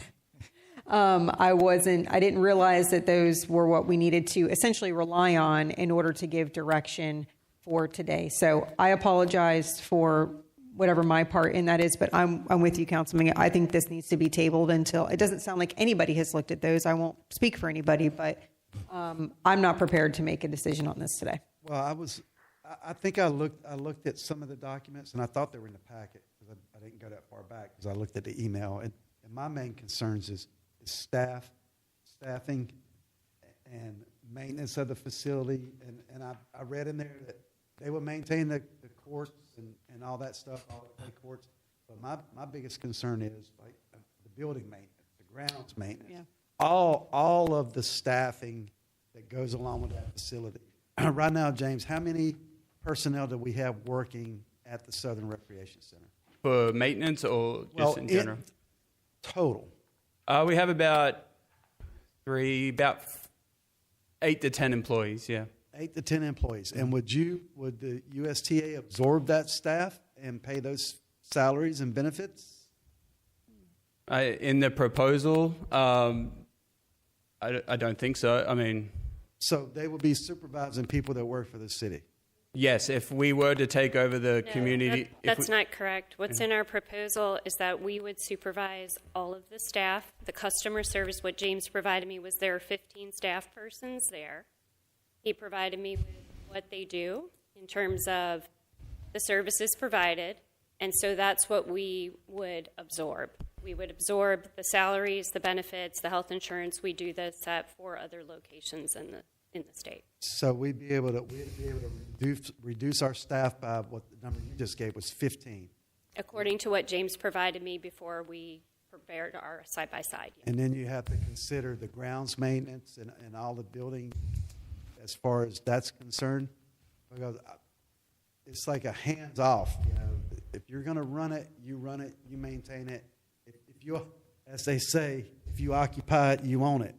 Speaker 10: I didn't realize that those were what we needed to essentially rely on in order to give direction for today. So I apologize for whatever my part in that is, but I'm with you, Councilman. I think this needs to be tabled until, it doesn't sound like anybody has looked at those. I won't speak for anybody, but I'm not prepared to make a decision on this today.
Speaker 1: Well, I think I looked at some of the documents, and I thought they were in the packet, because I didn't go that far back, because I looked at the email. And my main concerns is staffing, and maintenance of the facility. And I read in there that they will maintain the courts and all that stuff, all the play courts. But my biggest concern is like the building maintenance, the grounds maintenance, all of the staffing that goes along with that facility. Right now, James, how many personnel do we have working at the Southern Recreation Center?
Speaker 21: For maintenance or just in general?
Speaker 1: Total.
Speaker 21: We have about 8 to 10 employees, yeah.
Speaker 1: 8 to 10 employees. And would the USTA absorb that staff and pay those salaries and benefits?
Speaker 21: In the proposal, I don't think so. I mean...
Speaker 1: So they will be supervising people that work for the city?
Speaker 21: Yes, if we were to take over the community...
Speaker 17: That's not correct. What's in our proposal is that we would supervise all of the staff. The customer service, what James provided me was there are 15 staff persons there. He provided me with what they do in terms of the services provided, and so that's what we would absorb. We would absorb the salaries, the benefits, the health insurance. We do this at 4 other locations in the state.
Speaker 1: So we'd be able to reduce our staff by what the number you just gave was 15.
Speaker 17: According to what James provided me before we prepared our side-by-side.
Speaker 1: And then you have to consider the grounds maintenance and all the building as far as that's concerned. Because it's like a hands-off. You know, if you're going to run it, you maintain it. If you, as they say, if you occupy it, you own it.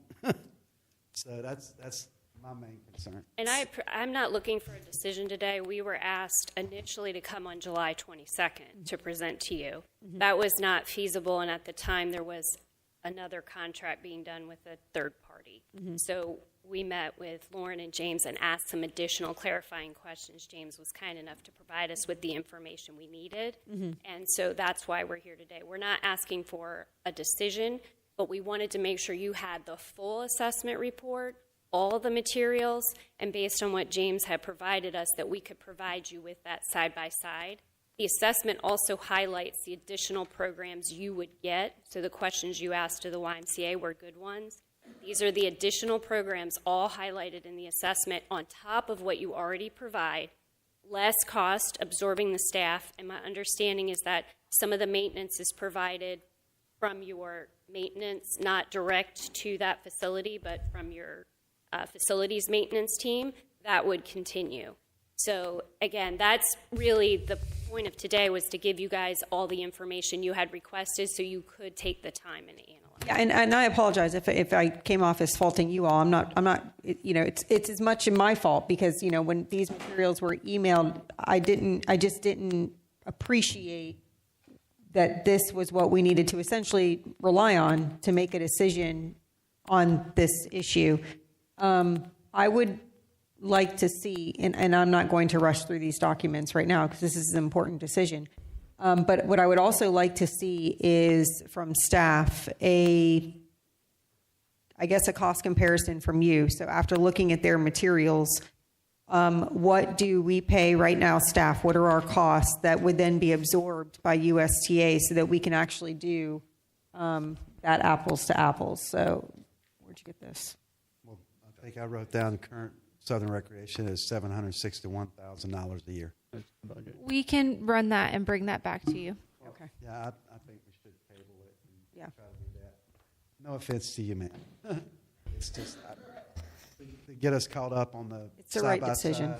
Speaker 1: So that's my main concern.
Speaker 17: And I'm not looking for a decision today. We were asked initially to come on July 22nd to present to you. Mm-hmm. That was not feasible, and at the time there was another contract being done with a third party. Mm-hmm. So we met with Lauren and James and asked some additional clarifying questions. James was kind enough to provide us with the information we needed. Mm-hmm. And so that's why we're here today. We're not asking for a decision, but we wanted to make sure you had the full assessment report, all the materials, and based on what James had provided us, that we could provide you with that side-by-side. The assessment also highlights the additional programs you would get. So the questions you asked to the YMCA were good ones. These are the additional programs all highlighted in the assessment on top of what you already provide. Less cost absorbing the staff, and my understanding is that some of the maintenance is provided from your maintenance, not direct to that facility, but from your facilities maintenance team. That would continue. So again, that's really the point of today, was to give you guys all the information you had requested so you could take the time and analyze.
Speaker 10: Yeah, and I apologize if I came off as faulting you all. I'm not, you know, it's as much my fault because, you know, when these materials were emailed, I just didn't appreciate that this was what we needed to essentially rely on to make a decision on this issue. I would like to see, and I'm not going to rush through these documents right now because this is an important decision. But what I would also like to see is from staff a cost comparison from you. So after looking at their materials, what do we pay right now, staff? What are our costs that would then be absorbed by USTA so that we can actually do that apples to apples? So where'd you get this?
Speaker 1: Well, I think I wrote down the current Southern Recreation is $761,000 a year.
Speaker 11: We can run that and bring that back to you.
Speaker 1: Okay. Yeah, I think we should table it and try to do that. No offense to you, man. It's just to get us caught up on the
Speaker 10: it's the right decision.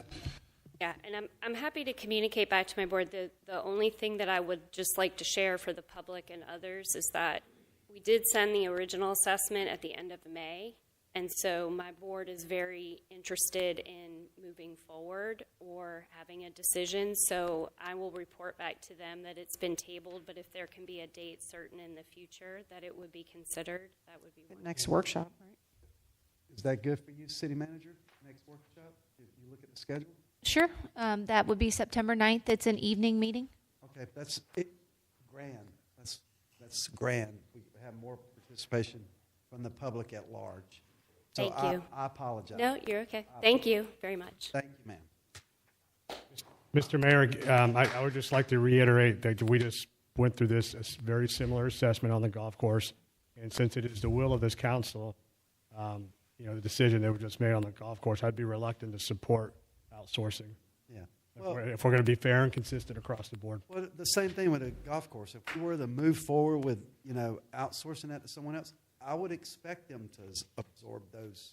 Speaker 17: Yeah, and I'm happy to communicate back to my board. The only thing that I would just like to share for the public and others is that We did send the original assessment at the end of May, and so my board is very interested in moving forward or having a decision. So I will report back to them that it's been tabled, but if there can be a date certain in the future that it would be considered, that would be wonderful.
Speaker 10: Next workshop, right?
Speaker 1: Is that good for you, City Manager? Next workshop? If you look at the schedule?
Speaker 11: Sure. That would be September 9th. It's an evening meeting.
Speaker 1: Okay, that's it. Grand. That's grand. We have more participation from the public at large. So
Speaker 17: Thank you.
Speaker 1: I apologize.
Speaker 17: No, you're okay. Thank you very much.
Speaker 1: Thank you, ma'am.
Speaker 15: Mr. Mayor, I would just like to reiterate that we just went through this very similar assessment on the golf course, and since it is the will of this council, the decision that was just made on the golf course, I'd be reluctant to support outsourcing.
Speaker 1: Yeah.
Speaker 15: If we're going to be fair and consistent across the board.
Speaker 1: Well, the same thing with a golf course. If we were to move forward with, outsourcing that to someone else, I would expect them to absorb those,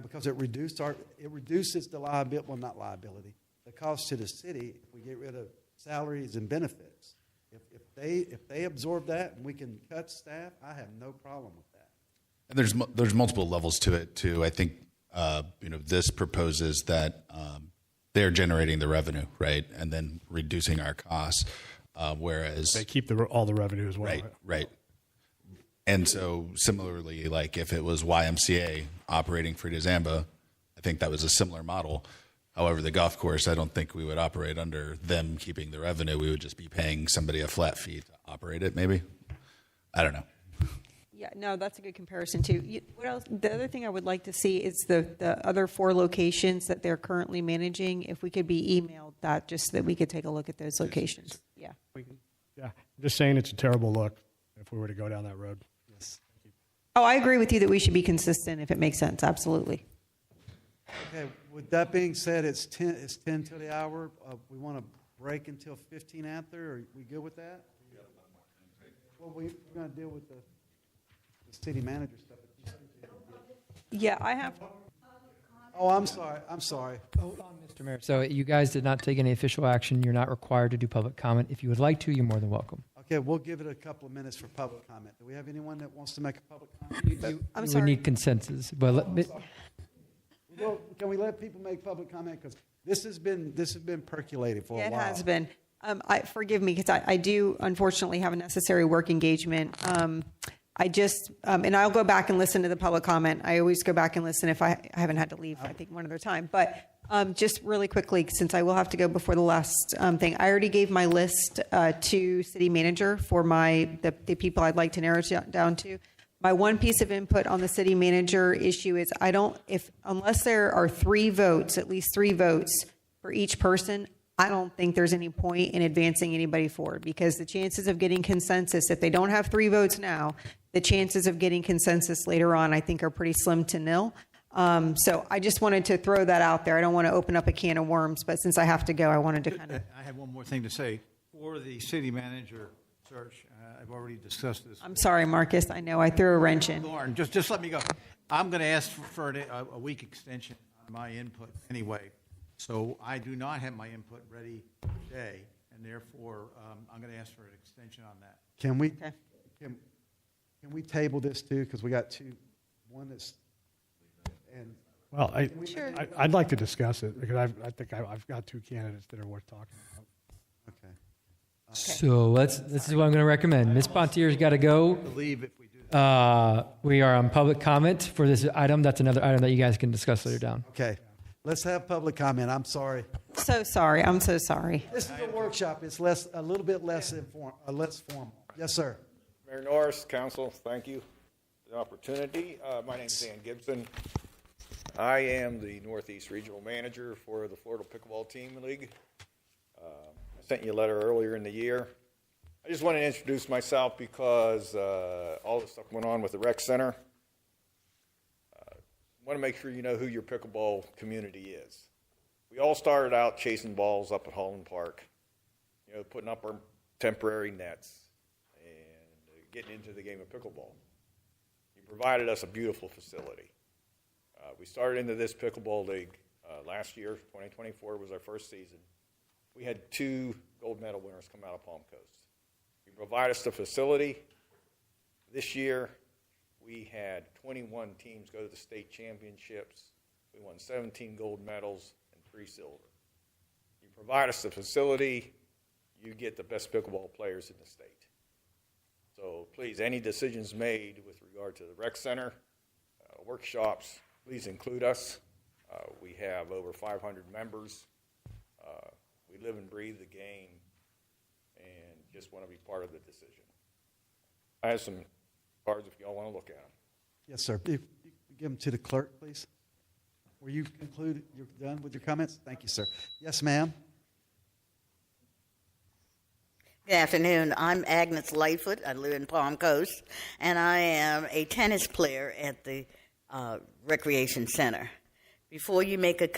Speaker 1: because it reduces the liability, well, not liability, the cost to the city if we get rid of salaries and benefits. If they absorb that and we can cut staff, I have no problem with that.
Speaker 13: And there's multiple levels to it too. I think this proposes that they're generating the revenue, right, and then reducing our costs, whereas
Speaker 15: they keep all the revenue as well.
Speaker 13: Right. And so similarly, like if it was YMCA operating for Dizamba, I think that was a similar model. However, the golf course, I don't think we would operate under them keeping the revenue. We would just be paying somebody a flat fee to operate it, maybe. I don't know.
Speaker 10: Yeah, no, that's a good comparison too. What else? The other thing I would like to see is the other 4 locations that they're currently managing. If we could be emailed that, just so that we could take a look at those locations. Yeah.
Speaker 15: Yeah, just saying it's a terrible look if we were to go down that road.
Speaker 1: Yes.
Speaker 10: Oh, I agree with you that we should be consistent if it makes sense. Absolutely.
Speaker 1: Okay, with that being said, it's 10 till the hour. We want to break until 15 after. Are we good with that? Well, we're going to deal with the city manager stuff.
Speaker 10: Yeah, I have.
Speaker 1: Oh, I'm sorry.
Speaker 18: Hold on, Mr. Mayor. So you guys did not take any official action. You're not required to do public comment. If you would like to, you're more than welcome.
Speaker 1: Okay, we'll give it a couple of minutes for public comment. Do we have anyone that wants to make a public comment?
Speaker 10: I'm
Speaker 18: We
Speaker 10: sorry.
Speaker 18: would need consensus. But
Speaker 1: Well, can we let people make public comment? Because this has been percolated for a while.
Speaker 10: It has been. Forgive me, because I do unfortunately have a necessary work engagement. I just, and I'll go back and listen to the public comment. I always go back and listen if I haven't had to leave, I think, one other time. But just really quickly, since I will have to go before the last thing, I already gave my list to city manager for the people I'd like to narrow it down to. My one piece of input on the city manager issue is unless there are 3 votes, at least 3 votes for each person, I don't think there's any point in advancing anybody forward, because the chances of getting consensus, if they don't have 3 votes now, the chances of getting consensus later on, I think, are pretty slim to nil. So I just wanted to throw that out there. I don't want to open up a can of worms, but since I have to go, I wanted to kind of.
Speaker 2: I have one more thing to say. For the city manager search, I've already discussed this.
Speaker 10: I'm sorry, Marcus. I know I threw a wrench in.
Speaker 2: Lauren, just let me go. I'm going to ask for a week extension on my input anyway. So I do not have my input ready today, and therefore I'm going to ask for an extension on that.
Speaker 1: Can we table this too? Because we got 2. One that's and.
Speaker 15: Well,
Speaker 10: Sure.
Speaker 15: I'd like to discuss it because I think I've got 2 candidates that are worth talking about.
Speaker 1: Okay.
Speaker 18: So this is what I'm going to recommend. Ms. Pontier's got to go.
Speaker 2: Leave if we do.
Speaker 18: We are on public comment for this item. That's another item that you guys can discuss later down.
Speaker 1: Okay. Let's have public comment. I'm sorry.
Speaker 10: So sorry. I'm so sorry.
Speaker 1: This is a workshop. It's a little bit less formal. Yes, sir.
Speaker 6: Mayor Norris, Council, thank you for the opportunity. My name is Dan Gibson. I am the Northeast Regional Manager for the Florida Pickleball Team League. I sent you a letter earlier in the year. I just want to introduce myself because all the stuff went on with the rec center. I want to make sure you know who your pickleball community is. We all started out chasing balls up at Holland Park, putting up our temporary nets and getting into the game of pickleball. You provided us a beautiful facility. We started into this pickleball league last year. 2024 was our first season. We had 2 gold medal winners come out of Palm Coast. You provide us the facility. This year, we had 21 teams go to the state championships. We won 17 gold medals and 3 silver. You provide us the facility, you get the best pickleball players in the state. So please, any decisions made with regard to the rec center, workshops, please include us. We have over 500 members. We live and breathe the game and just want to be part of the decision. I have some cards if y'all want to look at them.
Speaker 1: Yes, sir. If you give them to the clerk, please. Were you concluded? You're done with your comments? Thank you, sir. Yes, ma'am.
Speaker 19: Good afternoon. I'm Agnes Lightfoot. I live in Palm Coast, and I am a tennis player at the Recreation Center. Before you make a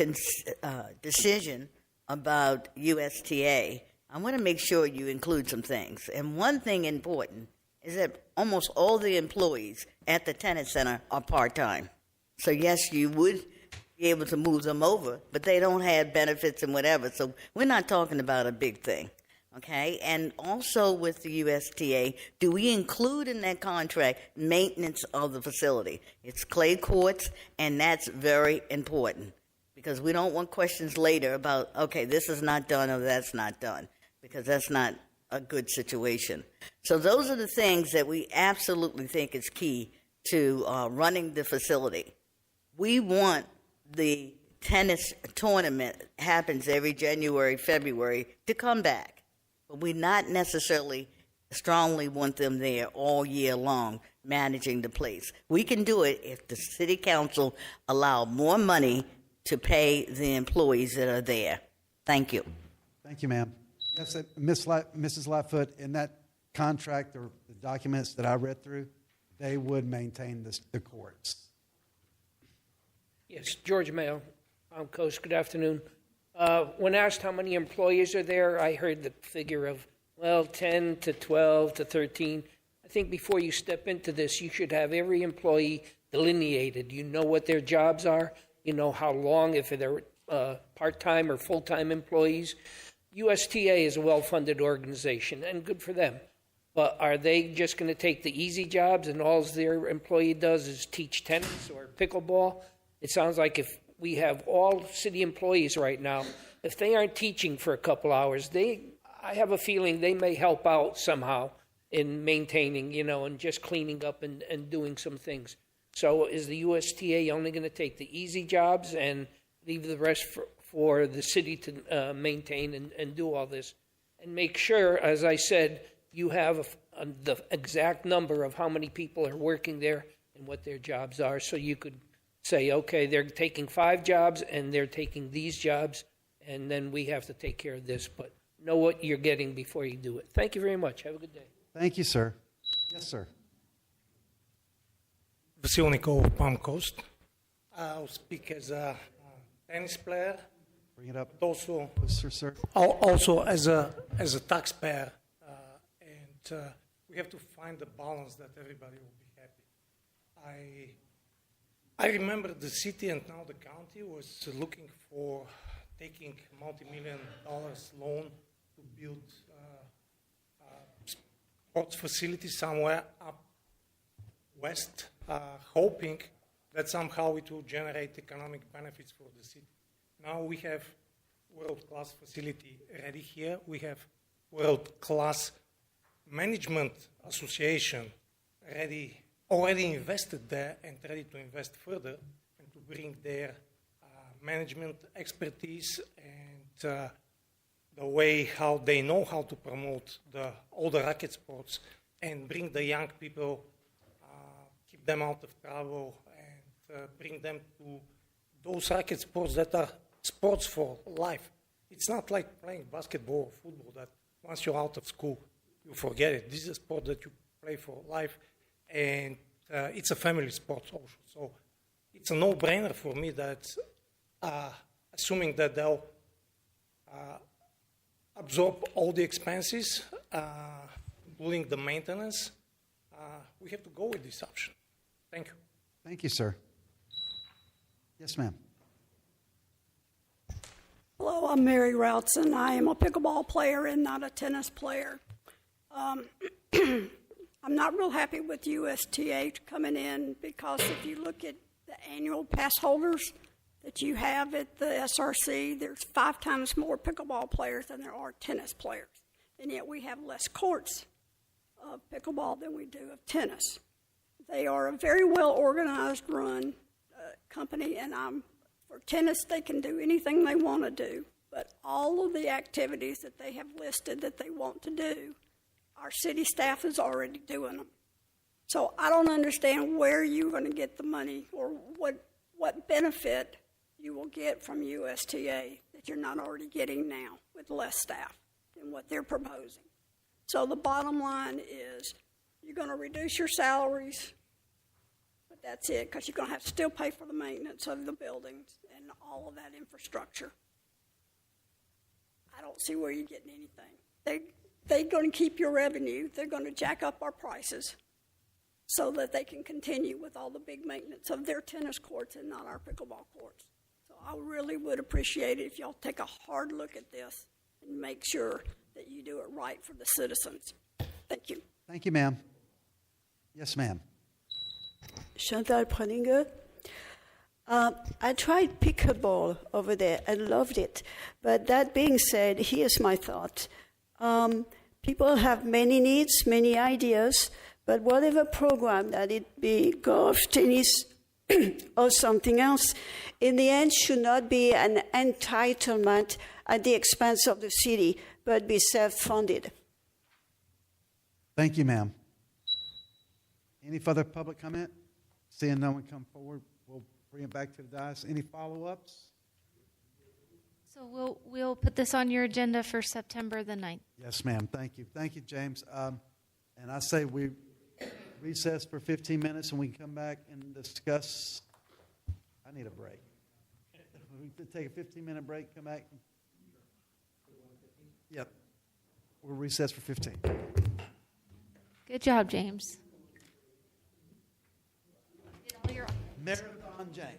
Speaker 19: decision about USTA, I want to make sure you include some things. And one thing important is that almost all the employees at the tennis center are part-time. So yes, you would be able to move them over, but they don't have benefits and whatever. So we're not talking about a big thing. Okay, and also with the USTA, do we include in that contract maintenance of the facility? It's clay courts, and that's very important because we don't want questions later about, okay, this is not done or that's not done, because that's not a good situation. So those are the things that we absolutely think is key to running the facility. We want the tennis tournament happens every January, February to come back. But we not necessarily strongly want them there all year long managing the place. We can do it if the city council allow more money to pay the employees that are there. Thank you.
Speaker 1: Thank you, ma'am. Yes, Mrs. Lightfoot, in that contract or the documents that I read through, they would maintain the courts.
Speaker 5: Yes, George Mayo, Palm Coast. Good afternoon. When asked how many employees are there, I heard the figure of, 10 to 12 to 13. I think before you step into this, you should have every employee delineated. You know what their jobs are. You know how long, if they're part-time or full-time employees. USTA is a well-funded organization, and good for them. But are they just going to take the easy jobs and all their employee does is teach tennis or pickleball? It sounds like if we have all city employees right now, if they aren't teaching for a couple hours, I have a feeling they may help out somehow in maintaining, and just cleaning up and doing some things. So is the USTA only going to take the easy jobs and leave the rest for the city to maintain and do all this? And make sure, as I said, you have the exact number of how many people are working there and what their jobs are, so you could say, okay, they're taking 5 jobs and they're taking these jobs, and then we have to take care of this. But know what you're getting before you do it. Thank you very much. Have a good day.
Speaker 1: Thank you, sir. Yes, sir.
Speaker 20: Vasilnikov, Palm Coast. I'll speak as a tennis player.
Speaker 1: Bring it up.
Speaker 20: But also,
Speaker 1: sir.
Speaker 20: Also as a taxpayer, and we have to find the balance that everybody will be happy. I remember the city and now the county was looking for taking multi-million dollars loan to build sports facility somewhere up west, hoping that somehow it will generate economic benefits for the city. Now we have world-class facility ready here. We have world-class management association already invested there and ready to invest further and to bring their management expertise and the way how they know how to promote all the racket sports and bring the young people, keep them out of trouble, and bring them to those racket sports that are sports for life. It's not like playing basketball or football that once you're out of school, you forget it. This is a sport that you play for life, and it's a family sport also. So it's a no-brainer for me that, assuming that they'll absorb all the expenses, including the maintenance, we have to go with this option. Thank you.
Speaker 1: Thank you, sir. Yes, ma'am.
Speaker 22: Hello, I'm Mary Routson. I am a pickleball player and not a tennis player.
Speaker 4: I'm not real happy with USTA coming in because if you look at the annual pass holders that you have at the SRC, there's 5 times more pickleball players than there are tennis players. And yet we have less courts of pickleball than we do of tennis. They are a very well organized run company, and for tennis they can do anything they want to do. But all of the activities that they have listed that they want to do, our city staff is already doing them. So I don't understand where you're going to get the money or what benefit you will get from USTA that you're not already getting now with less staff than what they're proposing. So the bottom line is you're going to reduce your salaries, but that's it, because you're going to have to still pay for the maintenance of the buildings and all of that infrastructure. I don't see where you're getting anything. They're going to keep your revenue. They're going to jack up our prices so that they can continue with all the big maintenance of their tennis courts and not our pickleball courts. So I really would appreciate it if y'all take a hard look at this and make sure that you do it right for the citizens. Thank you.
Speaker 1: Thank you, ma'am. Yes, ma'am.
Speaker 8: Chantal Preninger. I tried pickleball over there and loved it. But that being said, here's my thought. People have many needs, many ideas, but whatever program that it be, golf, tennis, or something else, in the end should not be an entitlement at the expense of the city, but be self-funded.
Speaker 1: Thank you, ma'am. Any further public comment? Seeing no one come forward, we'll bring it back to the dais. Any follow-ups?
Speaker 11: So we'll put this on your agenda for September the 9th.
Speaker 1: Yes, ma'am. Thank you. Thank you, James. And I say we recess for 15 minutes and we can come back and discuss. I need a break. We could take a 15-minute break, come back. Yep. We'll recess for 15.
Speaker 11: Good job, James.
Speaker 1: Marathon James.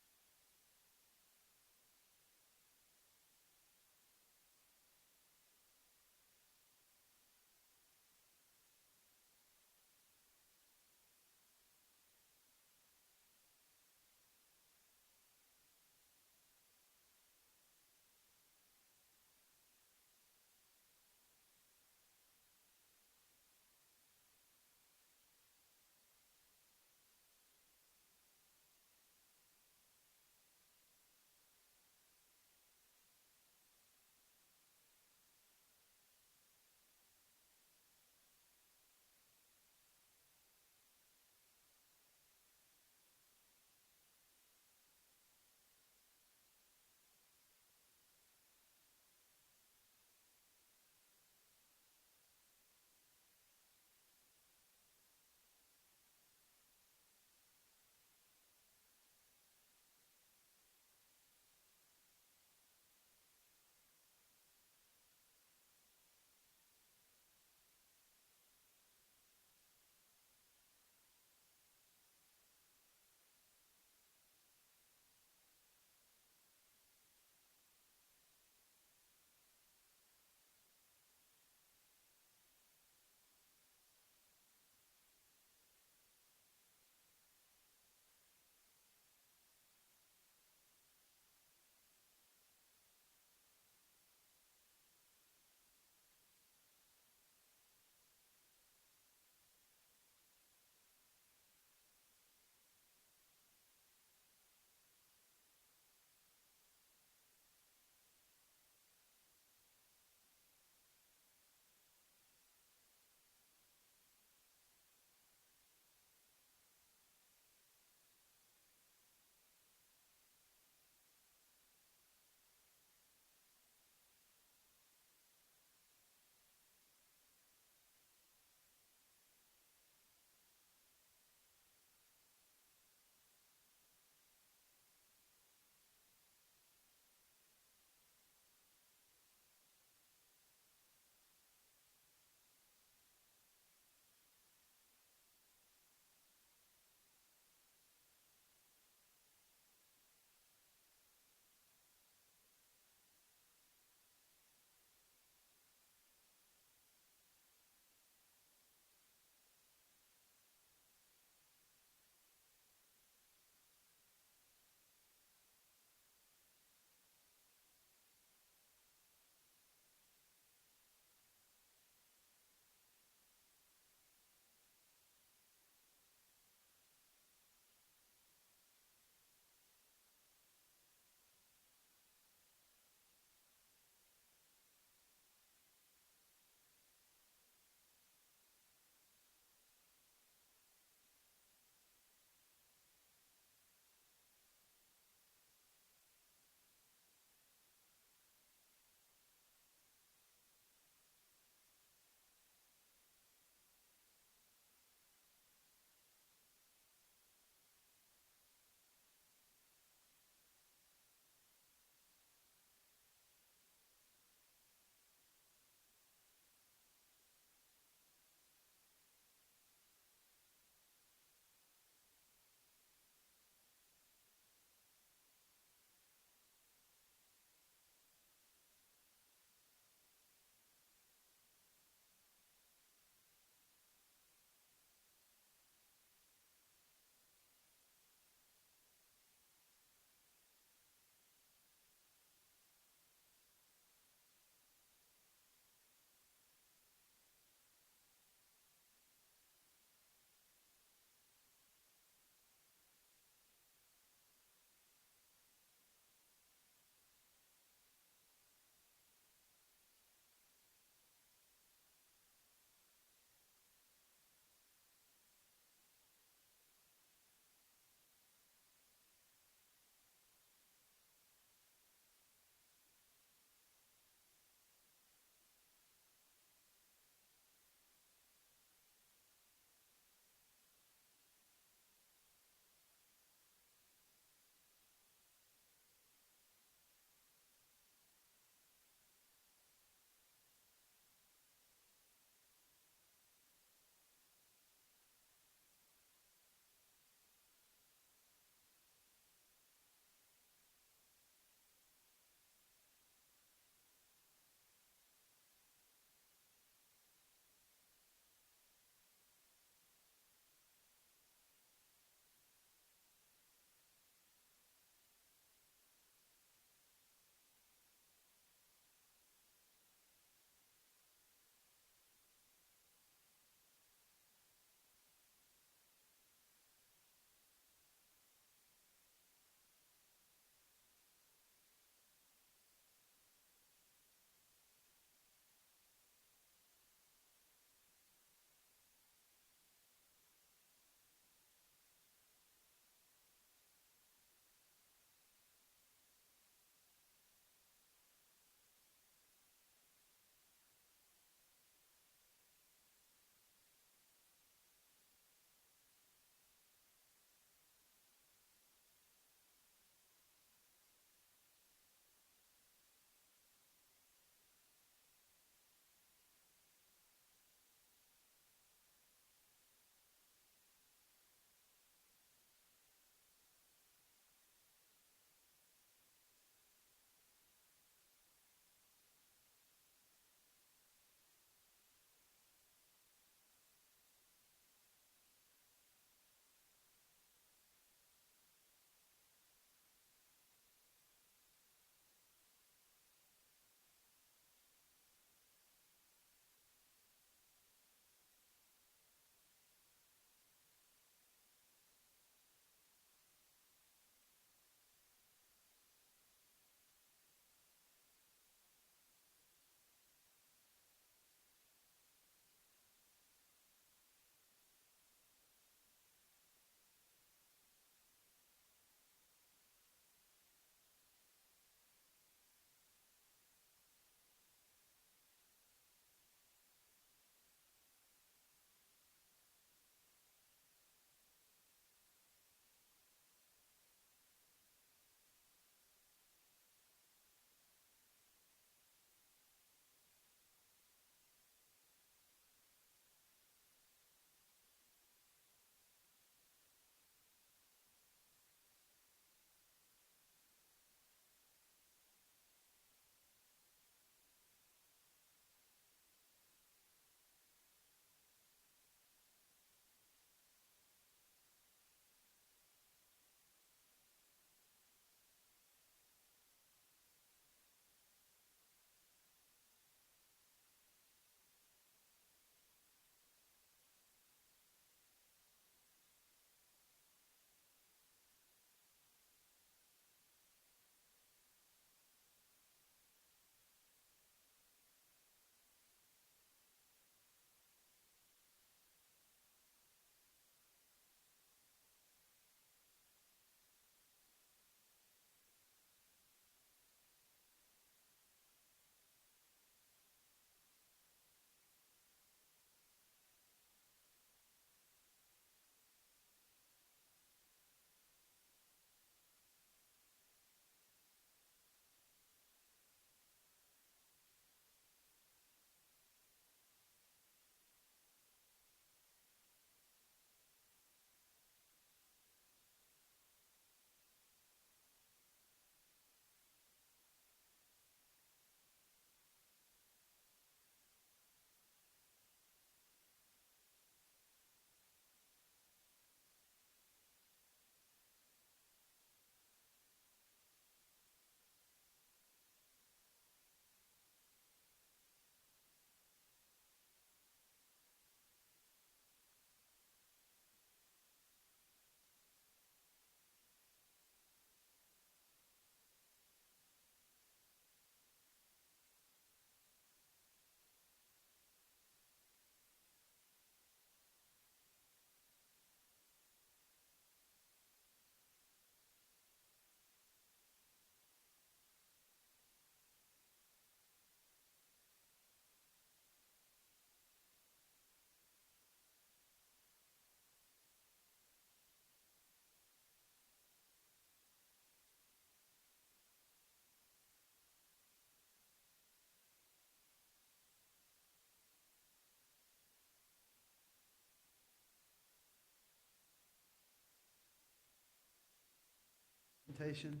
Speaker 1: presentation,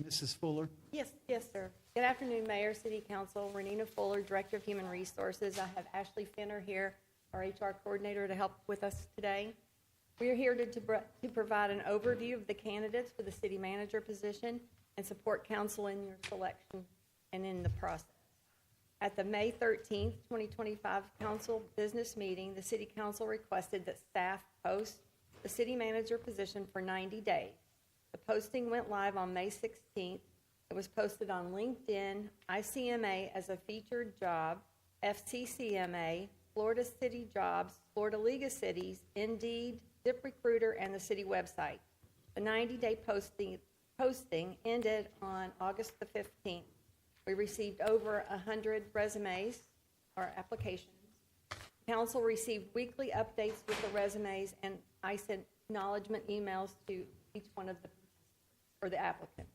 Speaker 1: Mrs. Fuller.
Speaker 16: Yes, sir. Good afternoon, Mayor, City Council. Renina Fuller, Director of Human Resources. I have Ashley Finner here, our HR coordinator, to help with us today. We are here to provide an overview of the candidates for the city manager position and support council in your selection and in the process. At the May 13th, 2025 council business meeting, the city council requested that staff post the city manager position for 90 days. The posting went live on May 16th. It was posted on LinkedIn, ICMA as a featured job, FCCMA, Florida City Jobs, Florida League of Cities, Indeed, ZipRecruiter, and the city website. The 90-day posting ended on August the 15th. We received over 100 resumes or applications. Council received weekly updates with the resumes, and I sent acknowledgement emails to each one of the applicants.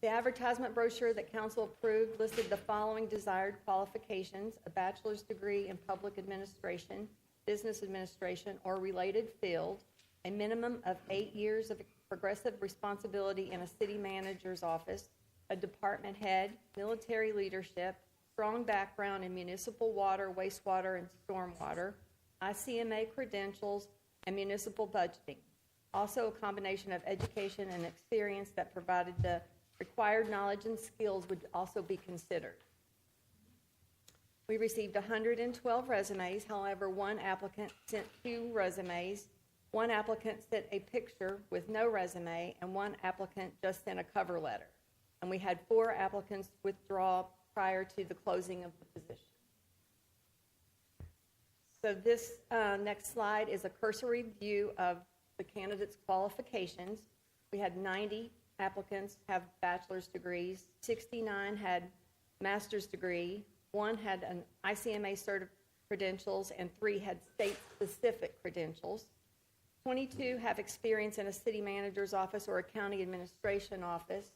Speaker 16: The advertisement brochure that council approved listed the following desired qualifications: a bachelor's degree in public administration, business administration, or related field, a minimum of 8 years of progressive responsibility in a city manager's office, a department head, military leadership, strong background in municipal water, wastewater, and stormwater, ICMA credentials, and municipal budgeting. Also, a combination of education and experience that provided the required knowledge and skills would also be considered. We received 112 resumes. However, one applicant sent 2 resumes, one applicant sent a picture with no resume, and one applicant just sent a cover letter. And we had 4 applicants withdraw prior to the closing of the position. So this next slide is a cursory view of the candidates' qualifications. We had 90 applicants have bachelor's degrees, 69 had master's degree, 1 had an ICMA certified credentials, and 3 had state-specific credentials. 22 have experience in a city manager's office or a county administration office.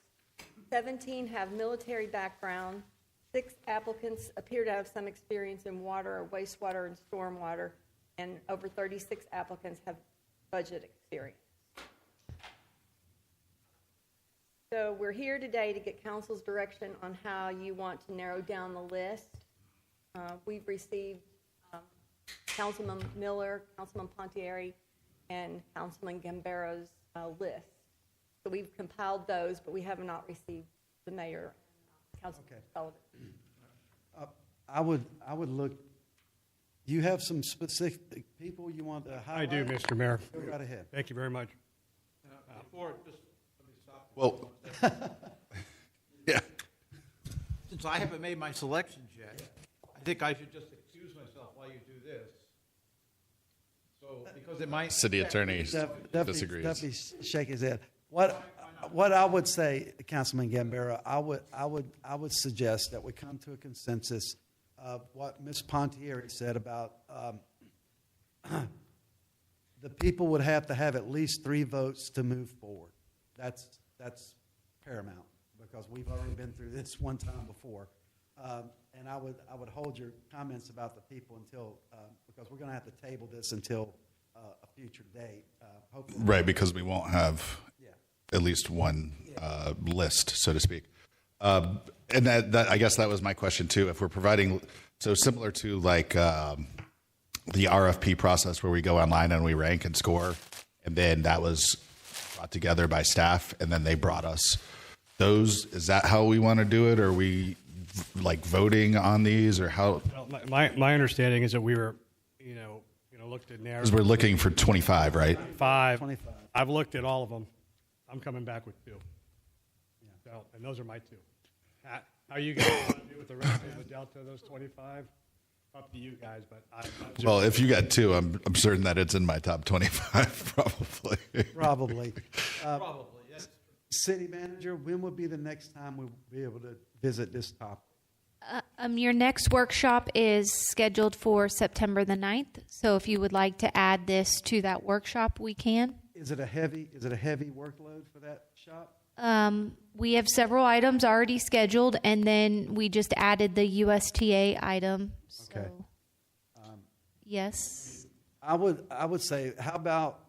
Speaker 16: 17 have military background. 6 applicants appear to have some experience in water or wastewater and stormwater, and over 36 applicants have budget experience. So we're here today to get council's direction on how you want to narrow down the list. We've received Councilman Miller, Councilman Pontieri, and Councilman Gambero's list. So we've compiled those, but we have not received the mayor and Councilman Sullivan.
Speaker 1: I would look. Do you have some specific people you want to highlight?
Speaker 15: I do, Mr. Mayor.
Speaker 1: Go right ahead.
Speaker 15: Thank you very much.
Speaker 2: Before, just let me stop.
Speaker 13: Well,
Speaker 2: yeah. Since I haven't made my selections yet, I think I should just excuse myself while you do this. So, because it might.
Speaker 13: City attorney disagrees.
Speaker 1: Duffy shake his head. What I would say, Councilman Gambaro, I would suggest that we come to a consensus of what Ms. Pontieri said about the people would have to have at least 3 votes to move forward. That's paramount, because we've already been through this one time before. And I would hold your comments about the people until because we're going to have to table this until a future date. Hopefully,
Speaker 13: right, because we won't have at least one list, so to speak. And that I guess that was my question too. If we're providing, so similar to like the RFP process where we go online and we rank and score, and then that was brought together by staff, and then they brought us those. Is that how we want to do it? Or are we like voting on these, or how?
Speaker 15: Well, my understanding is that we were, looked at narrow.
Speaker 13: Because we're looking for 25, right?
Speaker 15: 25. I've looked at all of them. I'm coming back with 2. Yeah. So, and those are my 2. How you guys want to do with the rest of the delta of those 25? Up to you guys, but
Speaker 13: well, if you got 2, I'm certain that it's in my top 25, probably.
Speaker 1: Probably. Yes. City manager, when would be the next time we'll be able to visit this topic?
Speaker 11: Your next workshop is scheduled for September the 9th. So if you would like to add this to that workshop, we can.
Speaker 1: Is it a heavy workload for that shop?
Speaker 11: We have several items already scheduled, and then we just added the USTA item. So,
Speaker 1: okay.
Speaker 11: Yes.
Speaker 1: I would say, how about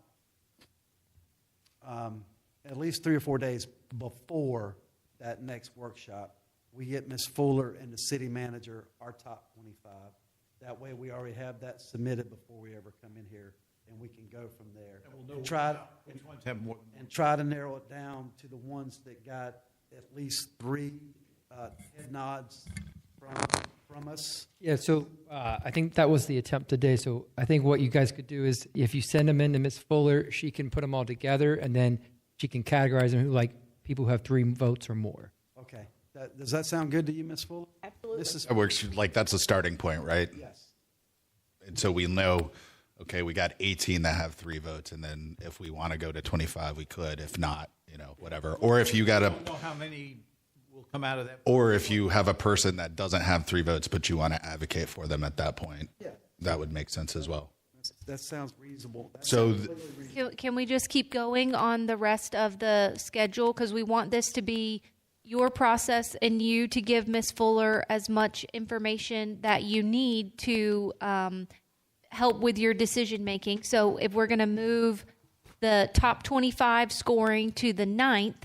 Speaker 1: at least 3 or 4 days before that next workshop, we get Ms. Fuller and the city manager our top 25. That way we already have that submitted before we ever come in here, and we can go from there.
Speaker 2: And we'll know which ones have more than one.
Speaker 1: And try to narrow it down to the ones that got at least 3 head nods from us.
Speaker 18: Yeah, so I think that was the attempt today. So I think what you guys could do is if you send them in to Ms. Fuller, she can put them all together, and then she can categorize them like people who have 3 votes or more.
Speaker 1: Okay. Does that sound good to you, Ms. Fuller?
Speaker 16: Absolutely.
Speaker 13: That works. Like, that's a starting point, right?
Speaker 1: Yes.
Speaker 13: And so we know, okay, we got 18 that have 3 votes, and then if we want to go to 25, we could. If not, whatever. Or if you got
Speaker 2: I don't know how many will come out of that.
Speaker 13: or if you have a person that doesn't have 3 votes, but you want to advocate for them at that point,
Speaker 1: Yeah.
Speaker 13: that would make sense as well.
Speaker 1: That sounds reasonable.
Speaker 13: So
Speaker 11: Can we just keep going on the rest of the schedule? Because we want this to be your process and you to give Ms. Fuller as much information that you need to help with your decision making. So if we're going to move the top 25 scoring to the 9th,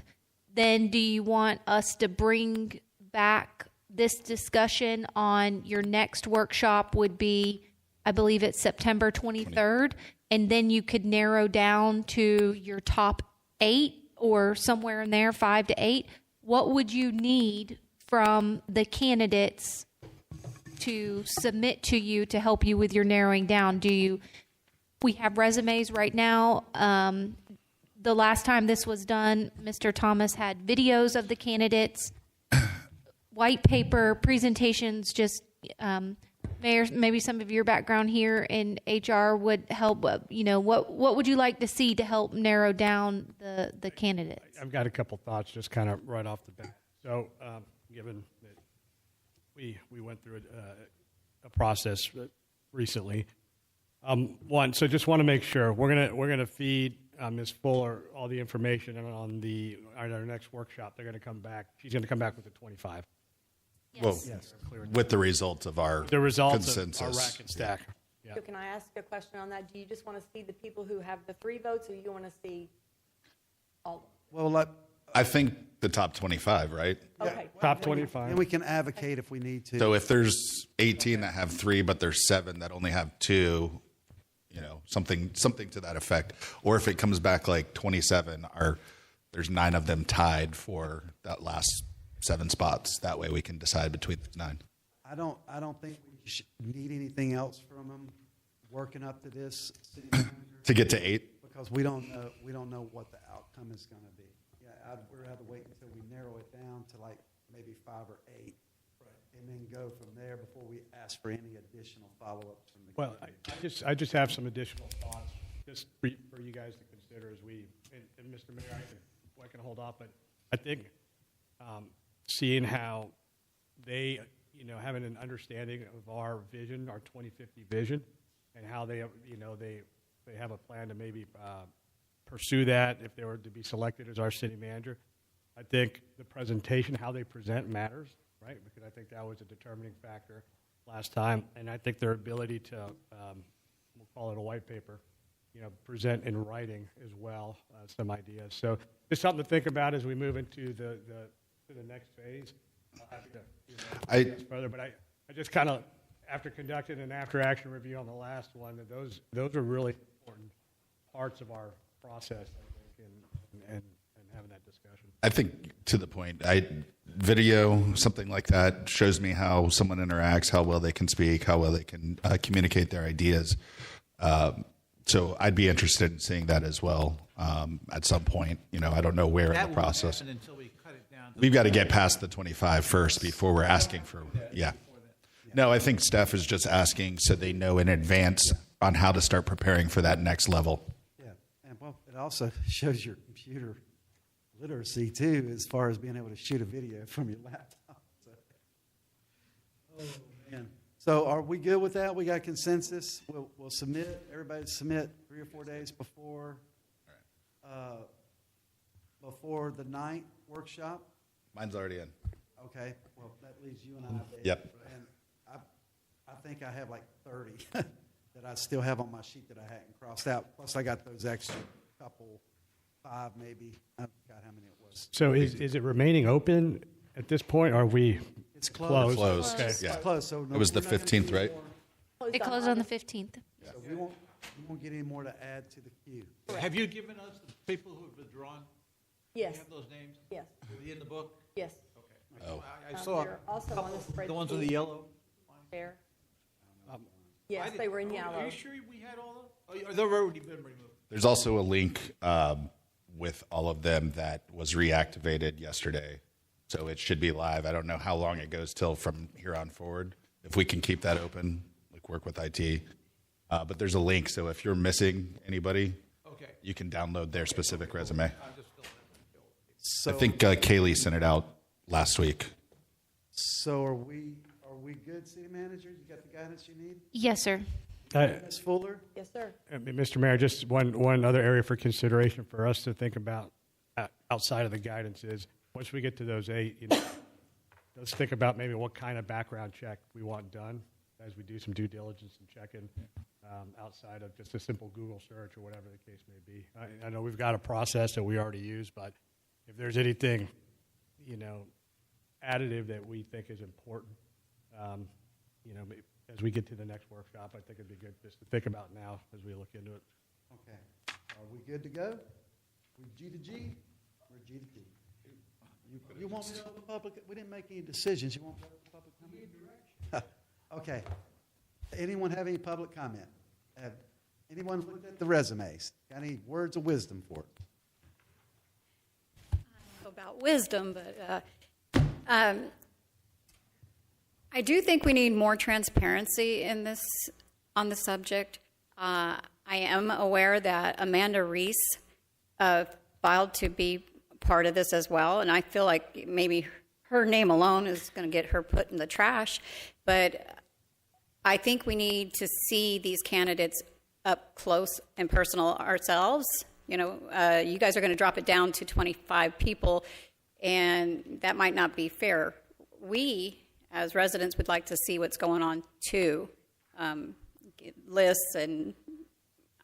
Speaker 11: then do you want us to bring back this discussion on your next workshop would be, I believe it's September 23rd, and then you could narrow down to your top 8 or somewhere in there, 5 to 8. What would you need from the candidates to submit to you to help you with your narrowing down? We have resumes right now. The last time this was done, Mr. Thomas had videos of the candidates, white paper, presentations, just Mayor, maybe some of your background here in HR would help. What would you like to see to help narrow down the candidates?
Speaker 15: I've got a couple thoughts just kind of right off the bat. So, given that we went through a process recently, so just want to make sure we're gonna feed Ms. Fuller all the information on our next workshop. They're going to come back. She's going to come back with the 25.
Speaker 13: Well, with the results of our consensus.
Speaker 15: Of our rack and stack.
Speaker 16: So can I ask a question on that? Do you just want to see the people who have the 3 votes, or you want to see all?
Speaker 1: Well,
Speaker 13: I think the top 25, right?
Speaker 16: Okay.
Speaker 15: Top 25.
Speaker 1: And we can advocate if we need to.
Speaker 13: So if there's 18 that have 3, but there's 7 that only have 2, something to that effect. Or if it comes back like 27, there's 9 of them tied for that last 7 spots. That way we can decide between the 9.
Speaker 1: I don't think we should need anything else from them working up to this city manager.
Speaker 13: To get to 8?
Speaker 1: Because we don't know what the outcome is going to be. Yeah, we're going to have to wait until we narrow it down to like maybe 5 or 8. And then go from there before we ask for any additional follow-ups from the
Speaker 15: Well, I just have some additional thoughts just for you guys to consider as and Mr. Mayor, I can hold off, but I think seeing how they, having an understanding of our vision, our 2050 vision, and how they have a plan to maybe pursue that if they were to be selected as our city manager. I think the presentation, how they present matters. Right, because I think that was a determining factor last time, and I think their ability to, we'll call it a white paper, present in writing as well some ideas. So just something to think about as we move into the next phase. I'm happy to discuss further, but I just kind of, after conducting an after-action review on the last one, that those are really important parts of our process, I think, and having that discussion.
Speaker 13: I think to the point, video, something like that, shows me how someone interacts, how well they can speak, how well they can communicate their ideas. So I'd be interested in seeing that as well at some point. I don't know where in the process.
Speaker 2: That won't happen until we cut it down.
Speaker 13: We've got to get past the 25 first before we're asking for, No, I think Steph is just asking so they know in advance on how to start preparing for that next level.
Speaker 1: Yeah, and well, it also shows your computer literacy too, as far as being able to shoot a video from your laptop. Oh man! So are we good with that? We got consensus. We'll submit. Everybody submit 3 or 4 days before the 9th workshop.
Speaker 13: Mine's already in.
Speaker 1: Okay. Well, that leaves you and I. Dave.
Speaker 13: Yep.
Speaker 1: And I think I have like 30 that I still have on my sheet that I hadn't crossed out. Plus, I got those extra couple 5 maybe. I forgot how many it was.
Speaker 15: So is it remaining open at this point? Or are we
Speaker 1: It's closed.
Speaker 13: Closed.
Speaker 15: Okay.
Speaker 1: It's closed. So no,
Speaker 13: It was the
Speaker 1: we're not gonna
Speaker 13: 15th,
Speaker 1: do
Speaker 13: right?
Speaker 1: more.
Speaker 11: It closed on the 15th.
Speaker 1: So we won't get any more to add to the queue.
Speaker 2: Have you given us the people who have withdrawn?
Speaker 16: Yes.
Speaker 2: Do you have those names?
Speaker 16: Yes.
Speaker 2: Are they in the book?
Speaker 16: Yes.
Speaker 2: Okay.
Speaker 13: Oh.
Speaker 2: I saw
Speaker 16: They're also on the spreadsheet.
Speaker 2: the ones with the yellow.
Speaker 16: There.
Speaker 2: I
Speaker 16: Yes,
Speaker 2: didn't-
Speaker 16: they were in
Speaker 2: Are
Speaker 16: yellow.
Speaker 2: you sure we had all those? Oh, they've already been removed.
Speaker 13: There's also a link with all of them that was reactivated yesterday. So it should be live. I don't know how long it goes till from here on forward. If we can keep that open, like work with IT. But there's a link, so if you're missing anybody, you can download their specific resume.
Speaker 1: So,
Speaker 13: I think Kaylee sent it out last week.
Speaker 1: So are we good, City Manager? You got the guidance you need?
Speaker 11: Yes, sir.
Speaker 1: Ms. Fuller?
Speaker 16: Yes, sir.
Speaker 15: Mr. Mayor, just one other area for consideration for us to think about outside of the guidance is once we get to those 8, let's think about maybe what kind of background check we want done as we do some due diligence and checking outside of just a simple Google search or whatever the case may be. I know we've got a process that we already use, but if there's anything, additive that we think is important, as we get to the next workshop, I think it'd be good just to think about now as we look into it.
Speaker 1: Okay. Are we good to go? We G to G? We're G to G. You want me to go to public? We didn't make any decisions. You want me to go to public comment? Okay. Anyone have any public comment? Have anyone looked at the resumes? Got any words of wisdom for it?
Speaker 12: About wisdom, but I do think we need more transparency in this on the subject. I am aware that Amanda Reese filed to be part of this as well, and I feel like maybe her name alone is going to get her put in the trash. But I think we need to see these candidates up close and personal ourselves. You guys are going to drop it down to 25 people, and that might not be fair. We, as residents, would like to see what's going on too. Lists, and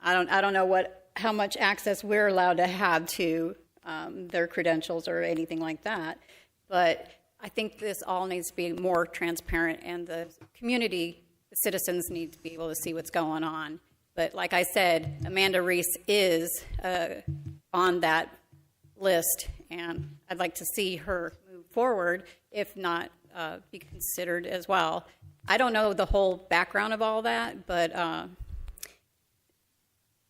Speaker 12: I don't know how much access we're allowed to have to their credentials or anything like that. But I think this all needs to be more transparent, and the community, the citizens, need to be able to see what's going on. But like I said, Amanda Reese is on that list, and I'd like to see her move forward, if not be considered as well. I don't know the whole background of all that, but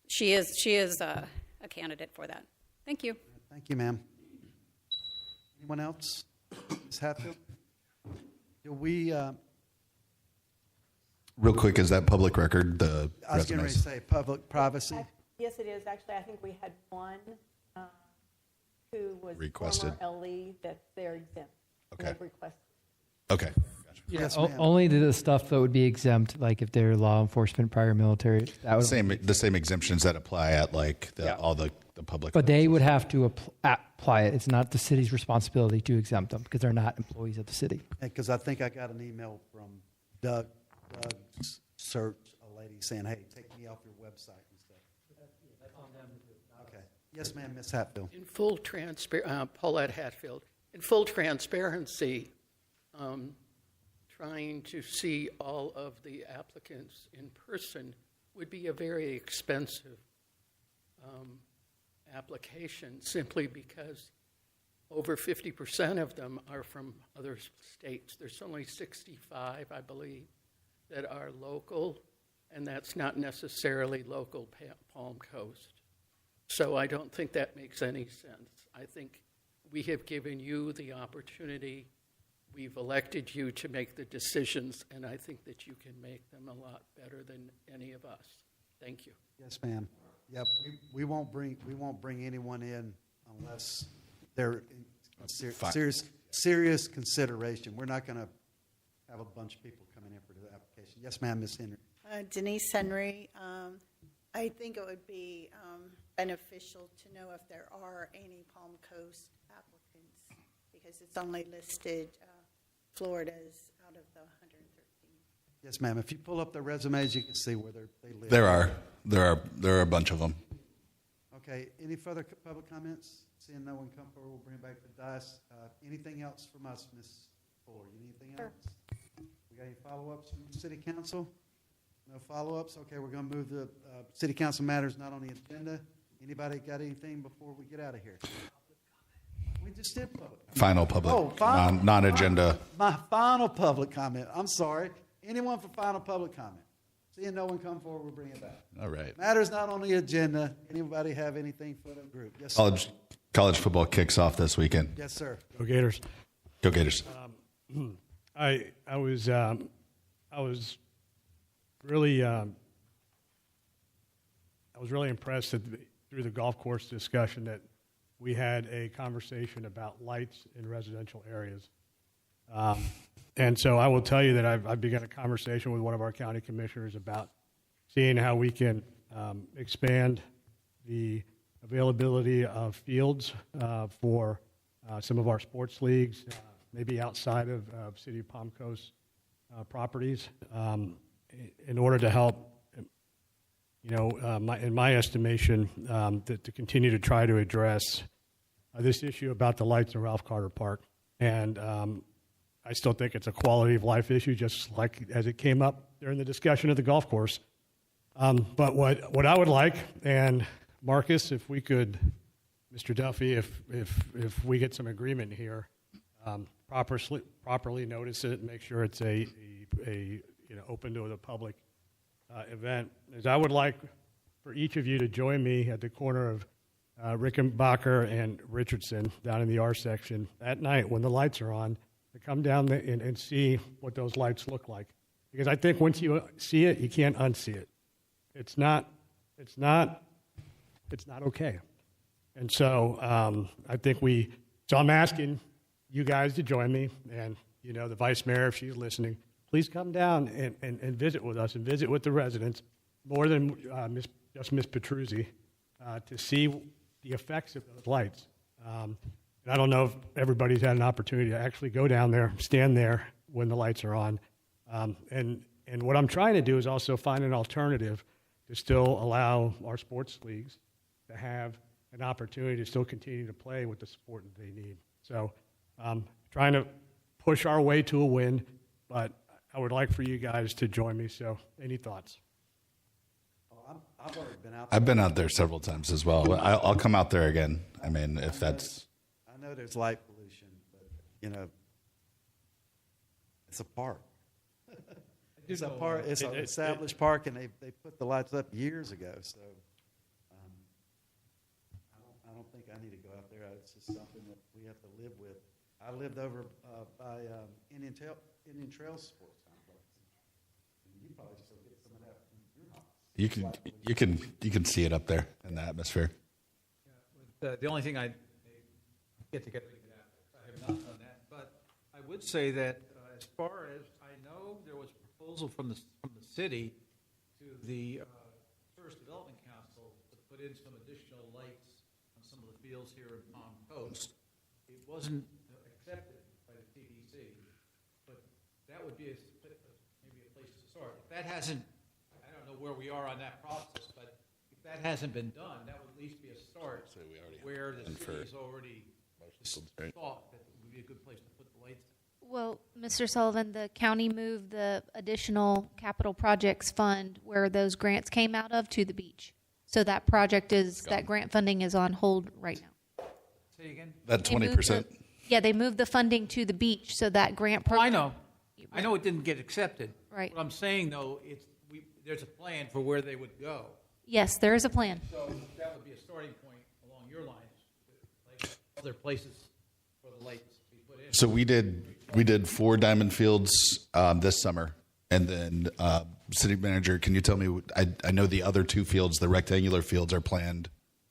Speaker 12: she is a candidate for that. Thank you.
Speaker 1: Thank you, ma'am. Anyone else? Ms. Hatfield? Do we...
Speaker 13: Real quick, is that public record, the
Speaker 1: I was getting ready to
Speaker 13: resumes?
Speaker 1: say public privacy.
Speaker 16: Yes, it is. Actually, I think we had one who was
Speaker 13: Requested.
Speaker 16: former LE that they're exempt.
Speaker 13: Okay.
Speaker 16: They've requested.
Speaker 13: Okay.
Speaker 18: Yeah,
Speaker 1: Yes, ma'am.
Speaker 18: only the stuff that would be exempt, like if they're law enforcement, prior military. That would
Speaker 13: The same exemptions that apply at all the public.
Speaker 18: But they would have to apply it. It's not the city's responsibility to exempt them because they're not employees of the city.
Speaker 1: Because I think I got an email from Doug's search, a lady saying, hey, take me off your website and stuff. Okay. Yes, ma'am, Ms. Hatfield.
Speaker 22: In full Paulette Hatfield, in full transparency, trying to see all of the applicants in person would be a very expensive application, simply because over 50% of them are from other states. There's only 65, I believe, that are local, and that's not necessarily local Palm Coast. So I don't think that makes any sense. I think we have given you the opportunity. We've elected you to make the decisions, and I think that you can make them a lot better than any of us. Thank you.
Speaker 1: Yes, ma'am. Yep, we won't bring anyone in unless they're in serious consideration. We're not going to have a bunch of people coming in for the application. Yes, ma'am, Ms. Henry.
Speaker 9: Denise Henry, I think it would be beneficial to know if there are any Palm Coast applicants, because it's only listed Florida's out of the 113.
Speaker 1: Yes, ma'am. If you pull up their resumes, you can see where they live.
Speaker 13: There are a bunch of them.
Speaker 1: Okay, any further public comments? Seeing no one come forward, we'll bring it back to the dais. Anything else from us, Ms. Fuller? Anything else? We got any follow-ups from the city council? No follow-ups? Okay, we're going to move the city council matters not on the agenda. Anybody got anything before we get out of here? We just did public.
Speaker 13: Final public, non-agenda.
Speaker 1: My final public comment. I'm sorry. Anyone for final public comment? Seeing no one come forward, we'll bring it back.
Speaker 13: All right.
Speaker 1: Matters not on the agenda. Anybody have anything for the group? Yes, sir.
Speaker 13: College football kicks off this weekend.
Speaker 1: Yes, sir.
Speaker 15: Go Gators.
Speaker 13: Go Gators.
Speaker 15: I was really impressed through the golf course discussion that we had a conversation about lights in residential areas. And so I will tell you that I've begun a conversation with one of our county commissioners about seeing how we can expand the availability of fields for some of our sports leagues, maybe outside of City of Palm Coast properties, in order to help, in my estimation, to continue to try to address this issue about the lights in Ralph Carter Park. And I still think it's a quality of life issue, just like as it came up during the discussion of the golf course. But what I would like, and Marcus, if we could, Mr. Duffy, if we get some agreement here, properly notice it, make sure it's a open to the public event, is I would like for each of you to join me at the corner of Rickenbacker and Richardson down in the R section at night when the lights are on, to come down and see what those lights look like. Because I think once you see it, you can't unsee it. It's not okay. And so I think so I'm asking you guys to join me, and the vice mayor, if she's listening, please come down and visit with us and visit with the residents more than just Ms. Petruzzi to see the effects of those lights. And I don't know if everybody's had an opportunity to actually go down there, stand there when the lights are on. And what I'm trying to do is also find an alternative to still allow our sports leagues to have an opportunity to still continue to play with the support that they need. So trying to push our way to a win, but I would like for you guys to join me. So any thoughts?
Speaker 1: I've already been out there.
Speaker 13: I've been out there several times as well. I'll come out there again. I mean, if that's...
Speaker 1: I know there's light pollution, but, it's a park. It's a park. It's an established park, and they put the lights up years ago. So I don't think I need to go out there. It's just something that we have to live with. I lived over by Indian Trail Sports Complex. You probably still get some of that from your house.
Speaker 13: You can see it up there in the atmosphere.
Speaker 2: The only thing I get together, I have not done that, but I would say that as far as I know, there was a proposal from the city to the Tourist Development Council to put in some additional lights on some of the fields here in Palm Coast. It wasn't accepted by the TDC, but that would be maybe a place to start. If that hasn't, I don't know where we are on that process, but if that hasn't been done, that would at least be a start where the city's already thought that it would be a good place to put the lights.
Speaker 11: Well, Mr. Sullivan, the county moved the additional capital projects fund where those grants came out of to the beach. So that that grant funding is on hold right now.
Speaker 2: Say again?
Speaker 13: That 20%?
Speaker 11: Yeah, they moved the funding to the beach so that grant program.
Speaker 2: I know it didn't get accepted.
Speaker 11: Right.
Speaker 2: What I'm saying, though, there's a plan for where they would go.
Speaker 11: Yes, there is a plan.
Speaker 2: So that would be a starting point along your lines, like other places for the lights to be put in.
Speaker 13: So we did 4 diamond fields this summer, and then city manager, can you tell me? I know the other 2 fields, the rectangular fields, are planned.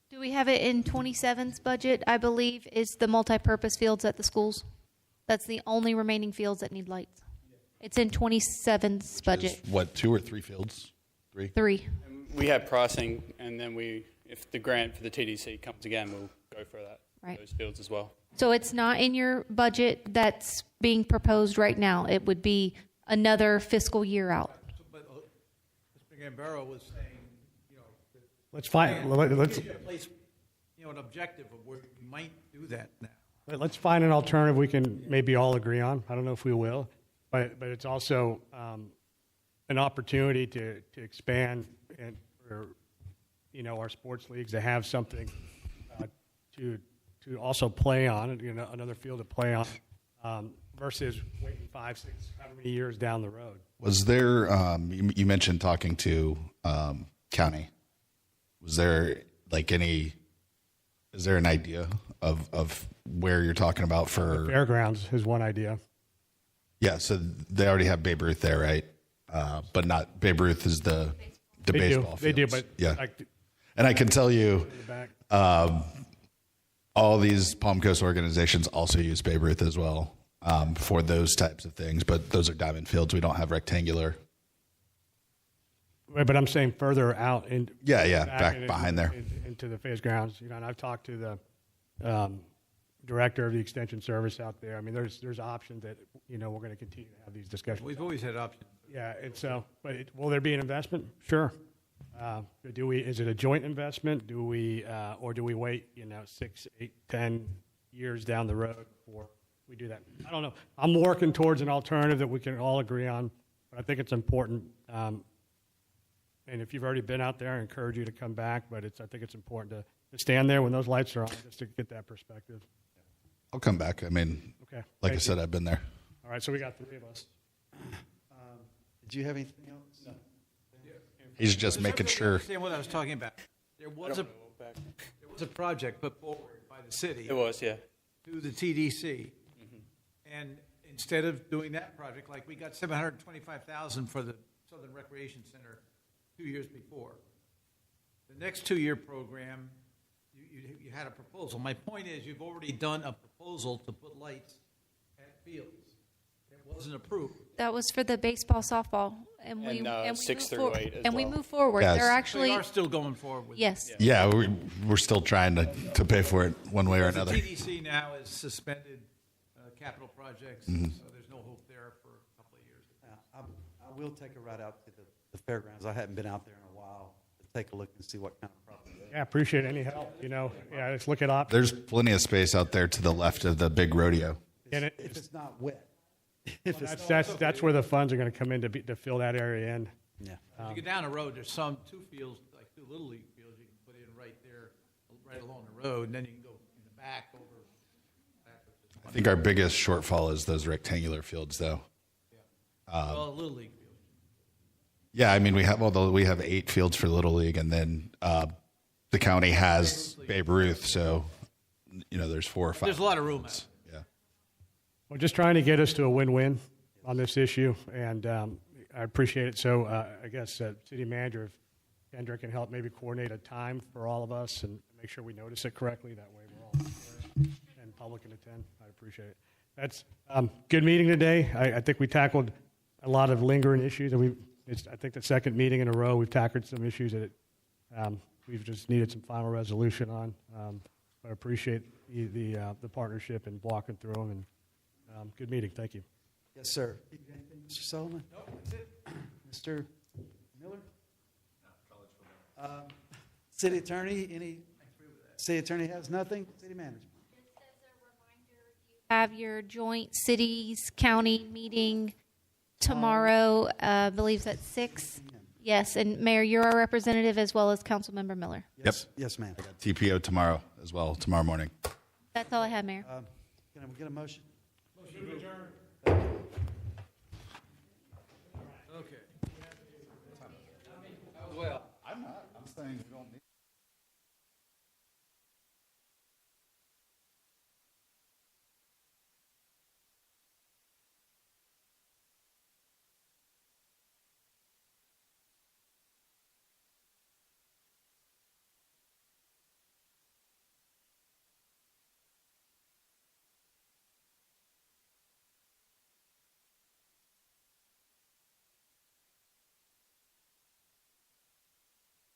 Speaker 11: Do we have it in 27's budget? I believe is the multi-purpose fields at the schools. That's the only remaining fields that need lights. It's in 27's budget.
Speaker 13: What, 2 or 3 fields? 3.
Speaker 11: 3.
Speaker 3: We have pricing, and then if the grant for the TDC comes again, we'll go for that.
Speaker 11: Right.
Speaker 3: Those fields as well.
Speaker 11: So it's not in your budget that's being proposed right now. It would be another fiscal year out.
Speaker 2: But Mr. Gambaro was saying,
Speaker 15: Let's find. Let's.
Speaker 2: a place an objective of where we might do that now.
Speaker 15: Let's find an alternative we can maybe all agree on. I don't know if we will, but it's also an opportunity to expand and for our sports leagues to have something to also play on, another field to play on, versus waiting 5, 6, how many years down the road.
Speaker 13: Was there, you mentioned talking to county. Was there is there an idea of where you're talking about for?
Speaker 15: The fairgrounds is one idea.
Speaker 13: Yeah, so they already have Babe Ruth there, right? But not, Babe Ruth is the baseball fields.
Speaker 15: They do, but
Speaker 13: yeah. And I can tell you, all these Palm Coast organizations also use Babe Ruth as well for those types of things, but those are diamond fields. We don't have rectangular.
Speaker 15: Right, but I'm saying further out.
Speaker 13: Back behind there.
Speaker 15: Into the fairgrounds. And I've talked to the director of the Extension Service out there. I mean, there's options that, we're going to continue to have these discussions.
Speaker 2: We've always had options.
Speaker 15: Yeah, and so, will there be an investment? Sure. Is it a joint investment? Or do we wait, 6, 8, 10 years down the road before we do that? I don't know. I'm working towards an alternative that we can all agree on, but I think it's important. And if you've already been out there, I encourage you to come back, but I think it's important to stand there when those lights are on just to get that perspective.
Speaker 13: I'll come back. I mean,
Speaker 15: okay.
Speaker 13: Like I said, I've been there.
Speaker 15: All right, so we got 3 of us.
Speaker 1: Did you have anything else? No.
Speaker 13: He's just making sure.
Speaker 2: Understand what I was talking about. There was a project put forward by the city.
Speaker 3: It was, yeah.
Speaker 2: To the TDC, and instead of doing that project, like we got $725,000 for the Southern Recreation Center 2 years before. The next 2-year program, you had a proposal. My point is, you've already done a proposal to put lights at fields. It wasn't approved.
Speaker 11: That was for the baseball, softball, and we
Speaker 3: 6
Speaker 11: moved
Speaker 3: through 8 as
Speaker 11: and we
Speaker 3: well.
Speaker 11: move forward.
Speaker 13: Yes.
Speaker 11: They're actually
Speaker 2: So you are still going forward with
Speaker 11: yes.
Speaker 2: it.
Speaker 13: Yeah, we're still trying to pay for it one way or
Speaker 2: The
Speaker 13: another.
Speaker 2: TDC now is suspended capital projects, so there's no hope there for a couple of years.
Speaker 1: I will take a ride out to the fairgrounds. I haven't been out there in a while to take a look and see what kind of problem it is.
Speaker 15: Yeah, appreciate any help. Let's look it up.
Speaker 13: There's plenty of space out there to the left of the big rodeo.
Speaker 15: And
Speaker 1: If it's not wet.
Speaker 15: that's where the funds are going to come in to fill that area in.
Speaker 1: Yeah.
Speaker 2: If you go down the road, there's 2 fields, like 2 Little League fields you can put in right there, right along the road, and then you can go in the back over.
Speaker 13: I think our biggest shortfall is those rectangular fields, though.
Speaker 2: Well, Little League fields.
Speaker 13: Yeah, I mean, we have 8 fields for Little League, and then the county has Babe Ruth, so there's 4 or 5.
Speaker 2: There's a lot of room out.
Speaker 13: Yeah.
Speaker 15: We're just trying to get us to a win-win on this issue, and I appreciate it. So I guess City Manager, if Kendra can help maybe coordinate a time for all of us and make sure we notice it correctly. That way we're all aware and public can attend. I appreciate it. That's good meeting today. I think we tackled a lot of lingering issues, and I think the second meeting in a row we've tackled some issues that we've just needed some final resolution on. But I appreciate the partnership and walking through them. And good meeting. Thank you.
Speaker 1: Yes, sir. Anything, Mr. Sullivan?
Speaker 2: No, that's it.
Speaker 1: Mr. Miller? City Attorney, City Attorney has nothing? City Manager?
Speaker 11: Have your joint cities county meeting tomorrow. I believe it's at 6. Yes, and Mayor, you're our representative as well as Councilmember Miller.
Speaker 1: Yes. Yes, ma'am.
Speaker 13: TPO tomorrow as well, tomorrow morning.
Speaker 11: That's all I have, Mayor.
Speaker 1: Can I get a motion?
Speaker 2: Motion to adjourn. Okay.
Speaker 13: Well, I'm not. I'm saying